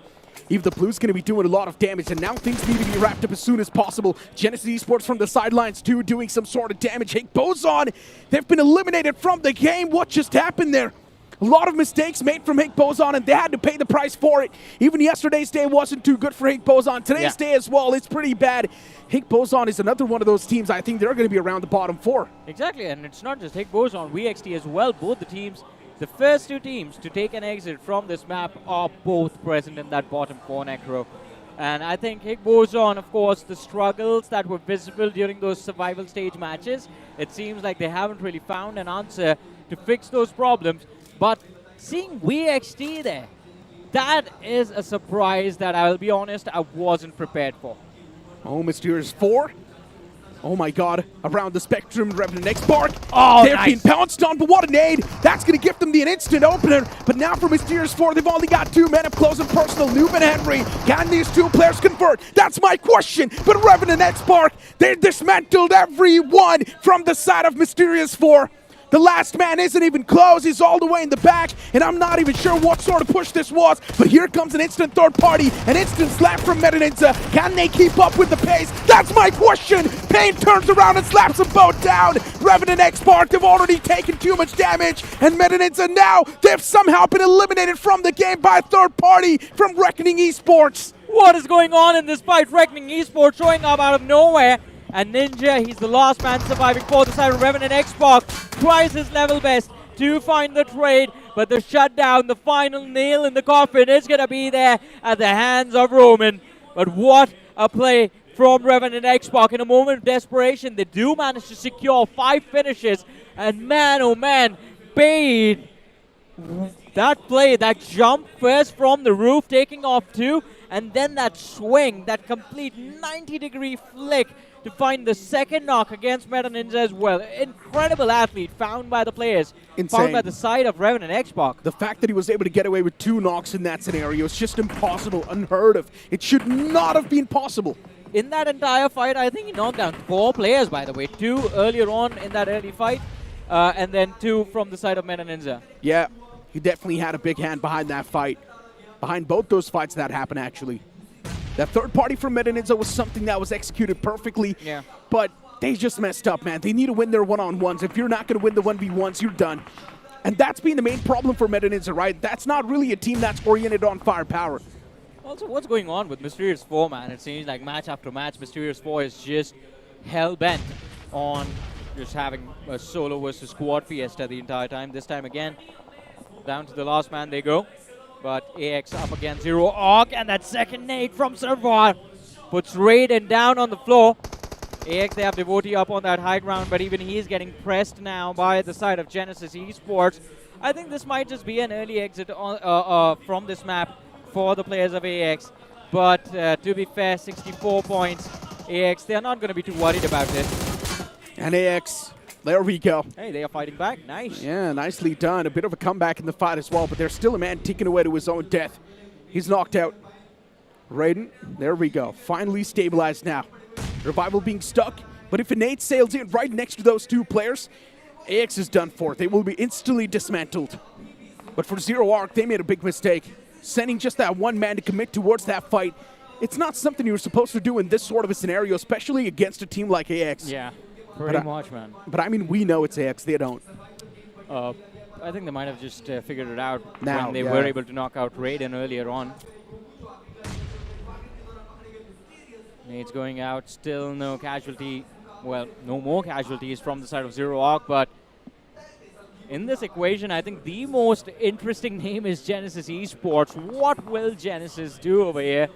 Even the Blue's going to be doing a lot of damage, and now things need to be wrapped up as soon as possible. Genesis Esports from the sidelines too, doing some sort of damage. Hey, Boson, they've been eliminated from the game. What just happened there? A lot of mistakes made from Hank Boson, and they had to pay the price for it. Even yesterday's day wasn't too good for Hank Boson. Today's day as well, it's pretty bad. Hank Boson is another one of those teams I think they're going to be around the bottom 4. Exactly, and it's not just Hank Boson, WXT as well. Both the teams, the first 2 teams to take an exit from this map are both present in that bottom 4, Necro. And I think Hank Boson, of course, the struggles that were visible during those survival stage matches, it seems like they haven't really found an answer to fix those problems. But seeing WXT there, that is a surprise that I will be honest, I wasn't prepared for. Oh, Mysterious 4. Oh my god, around the spectrum, Revenant X Bark. Oh, they're nice. being pounced on, but what a nade. That's going to give them the instant opener. But now for Mysterious 4, they've only got 2 men up close and personal, Noob and Henry. Can these 2 players convert? That's my question. But Revenant X Bark, they dismantled everyone from the side of Mysterious 4. The last man isn't even close, he's all the way in the back, and I'm not even sure what sort of push this was, but here comes an instant third party, an instant slap from Metaninja. Can they keep up with the pace? That's my question! Pain turns around and slaps them both down! Revenant X Spark, they've already taken too much damage, and Metaninja now, they've somehow been eliminated from the game by a third party from Reckoning Esports. What is going on in this fight? Reckoning Esports showing up out of nowhere. And Ninja, he's the last man surviving for the side of Revenant Xbox. Tries his level best to find the trade, but the shutdown, the final nail in the coffin is going to be there at the hands of Roman. But what a play from Revenant Xbox. In a moment of desperation, they do manage to secure 5 finishes. And man, oh man, Bane, that play, that jump first from the roof, taking off 2, and then that swing, that complete 90-degree flick to find the second knock against Meta Ninja as well. Incredible athlete found by the players. Insane. Found by the side of Revenant Xbox. The fact that he was able to get away with 2 knocks in that scenario is just impossible, unheard of. It should not have been possible. In that entire fight, I think he knocked down 4 players, by the way. 2 earlier on in that early fight, and then 2 from the side of Meta Ninja. Yeah, he definitely had a big hand behind that fight. Behind both those fights that happened, actually. That third party from Meta Ninja was something that was executed perfectly. Yeah. But they just messed up, man. They need to win their one-on-ones. If you're not going to win the 1v1s, you're done. And that's been the main problem for Meta Ninja, right? That's not really a team that's oriented on firepower. Also, what's going on with Mysterious 4, man? It seems like match after match, Mysterious 4 is just hell-bent on just having a solo versus squad fiesta the entire time. This time again, down to the last man they go. But AX up against Zero Arc, and that second nade from Servar puts Raiden down on the floor. AX, they have Devotee up on that high ground, but even he's getting pressed now by the side of Genesis Esports. I think this might just be an early exit on, from this map for the players of AX. But to be fair, 64 points. AX, they're not going to be too worried about this. And AX, there we go. Hey, they are fighting back. Nice. Yeah, nicely done. A bit of a comeback in the fight as well, but there's still a man ticking away to his own death. He's knocked out. Raiden, there we go. Finally stabilized now. Revival being stuck, but if a nade sails in right next to those 2 players, AX is done for. They will be instantly dismantled. But for Zero Arc, they made a big mistake. Sending just that 1 man to commit towards that fight. It's not something you're supposed to do in this sort of a scenario, especially against a team like AX. Yeah, pretty much, man. But I mean, we know it's AX. They don't. I think they might have just figured it out Now, when they were able to knock out Raiden earlier on. Nades going out, still no casualty. Well, no more casualties from the side of Zero Arc, but in this equation, I think the most interesting name is Genesis Esports. What will Genesis do over here?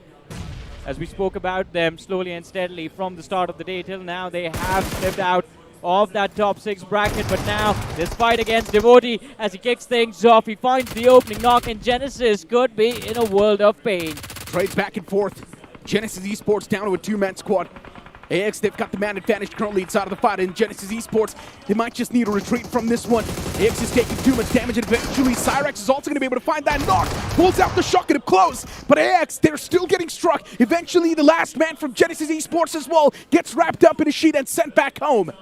As we spoke about them slowly and steadily from the start of the day till now, they have slipped out of that top 6 bracket, but now this fight against Devotee as he kicks things off, he finds the opening knock, and Genesis could be in a world of pain. Trades back and forth. Genesis Esports down to a two-man squad. AX, they've got the man advantage currently inside of the fight, and Genesis Esports, they might just need a retreat from this one. AX is taking too much damage, and eventually Cyrex is also going to be able to find that knock. Pulls out the shotgun up close, but AX, they're still getting struck. Eventually, the last man from Genesis Esports as well gets wrapped up in a sheet and sent back home.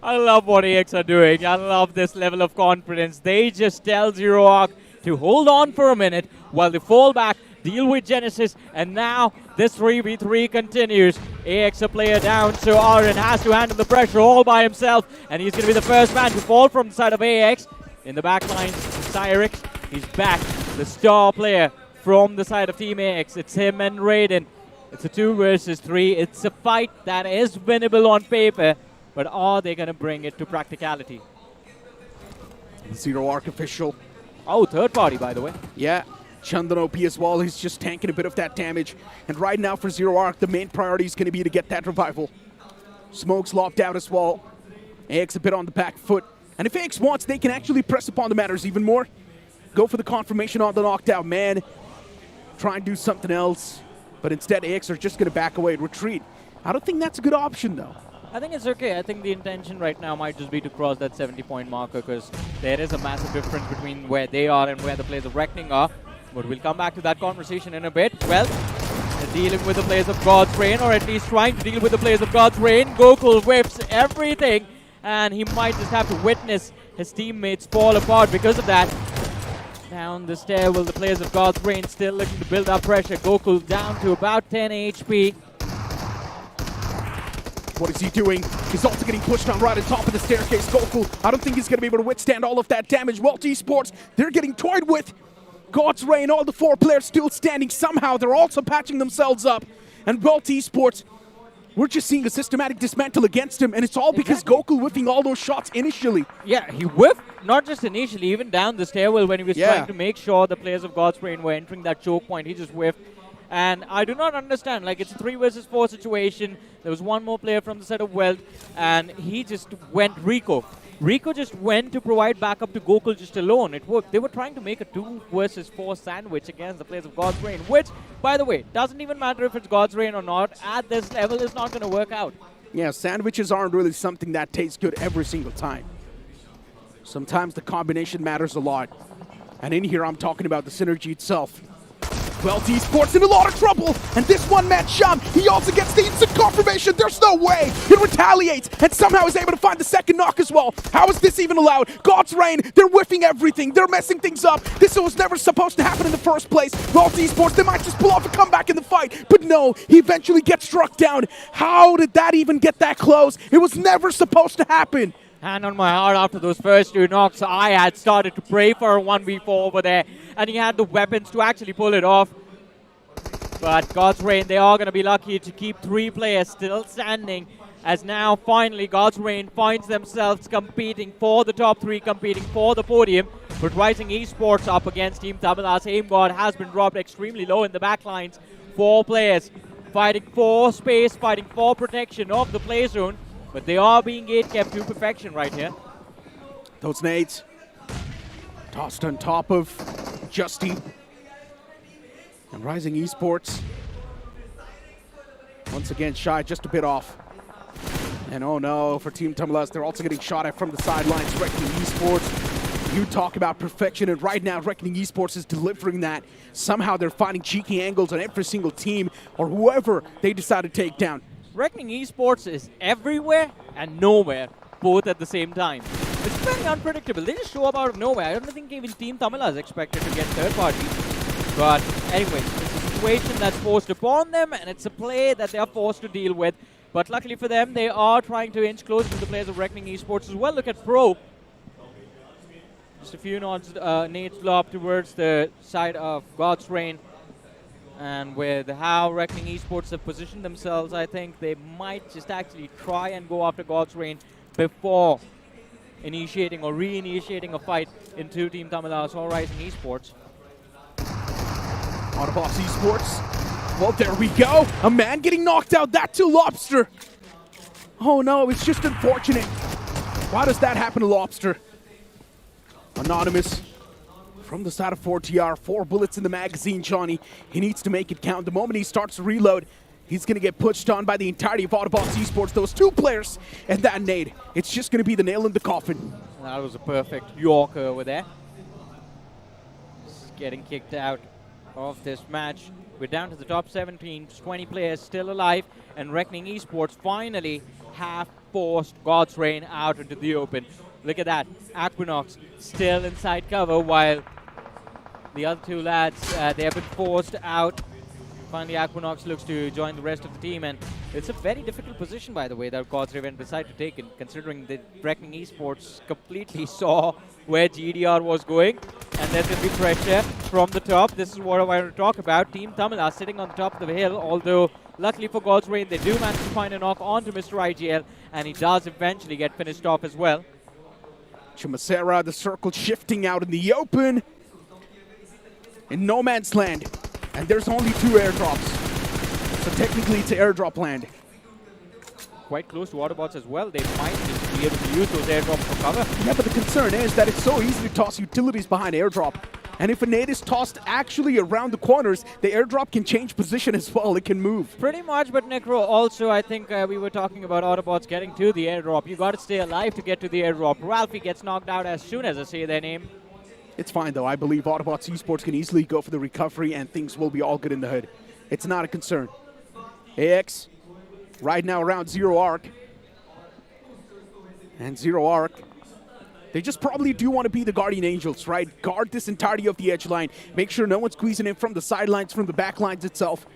I love what AX are doing. I love this level of confidence. They just tell Zero Arc to hold on for a minute while they fall back, deal with Genesis, and now this 3v3 continues. AX a player down, so Aaron has to handle the pressure all by himself, and he's going to be the first man to fall from the side of AX. In the back line, Cyrix, he's back, the star player from the side of Team AX. It's him and Raiden. It's a 2 versus 3. It's a fight that is winnable on paper, but are they going to bring it to practicality? Zero Arc official. Oh, third party, by the way. Yeah. Chandan OP as well, he's just tanking a bit of that damage. And right now for Zero Arc, the main priority is going to be to get that revival. Smoke's locked out as well. AX a bit on the back foot. And if AX wants, they can actually press upon the matters even more. Go for the confirmation on the knocked out man. Try and do something else. But instead, AX are just going to back away and retreat. I don't think that's a good option, though. I think it's okay. I think the intention right now might just be to cross that 70-point marker, because there is a massive difference between where they are and where the players of Reckoning are. But we'll come back to that conversation in a bit. Well, they're dealing with the players of God's Reign, or at least trying to deal with the players of God's Reign. Gokul whips everything, and he might just have to witness his teammates fall apart because of that. Down the stairwell, the players of God's Reign still looking to build up pressure. Gokul down to about 10 HP. What is he doing? He's also getting pushed on right on top of the staircase. Gokul, I don't think he's going to be able to withstand all of that damage. Wyld Esports, they're getting toyed with. God's Reign, all the 4 players still standing. Somehow they're also patching themselves up. And Wyld Esports, we're just seeing a systematic dismantle against him, and it's all because Gokul whiffing all those shots initially. Yeah, he whiffed, not just initially, even down the stairwell when he was trying to make sure the players of God's Reign were entering that choke point. He just whiffed. And I do not understand, like, it's a 3 versus 4 situation. There was one more player from the side of Wyld, and he just went Rico. Rico just went to provide backup to Gokul just alone. It worked. They were trying to make a 2 versus 4 sandwich against the players of God's Reign, which, by the way, doesn't even matter if it's God's Reign or not. At this level, it's not going to work out. Yeah, sandwiches aren't really something that tastes good every single time. Sometimes the combination matters a lot. And in here, I'm talking about the synergy itself. Wyld Esports in a lot of trouble, and this one-man shove, he also gets the instant confirmation. There's no way. He retaliates, and somehow is able to find the second knock as well. How is this even allowed? God's Reign, they're whiffing everything. They're messing things up. This was never supposed to happen in the first place. Wyld Esports, they might just pull off a comeback in the fight, but no, he eventually gets struck down. How did that even get that close? It was never supposed to happen. Hand on my heart, after those first 2 knocks, I had started to pray for a 1v4 over there, and he had the weapons to actually pull it off. But God's Reign, they are going to be lucky to keep 3 players still standing, as now finally God's Reign finds themselves competing for the top 3, competing for the podium. But Rising Esports up against Team Tamila's Aim God has been dropped extremely low in the backlines. 4 players fighting for space, fighting for protection of the play zone. But they are being gate-kept to perfection right here. Those nades tossed on top of Justy. And Rising Esports, once again, shy just a bit off. And oh no, for Team Tamilas, they're also getting shot at from the sidelines. Reckoning Esports, you talk about perfection, and right now Reckoning Esports is delivering that. Somehow they're finding cheeky angles on every single team or whoever they decide to take down. Reckoning Esports is everywhere and nowhere, both at the same time. It's very unpredictable. They just show up out of nowhere. I don't think even Team Tamila is expected to get third party. But anyway, it's a situation that's forced upon them, and it's a play that they are forced to deal with. But luckily for them, they are trying to inch closer to the players of Reckoning Esports as well. Look at Pro. Just a few nades lob towards the side of God's Reign. And with how Reckoning Esports have positioned themselves, I think they might just actually try and go after God's Reign before initiating or re-initiating a fight into Team Tamilas or Rising Esports. Autobots Esports. Well, there we go. A man getting knocked out. That too, Lobster. Oh no, it's just unfortunate. Why does that happen to Lobster? Anonymous. From the side of 4TR, 4 bullets in the magazine, Johnny. He needs to make it count. The moment he starts to reload, He's going to get pushed on by the entirety of Autobots Esports. Those two players and that nade. It's just going to be the nail in the coffin. That was a perfect Yorker over there. Just getting kicked out of this match. We're down to the top 17, 20 players still alive, and Reckoning Esports finally have forced God's Reign out into the open. Look at that. Aquinox still inside cover, while the other two lads, they have been forced out. Finally, Aquinox looks to join the rest of the team, and it's a very difficult position, by the way, that God's Reign decided to take, considering that Reckoning Esports completely saw where GDR was going, and there's going to be pressure from the top. This is what I want to talk about. Team Tamila sitting on the top of the hill, although luckily for God's Reign, they do manage to find a knock onto Mr. IGL, and he does eventually get finished off as well. Chumacera, the circle shifting out in the open. In no man's land. And there's only 2 airdrops. So technically it's an airdrop land. Quite close to Autobots as well. They might just be able to use those airdrops for cover. Yeah, but the concern is that it's so easy to toss utilities behind airdrop. And if a nade is tossed actually around the corners, the airdrop can change position as well. It can move. Pretty much, but Necro, also I think we were talking about Autobots getting to the airdrop. You got to stay alive to get to the airdrop. Ralphie gets knocked out as soon as I say their name. It's fine, though. I believe Autobots Esports can easily go for the recovery, and things will be all good in the hood. It's not a concern. AX, right now around 0 arc. And 0 arc. They just probably do want to be the Guardian Angels, right? Guard this entirety of the edge line. Make sure no one's squeezing in from the sidelines, from the back lines itself.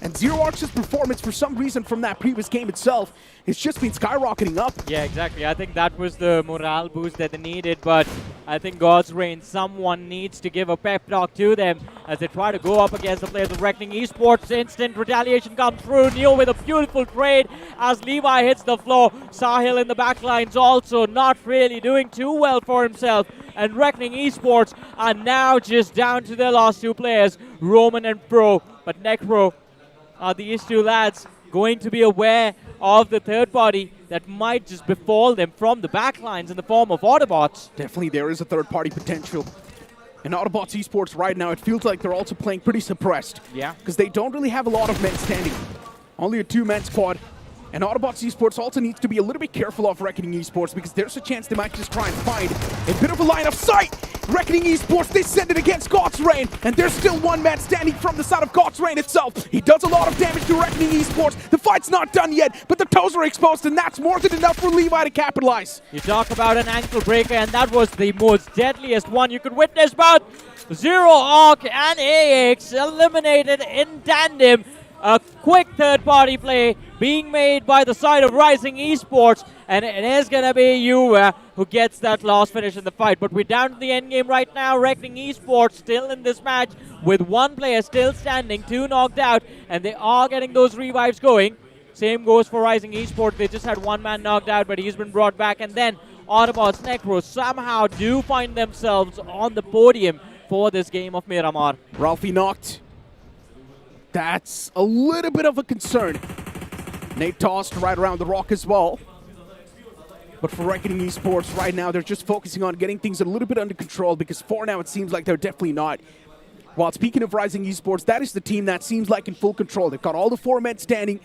And 0 Arc's performance, for some reason, from that previous game itself, it's just been skyrocketing up. Yeah, exactly. I think that was the morale boost that they needed, but I think God's Reign, someone needs to give a pep talk to them as they try to go up against the players of Reckoning Esports. Instant retaliation comes through. Neo with a beautiful trade as Levi hits the floor. Sahil in the back lines also not really doing too well for himself. And Reckoning Esports are now just down to their last 2 players, Roman and Pro. But Necro, are these 2 lads going to be aware of the third party that might just befall them from the backlines in the form of Autobots? Definitely there is a third party potential. And Autobots Esports right now, it feels like they're also playing pretty suppressed. Yeah. Because they don't really have a lot of men standing. Only a 2-man squad. And Autobots Esports also needs to be a little bit careful of Reckoning Esports because there's a chance they might just try and find a bit of a line of sight. Reckoning Esports, they send it against God's Reign, and there's still 1 man standing from the side of God's Reign itself. He does a lot of damage to Reckoning Esports. The fight's not done yet, but the toes are exposed, and that's more than enough for Levi to capitalize. You talk about an ankle breaker, and that was the most deadliest one you could witness, but 0 Arc and AX eliminated in tandem. A quick third-party play being made by the side of Rising Esports, and it is going to be Yuva who gets that last finish in the fight. But we're down to the end game right now. Reckoning Esports still in this match with 1 player still standing, 2 knocked out, and they are getting those revives going. Same goes for Rising Esports. They just had 1 man knocked out, but he's been brought back. And then Autobots Necro somehow do find themselves on the podium for this game of Miramar. Ralphie knocked. That's a little bit of a concern. Nate tossed right around the rock as well. But for Reckoning Esports right now, they're just focusing on getting things a little bit under control because for now it seems like they're definitely not. While speaking of Rising Esports, that is the team that seems like in full control. They've got all the 4 men standing,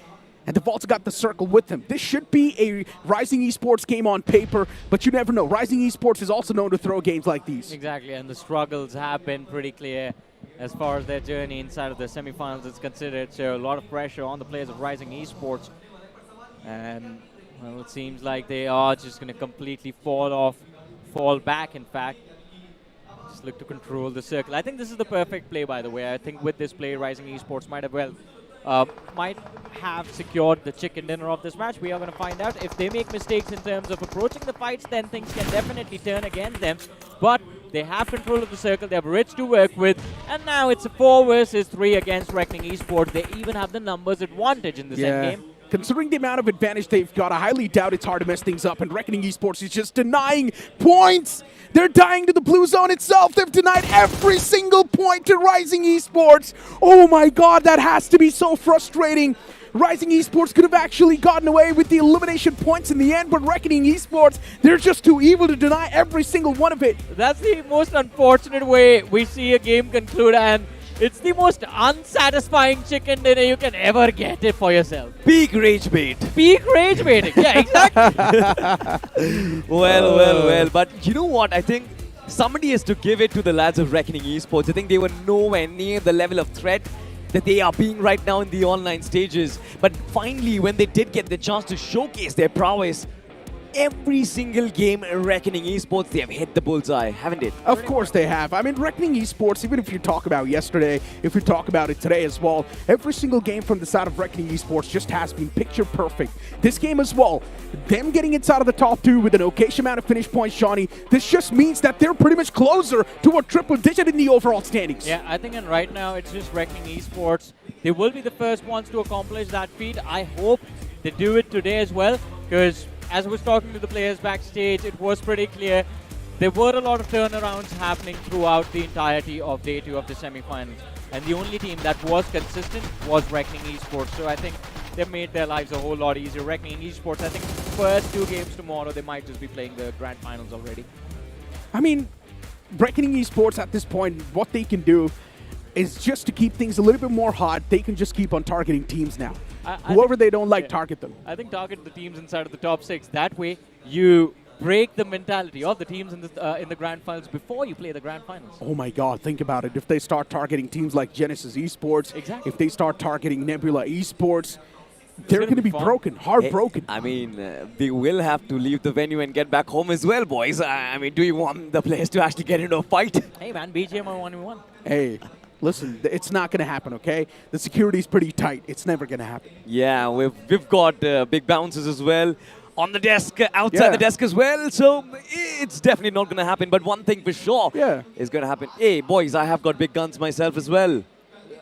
and they've also got the circle with them. This should be a Rising Esports game on paper, but you never know. Rising Esports is also known to throw games like these. Exactly, and the struggles have been pretty clear as far as their journey inside of the semifinals is considered. So a lot of pressure on the players of Rising Esports. And well, it seems like they are just going to completely fall back, in fact. Just look to control the circle. I think this is the perfect play, by the way. I think with this play, Rising Esports might have secured the chicken dinner of this match. We are going to find out. If they make mistakes in terms of approaching the fights, then things can definitely turn against them. But they have control of the circle. They have Rich to work with. And now it's a 4 versus 3 against Reckoning Esports. They even have the numbers advantage in this endgame. Considering the amount of advantage they've got, I highly doubt it's hard to mess things up, and Reckoning Esports is just denying points. They're dying to the blue zone itself. They've denied every single point to Rising Esports. Oh my god, that has to be so frustrating. Rising Esports could have actually gotten away with the elimination points in the end, but Reckoning Esports, they're just too evil to deny every single one of it. That's the most unfortunate way we see a game conclude, and It's the most unsatisfying chicken dinner you can ever get it for yourself. Peak rage bait. Peak rage baiting. Yeah, exactly. Well. But you know what? I think somebody has to give it to the lads of Reckoning Esports. I think they were nowhere near the level of threat that they are being right now in the online stages. But finally, when they did get the chance to showcase their prowess, every single game Reckoning Esports, they have hit the bullseye, haven't it? Of course they have. I mean, Reckoning Esports, even if you talk about yesterday, if you talk about it today as well, every single game from the side of Reckoning Esports just has been picture perfect. This game as well, them getting inside of the top 2 with an okayish amount of finish points, Shawnee, this just means that they're pretty much closer to a triple digit in the overall standings. Yeah, I think and right now it's just Reckoning Esports. They will be the first ones to accomplish that feat. I hope they do it today as well, because as I was talking to the players backstage, it was pretty clear there were a lot of turnarounds happening throughout the entirety of day 2 of the semi-finals. And the only team that was consistent was Reckoning Esports. So I think they've made their lives a whole lot easier. Reckoning Esports, I think first 2 games tomorrow, they might just be playing the grand finals already. I mean, Reckoning Esports at this point, what they can do is just to keep things a little bit more hot, they can just keep on targeting teams now. Whoever they don't like, target them. I think target the teams inside of the top 6. That way, you break the mentality of the teams in the grand finals before you play the grand finals. Oh my God, think about it. If they start targeting teams like Genesis Esports, Exactly. if they start targeting Nebula Esports, they're going to be broken, heartbroken. I mean, they will have to leave the venue and get back home as well, boys. I mean, do you want the players to actually get into a fight? Hey man, BGM are 1v1. Hey, listen, it's not going to happen, okay? The security's pretty tight. It's never going to happen. Yeah, we've got big bounces as well on the desk, outside the desk as well. So it's definitely not going to happen. But one thing for sure is going to happen. Hey, boys, I have got big guns myself as well.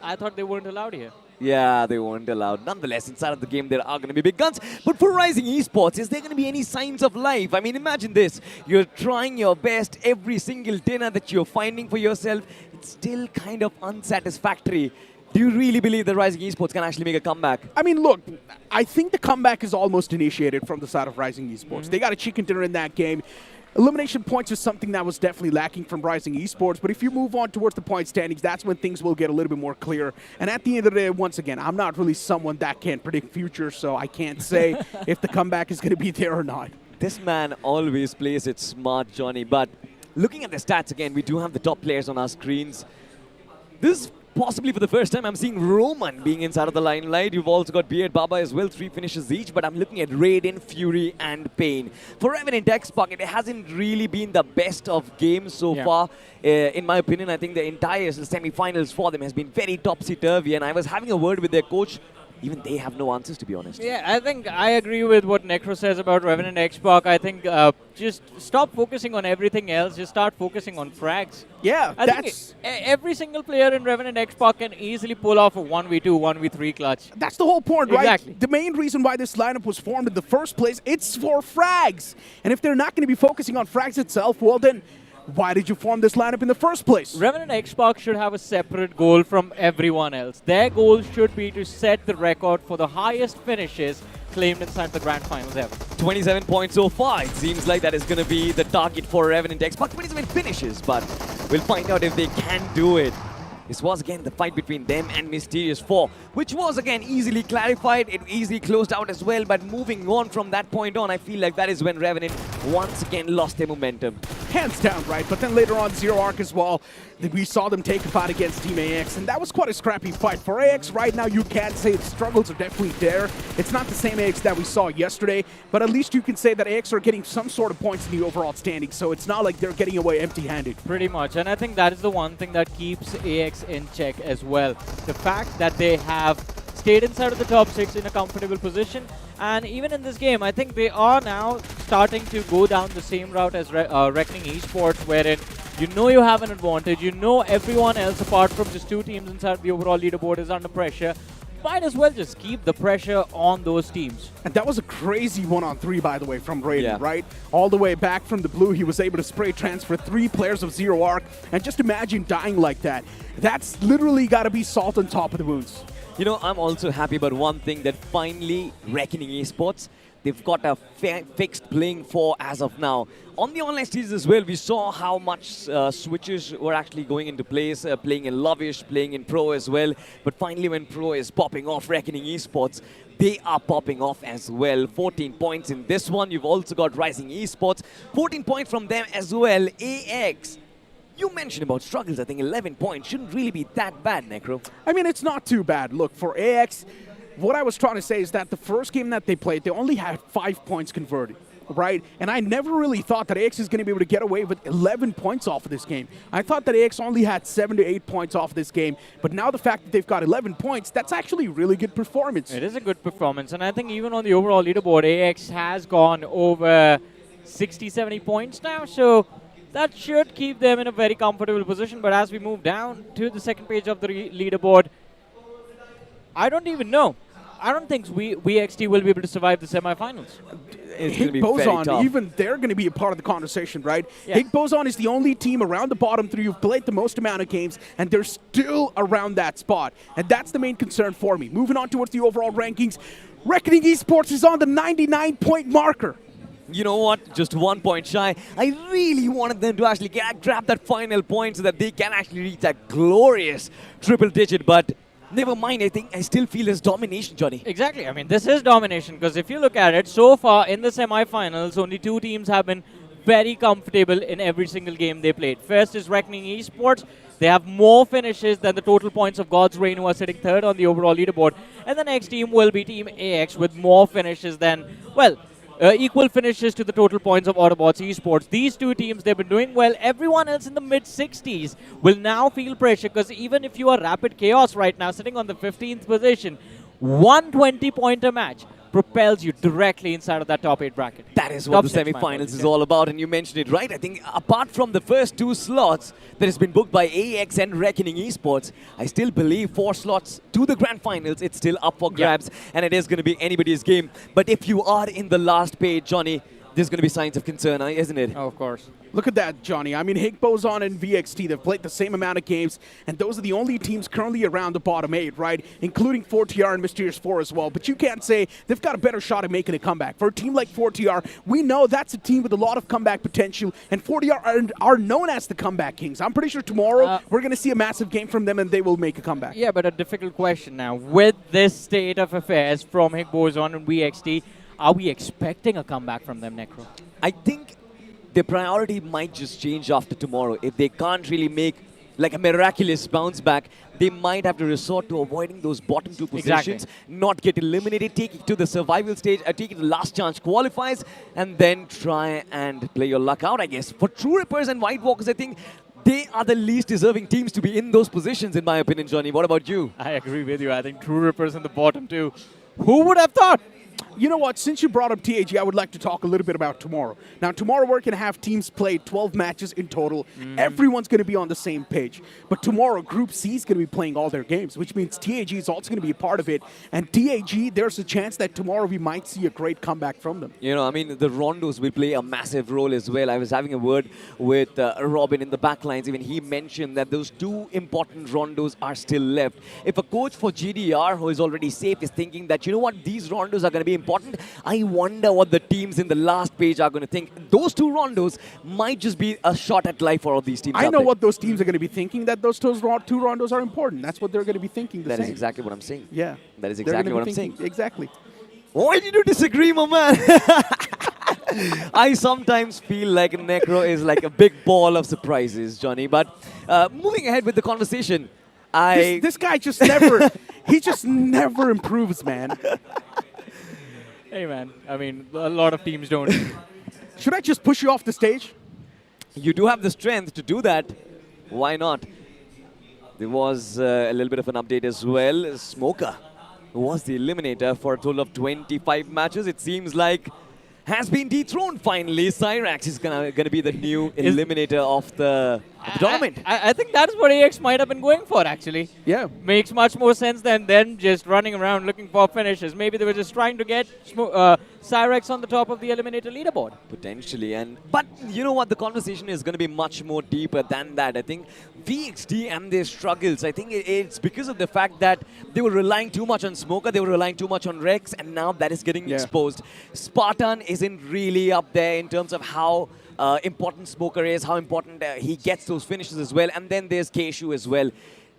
I thought they weren't allowed here. Yeah, they weren't allowed. Nonetheless, inside of the game, there are going to be big guns. But for Rising Esports, is there going to be any signs of life? I mean, imagine this. You're trying your best. Every single dinner that you're finding for yourself, it's still kind of unsatisfactory. Do you really believe that Rising Esports can actually make a comeback? I mean, look, I think the comeback is almost initiated from the side of Rising Esports. They got a chicken dinner in that game. Elimination points is something that was definitely lacking from Rising Esports, but if you move on towards the point standings, that's when things will get a little bit more clear. And at the end of the day, once again, I'm not really someone that can predict future, so I can't say if the comeback is going to be there or not. This man always plays it smart, Johnny, but looking at the stats again, we do have the top players on our screens. This possibly for the first time, I'm seeing Roman being inside of the limelight. You've also got Beard Baba as well, 3 finishes each, but I'm looking at Raiden, Fury, and Pain. For Revenant X-Pac, it hasn't really been the best of games so far. In my opinion, I think the entire semi-finals for them has been very topsy-turvy, and I was having a word with their coach. Even they have no answers, to be honest. Yeah, I think I agree with what Necro says about Revenant X-Pac. I think just stop focusing on everything else. Just start focusing on frags. Yeah, I think every single player in Revenant X-Pac can easily pull off a 1v2, 1v3 clutch. That's the whole point, right? Exactly. The main reason why this lineup was formed in the first place, it's for frags. And if they're not going to be focusing on frags itself, well then, why did you form this lineup in the first place? Revenant X-Pac should have a separate goal from everyone else. Their goal should be to set the record for the highest finishes claimed inside the grand finals ever. 27 points so far. It seems like that is going to be the target for Revenant X-Pac. 27 finishes, but we'll find out if they can do it. This was again the fight between them and Mysterious 4, which was again easily clarified. It easily closed out as well, but moving on from that point on, I feel like that is when Revenant once again lost their momentum. Hands down, right? But then later on, Zero Arc as well, we saw them take a fight against Team AX, and that was quite a scrappy fight. For AX right now, you can't say the struggles are definitely there. It's not the same AX that we saw yesterday, but at least you can say that AX are getting some sort of points in the overall standing, so it's not like they're getting away empty-handed. Pretty much, and I think that is the one thing that keeps AX in check as well. The fact that they have stayed inside of the top 6 in a comfortable position, and even in this game, I think they are now starting to go down the same route as Reckoning Esports, wherein you know you have an advantage, you know everyone else apart from just 2 teams inside the overall leaderboard is under pressure. Might as well just keep the pressure on those teams. And that was a crazy 1-on-3, by the way, from Raiden, right? All the way back from the blue, he was able to spray transfer 3 players of Zero Arc, and just imagine dying like that. That's literally got to be salt on top of the wounds. You know, I'm also happy about one thing, that finally Reckoning Esports, they've got a fixed playing for as of now. On the online stages as well, we saw how much switches were actually going into place, playing in Lovish, playing in Pro as well. But finally, when Pro is popping off, Reckoning Esports, they are popping off as well. 14 points in this one. You've also got Rising Esports. 14 points from them as well. AX. You mentioned about struggles. I think 11 points shouldn't really be that bad, Necro. I mean, it's not too bad. Look, for AX, what I was trying to say is that the first game that they played, they only had 5 points converted, right? And I never really thought that AX is going to be able to get away with 11 points off of this game. I thought that AX only had 7 to 8 points off this game, but now the fact that they've got 11 points, that's actually really good performance. It is a good performance, and I think even on the overall leaderboard, AX has gone over 60, 70 points now, so that should keep them in a very comfortable position. But as we move down to the second page of the leaderboard, I don't even know. I don't think VXT will be able to survive the semifinals. Hig Boson, even they're going to be a part of the conversation, right? Yeah. Hig Boson is the only team around the bottom three who've played the most amount of games, and they're still around that spot. And that's the main concern for me. Moving on towards the overall rankings, Reckoning Esports is on the 99-point marker. You know what? Just 1 point shy. I really wanted them to actually grab that final point so that they can actually reach that glorious triple digit, but never mind. I still feel it's domination, Johnny. Exactly. I mean, this is domination because if you look at it, so far in the semi-finals, only 2 teams have been very comfortable in every single game they played. First is Reckoning Esports. They have more finishes than the total points of God's Reign, who are sitting third on the overall leaderboard. And the next team will be Team AX with more finishes than, well, equal finishes to the total points of Autobots Esports. These 2 teams, they've been doing well. Everyone else in the mid-60s will now feel pressure because even if you are Rapid Chaos right now, sitting on the 15th position, 120-pointer match propels you directly inside of that top 8 bracket. That is what the semi-finals is all about, and you mentioned it right. I think apart from the first 2 slots that has been booked by AX and Reckoning Esports, I still believe 4 slots to the grand finals, it's still up for grabs, and it is going to be anybody's game. But if you are in the last page, Johnny, there's going to be signs of concern, isn't it? Oh, of course. Look at that, Johnny. I mean, Hig Boson and VXT, they've played the same amount of games, and those are the only teams currently around the bottom 8, right? Including 4TR and Mysterious 4 as well. But you can't say they've got a better shot at making a comeback. For a team like 4TR, we know that's a team with a lot of comeback potential, and 4TR are known as the comeback kings. I'm pretty sure tomorrow we're going to see a massive game from them, and they will make a comeback. Yeah, but a difficult question now. With this state of affairs from Hig Boson and VXT, are we expecting a comeback from them, Necro? I think their priority might just change after tomorrow. If they can't really make like a miraculous bounce back, they might have to resort to avoiding those bottom 2 positions, not get eliminated, take it to the survival stage, take it to last chance qualifies, and then try and play your luck out, I guess. For True Rippers and White Walkers, I think they are the least deserving teams to be in those positions, in my opinion, Johnny. What about you? I agree with you. I think True Rippers in the bottom 2. Who would have thought? You know what? Since you brought up TAG, I would like to talk a little bit about tomorrow. Now, tomorrow we're going to have teams play 12 matches in total. Everyone's going to be on the same page. But tomorrow, Group C is going to be playing all their games, which means TAG is also going to be a part of it. And TAG, there's a chance that tomorrow we might see a great comeback from them. You know, I mean, the Rondos will play a massive role as well. I was having a word with Robin in the backlines. Even he mentioned that those 2 important Rondos are still left. If a coach for GDR, who is already safe, is thinking that, you know what, these Rondos are going to be important, I wonder what the teams in the last page are going to think. Those 2 Rondos might just be a shot at life for all these teams. I know what those teams are going to be thinking, that those 2 Rondos are important. That's what they're going to be thinking. That is exactly what I'm saying. Yeah. That is exactly what I'm saying. Exactly. Why did you disagree, my man? I sometimes feel like Necro is like a big ball of surprises, Johnny. But moving ahead with the conversation, This guy just never, he just never improves, man. Hey, man. I mean, a lot of teams don't. Should I just push you off the stage? You do have the strength to do that. Why not? There was a little bit of an update as well. Smoker, who was the eliminator for a total of 25 matches, it seems like has been dethroned finally. Cyrax is gonna be the new eliminator of the of the tournament. I think that's what AX might have been going for, actually. Yeah. Makes much more sense than just running around looking for finishes. Maybe they were just trying to get Cyrex on the top of the Eliminator leaderboard. Potentially, but you know what? The conversation is going to be much more deeper than that. I think VXT and their struggles, I think it's because of the fact that they were relying too much on Smoker, they were relying too much on Rex, and now that is getting exposed. Spartan isn't really up there in terms of how important Smoker is, how important he gets those finishes as well, and then there's Keshu as well.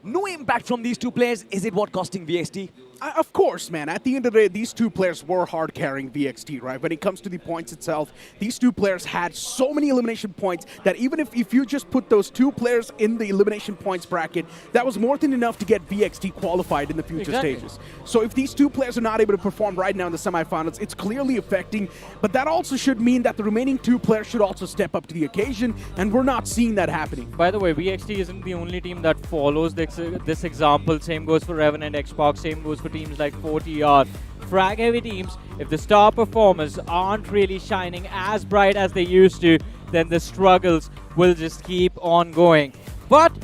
No impact from these two players. Is it what costing VXT? Of course, man. At the end of the day, these two players were hard carrying VXT, right? When it comes to the points itself, these two players had so many elimination points that even if you just put those two players in the elimination points bracket, that was more than enough to get VXT qualified in the future stages. So if these two players are not able to perform right now in the semifinals, it's clearly affecting, but that also should mean that the remaining two players should also step up to the occasion, and we're not seeing that happening. By the way, VXT isn't the only team that follows this example. Same goes for Revenant, Xbox, same goes for teams like 40R. Frag heavy teams, if the star performers aren't really shining as bright as they used to, then the struggles will just keep on going. But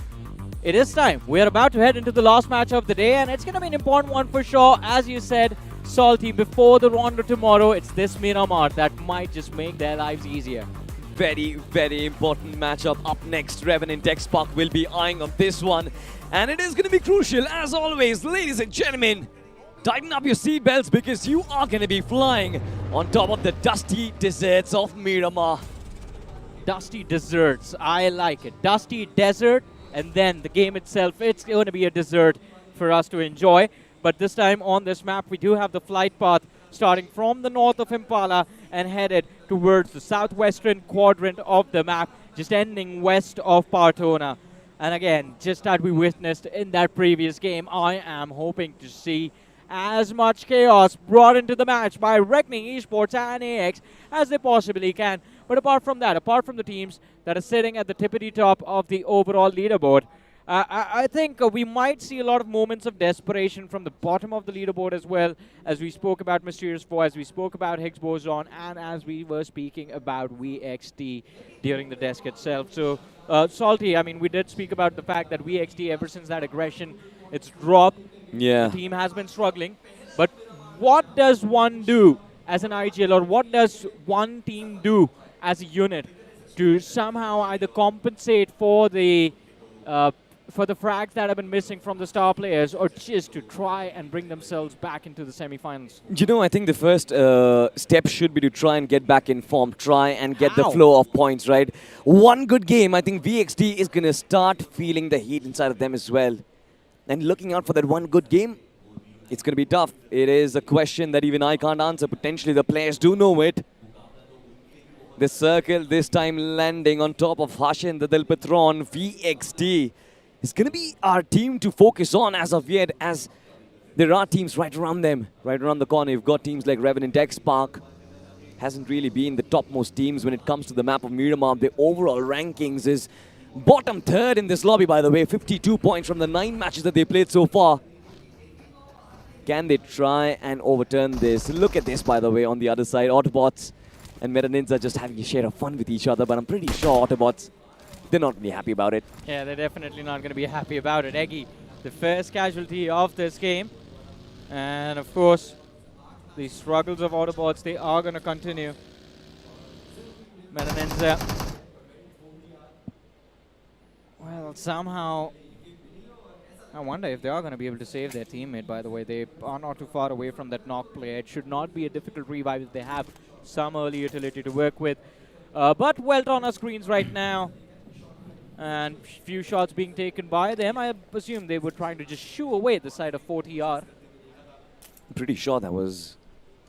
it is time. We're about to head into the last match of the day, and it's going to be an important one for sure. As you said, Salty, before the Rondo tomorrow, it's this Miramar that might just make their lives easier. Very, very important matchup up next. Revenant X-Pac will be eyeing on this one. And it is going to be crucial, as always, ladies and gentlemen. Tighten up your seatbelts because you are going to be flying on top of the dusty deserts of Miramar. Dusty deserts, I like it. Dusty desert, and then the game itself, it's going to be a dessert for us to enjoy. But this time on this map, we do have the flight path starting from the north of Impala and headed towards the southwestern quadrant of the map, just ending west of Partona. And again, just as we witnessed in that previous game, I am hoping to see as much chaos brought into the match by Reckoning Esports and AX as they possibly can. But apart from that, apart from the teams that are sitting at the tippity top of the overall leaderboard, I think we might see a lot of moments of desperation from the bottom of the leaderboard as well, as we spoke about Mysterious 4, as we spoke about Higgs Boson, and as we were speaking about VXT during the desk itself. So, Salty, I mean, we did speak about the fact that VXT, ever since that aggression, it's dropped. Yeah. The team has been struggling. But what does one do as an IGL, or what does one team do as a unit to somehow either compensate for the frags that have been missing from the star players, or just to try and bring themselves back into the semifinals? You know, I think the first step should be to try and get back in form, try and get the flow of points, right? One good game, I think VXT is going to start feeling the heat inside of them as well. And looking out for that one good game, it's going to be tough. It is a question that even I can't answer. Potentially the players do know it. The circle this time landing on top of Hashin, the Del Patron, VXT. It's going to be our team to focus on as of yet, as there are teams right around them, right around the corner. You've got teams like Revenant X-Pac. Hasn't really been the topmost teams when it comes to the map of Miramar. The overall rankings is bottom third in this lobby, by the way. 52 points from the 9 matches that they played so far. Can they try and overturn this? Look at this, by the way, on the other side. Autobots and Meta Ninja just having a share of fun with each other, but I'm pretty sure Autobots, they're not really happy about it. Yeah, they're definitely not going to be happy about it. Eggy, the first casualty of this game. And of course, the struggles of Autobots, they are going to continue. Meta Ninja. Well, somehow, I wonder if they are going to be able to save their teammate, by the way. They are not too far away from that knock player. It should not be a difficult revive if they have some early utility to work with. But Wyld on our screens right now. And few shots being taken by them. I assume they were trying to just shoo away the side of 40R. I'm pretty sure that was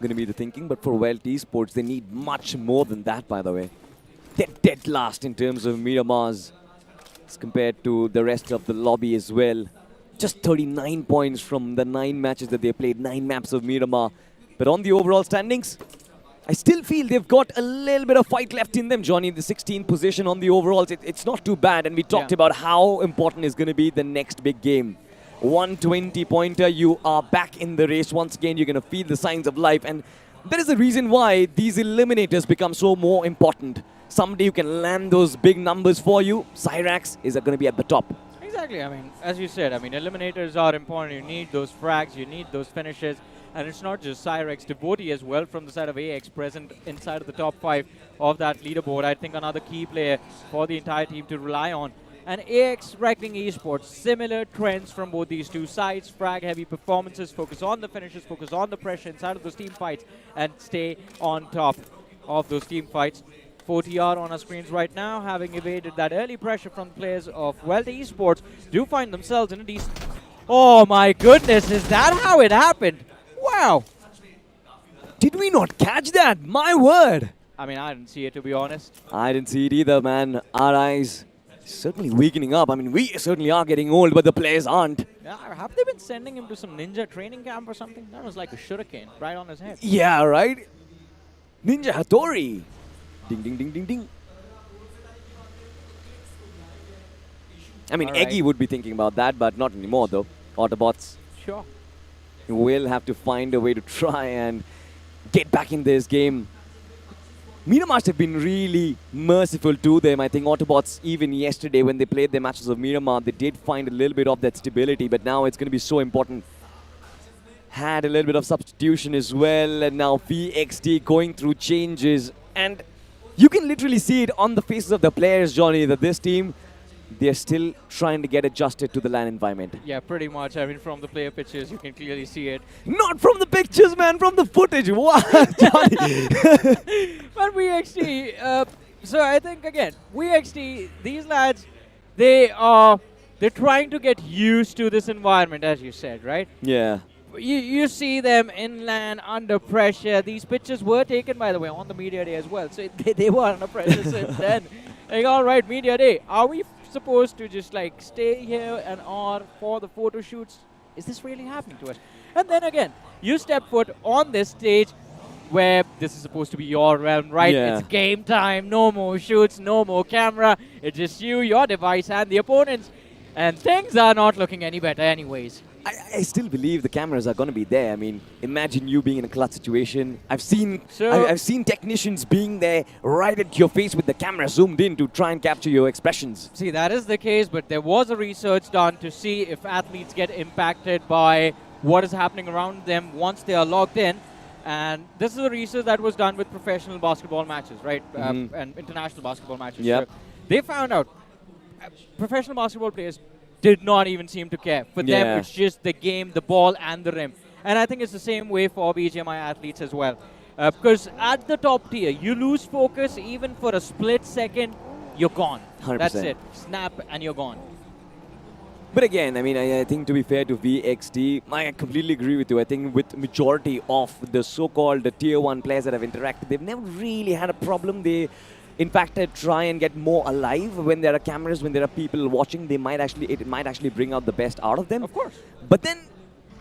going to be the thinking, but for Wyld Esports, they need much more than that, by the way. They're dead last in terms of Miramars as compared to the rest of the lobby as well. Just 39 points from the 9 matches that they played, 9 maps of Miramar. But on the overall standings, I still feel they've got a little bit of fight left in them, Johnny. The 16th position on the overalls, it's not too bad. And we talked about how important is going to be the next big game. 120-pointer, you are back in the race once again. You're going to feel the signs of life. And That is the reason why these eliminators become so more important. Somebody who can land those big numbers for you, Cyrax is going to be at the top. Exactly. I mean, as you said, I mean, eliminators are important. You need those frags, you need those finishes. And it's not just Cyrex, Devotee as well from the side of AX present inside of the top 5 of that leaderboard. I think another key player for the entire team to rely on. And AX Reckoning Esports, similar trends from both these two sides. Frag heavy performances, focus on the finishes, focus on the pressure inside of those team fights and stay on top of those team fights. 4TR on our screens right now, having evaded that early pressure from the players of Wyld Esports, do find themselves in a decent... Oh my goodness, is that how it happened? Wow. Did we not catch that? My word. I mean, I didn't see it, to be honest. I didn't see it either, man. Our eyes certainly weakening up. I mean, we certainly are getting old, but the players aren't. Yeah, have they been sending him to some ninja training camp or something? That was like a shuriken right on his head. Yeah, right? Ninja Hattori. Ding, ding, ding, ding, ding. I mean, All right. Eggy would be thinking about that, but not anymore, though. Autobots Sure. will have to find a way to try and get back in this game. Miramar have been really merciful to them. I think Autobots, even yesterday when they played their matches of Miramar, they did find a little bit of that stability, but now it's going to be so important. Had a little bit of substitution as well, and now VXT going through changes. And you can literally see it on the faces of the players, Johnny, that this team, they're still trying to get adjusted to the LAN environment. Yeah, pretty much. I mean, from the player pictures, you can clearly see it. Not from the pictures, man, from the footage. What, Johnny? But VXT, so I think, again, VXT, these lads, they're trying to get used to this environment, as you said, right? Yeah. You see them in LAN under pressure. These pictures were taken, by the way, on the media day as well. So they were under pressure since then. Like, all right, media day. Are we supposed to just like stay here and on for the photo shoots? Is this really happening to us? And then again, you step foot on this stage where this is supposed to be your realm, right? Yeah. It's game time. No more shoots, no more camera. It's just you, your device, and the opponents. And things are not looking any better anyways. I still believe the cameras are going to be there. I mean, imagine you being in a clutch situation. I've seen technicians being there right at your face with the camera zoomed in to try and capture your expressions. See, that is the case, but there was a research done to see if athletes get impacted by what is happening around them once they are logged in. And this is a research that was done with professional basketball matches, right? And international basketball matches. Yep. So they found out professional basketball players did not even seem to care. For them, it's just the game, the ball, and the rim. And I think it's the same way for BGMI athletes as well. Because at the top tier, you lose focus even for a split second, you're gone. 100%. That's it. Snap, and you're gone. But again, I mean, I think to be fair to VXT, I completely agree with you. I think with majority of the so-called tier 1 players that have interacted, they've never really had a problem. They, in fact, try and get more alive when there are cameras, when there are people watching. It might actually bring out the best out of them. Of course. But then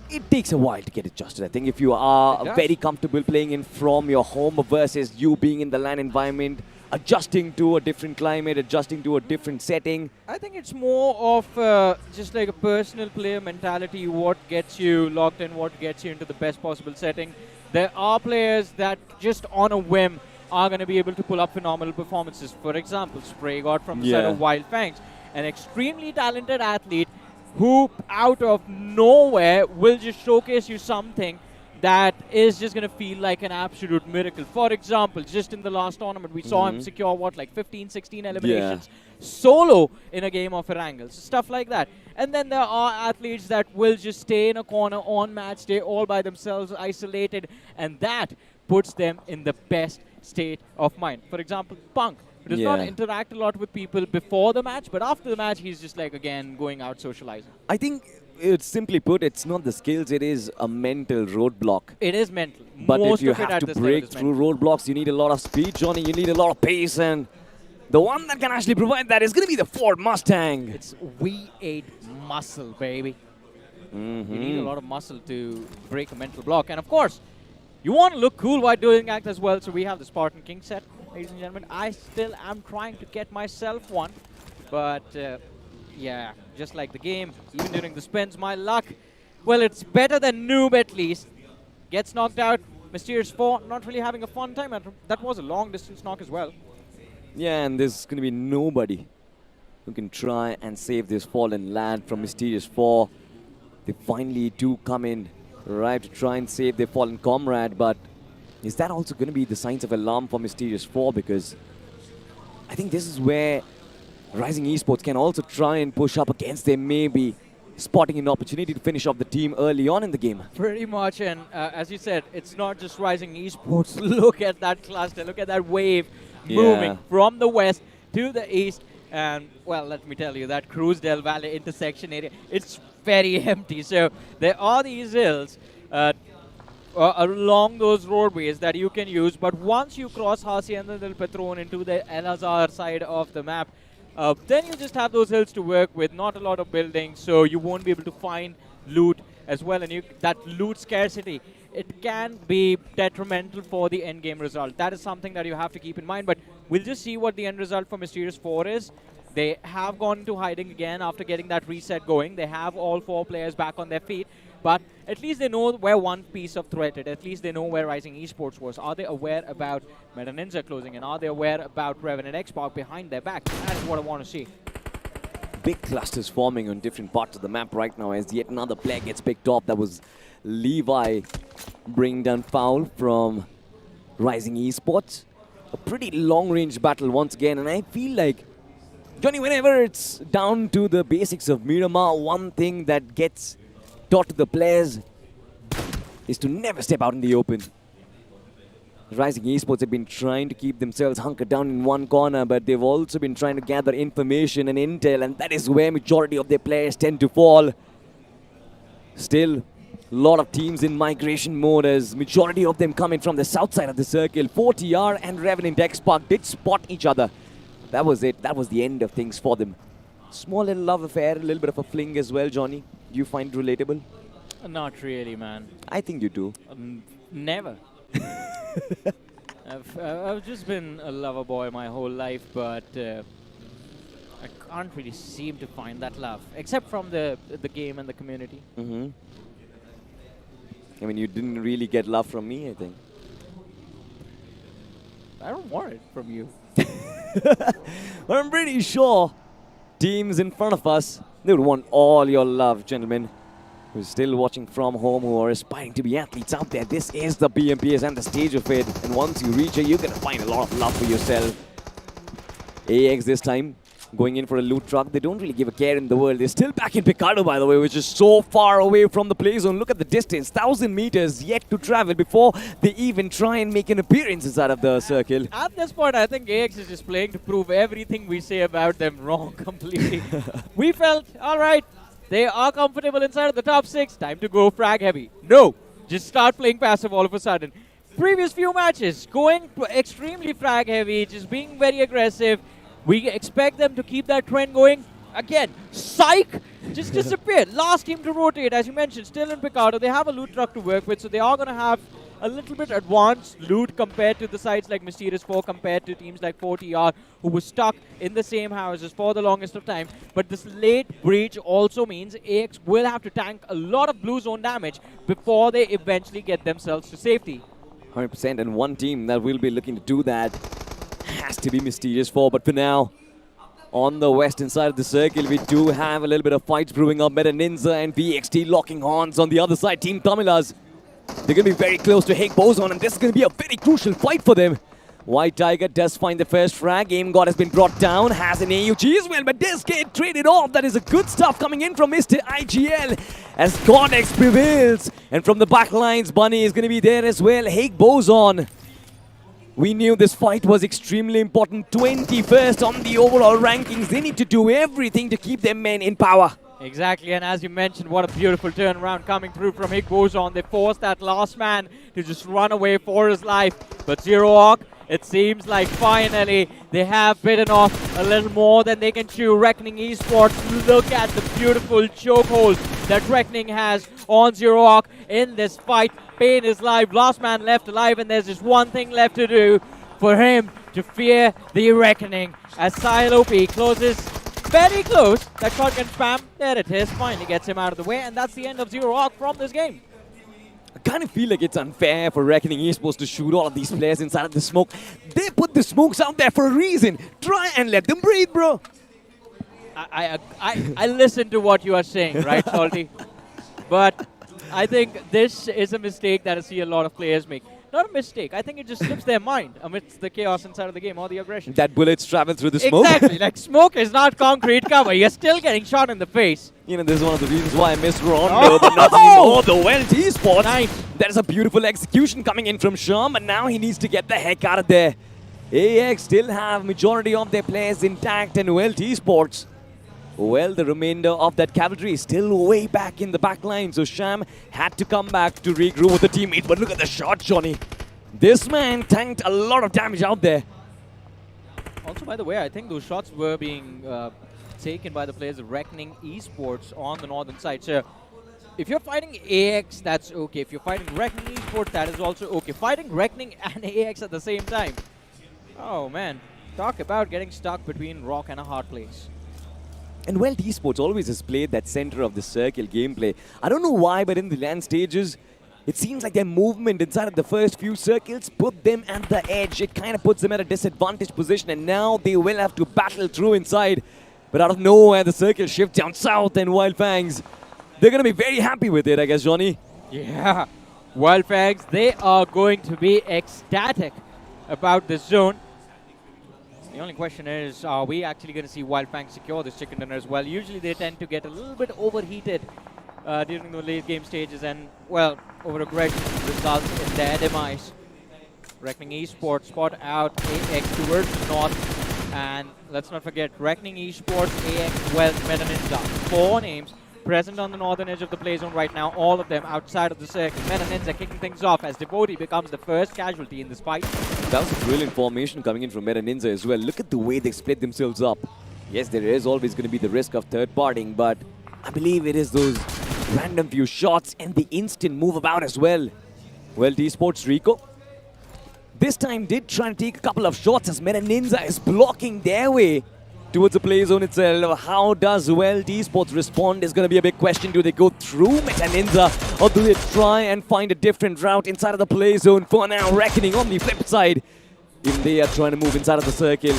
it takes a while to get adjusted. I think if you are very comfortable playing in from your home versus you being in the LAN environment, adjusting to a different climate, adjusting to a different setting. I think it's more of just like a personal player mentality, what gets you locked in, what gets you into the best possible setting. There are players that just on a whim are going to be able to pull up phenomenal performances. For example, Spray got from the side of Wyld Fangs, an extremely talented athlete who out of nowhere will just showcase you something that is just going to feel like an absolute miracle. For example, just in the last tournament, we saw him secure, what, like 15, 16 eliminations solo in a game of Erangel. So stuff like that. And then there are athletes that will just stay in a corner on match day all by themselves, isolated, and that puts them in the best state of mind. For example, Punk does not interact a lot with people before the match, but after the match, he's just like, again, going out socializing. I think it's simply put, it's not the skills, it is a mental roadblock. It is mental. But Most if you of it have at to this break level is through mental. roadblocks, you need a lot of speed, Johnny. You need a lot of pace, and the one that can actually provide that is going to be the Ford Mustang. It's V8 muscle, baby. You need a lot of muscle to break a mental block. And of course, you want to look cool while doing that as well. So we have the Spartan King set, ladies and gentlemen. I still am trying to get myself one. But yeah, just like the game, even during the spins, my luck, well, it's better than noob at least. Gets knocked out Mysterious 4 not really having a fun time. And that was a long distance knock as well. Yeah, and there's going to be nobody who can try and save this fallen lad from Mysterious 4. They finally do come in, right, to try and save their fallen comrade, but is that also going to be the signs of alarm for Mysterious 4? Because I think this is where Rising Esports can also try and push up against them, maybe spotting an opportunity to finish off the team early on in the game. Pretty much, and as you said, it's not just Rising Esports. Look at that cluster, look at that wave moving from the west to the east. And, well, let me tell you, that Cruz del Valle intersection area, it's very empty. So there are these hills along those roadways that you can use. But once you cross Hacienda del Petron into the El Azhar side of the map, then you just have those hills to work with, not a lot of buildings, so you won't be able to find loot as well. And that loot scarcity, it can be detrimental for the end game result. That is something that you have to keep in mind. But we'll just see what the end result for Mysterious 4 is. They have gone into hiding again after getting that reset going. They have all 4 players back on their feet. But at least they know where one piece of threat is. At least they know where Rising Esports was. Are they aware about Meta Ninja closing in? Are they aware about Revan and Xbox behind their back? That is what I want to see. Big clusters forming on different parts of the map right now as yet another player gets picked off. That was Levi bringing down foul from Rising Esports. A pretty long-range battle once again, and I feel like, Johnny, whenever it's down to the basics of Miramar, one thing that gets taught to the players is to never step out in the open. Rising Esports have been trying to keep themselves hunkered down in one corner, but they've also been trying to gather information and intel, and that is where majority of their players tend to fall. Still, a lot of teams in migration mode as majority of them coming from the south side of the circle. 4TR and Revenant X-Park did spot each other. That was it. That was the end of things for them. Small little love affair, a little bit of a fling as well, Johnny. Do you find it relatable? Not really, man. I think you do. Never. I've just been a lover boy my whole life, but I can't really seem to find that love, except from the game and the community. Mm-hmm. I mean, you didn't really get love from me, I think. I don't want it from you. But I'm pretty sure teams in front of us, they would want all your love, gentlemen. Who's still watching from home, who are aspiring to be athletes out there. This is the BMPS and the stage of it. And once you reach it, you're going to find a lot of love for yourself. AX this time, going in for a loot truck. They don't really give a care in the world. They're still back in Picardo, by the way, which is so far away from the play zone. Look at the distance, 1,000 meters yet to travel before they even try and make an appearance inside of the circle. At this point, I think AX is just playing to prove everything we say about them wrong completely. We felt, all right, they are comfortable inside of the top 6. Time to go frag heavy. No, just start playing passive all of a sudden. Previous few matches, going extremely frag heavy, just being very aggressive. We expect them to keep that trend going. Again, psych! Just disappeared. Last team to rotate, as you mentioned, still in Picardo. They have a loot truck to work with, so they are going to have a little bit advanced loot compared to the sides like Mysterious 4, compared to teams like 4TR, who were stuck in the same houses for the longest of time. But this late breach also means AX will have to tank a lot of blue zone damage before they eventually get themselves to safety. 100%, and one team that will be looking to do that has to be Mysterious 4. But for now, on the western side of the circle, we do have a little bit of fights brewing up. Meta Ninja and VXT locking horns. On the other side, Team Tamilas, they're going to be very close to Hake Boson, and this is going to be a very crucial fight for them. White Tiger does find the first frag. Aim God has been brought down, has an AUG as well, but this get traded off. That is a good stuff coming in from Mr. IGL as Godex prevails. And from the back lines, Bunny is going to be there as well. Hake Boson. We knew this fight was extremely important. 21st on the overall rankings. They need to do everything to keep their men in power. Exactly, and as you mentioned, what a beautiful turnaround coming through from Hake Boson. They forced that last man to just run away for his life. But Zero Hawk, it seems like finally they have bitten off a little more than they can chew. Reckoning Esports, look at the beautiful chokehold that Reckoning has on Zero Hawk in this fight. Pain is live, last man left alive, and there's just one thing left to do for him to fear the Reckoning. As Silope closes very close, that shotgun spam, there it is, finally gets him out of the way, and that's the end of Zero Hawk from this game. I kind of feel like it's unfair for Reckoning Esports to shoot all of these players inside of the smoke. They put the smokes out there for a reason. Try and let them breathe, bro. I listen to what you are saying, right, Salty? But I think this is a mistake that I see a lot of players make. Not a mistake. I think it just slips their mind amidst the chaos inside of the game or the aggression. That bullets travel through the smoke. Exactly. Like, smoke is not concrete cover. You're still getting shot in the face. You know, this is one of the reasons why I missed Rondo, but not anymore. The Wyld Esports. Nice. That is a beautiful execution coming in from Sham, but now he needs to get the heck out of there. AX still have majority of their players intact, and Wyld Esports, well, the remainder of that cavalry is still way back in the back line, so Sham had to come back to regroup with the teammates. But look at the shot, Johnny. This man tanked a lot of damage out there. Also, by the way, I think those shots were being taken by the players of Reckoning Esports on the northern side. So, if you're fighting AX, that's okay. If you're fighting Reckoning Esports, that is also okay. Fighting Reckoning and AX at the same time. Oh, man. Talk about getting stuck between rock and a hard place. And Wyld Esports always has played that center of the circle gameplay. I don't know why, but in the land stages, it seems like their movement inside of the first few circles put them at the edge. It kind of puts them at a disadvantaged position, and now they will have to battle through inside. But out of nowhere, the circle shifts down south, and Wyld Fangs, they're going to be very happy with it, I guess, Johnny. Yeah. Wyld Fangs, they are going to be ecstatic about this zone. The only question is, are we actually going to see Wyld Fangs secure this chicken dinner as well? Usually they tend to get a little bit overheated during the late game stages, and, well, over-aggression results in their demise. Reckoning Esports spot out AX towards the north, and let's not forget, Reckoning Esports, AX, Wyld, Meta Ninja. 4 names present on the northern edge of the play zone right now, all of them outside of the circle. Meta Ninja kicking things off as Devotee becomes the first casualty in this fight. That was a brilliant formation coming in from Meta Ninja as well. Look at the way they split themselves up. Yes, there is always going to be the risk of third-partying, but I believe it is those random few shots and the instant move about as well. Wyld Esports Rico this time did try and take a couple of shots as Meta Ninja is blocking their way towards the play zone itself. How does Wyld Esports respond is going to be a big question. Do they go through Meta Ninja, or do they try and find a different route inside of the play zone? For now, Reckoning on the flip side, even they are trying to move inside of the circle.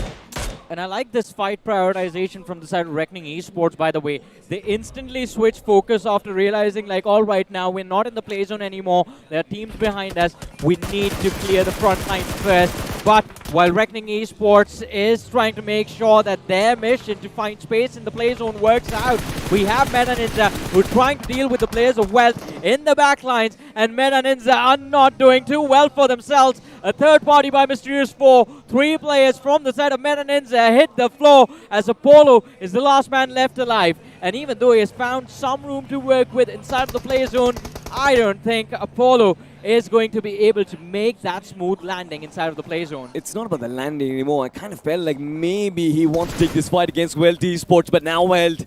And I like this fight prioritization from the side of Reckoning Esports, by the way. They instantly switch focus after realizing, like, all right, now we're not in the play zone anymore. There are teams behind us. We need to clear the front lines first. But while Reckoning Esports is trying to make sure that their mission to find space in the play zone works out, we have Meta Ninja who are trying to deal with the players of Wyld in the back lines, and Meta Ninja are not doing too well for themselves. A third party by Mysterious 4. 3 players from the side of Meta Ninja hit the floor as Apollo is the last man left alive. And even though he has found some room to work with inside of the play zone, I don't think Apollo is going to be able to make that smooth landing inside of the play zone. It's not about the landing anymore. I kind of felt like maybe he wants to take this fight against Wyld Esports, but now Wyld,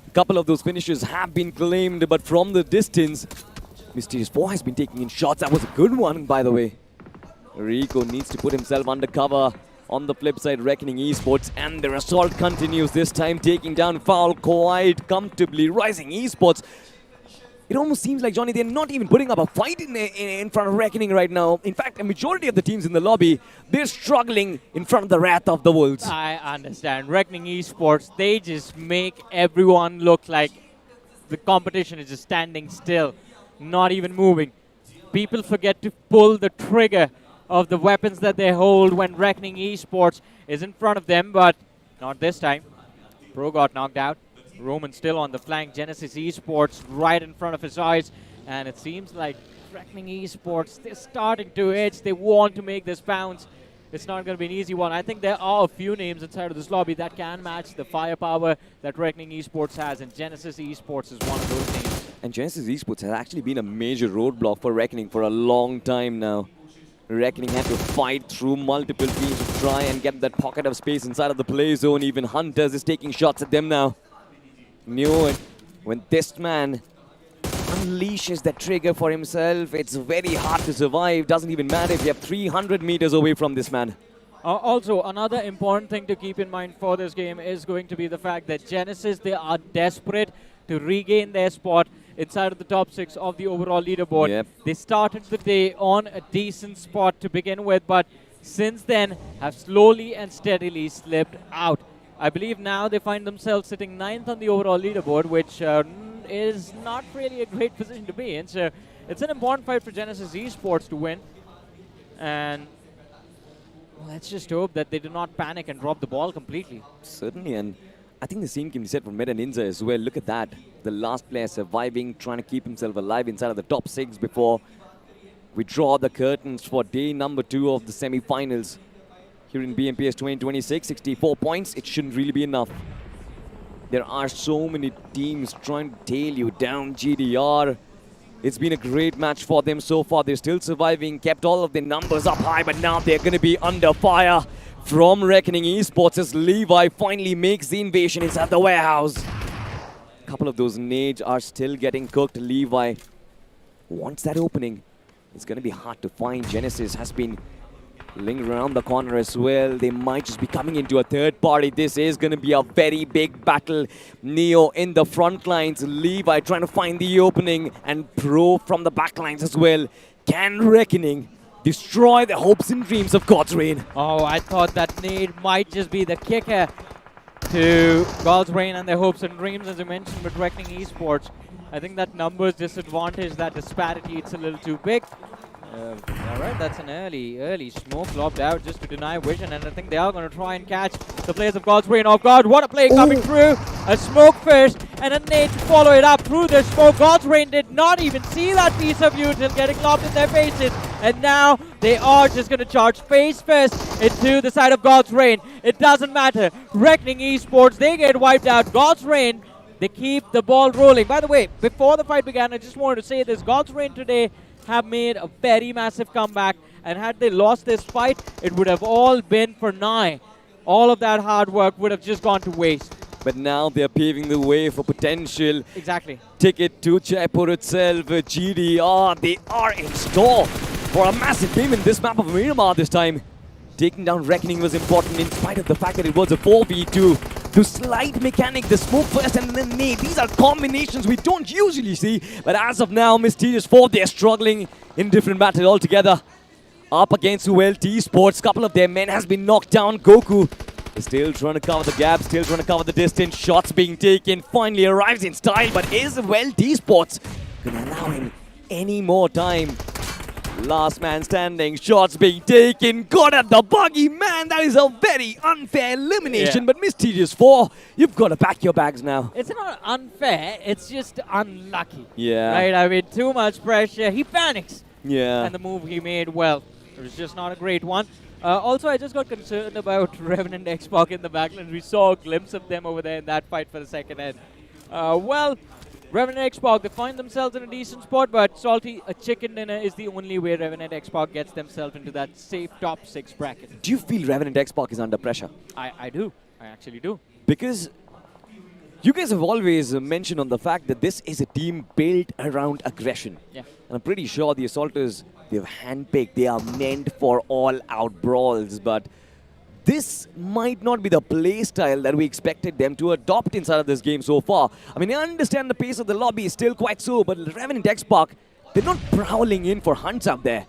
a couple of those finishes have been claimed, but from the distance, Mysterious 4 has been taking in shots. That was a good one, by the way. Rico needs to put himself under cover. On the flip side, Reckoning Esports, and their assault continues, this time taking down Foul quite comfortably. Rising Esports, it almost seems like, Johnny, they're not even putting up a fight in front of Reckoning right now. In fact, a majority of the teams in the lobby, they're struggling in front of the wrath of the Wolves. I understand. Reckoning Esports, they just make everyone look like the competition is just standing still, not even moving. People forget to pull the trigger of the weapons that they hold when Reckoning Esports is in front of them, but not this time. Pro got knocked out. Roman still on the flank. Genesis Esports right in front of his eyes, and it seems like Reckoning Esports, they're starting to itch. They want to make this bounce. It's not going to be an easy one. I think there are a few names inside of this lobby that can match the firepower that Reckoning Esports has, and Genesis Esports is one of those names. And Genesis Esports has actually been a major roadblock for Reckoning for a long time now. Reckoning had to fight through multiple teams to try and get that pocket of space inside of the play zone. Even Hunters is taking shots at them now. Knew it. When this man unleashes that trigger for himself, it's very hard to survive. Doesn't even matter if you have 300 meters away from this man. Also, another important thing to keep in mind for this game is going to be the fact that Genesis, they are desperate to regain their spot inside of the top 6 of the overall leaderboard. Yep. They started the day on a decent spot to begin with, but since then have slowly and steadily slipped out. I believe now they find themselves sitting 9th on the overall leaderboard, which is not really a great position to be in. So it's an important fight for Genesis Esports to win. And let's just hope that they do not panic and drop the ball completely. Certainly, and I think the same can be said for Meta Ninja as well. Look at that. The last player surviving, trying to keep himself alive inside of the top 6 before we draw the curtains for day number 2 of the semi-finals. Here in BMPS 2026, 64 points. It shouldn't really be enough. There are so many teams trying to tail you down. GDR. It's been a great match for them so far. They're still surviving, kept all of their numbers up high, but now they're going to be under fire from Reckoning Esports as Levi finally makes the invasion inside the warehouse. A couple of those nades are still getting cooked. Levi wants that opening. It's going to be hard to find. Genesis has been lingering around the corner as well. They might just be coming into a third party. This is going to be a very big battle. Neo in the front lines. Levi trying to find the opening. And Pro from the back lines as well. Can Reckoning destroy the hopes and dreams of God's Reign? Oh, I thought that nade might just be the kicker to God's Reign and their hopes and dreams, as you mentioned, with Reckoning Esports. I think that numbers disadvantage, that disparity, it's a little too big. All right, that's an early smoke lobbed out just to deny vision, and I think they are going to try and catch the players of God's Reign off guard. What a play coming through. A smoke first and a nade to follow it up through the smoke. God's Reign did not even see that piece of view till getting lobbed in their faces, and now they are just going to charge face first into the side of God's Reign. It doesn't matter. Reckoning Esports, they get wiped out. God's Reign, they keep the ball rolling. By the way, before the fight began, I just wanted to say this. God's Reign today have made a very massive comeback, and had they lost this fight, it would have all been for Nai. All of that hard work would have just gone to waste. But now they're paving the way for potential Exactly. ticket to Jaipur itself. GDR, they are in store for a massive game in this map of Miramar this time. Taking down Reckoning was important in spite of the fact that it was a 4v2. The slide mechanic, the smoke first and then nade. These are combinations we don't usually see. But as of now, Mysterious 4, they're struggling in different battles altogether. Up against Wyld Esports, couple of their men has been knocked down. Goku is still trying to cover the gap, still trying to cover the distance. Shots being taken, finally arrives in style. But is Wyld Esports going to allow him any more time? Last man standing, shots being taken, got at the buggy. Man, that is a very unfair elimination. Yeah. But Mysterious 4, you've got to pack your bags now. It's not unfair, it's just unlucky. Yeah. Right, I mean, too much pressure. He panics. Yeah. And the move he made, well, it was just not a great one. Also, I just got concerned about Revenant X-Pac in the backline. We saw a glimpse of them over there in that fight for the second end. Well, Revenant X-Pac, they find themselves in a decent spot, but Salty, a chicken dinner is the only way Revenant X-Pac gets themselves into that safe top 6 bracket. Do you feel Revenant X-Pac is under pressure? I do. I actually do. Because you guys have always mentioned on the fact that this is a team built around aggression. Yeah. And I'm pretty sure the Assaulters, they've handpicked, they are meant for all-out brawls, but this might not be the play style that we expected them to adopt inside of this game so far. I mean, I understand the pace of the lobby is still quite slow, but Revenant X-Pac, they're not prowling in for hunts up there.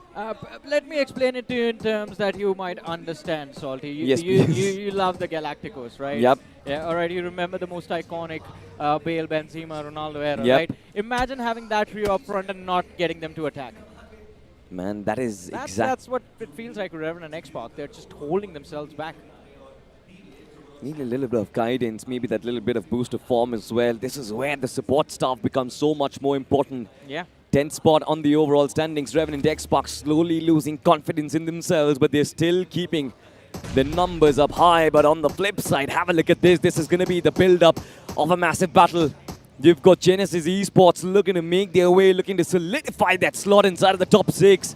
Let me explain it to you in terms that you might understand, Salty. Yes, you please. love the Galacticos, right? Yep. Yeah, alright, you remember the most iconic Bale, Benzema, Ronaldo era, Yep. right? Imagine having that trio up front and not getting them to attack. Man, that is exactly... That's what it feels like with Revenant X-Pac. They're just holding themselves back. Need a little bit of guidance, maybe that little bit of boost of form as well. This is where the support staff becomes so much more important. Yeah. 10th spot on the overall standings. Revenant X-Pac slowly losing confidence in themselves, but they're still keeping the numbers up high. But on the flip side, have a look at this. This is going to be the build-up of a massive battle. You've got Genesis Esports looking to make their way, looking to solidify that slot inside of the top 6.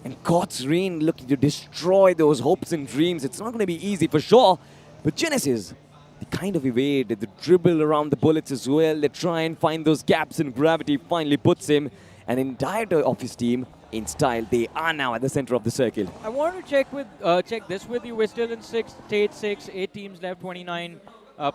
And God's Reign looking to destroy those hopes and dreams. It's not going to be easy for sure. But Genesis, they kind of evade, they dribble around the bullets as well. They try and find those gaps, and Gravity finally puts him. And entire of his team in style. They are now at the center of the circle. I want to check this with you. We're still in stage 6, 8 teams left, 29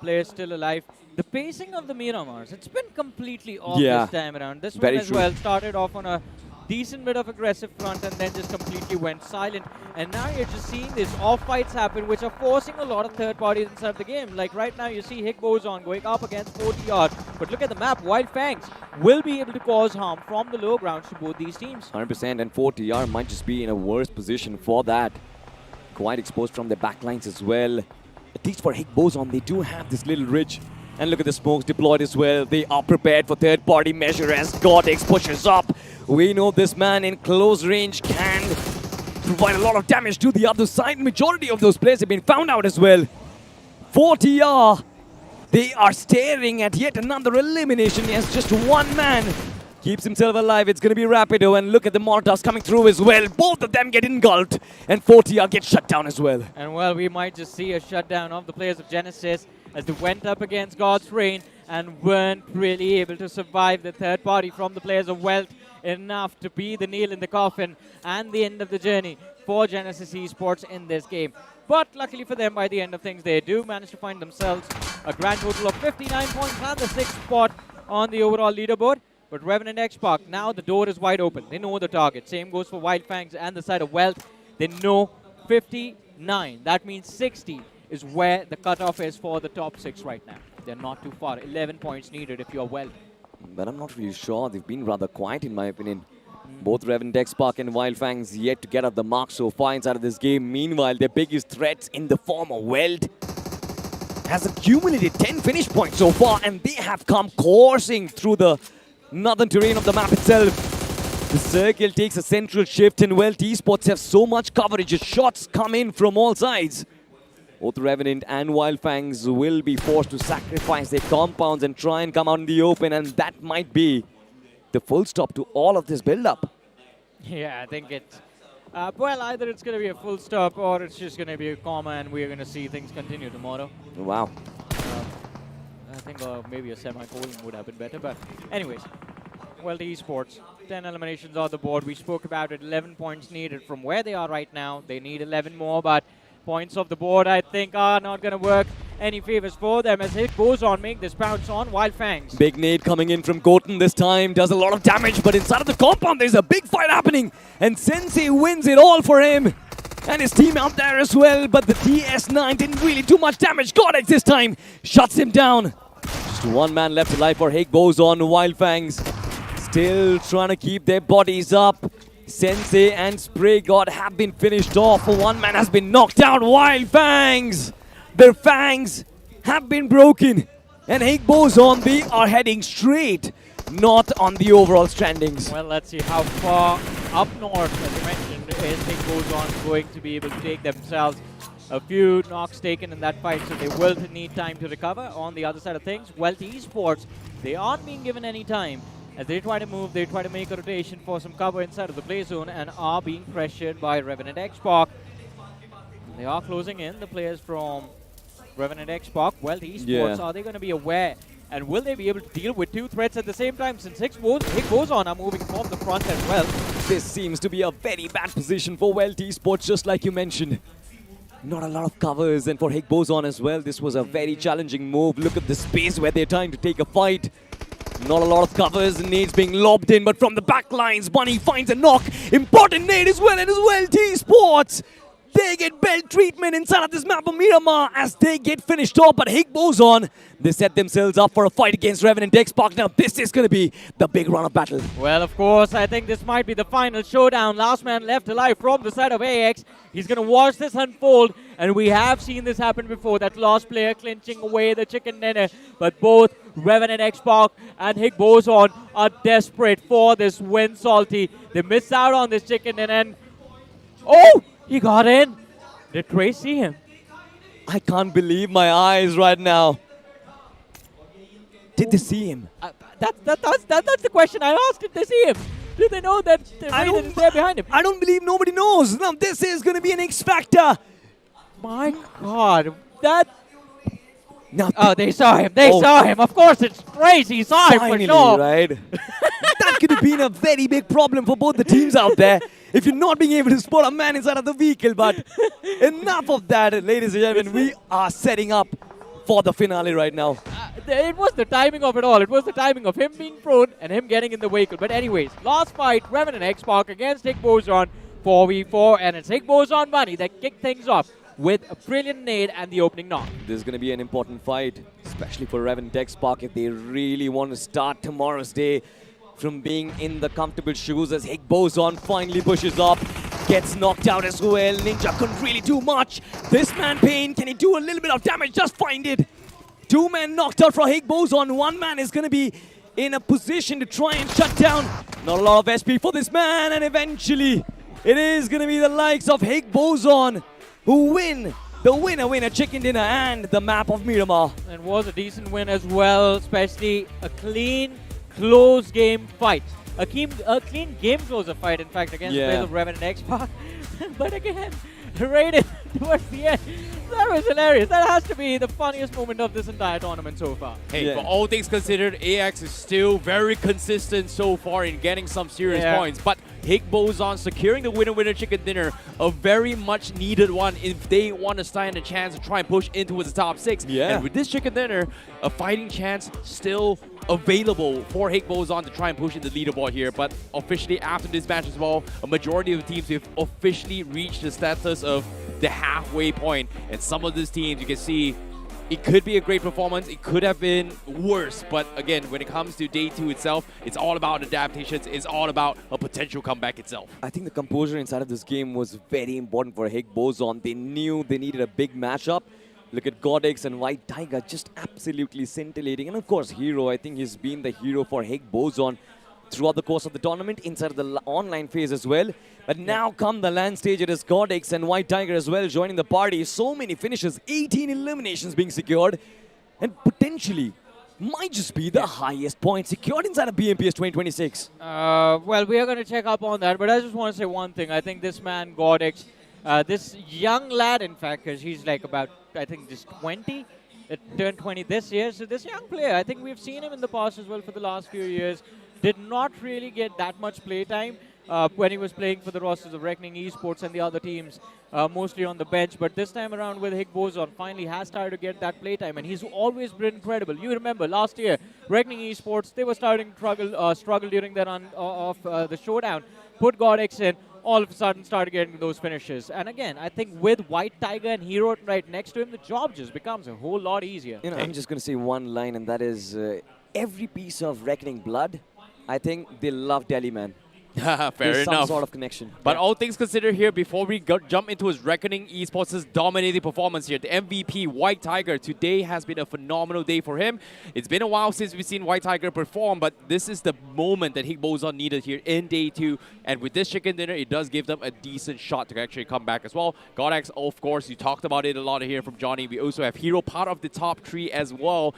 players still alive. The pacing of the Miramars, it's been completely off this time around. This Very one as true. well started off on a decent bit of aggressive front and then just completely went silent. And now you're just seeing these off-fights happen, which are forcing a lot of third parties inside the game. Like right now, you see Higbozon going up against 40 yard. But look at the map. Wyld Fangs will be able to cause harm from the low grounds to both these teams. 100%, and 40R might just be in a worse position for that. Quite exposed from the backlines as well. At least for Higbozon, they do have this little ridge. And look at the smokes deployed as well. They are prepared for third-party measure as Godex pushes up. We know this man in close range can provide a lot of damage to the other side. Majority of those players have been found out as well. 40R, they are staring at yet another elimination as just one man keeps himself alive. It's going to be Rapido, and look at the Molotovs coming through as well. Both of them get engulfed, and 40R gets shut down as well. And well, we might just see a shutdown of the players of Genesis as they went up against God's Reign and weren't really able to survive the third party from the players of Wealth enough to be the nail in the coffin and the end of the journey for Genesis Esports in this game. But luckily for them, by the end of things, they do manage to find themselves a grand total of 59 points and the 6th spot on the overall leaderboard. But Revenant X-Pac, now the door is wide open. They know the target. Same goes for Wyld Fangs and the side of Wealth. They know 59. That means 60 is where the cutoff is for the top 6 right now. They're not too far. 11 points needed if you're Wealth. But I'm not really sure. They've been rather quiet in my opinion. Both Revenant X-Pac and Wyld Fangs yet to get up the mark so far inside of this game. Meanwhile, their biggest threats in the form of Weld has accumulated 10 finish points so far, and they have come coursing through the northern terrain of the map itself. The circle takes a central shift, and Weld Esports have so much coverage as shots come in from all sides. Both Revenant and Wyld Fangs will be forced to sacrifice their compounds and try and come out in the open, and that might be the full stop to all of this build-up. Yeah, I think it's... well, either it's going to be a full stop or it's just going to be a comma and we're going to see things continue tomorrow. Wow. I think maybe a semicolon would have been better, but anyways. Well, the Esports, 10 eliminations on the board. We spoke about it, 11 points needed from where they are right now. They need 11 more, but points off the board, I think, are not going to work any favors for them as it goes on, make this bounce on Wyld Fangs. Big nade coming in from Goten this time, does a lot of damage, but inside of the compound there's a big fight happening, and Sensei wins it all for him. And his team out there as well, but the DS9 didn't really do much damage. Godex this time shuts him down. Just one man left alive for Higbozon. Wyld Fangs still trying to keep their bodies up. Sensei and Spray God have been finished off. One man has been knocked out. Wyld Fangs! Their fangs have been broken. And Higbozon, they are heading straight, not on the overall standings. Well, let's see how far up north, as you mentioned, is Higbozon going to be able to take themselves. A few knocks taken in that fight, so they will need time to recover. On the other side of things, Wealth Esports, they aren't being given any time. As they try to move, they try to make a rotation for some cover inside of the play zone and are being pressured by Revenant X-Pac. They are closing in, the players from Revenant X-Pac. Wealth Esports, are they going to be aware? And will they be able to deal with two threats at the same time, since Higbozon are moving from the front as well? This seems to be a very bad position for Wealth Esports, just like you mentioned. Not a lot of covers, and for Higbozon as well, this was a very challenging move. Look at the space where they're trying to take a fight. Not a lot of covers, nades being lobbed in, but from the back lines, Bunny finds a knock. Important nade as well, and as well, T-Sports. They get belt treatment inside of this map of Miramar as they get finished off, but Higbozon, they set themselves up for a fight against Revenant X-Pac. Now this is going to be the big run of battle. Well, of course, I think this might be the final showdown. Last man left alive from the side of AX. He's going to watch this unfold, and we have seen this happen before, that last player clinching away the chicken dinner. But both Revenant X-Pac and Higbozon are desperate for this win, Salty. They miss out on this chicken dinner, and oh! He got in. Did Trey see him? I can't believe my eyes right now. Did they see him? That's the question I asked. Did they see him? Did they know that Raiden is there behind him? I don't believe nobody knows. Now this is going to be an X factor. My God, that. Now oh, they saw him. They saw him. Of course, it's crazy. He saw him for sure. Right? That could have been a very big problem for both the teams out there if you're not being able to spot a man inside of the vehicle. But enough of that, ladies and gentlemen. We are setting up for the finale right now. It was the timing of it all. It was the timing of him being prone and him getting in the vehicle. But anyways, last fight, Revenant X-Pac against Higbozon 4v4, and it's Higbozon Bunny that kicked things off with a brilliant nade and the opening knock. This is going to be an important fight, especially for Revenant X-Pac if they really want to start tomorrow's day from being in the comfortable shoes, as Higbozon finally pushes up, gets knocked out as well. Ninja couldn't really do much. This man Pain, can he do a little bit of damage? Just find it. 2 men knocked out from Higbozon. 1 man is going to be in a position to try and shut down. Not a lot of SP for this man, and eventually it is going to be the likes of Higbozon who win the winner chicken dinner and the map of Miramar. And was a decent win as well, especially a clean, close game fight. A clean game closer fight, in fact, against the players of Revenant X-Pac. But again, rated towards the end. That was hilarious. That has to be the funniest moment of this entire tournament so far. Hey, for all things considered, AX is still very consistent so far in getting some serious points. But Higbozon securing the winner chicken dinner, a very much needed one if they want to stand a chance to try and push into the top 6. And with this chicken dinner, a fighting chance still available for Higbozon to try and push in the leaderboard here. But officially after this match as well, a majority of the teams have officially reached the status of the halfway point. And some of these teams, you can see, it could be a great performance. It could have been worse. But again, when it comes to day 2 itself, it's all about adaptations. It's all about a potential comeback itself. I think the composure inside of this game was very important for Higbozon. They knew they needed a big matchup. Look at Godix and White Tiger just absolutely scintillating. And of course, Hero, I think he's been the hero for Higbozon throughout the course of the tournament, inside of the online phase as well. But now come the land stage, it is Godix and White Tiger as well joining the party. So many finishes, 18 eliminations being secured, and potentially might just be the highest point secured inside of BMPS 2026. Well, we are going to check up on that, but I just want to say one thing. I think this man, Godix, this young lad, in fact, because he's like about, I think, just 20, turned 20 this year. So this young player, I think we've seen him in the past as well for the last few years, did not really get that much playtime when he was playing for the rosters of Reckoning Esports and the other teams, mostly on the bench. But this time around with Higbozon, finally has started to get that playtime, and he's always been incredible. You remember last year, Reckoning Esports, they were starting to struggle during the run of the showdown, put Godix in, all of a sudden started getting those finishes. And again, I think with White Tiger and Hero right next to him, the job just becomes a whole lot easier. You know, I'm just going to say one line, and that is every piece of Reckoning blood, I think they love Delhi, man. Fair There's enough. some sort of connection. But all things considered here, before we jump into his Reckoning Esports' dominating performance here, the MVP, White Tiger, today has been a phenomenal day for him. It's been a while since we've seen White Tiger perform, but this is the moment that Higbozon needed here in day 2. And with this chicken dinner, it does give them a decent shot to actually come back as well. Godax, of course, you talked about it a lot here from Johnny. We also have Hero, part of the top 3 as well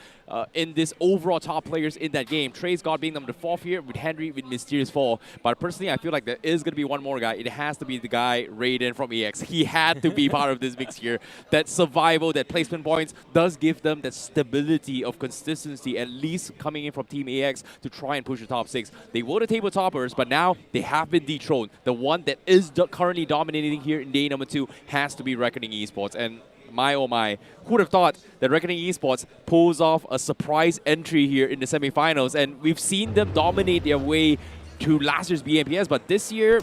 in this overall top players in that game. Trey's God being number 4 here, with Henry with Mysterious Fall. But personally, I feel like there is going to be one more guy. It has to be the guy Raiden from EX. He had to be part of this mix here. That survival, that placement points does give them that stability of consistency, at least coming in from Team AX to try and push the top 6. They were the table toppers, but now they have been dethroned. The one that is currently dominating here in day number 2 has to be Reckoning Esports. And my oh my, who would have thought that Reckoning Esports pulls off a surprise entry here in the semifinals? And we've seen them dominate their way to last year's BMPS, but this year,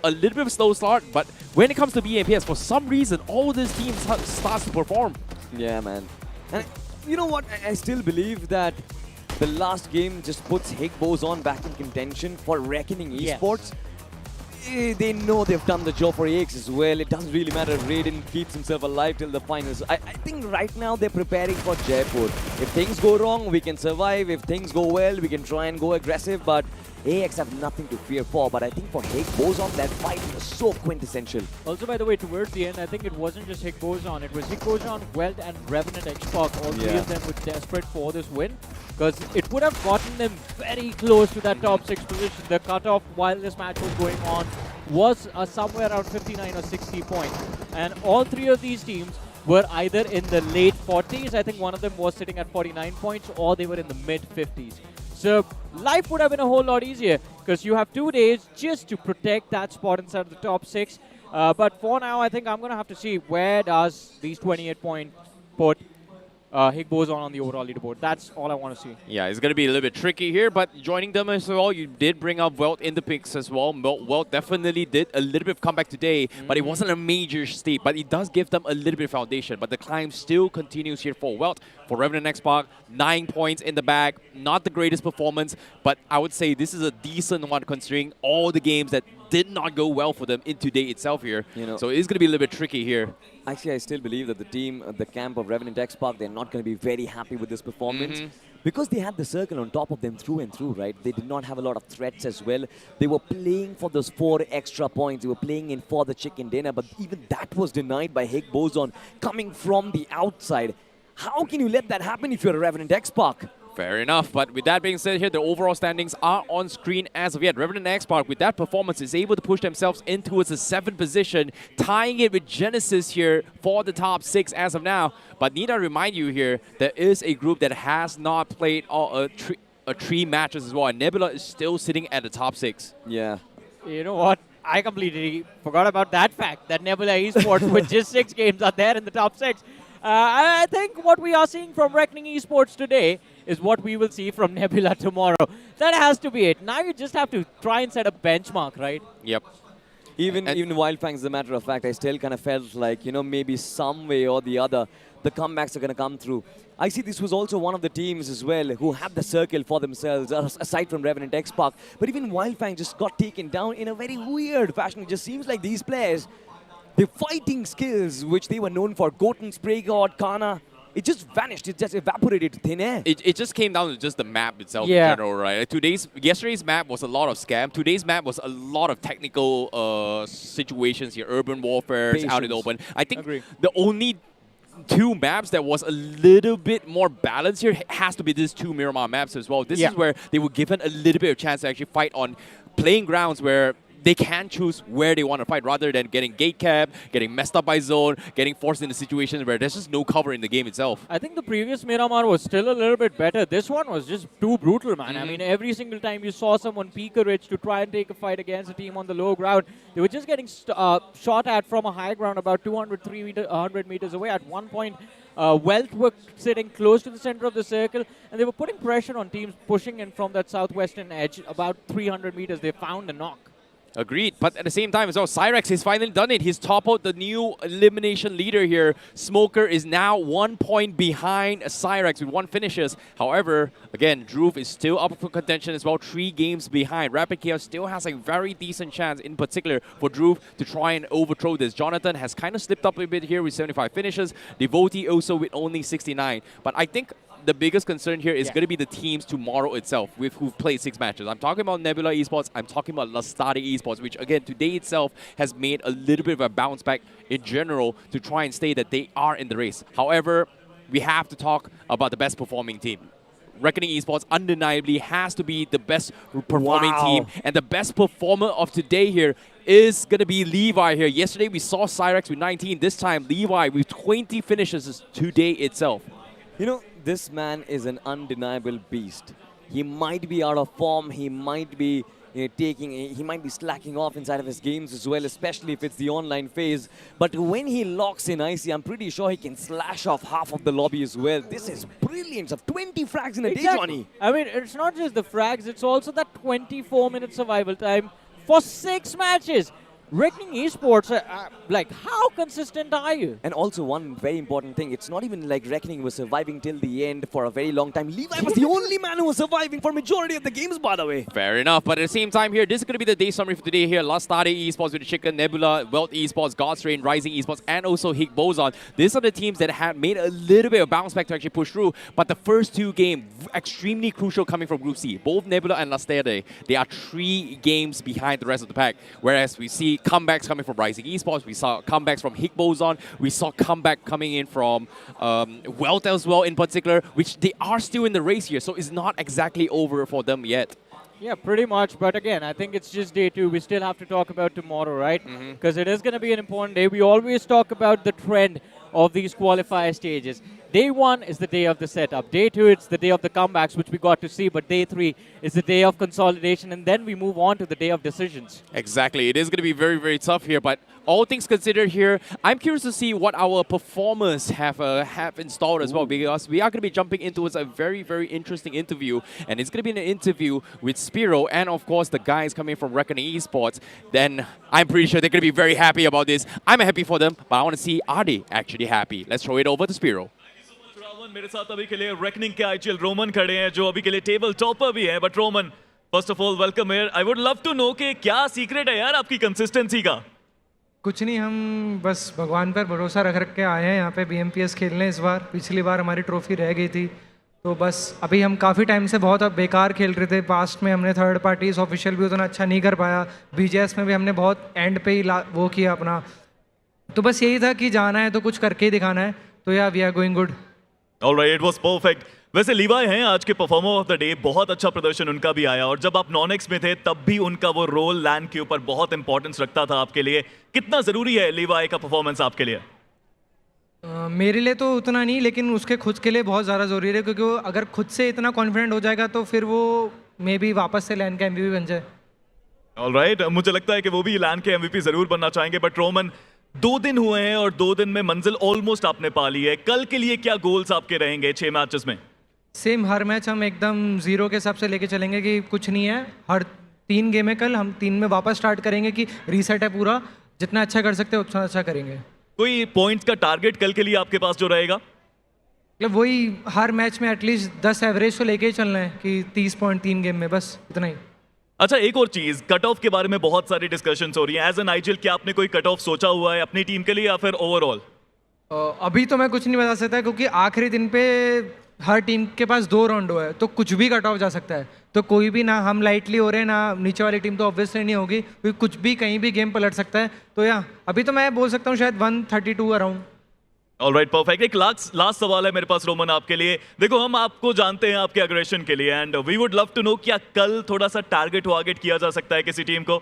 a little bit of a slow start. But when it comes to BMPS, for some reason, all these teams starts to perform. Yeah, man. And you know what? I still believe that the last game just puts Higbozon back in contention for Reckoning Esports. They know they've done the job for AX as well. It doesn't really matter if Raiden keeps himself alive till the finals. I think right now they're preparing for Jaipur. If things go wrong, we can survive. If things go well, we can try and go aggressive. But AX have nothing to fear for. But I think for Higbozon, that fight was so quintessential. Also, by the way, towards the end, I think it wasn't just Higbozon. It was Higbozon, Wyld, and Revenant X-Pac. All 3 of them were desperate for this win, because it would have gotten them very close to that top 6 position. The cutoff while this match was going on was somewhere around 59 or 60 points. And all 3 of these teams were either in the late 40s. I think one of them was sitting at 49 points, or they were in the mid 50s. So life would have been a whole lot easier because you have 2 days just to protect that spot inside the top 6. But for now, I think I'm going to have to see where does these 28 points put Higbo's on the overall leaderboard. That's all I want to see. Yeah, it's going to be a little bit tricky here, but joining them as well, you did bring up Wyld in the picks as well. Wyld definitely did a little bit of comeback today, but it wasn't a major steep, but it does give them a little bit of foundation. But the climb still continues here for Wyld. For Revenant X-Park, 9 points in the bag. Not the greatest performance, but I would say this is a decent one considering all the games that did not go well for them in today itself here. So it's going to be a little bit tricky here. Actually, I still believe that the team, the camp of Revenant X-Park, they're not going to be very happy with this performance. Because they had the circle on top of them through and through, right? They did not have a lot of threats as well. They were playing for those 4 extra points. They were playing in for the chicken dinner, but even that was denied by Higbo's coming from the outside. How can you let that happen if you're a Revenant X-Park? Fair enough, but with that being said here, the overall standings are on screen as of yet. Revenant X-Park, with that performance, is able to push themselves in towards the 7th position, tying it with Genesis here for the top 6 as of now. But need I remind you here, there is a group that has not played a 3 matches as well, and Nebula is still sitting at the top 6. Yeah. You know what? I completely forgot about that fact, that Nebula Esports with just 6 games are there in the top 6. I think what we are seeing from Reckoning Esports today is what we will see from Nebula tomorrow. That has to be it. Now you just have to try and set a benchmark, right? Yep. Even Wyld Fangs, as a matter of fact, I still kind of felt like, maybe some way or the other, the comebacks are going to come through. I see this was also one of the teams as well who had the circle for themselves, aside from Revenant X-Park. But even Wyld Fangs just got taken down in a very weird fashion. It just seems like these players, the fighting skills which they were known for, Goten, Spray God, Kana, it just vanished. It just evaporated to thin air. It just came down to just the map itself in general, right? Yesterday's map was a lot of scam. Today's map was a lot of technical situations here, urban warfare, out in the open. I think the only 2 maps that was a little bit more balanced here has to be these 2 Miramar maps as well. This is where they were given a little bit of chance to actually fight on playing grounds where they can choose where they want to fight rather than getting gate capped, getting messed up by zone, getting forced into situations where there's just no cover in the game itself. I think the previous Miramar was still a little bit better. This one was just too brutal, man. I mean, every single time you saw someone peek a ridge to try and take a fight against a team on the low ground, they were just getting shot at from a high ground about 100 meters away. At one point, Wyld were sitting close to the center of the circle, and they were putting pressure on teams pushing in from that southwestern edge. About 300 meters, they found a knock. Agreed, but at the same time as well, Cyrex has finally done it. He's toppled the new elimination leader here. Smoker is now 1 point behind Cyrex with 1 finishes. However, again, Dhruv is still up for contention as well, 3 games behind. Rapid Chaos still has a very decent chance, in particular, for Dhruv to try and overthrow this. Jonathan has kind of slipped up a bit here with 75 finishes. Devotee also with only 69. But I think the biggest concern here is going to be the teams tomorrow itself who've played 6 matches. I'm talking about Nebula Esports. I'm talking about Lastade Esports, which again today itself has made a little bit of a bounce back in general to try and stay that they are in the race. However, we have to talk about the best performing team. Reckoning Esports undeniably has to be the best performing team, and the best performer of today here is going to be Levi here. Yesterday we saw Cyrex with 19. This time Levi with 20 finishes today itself. This man is an undeniable beast. He might be out of form. He might be he might be slacking off inside of his games as well, especially if it's the online phase. But when he locks in Icy, I'm pretty sure he can slash off half of the lobby as well. This is brilliance of 20 frags in a day, Johnny. I mean, it's not just the frags, it's also that 24-minute survival time for 6 matches. Reckoning Esports, like, how consistent are you? And also one very important thing, it's not even like Reckoning was surviving till the end for a very long time. Levi was the only man who was surviving for majority of the games, by the way. Fair enough, but at the same time here, this is going to be the day summary for today here. Lastade Esports with the Chicken, Nebula, Wyld Esports, God's Reign, Rising Esports, and also Higbo's. These are the teams that have made a little bit of bounce back to actually push through, but the first 2 games, extremely crucial coming from Group C. Both Nebula and Lastade, they are 3 games behind the rest of the pack, whereas we see comebacks coming from Rising Esports, we saw comebacks from Higbo's, we saw comeback coming in from Wyld as well in particular, which they are still in the race here, so it's not exactly over for them yet. Yeah, pretty much. But again, I think it's just day 2. We still have to talk about tomorrow, right? Because it is going to be an important day. We always talk about the trend of these qualifier stages. Day 1 is the day of the setup. Day 2, it's the day of the comebacks, which we got to see. But Day 3 is the day of consolidation, and then we move on to the day of decisions. Exactly. It is going to be very, very tough here. But all things considered here, I'm curious to see what our performers have installed as well, because we are going to be jumping into a very, very interesting interview. And it's going to be an interview with Spiro and, of course, the guys coming from Reckoning Esports. Then I'm pretty sure they're going to be very happy about this. I'm happy for them, but I want to see, are they actually happy? Let's throw it over to Spiro. मेरे साथ अभी के लिए reckoning के IGL Roman खड़े हैं जो अभी के लिए टेबल टॉपर भी हैं but Roman first of all welcome here I would love to know कि क्या सीक्रेट है यार आपकी कंसिस्टेंसी का कुछ नहीं, हम बस भगवान पर भरोसा रख के आए हैं यहाँ पे BMPS खेलने इस बार। पिछली बार हमारी ट्रॉफी रह गई थी, तो बस अभी हम काफ़ी टाइम से बहुत बेकार खेल रहे थे। पास्ट में हमने थर्ड पार्टीज ऑफिशियल भी उतना अच्छा नहीं कर पाया, BGS में भी हमने बहुत एंड पे ही वो किया अपना। तो बस यही था कि जाना है तो कुछ करके ही दिखाना है, तो या we are going good. Alright, it was perfect. वैसे लीवाई हैं आज के परफॉर्मर ऑफ द डे, बहुत अच्छा प्रदर्शन उनका भी आया और जब आप नॉन-एक्स में थे तब भी उनका वो रोल लैंड के ऊपर बहुत इंपॉर्टेंस रखता था आपके लिए। कितना जरूरी है लीवाई का परफॉर्मेंस आपके लिए? मेरे लिए तो उतना नहीं, लेकिन उसके खुद के लिए बहुत ज़्यादा ज़रूरी है, क्योंकि वो अगर खुद से इतना कॉन्फिडेंट हो जाएगा तो फिर वो मे बी वापस से लैंड का MVP बन जाए। ऑलराइट, मुझे लगता है कि वो भी लैंड के MVP जरूर बनना चाहेंगे। बट रोमन, 2 दिन हुए हैं और 2 दिन में मंजिल ऑलमोस्ट आपने पा ली है। कल के लिए क्या गोल्स आपके रहेंगे 6 मैचेस में? सेम, हर मैच हम एकदम जीरो के हिसाब से लेके चलेंगे कि कुछ नहीं है। हर 3 गेम है कल, हम 3 में वापस स्टार्ट करेंगे कि रीसेट है पूरा, जितना अच्छा कर सकते हैं उतना अच्छा करेंगे। कोई पॉइंट्स का टारगेट कल के लिए आपके पास जो रहेगा? मतलब वही हर मैच में एटलीस्ट 10 एवरेज तो लेके ही चलना है कि 30 पॉइंट 3 गेम में, बस इतना ही। अच्छा, एक और चीज, कट ऑफ के बारे में बहुत सारी डिस्कशंस हो रही हैं। एज एन आईजीएल क्या आपने कोई कट ऑफ सोचा हुआ है अपनी टीम के लिए या फिर ओवरऑल? अभी तो मैं कुछ नहीं बता सकता, क्योंकि आखिरी दिन पे हर टीम के पास 2 रोंडो है, तो कुछ भी कट ऑफ जा सकता है। तो कोई भी, ना हम लाइटली हो रहे हैं ना नीचे वाली टीम तो ऑब्वियसली नहीं होगी, क्योंकि कुछ भी कहीं भी गेम पलट सकता है। तो या अभी तो मैं बोल सकता हूँ शायद 132 अराउंड। Alright, perfect. एक लास्ट सवाल है मेरे पास रोमन आपके लिए। देखो, हम आपको जानते हैं आपके अग्रेशन के लिए and we would love to know क्या कल थोड़ा सा टारगेट वारगेट किया जा सकता है किसी टीम को?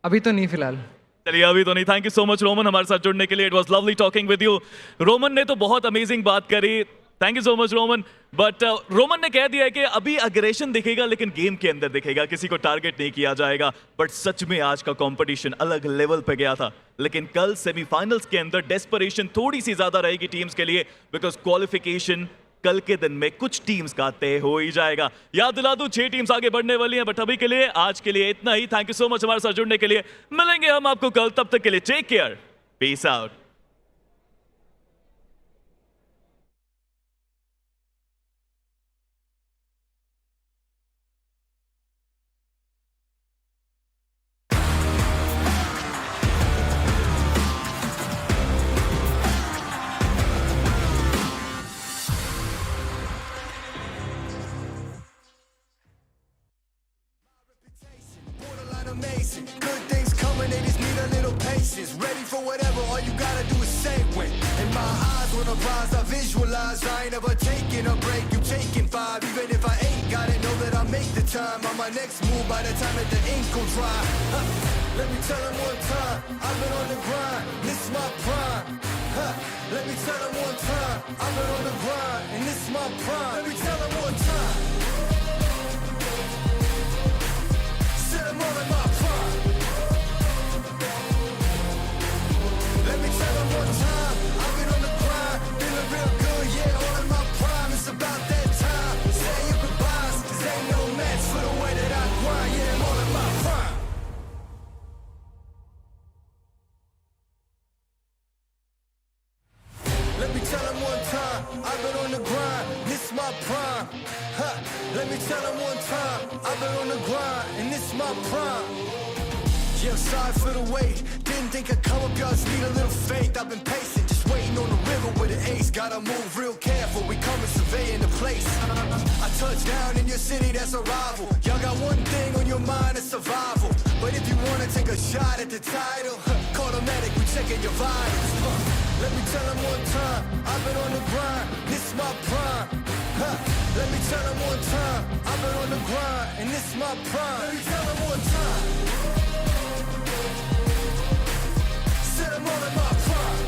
अभी तो नहीं फिलहाल। चलिए, अभी तो नहीं। Thank you so much Roman हमारे साथ जुड़ने के लिए। It was lovely talking with you. Roman ने तो बहुत अमेजिंग बात करी, thank you so much Roman. But Roman ने कह दिया है कि अभी अग्रेशन दिखेगा लेकिन गेम के अंदर दिखेगा, किसी को टारगेट नहीं किया जाएगा। बट सच में आज का कंपटीशन अलग लेवल पे गया था, लेकिन कल सेमीफाइनल्स के अंदर डेस्परेशन थोड़ी सी ज्यादा रहेगी टीम्स के लिए, बिकॉज क्वालिफिकेशन कल के दिन में कुछ टीम्स का तय हो ही जाएगा। याद दिला दूं, 6 टीम्स आगे बढ़ने वाली हैं। बट अभी के लिए, आज के लिए इतना ही। थैंक यू सो मच हमारे साथ जुड़ने के लिए। मिलेंगे हम आपको कल, तब तक के लिए take care, peace out. Borderline amazing. Good things coming, they just need a little patience. Ready for whatever, all you gotta do is say when. In my eyes, when I rise, I visualize. I ain't ever taking a break, you taking 5. Even if I ain't got it, know that I'll make the time. On my next move, by the time that the ink will dry. Huh. Let me tell them one time, I've been on the grind. This is my prime. Huh. Let me tell them one time, I've been on the grind. And this is my prime. Let me tell them one time. I'm all in my prime. Let me tell them one time, I've been on the grind, feeling real good, yeah, all in my prime. It's about that time, say your goodbyes, 'cause ain't no match for the way that I grind, yeah, I'm all in my prime. Let me tell them one time, I've been on the grind, this is my prime. Huh. Let me tell them one time, I've been on the grind, and this is my prime. Yeah, sorry for the wait, didn't think I'd come up, y'all just need a little faith. I've been patient, just waiting on the river with an ace. Gotta move real careful, we coming surveying the place. I touch down in your city, that's a rival. Y'all got one thing on your mind, it's survival. But if you wanna take a shot at the title, call the medic, we checking your vitals. Let me tell them one time, I've been on the grind, this is my prime. Huh. Let me tell them one time, I've been on the grind, and this is my prime. Let me tell them one time. Said I'm all in my prime.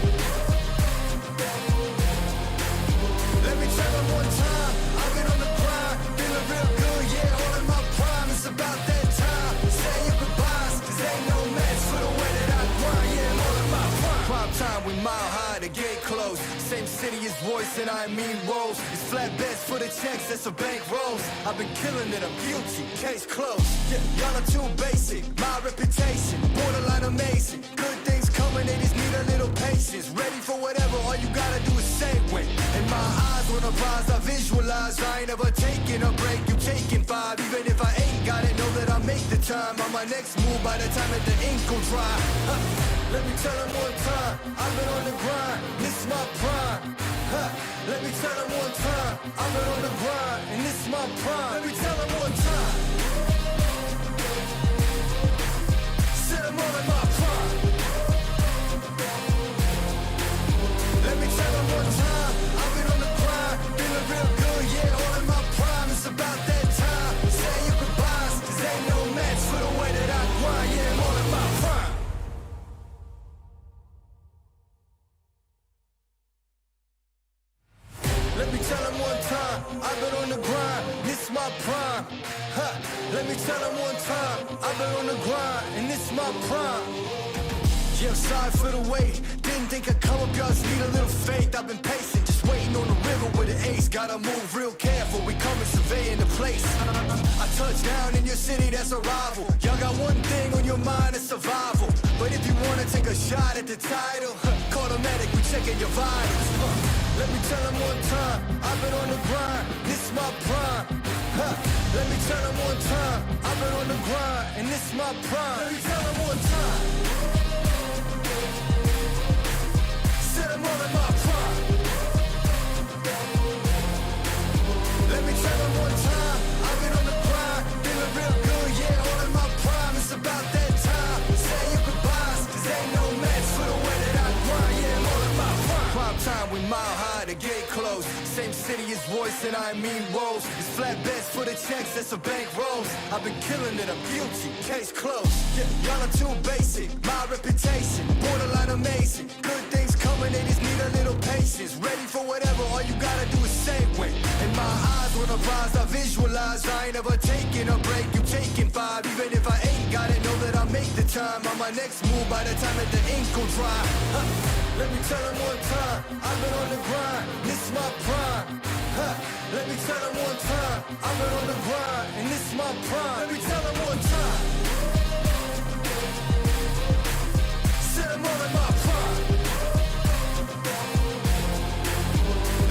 closed. Same city as voice and I mean roles. It's flat bets for the checks, that's a bank rolls. I've been killing it, I'm guilty, case closed. Yeah, y'all are too basic, my reputation borderline amazing. Good things coming, they just need a little patience. Ready for whatever, all you gotta do is say when. And my eyes on the prize, I visualize. I ain't ever taking a break, you taking 5. Even if I ain't got it, know that I'll make the time on my next move by the time that the ink will dry. Let me tell them one time, I've been on the grind, this is my prime. Let me tell them one time, I've been on the grind, and this is my prime. Let me tell them one time, said I'm all in my prime. Let me tell them one time, I've been on the grind, feeling real good, yeah, all in my prime. It's about that time, say your goodbyes, cause ain't no match for the way that I grind, yeah, I'm all in my prime. Let me tell them one time, I've been on the grind, this is my prime. Let me tell them one time, I've been on the grind, and this is my prime. Yeah, I'm sorry for the wait, didn't think I'd come up, y'all just need a little faith. I've been patient, just waiting on the river with an ace. Gotta move real careful, we coming surveying the place. I touch down in your city, that's a rival. Y'all got one thing on your mind, it's survival. But if you wanna take a shot at the title, call the medic, we checking your vitals. Let me tell them one time, I've been on the grind, this is my prime. Let me tell them one time, I've been on the grind, and this is my prime. Let me tell them one time, said I'm all in my prime. Let me tell them one time, I've been on the grind, feeling real good, yeah, all in my prime. It's about that time, say your goodbyes, cause ain't no match for the way that I grind, yeah, I'm all in my prime. Prime time, we mile high, the gate closed. Same city as voice and I mean roles. It's flat bets for the checks, that's a bank rolls. I've been killing it, I'm guilty, case closed. Yeah, y'all are too basic, my reputation borderline amazing. Good things coming, they just need a little patience. Ready for whatever, all you gotta do is say when. And my eyes on the prize, I visualize. I ain't ever taking a break, you taking 5. Even if I ain't got it, know that I'll make the time on my next move by the time that the ink will dry. Let me tell them one time, I've been on the grind, this is my prime. Let me tell them one time, I've been on the grind, and this is my prime. Let me tell them one time, said I'm all in my prime.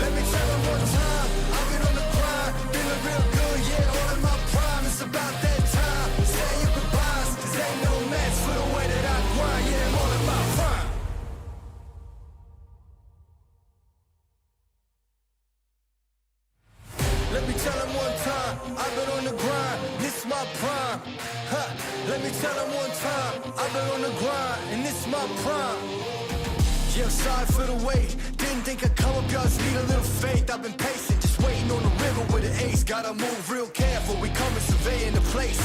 Let me tell them one time, I've been on the grind, feeling real good, yeah, all in my prime. It's about that time, say your goodbyes, cause ain't no match for the way that I grind, yeah, I'm all in my prime. Let me tell them one time, I've been on the grind, this is my prime. Let me tell them one time, I've been on the grind, and this is my prime. Yeah, I'm sorry for the wait, didn't think I'd come up, y'all just need a little faith. I've been patient, just waiting on the river with an ace. Gotta move real careful, we coming surveying the place.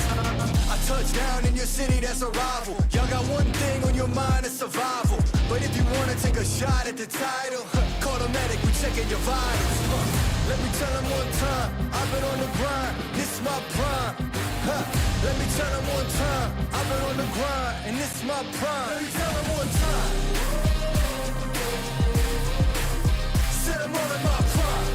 I touch down in your city, that's a rival. Y'all got one thing on your mind, it's survival. But if you wanna take a shot at the title, call the medic, we checking your vitals. Let me tell them one time, I've been on the grind, this is my prime. Let me tell them one time, I've been on the grind, and this is my prime. Let me tell them one time, said I'm all in my prime.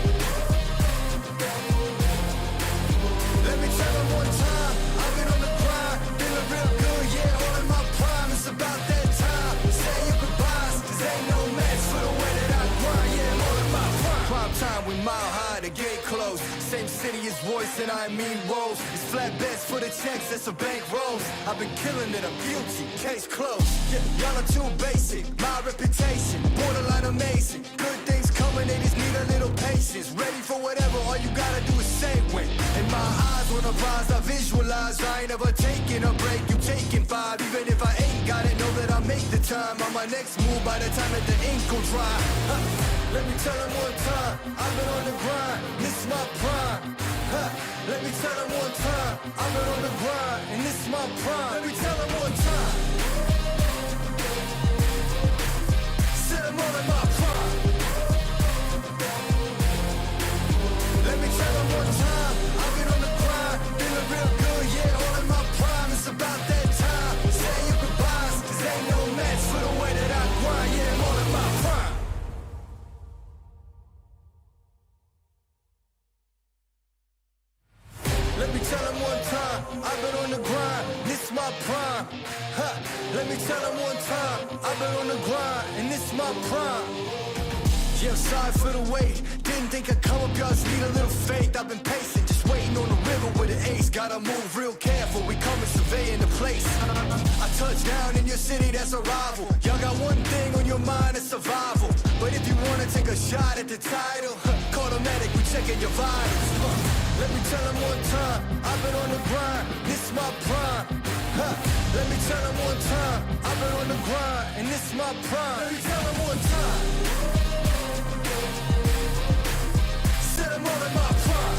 Let me tell them one time, I've been on the grind, feeling real good, yeah, all in my prime. It's about that time, say your goodbyes, cause ain't no match for the way that I grind, yeah, I'm all in my prime. Prime time, we mile high, the gate closed. Same city as voice and I mean roles. It's flat bets for the checks, that's a bank rolls. I've been killing it, I'm guilty, case closed. Yeah, y'all are too basic, my reputation borderline amazing. Good things coming, they just need a little patience. Ready for whatever, all you gotta do is say when. And my eyes on the prize, I visualize. I ain't ever taking a break, you taking 5. Even if I ain't got it, know that I'll make the time on my next move by the time that the ink will dry. Let me tell them one time, I've been on the grind, this is my prime. Let me tell them one time, I've been on the grind, and this is my prime. Let me tell them one time, said I'm all in my prime. Let me tell them one time, I've been on the grind, feeling real good, yeah, all in my prime. It's about that time, say your goodbyes, cause ain't no match for the way that I grind, yeah, I'm all in my prime. my prime. Huh. Let me tell them one time, I've been on the grind, and this my prime. Yeah, I'm sorry for the wait. Didn't think I'd come up, y'all just need a little faith. I've been patient, just waiting on the river with an ace. Gotta move real careful, we coming surveying the place. I touch down in your city, that's a rival. Y'all got one thing on your mind, it's survival. But if you wanna take a shot at the title, call the medic, we checking your vitals. Let me tell them one time, I've been on the grind, this my prime. Let me tell them one time, I've been on the grind, and this my prime. Let me tell them one time. Said I'm all in my prime.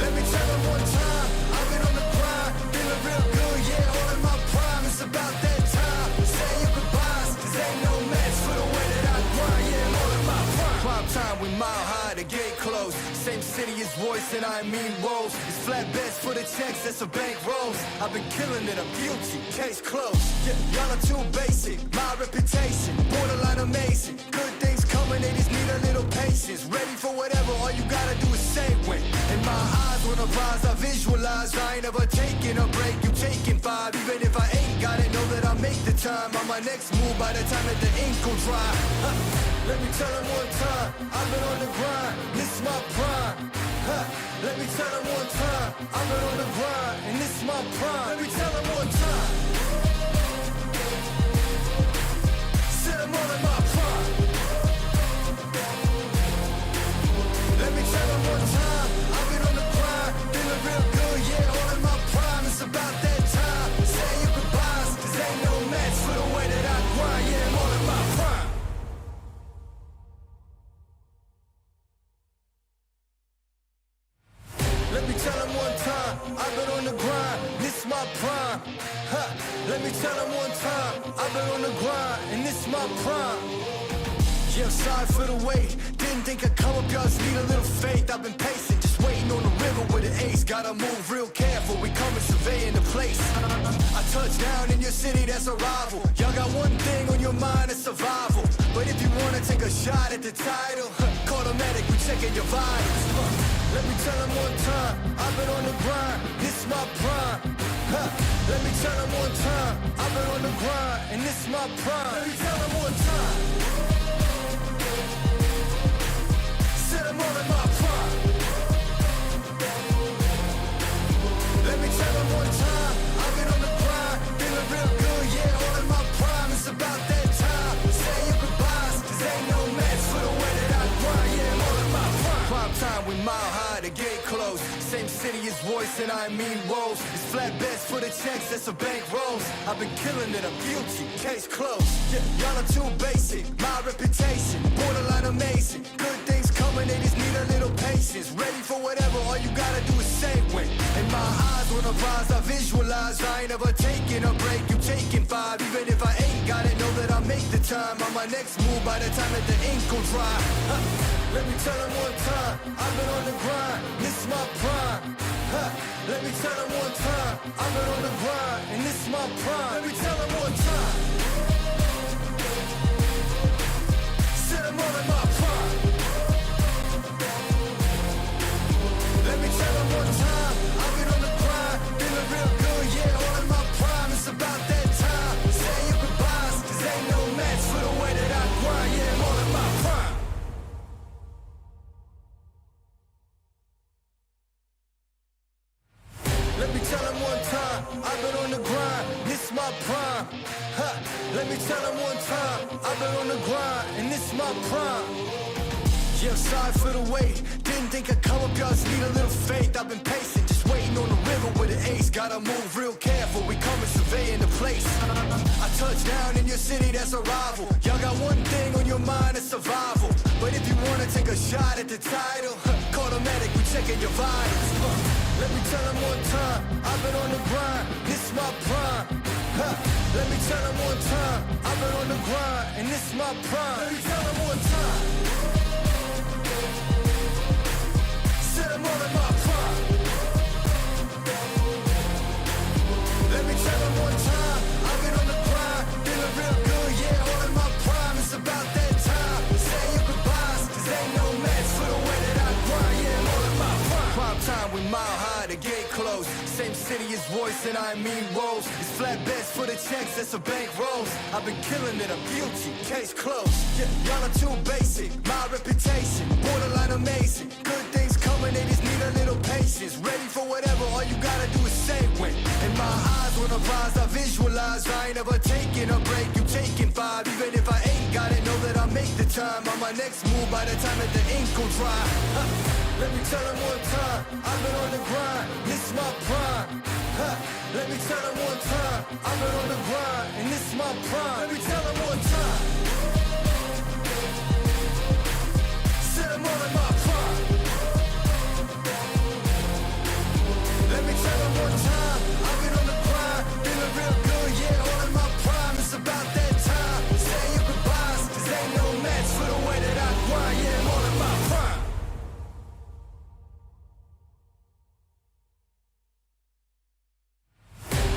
Let me tell them one time, I've been on the grind, feeling real good, yeah, all in my prime. It's about that time, say your goodbyes, cause ain't no match for the way that I grind, yeah, I'm all in my prime. Prime time, we mile high, the gate closed. Same city as voice and I mean woes. It's flat beds for the checks, that's a bank rolls. I've been killing it, I'm guilty, case closed. Yeah, y'all are too basic, my reputation, borderline amazing. Good things coming, they just need a little patience. Ready for whatever, all you gotta do is say when. In my eyes, when I rise, I visualize. I ain't never taking a break, you taking 5. Even if I ain't got it, know that I'll make the time. On my next move by the time that the ink will dry. Let me tell them one time, I've been on the grind, this is my prime. Let me tell them one time, I've been on the grind, and this is my prime. Let me tell them one time. Said I'm all in my prime. Let me tell them one time, I've been on the grind, feeling real good, yeah, all in my prime. It's about that time, say your goodbyes, cause ain't no match for the way that I grind, yeah, I'm all in my prime. Let me tell them one time, I've been on the grind, this is my prime. Let me tell them one time, I've been on the grind, and this is my prime. Yeah, I'm sorry for the wait, didn't think I'd come up, y'all just need a little faith. I've been patient, just waiting on the river with an ace. Gotta move real careful, we coming surveying the place. I touch down in your city, that's a rival. Y'all got one thing on your mind, it's survival. But if you wanna take a shot at the title, call the medic, we checking your vitals. Let me tell them one time, I've been on the grind, this is my prime. Let me tell them one time, I've been on the grind, and this is my prime. Let me tell them one time. Said I'm all in my prime. Let me tell them one time, I've been on the grind, feeling real good, yeah, all in my prime. It's about that time, say your goodbyes, cause ain't no match for the way that I grind, yeah, I'm all in my prime. Prime time, we mile high, the gate closed. Same city as voice and I mean woes. It's flat beds for the checks, that's a bank rolls. I've been killing it, I'm guilty, case closed. Yeah, y'all are too basic, my reputation, borderline amazing. Good things coming, they just need a little patience. Ready for whatever, all you gotta do is say when. In my eyes, when I rise, I visualize. I ain't never taking a break, you taking 5. Even if I ain't got it, know that I'll make the time. On my next move by the time that the ink will dry. Let me tell them one time, I've been on the grind, this is my prime. Let me tell them one time, I've been on the grind, and this is my prime. Let me tell them one time. Said I'm all in my prime. Let me tell them one time, I've been on the grind, feeling real good, yeah, all in my prime. It's about that time, say your goodbyes, cause ain't no match for the way that I grind, yeah, I'm all in my prime. Let me tell them one time, I've been on the grind, this is my prime. Let me tell them one time, I've been on the grind, and this is my prime. Yeah, I'm sorry for the wait, didn't think I'd come up, y'all just need a little faith. I've been patient, just waiting on the river with an ace. Gotta move real careful, we coming surveying the place. I touch down in your city, that's a rival. Y'all got one thing on your mind, it's survival. But if you wanna take a shot at the title, call the medic, we checking your vitals. Let me tell them one time, I've been on the grind, this is my prime. Let me tell them one time, I've been on the grind, and this is my prime. Let me tell them one time. Said I'm all in my prime. Let me tell them one time, I've been on the grind, feeling real good, yeah, all in my prime. It's about that time, say your goodbyes, cause ain't no match for the way that I grind, yeah, I'm all in my prime. Prime time, we mile high, the gate closed. voice and I mean roles. It's flat bets for the checks, that's a bank rolls. I've been killing it, I'm guilty, case closed. Yeah, y'all are too basic, my reputation, borderline amazing. Good things coming, they just need a little patience. Ready for whatever, all you gotta do is say when. And my eyes when I rise, I visualize. I ain't ever taking a break, you taking 5. Even if I ain't got it, know that I'll make the time. On my next move by the time that the ink will dry. Let me tell them one time, I've been on the grind, this is my prime. Let me tell them one time, I've been on the grind, and this is my prime. Let me tell them one time. Sit them all in my prime. Let me tell them one time, I've been on the grind, feeling real good, yeah, all in my prime. It's about that time, say your goodbyes, cause ain't no match for the way that I grind, yeah, I'm all in my prime.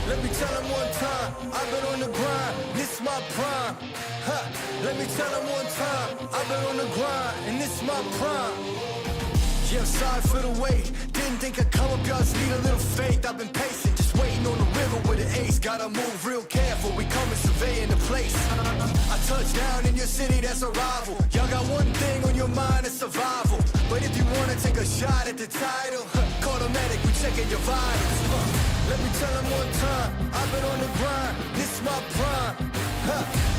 Let me tell them one time, I've been on the grind, this is my prime. Let me tell them one time, I've been on the grind, and this is my prime. Yeah, I'm sorry for the wait, didn't think I'd come up, y'all just need a little faith. I've been patient, just waiting on the river with an ace. Gotta move real careful, we coming surveying the place. I touch down in your city, that's a rival. Y'all got one thing on your mind, it's survival. But if you wanna take a shot at the title, call the medic, we checking your vitals. Let me tell them one time, I've been on the grind, this is my prime.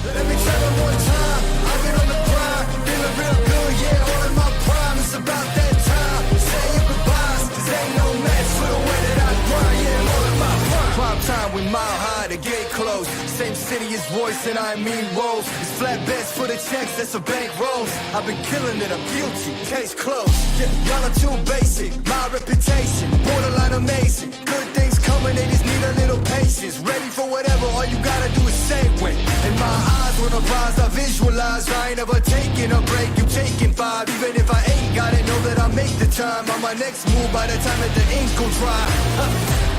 Let me tell them one time, I've been on the grind, feeling real good, yeah, all in my prime. It's about that time, say your goodbyes, cause ain't no match for the way that I grind, yeah, I'm all in my prime. Prime time, we mile high, the gate closed. Same city as voice and I mean roles. It's flat bets for the checks, that's a bank rolls. I've been killing it, I'm guilty, case closed. Yeah, y'all are too basic, my reputation, borderline amazing. Good things coming, they just need a little patience. Ready for whatever, all you gotta do is say when. And my eyes when I rise, I visualize. I ain't ever taking a break, you taking 5. Even if I ain't got it, know that I'll make the time. On my next move by the time that the ink will dry.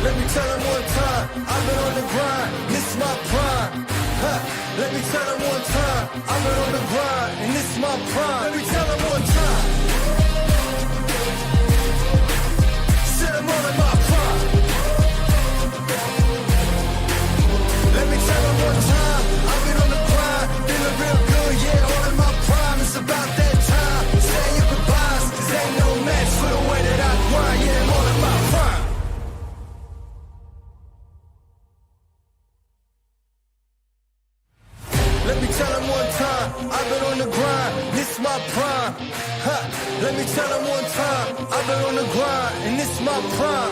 Let me tell them one time, I've been on the grind, this is my prime. Let me tell them one time, I've been on the grind, and this is my prime. Let me tell them one time. Sit them all in my prime. Let me tell them one time, I've been on the grind, feeling real good, yeah, all in my prime. It's about that time, say your goodbyes, cause ain't no match for the way that I grind, yeah, I'm all in my prime. Let me tell them one time, I've been on the grind, this is my prime. Let me tell them one time, I've been on the grind, and this is my prime.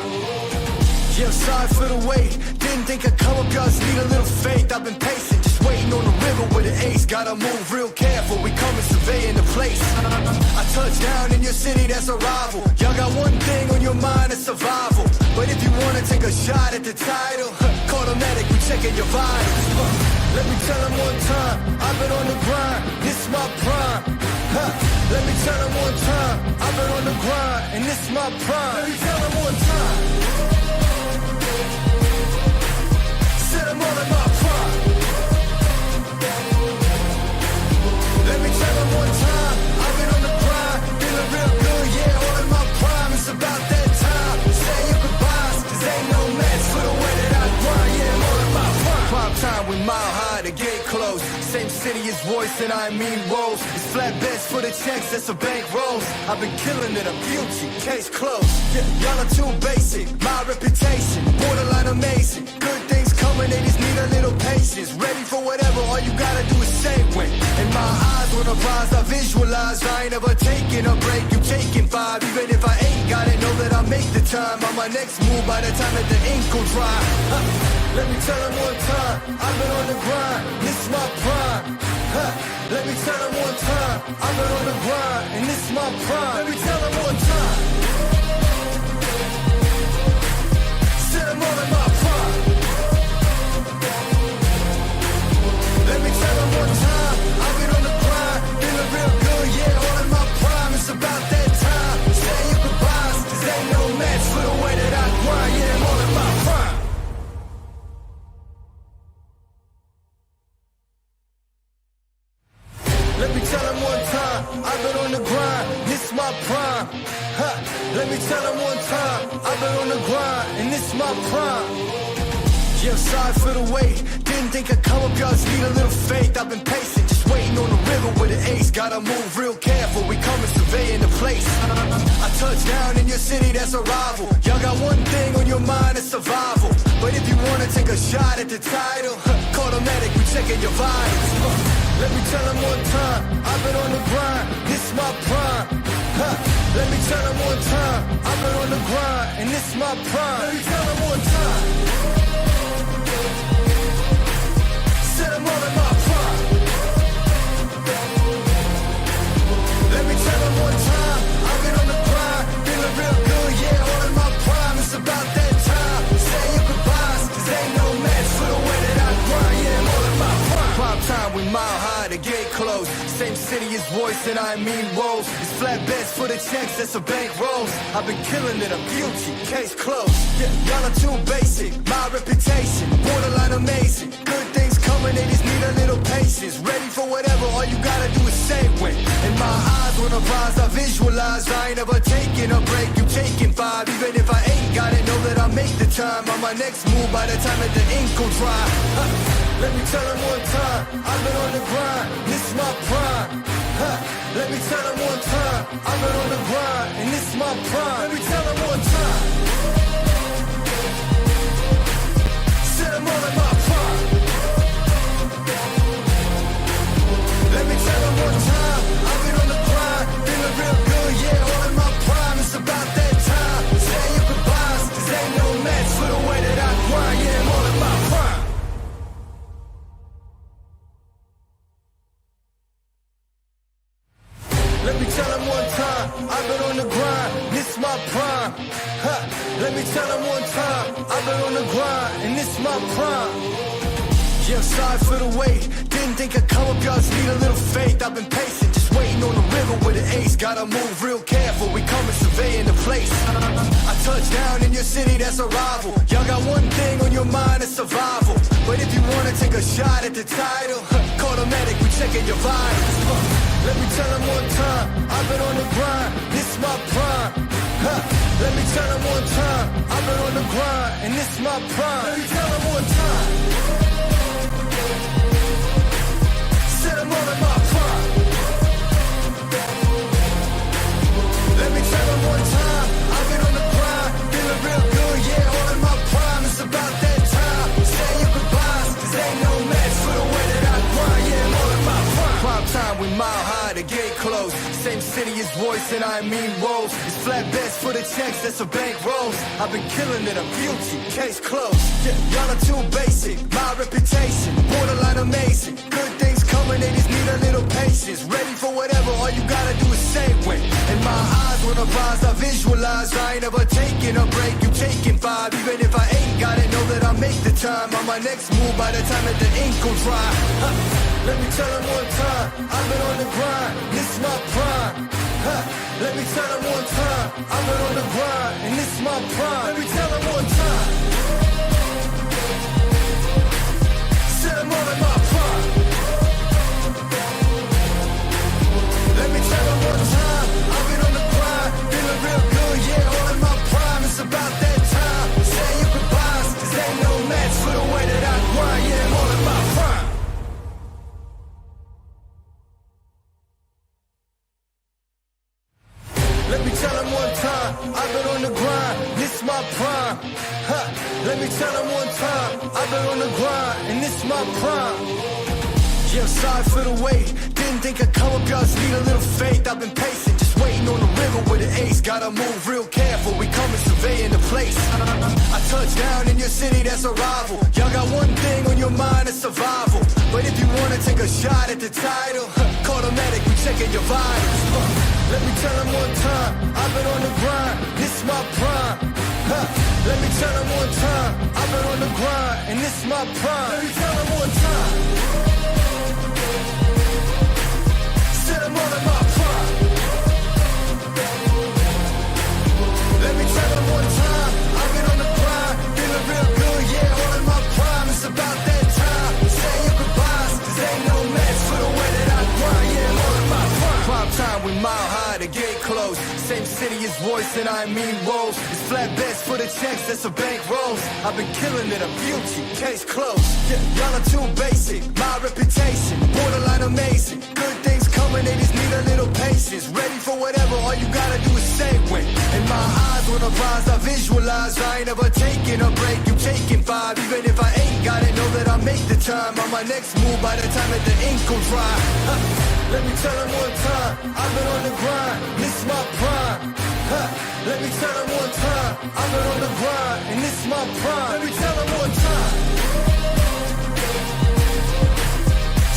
Yeah, I'm sorry for the wait, didn't think I'd come up, y'all just need a little faith. I've been patient, just waiting on the river with an ace. Gotta move real careful, we coming surveying the place. I touch down in your city, that's a rival. Y'all got one thing on your mind, it's survival. But if you wanna take a shot at the title, call the medic, we checking your vitals. Let me tell them one time, I've been on the grind, this is my prime. Let me tell them one time, I've been on the grind, and this is my prime. Let me tell them one time. Sit them all in my prime. Let me tell them one time, I've been on the grind, feeling real good, yeah, all in my prime. It's about that time, say your goodbyes, cause ain't no match for the way that I grind, yeah, I'm all in my prime. Prime time, we mile high, the gate closed. Same city as voice and I mean roles. It's flat bets for the checks, that's a bank rolls. I've been killing it, I'm guilty, case closed. Yeah, y'all are too basic, my reputation, borderline amazing. Good things coming, they just need a little patience. Ready for whatever, all you gotta do is say when. And my eyes when I rise, I visualize. I ain't ever taking a break, you taking 5. Even if I ain't got it, know that I'll make the time. On my next move by the time that the ink will dry. Let me tell them one time, I've been on the grind, this is my prime. Let me tell them one time, I've been on the grind, and this is my prime. Let me tell them one time. Sit them all in my prime. Let me tell them one time, I've been on the grind, feeling real good, yeah, all in my prime. It's about that time, say your goodbyes, cause ain't no match for the way that I grind, yeah, I'm all in my prime. Let me tell them one time, I've been on the grind, this is my prime. Ha, let me tell them one time, I've been on the grind, and this my prime. Yeah, sorry for the wait. Didn't think I'd come up, y'all just need a little faith. I've been patient, just waiting on the river with an ace. Gotta move real careful, we coming surveying the place. I touch down in your city, that's a rival. Y'all got one thing on your mind, it's survival. But if you wanna take a shot at the title, call the medic, we checking your vitals. Let me tell them one time, I've been on the grind, this my prime. Let me tell them one time, I've been on the grind, and this my prime. Let me tell them one time. Set them all in my prime. Let me tell them one time, I've been on the grind, feeling real good, yeah, all in my prime. It's about that time, say your goodbyes, 'cause ain't no match for the way that I grind, yeah, I'm all in my prime. Prime time, we mile high, the gate closed. Same city as voice and I mean roles. It's flatbeds for the checks, that's a bank rolls. I've been killing it, I'm guilty, case closed. Yeah, y'all are too basic, my reputation, borderline amazing. Good things coming, they just need a little patience. Ready for whatever, all you gotta do is say when. In my eyes, when I rise, I visualize. I ain't ever taking a break, you taking 5. Even if I ain't got it, know that I'll make the time. On my next move by the time that the ink will dry. Let me tell them one time, I've been on the grind, this is my prime. Let me tell them one time, I've been on the grind, and this is my prime. Let me tell them one time. Set them all in my prime. Let me tell them one time, I've been on the grind, feeling real good, yeah, all in my prime. It's about that time, say your goodbyes, 'cause ain't no match for the way that I grind, yeah, I'm all in my prime. Let me tell them one time, I've been on the grind, this is my prime. Let me tell them one time, I've been on the grind, and this is my prime. Yeah, sorry for the wait, didn't think I'd come up, y'all just need a little faith. I've been patient, just waiting on the river with an ace. Gotta move real careful, we coming surveying the place. I touch down in your city, that's a rival. Y'all got one thing on your mind, it's survival. But if you wanna take a shot at the title, call the medic, we checking your vitals. Let me tell them one time, I've been on the grind, this is my prime. Let me tell them one time, I've been on the grind, and this is my prime. Let me tell them one time. Set them all in my prime. Let me tell them one time, I've been on the grind, feeling real good, yeah, all in my prime. It's about that time, say your goodbyes, 'cause ain't no match for the way that I grind, yeah, I'm all in my prime. Prime time, we mile high, the gate closed. Same city as voice and I mean roles. It's flatbeds for the checks, that's a bank rolls. I've been killing it, I'm guilty, case closed. Yeah, y'all are too basic, my reputation, borderline amazing. Good things coming, they just need a little patience. Ready for whatever, all you gotta do is say when. In my eyes, when I rise, I visualize. I ain't ever taking a break, you taking 5. Even if I ain't got it, know that I'll make the time. On my next move by the time that the ink will dry. Let me tell them one time, I've been on the grind, this is my prime. Let me tell them one time, I've been on the grind, and this is my prime. Let me tell them one time. Set them all in my prime. Let me tell them one time, I've been on the grind, feeling real good, yeah, all in my prime. It's about that time, say your goodbyes, 'cause ain't no match for the way that I grind, yeah, I'm all in my prime. Let me tell them one time, I've been on the grind, this is my prime. Let me tell them one time, I've been on the grind, and this is my prime. Yeah, sorry for the wait, didn't think I'd come up, y'all just need a little faith. I've been patient, just waiting on the river with an ace. Gotta move real careful, we coming surveying the place. I touch down in your city, that's a rival. Y'all got one thing on your mind, it's survival. But if you wanna take a shot at the title, call the medic, we checking your vitals. Let me tell them one time, I've been on the grind, this is my prime. Let me tell them one time, I've been on the grind, and this is my prime. Let me tell them one time. Set them all in my prime. Let me tell them one time, I've been on the grind, feeling real good, yeah, all in my prime. It's about that time, say your goodbyes, 'cause ain't no match for the way that I grind, yeah, I'm all in my prime. Prime time, we mile high. high, the gate closed. Same city as voice and I mean roles. It's flatbeds for the checks, that's a bank rolls. I've been killing it, I'm guilty, case closed. Yeah, y'all are too basic, my reputation borderline amazing. Good things coming, they just need a little patience. Ready for whatever, all you gotta do is say when. In my eyes, when I rise, I visualize. I ain't ever taking a break, you taking 5. Even if I ain't got it, know that I'll make the time on my next move by the time that the ink will dry. Let me tell them one time, I've been on the grind, this my prime. Let me tell them one time, I've been on the grind, and this my prime. Let me tell them one time.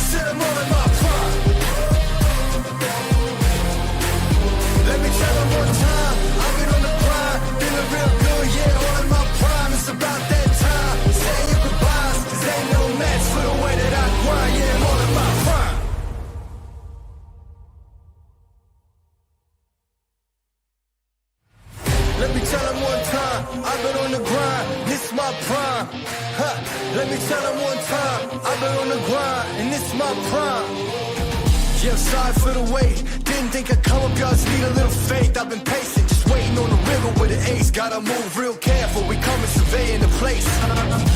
Sit them all in my prime. Let me tell them one time, I've been on the grind, feeling real good, yeah, all in my prime. It's about that time, saying your goodbyes, 'cause ain't no match for the way that I grind, yeah, I'm all in my prime. Let me tell them one time, I've been on the grind, this my prime. Let me tell them one time, I've been on the grind, and this my prime. Yeah, sorry for the wait, didn't think I'd come up, y'all just need a little faith. I've been patient, just waiting on the river with an ace. Gotta move real careful, we coming surveying the place.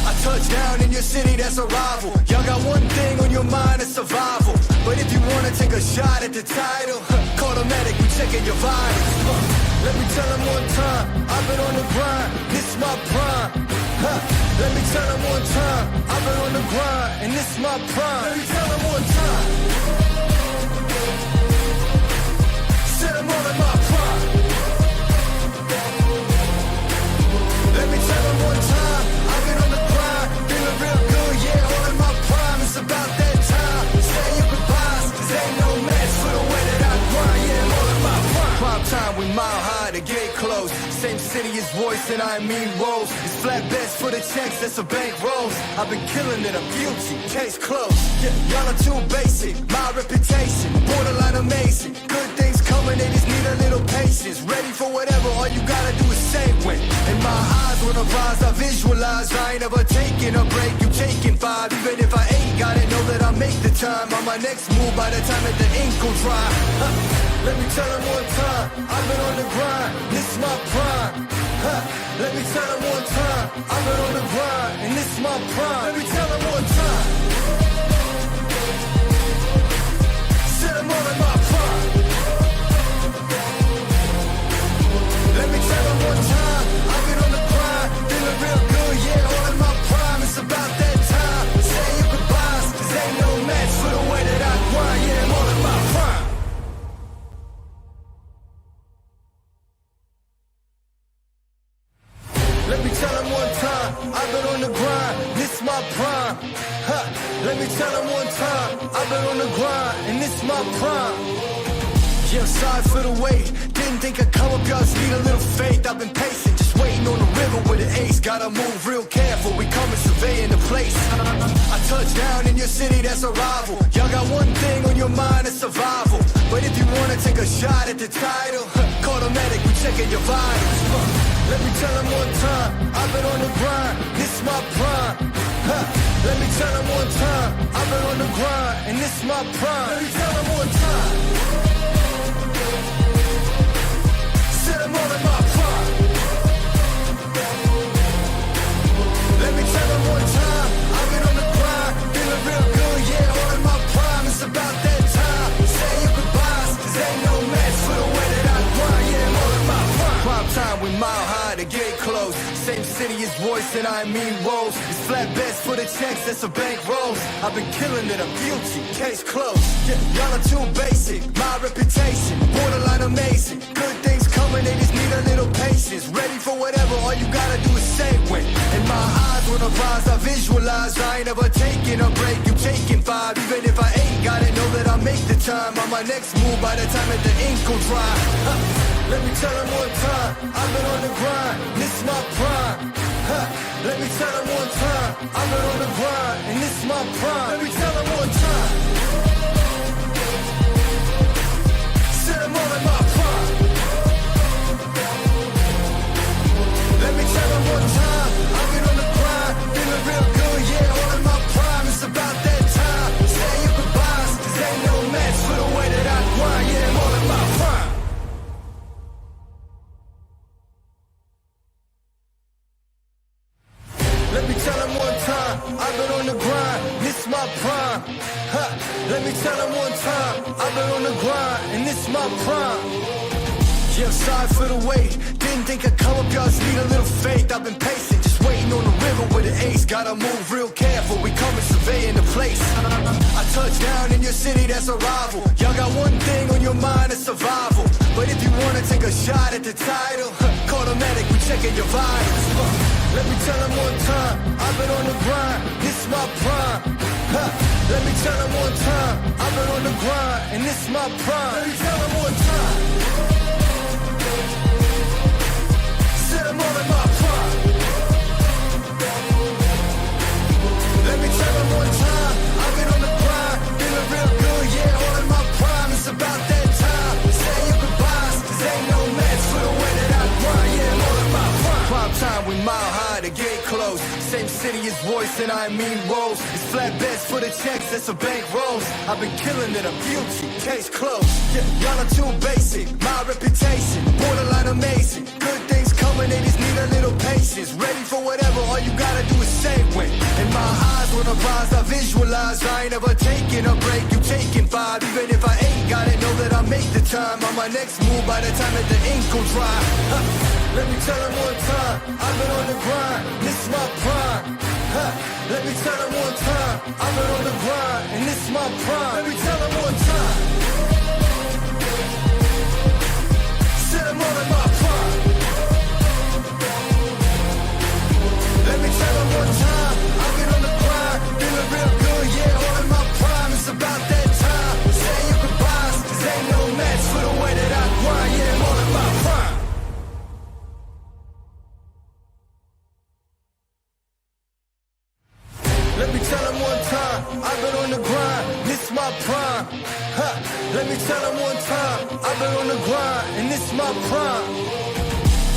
I touch down in your city, that's a rival. Y'all got one thing on your mind, it's survival. But if you wanna take a shot at the title, call the medic, we checking your vitals. Let me tell them one time, I've been on the grind, this my prime. Let me tell them one time, I've been on the grind, and this my prime. Let me tell them one time. Sit them all in my prime. Let me tell them one time, I've been on the grind, feeling real good, yeah, all in my prime. It's about that time, say your goodbyes, 'cause ain't no match for the way that I grind, yeah, I'm all in my prime. Prime time, we mile high, the gate closed. Same city as voice and I mean roles. It's flatbeds for the checks, that's a bank rolls. I've been killing it, I'm guilty, case closed. Yeah, y'all are too basic, my reputation borderline amazing. Good things coming, they just need a little patience. Ready for whatever, all you gotta do is say when. In my eyes, when I rise, I visualize. I ain't ever taking a break, you taking 5. Even if I ain't got it, know that I'll make the time on my next move by the time that the ink will dry. Let me tell them one time, I've been on the grind, this my prime. Let me tell them one time, I've been on the grind, and this my prime. Let me tell them one time. Sit them all in my prime. Let me tell them one time, I've been on the grind, feeling real good, yeah, all in my prime. It's about that time, say your goodbyes, 'cause ain't no match for the way that I grind, yeah, I'm all in my prime. Let me tell them one time, I've been on the grind, this my prime. Let me tell them one time, I've been on the grind, and this my prime. Yeah, sorry for the wait, didn't think I'd come up, y'all just need a little faith. I've been patient, just waiting on the river with an ace. Gotta move real careful, we coming surveying the place. I touch down in your city, that's a rival. Y'all got one thing on your mind, it's survival. But if you wanna take a shot at the title, call the medic, we checking your vitals. Let me tell them one time, I've been on the grind, this my prime. Let me tell them one time, I've been on the grind, and this my prime. Let me tell them one time. Sit them all in my prime. Let me tell them one time, I've been on the grind, feeling real good, yeah, all in my prime. It's about that time, say your goodbyes, 'cause ain't no match for the way that I grind, yeah, I'm all in my prime. Prime time, we mile high, the gate closed. Same city as voice and I mean roles. It's flatbeds for the checks, that's a bank rolls. I've been killing it, I'm guilty, case closed. Yeah, y'all are too basic, my reputation borderline amazing. Good things coming, they just need a little patience. Ready for whatever, all you gotta do is say when. In my eyes, when I rise, I visualize. I ain't ever taking a break, you taking 5. Even if I ain't got it, know that I'll make the time on my next move by the time that the ink will dry. Let me tell them one time, I've been on the grind, this my prime. Let me tell them one time, I've been on the grind, and this my prime. Let me tell them one time. Sit them all in my prime. Let me tell them one time, I've been on the grind, feeling real good, yeah, all in my prime. It's about that time, say your goodbyes, 'cause ain't no match for the way that I grind, yeah, I'm all in my prime. I've been on the grind, and this my prime. Yeah, sorry for the wait. Didn't think I'd come up, y'all just need a little faith. I've been patient, just waiting on the river with an ace. Gotta move real careful, we coming surveying the place. I touch down in your city, that's a rival. Y'all got one thing on your mind, it's survival. But if you wanna take a shot at the title, call the medic, we checking your vitals. Let me tell them one time, I've been on the grind, this my prime. Let me tell them one time, I've been on the grind, and this my prime. Let me tell them one time. I'm all in my prime. Let me tell them one time, I've been on the grind, feeling real good, yeah, all in my prime. It's about that time, say your goodbyes, 'cause ain't no match for the way that I grind, yeah, I'm all in my prime. Prime time, we mile high, the gate closed. Same city as Royce and I mean Rose. It's flat beds for the checks, that's a bank rolls. I've been killing it, I'm guilty, case closed. Yeah, y'all are too basic, my reputation, borderline amazing. Good things coming, they just need a little patience. Ready for whatever, all you gotta do is say when. And my eyes on the rise, I visualize. I ain't ever taking a break, you taking 5. Even if I ain't got it, know that I make the time. On my next move by the time that the ink will dry. Let me tell them one time, I've been on the grind, this is my prime. Let me tell them one time, I've been on the grind, and this is my prime. Let me tell them one time. Said I'm all in my prime. Let me tell them one time, I've been on the grind, feeling real good, yeah, all in my prime. It's about that time, say your goodbyes, 'cause ain't no match for the way that I grind, yeah, I'm all in my prime. Let me tell them one time, I've been on the grind, this is my prime. Let me tell them one time, I've been on the grind, and this is my prime.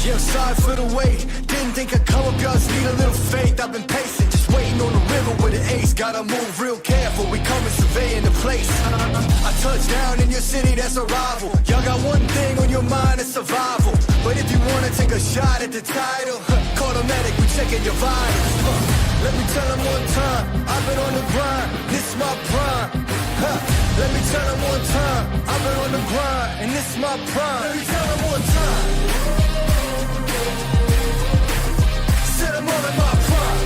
Yeah, sorry for the wait, didn't think I'd come up, y'all just need a little faith. I've been patient, just waiting on the river with an ace. Gotta move real careful, we coming surveying the place. I touch down in your city, that's a rival. Y'all got one thing on your mind, it's survival. But if you wanna take a shot at the title, call the medic, we checking your vitals. Let me tell them one time, I've been on the grind, this is my prime. Let me tell them one time, I've been on the grind, and this is my prime. Let me tell them one time. Said I'm all in my prime.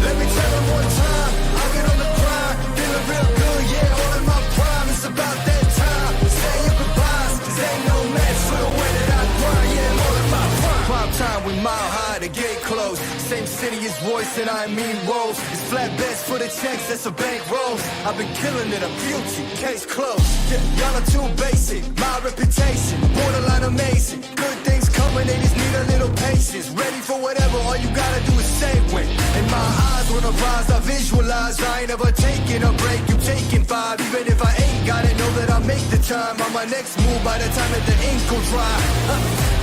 Let me tell them one time, I've been on the grind, feeling real good, yeah, all in my prime. It's about that time, say your goodbyes, 'cause ain't no match for the way that I grind, yeah, I'm all in my prime. Prime time, we mile high, the gate closed. Same city as Royce and I mean Rose. It's flat beds for the checks, that's a bank rolls. I've been killing it, I'm guilty, case closed. Yeah, y'all are too basic, my reputation, borderline amazing. Good things coming, they just need a little patience. Ready for whatever, all you gotta do is say when. And my eyes on the rise, I visualize. I ain't ever taking a break, you taking 5. Even if I ain't got it, know that I make the time. On my next move by the time that the ink will dry.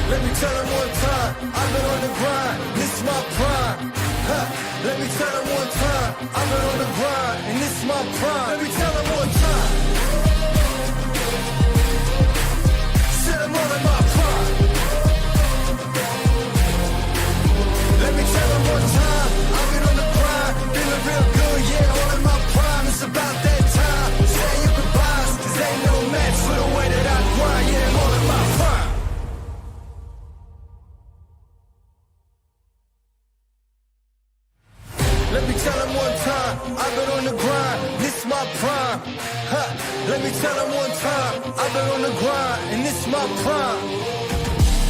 Let me tell them one time, I've been on the grind, this is my prime. Let me tell them one time, I've been on the grind, and this is my prime. Let me tell them one time. Said I'm all in my prime. Let me tell them one time, I've been on the grind, feeling real good, yeah, all in my prime. It's about that time, say your goodbyes, 'cause ain't no match for the way that I grind, yeah, I'm all in my prime. Let me tell them one time, I've been on the grind, this is my prime. Let me tell them one time, I've been on the grind, and this is my prime.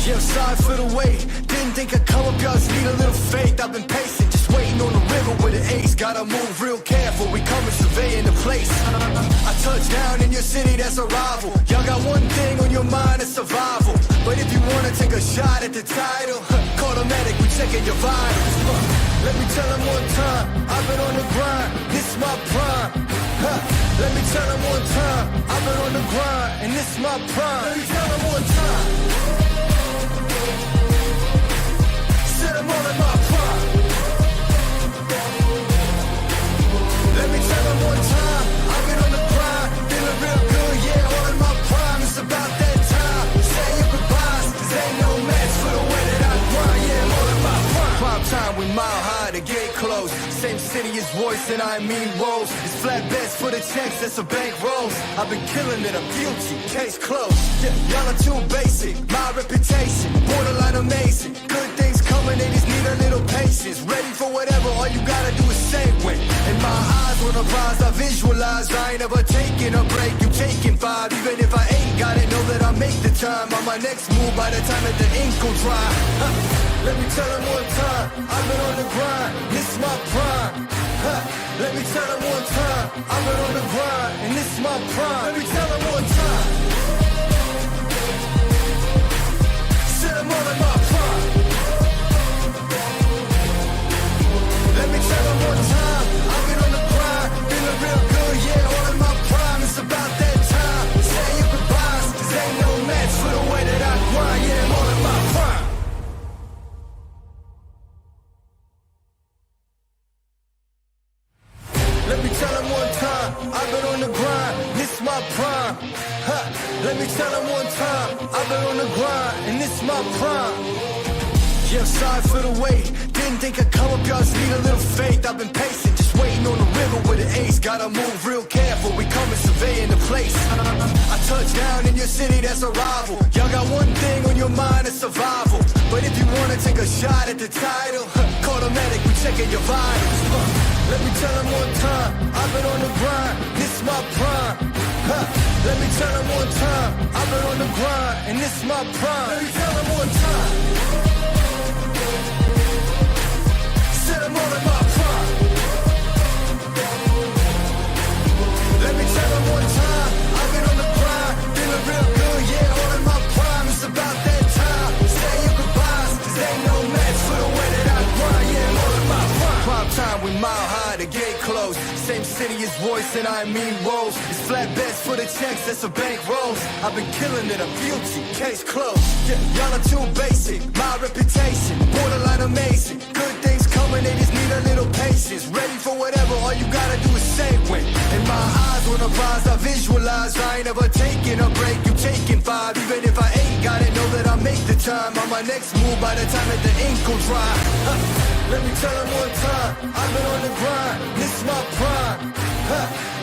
Yeah, sorry for the wait, didn't think I'd come up, y'all just need a little faith. I've been patient, just waiting on the river with an ace. Gotta move real careful, we coming surveying the place. I touch down in your city, that's a rival. Y'all got one thing on your mind, it's survival. But if you wanna take a shot at the title, call the medic, we checking your vitals. Let me tell them one time, I've been on the grind, this is my prime. Let me tell them one time, I've been on the grind, and this is my prime. Let me tell them one time. Said I'm all in my prime. Let me tell them one time, I've been on the grind, feeling real good, yeah, all in my prime. It's about that time, say your goodbyes, 'cause ain't no match for the way that I grind, yeah, I'm all in my prime. Prime time, we mile high, the gate closed. Same insidious voice and I mean woes. It's flat bets for the checks, that's a bank rolls. I've been killing it, I'm guilty, case closed. Yeah, y'all are too basic, my reputation, borderline amazing. Good things coming, they just need a little patience. Ready for whatever, all you gotta do is say when. And my eyes on the prize, I visualize. I ain't ever taking a break, you taking 5. Even if I ain't got it, know that I make the time. On my next move by the time that the ink will dry. Let me tell them one time, I've been on the grind, this is my prime. Let me tell them one time, I've been on the grind, and this is my prime. Let me tell them one time. Sit them all in my prime. Let me tell them one time, I've been on the grind, feeling real good, yeah, all in my prime. It's about that time, say your goodbyes, 'cause ain't no match for the way that I grind, yeah, I'm all in my prime. Let me tell them one time, I've been on the grind, this is my prime. Let me tell them one time, I've been on the grind, and this is my prime. Yeah, sorry for the wait, didn't think I'd come up, y'all just need a little faith. I've been patient, just waiting on the river with an ace. Gotta move real careful, we coming surveying the place. I touch down in your city, that's a rival. Y'all got one thing on your mind, it's survival. But if you wanna take a shot at the title, call the medic, we checking your vitals. Let me tell them one time, I've been on the grind, this is my prime. Let me tell them one time, I've been on the grind, and this is my prime. Let me tell them one time. Sit them all in my prime. Let me tell them one time, I've been on the grind, feeling real good, yeah, all in my prime. It's about that time, say your goodbyes, 'cause ain't no match for the way that I grind, yeah, I'm all in my prime. Prime time, we mile high, the gate closed. Same city as voice and I mean woes. It's flat bets for the checks, that's a bank rolls. I've been killing it, I'm guilty, case closed. Yeah, y'all are too basic, my reputation, borderline amazing. Good things coming, they just need a little patience. Ready for whatever, all you gotta do is say when. And my eyes on the prize, I visualize. I ain't ever taking a break, you taking 5. Even if I ain't got it, know that I make the time. On my next move by the time that the ink will dry. Let me tell them one time, I've been on the grind, this is my prime.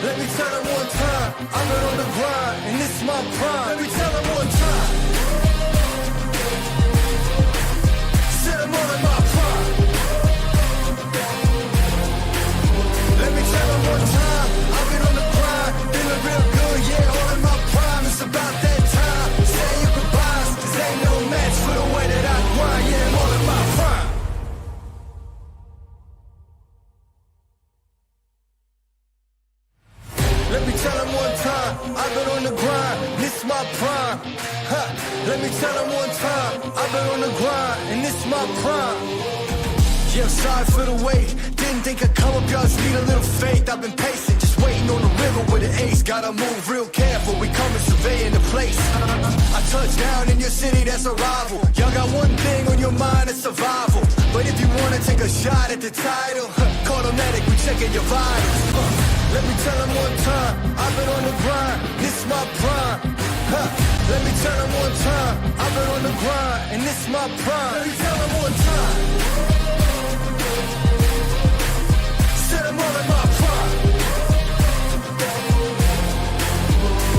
Let me tell them one time, I've been on the grind, and this is my prime. Let me tell them one time. Sit them all in my prime. Let me tell them one time, I've been on the grind, feeling real good, yeah, all in my prime. It's about that time, say your goodbyes, 'cause ain't no match for the way that I grind, yeah, I'm all in my prime. Let me tell them one time, I've been on the grind, this is my prime. Let me tell them one time, I've been on the grind, and this is my prime. Yeah, sorry for the wait, didn't think I'd come up, y'all just need a little faith. I've been patient, just waiting on the river with an ace. Gotta move real careful, we coming surveying the place. I touch down in your city, that's a rival. Y'all got one thing on your mind, it's survival. But if you wanna take a shot at the title, call the medic, we checking your vitals. Let me tell them one time, I've been on the grind, this is my prime. Let me tell them one time, I've been on the grind, and this is my prime. Let me tell them one time. Sit them all in my prime.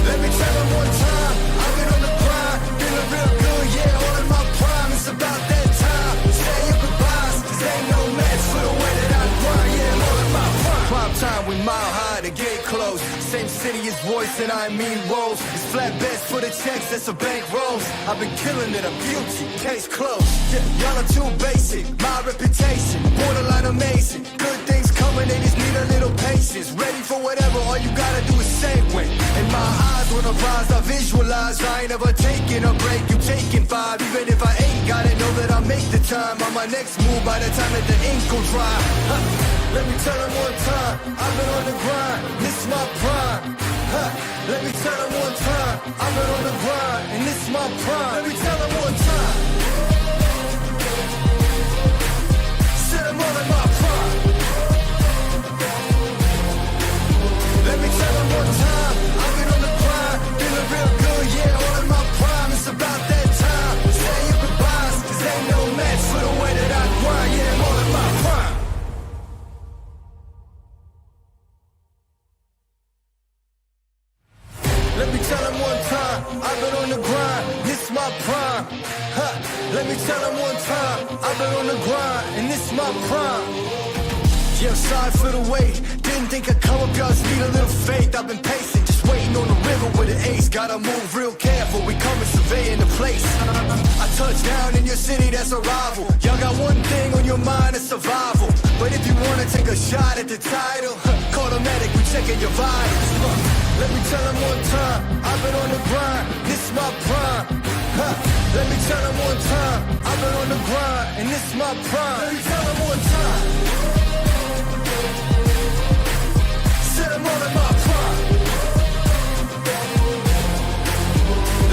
Let me tell them one time, I've been on the grind, feeling real good, yeah, all in my prime. It's about that time, say your goodbyes, 'cause ain't no match for the way that I grind, yeah, I'm all in my prime. Prime time, we mile high, the gate closed. Same city as voice and I mean woes. It's flat bets for the checks, that's a bank rolls. I've been killing it, I'm guilty, case closed. Yeah, y'all are too basic, my reputation, borderline amazing. Good things coming, they just need a little patience. Ready for whatever, all you gotta do is say when. And my eyes on the prize, I visualize. I ain't ever taking a break, you taking 5. Even if I ain't got it, know that I make the time. On my next move by the time that the ink will dry. Let me tell them one time, I've been on the grind, this is my prime. Let me tell them one time, I've been on the grind, and this is my prime. Let me tell them one time. Sit them all in my prime. Let me tell them one time, I've been on the grind, feeling real good, yeah, all in my prime. It's about that time, say your goodbyes, 'cause ain't no match for the way that I grind, yeah, I'm all in my prime. Let me tell them one time, I've been on the grind, this my prime. Ha. Let me tell them one time, I've been on the grind, and this my prime. Yeah, I'm sorry for the wait. Didn't think I'd come up, y'all just need a little faith. I've been patient, just waiting on the river with an ace. Gotta move real careful, we coming surveying the place. I touch down in your city, that's a rival. Y'all got one thing on your mind, it's survival. But if you wanna take a shot at the title, call the medic, we checking your vitals. Let me tell them one time, I've been on the grind, this my prime. Let me tell them one time, I've been on the grind, and this my prime. Let me tell them one time. Set them all in my prime.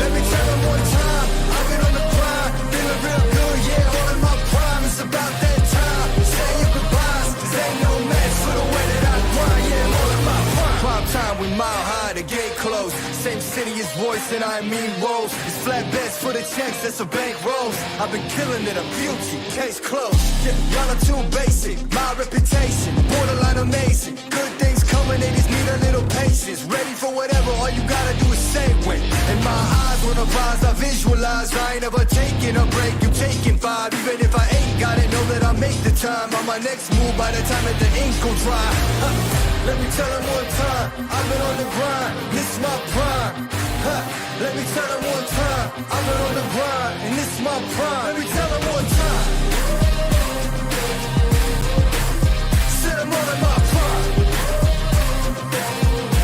Let me tell them one time, I've been on the grind, feeling real good, yeah, all in my prime. It's about that time, say your goodbyes, 'cause ain't no match for the way that I grind, yeah, all in my prime. Prime time, we mile high, the gate closed. Same city as voice, and I mean woes. It's flatbeds for the checks, that's a bank rolls. I've been killing it, I'm guilty, case closed. Yeah, y'all are too basic, my reputation, borderline amazing. Good things coming, they just need a little patience. Ready for whatever, all you gotta do is say when. And my eyes on the rise, I visualize. I ain't ever taking a break, you taking 5. Even if I ain't got it, know that I'll make the time. On my next move by the time that the ink gon' dry. Let me tell them one time, I've been on the grind, this my prime. Let me tell them one time, I've been on the grind, and this my prime. Let me tell them one time. Set them all in my prime.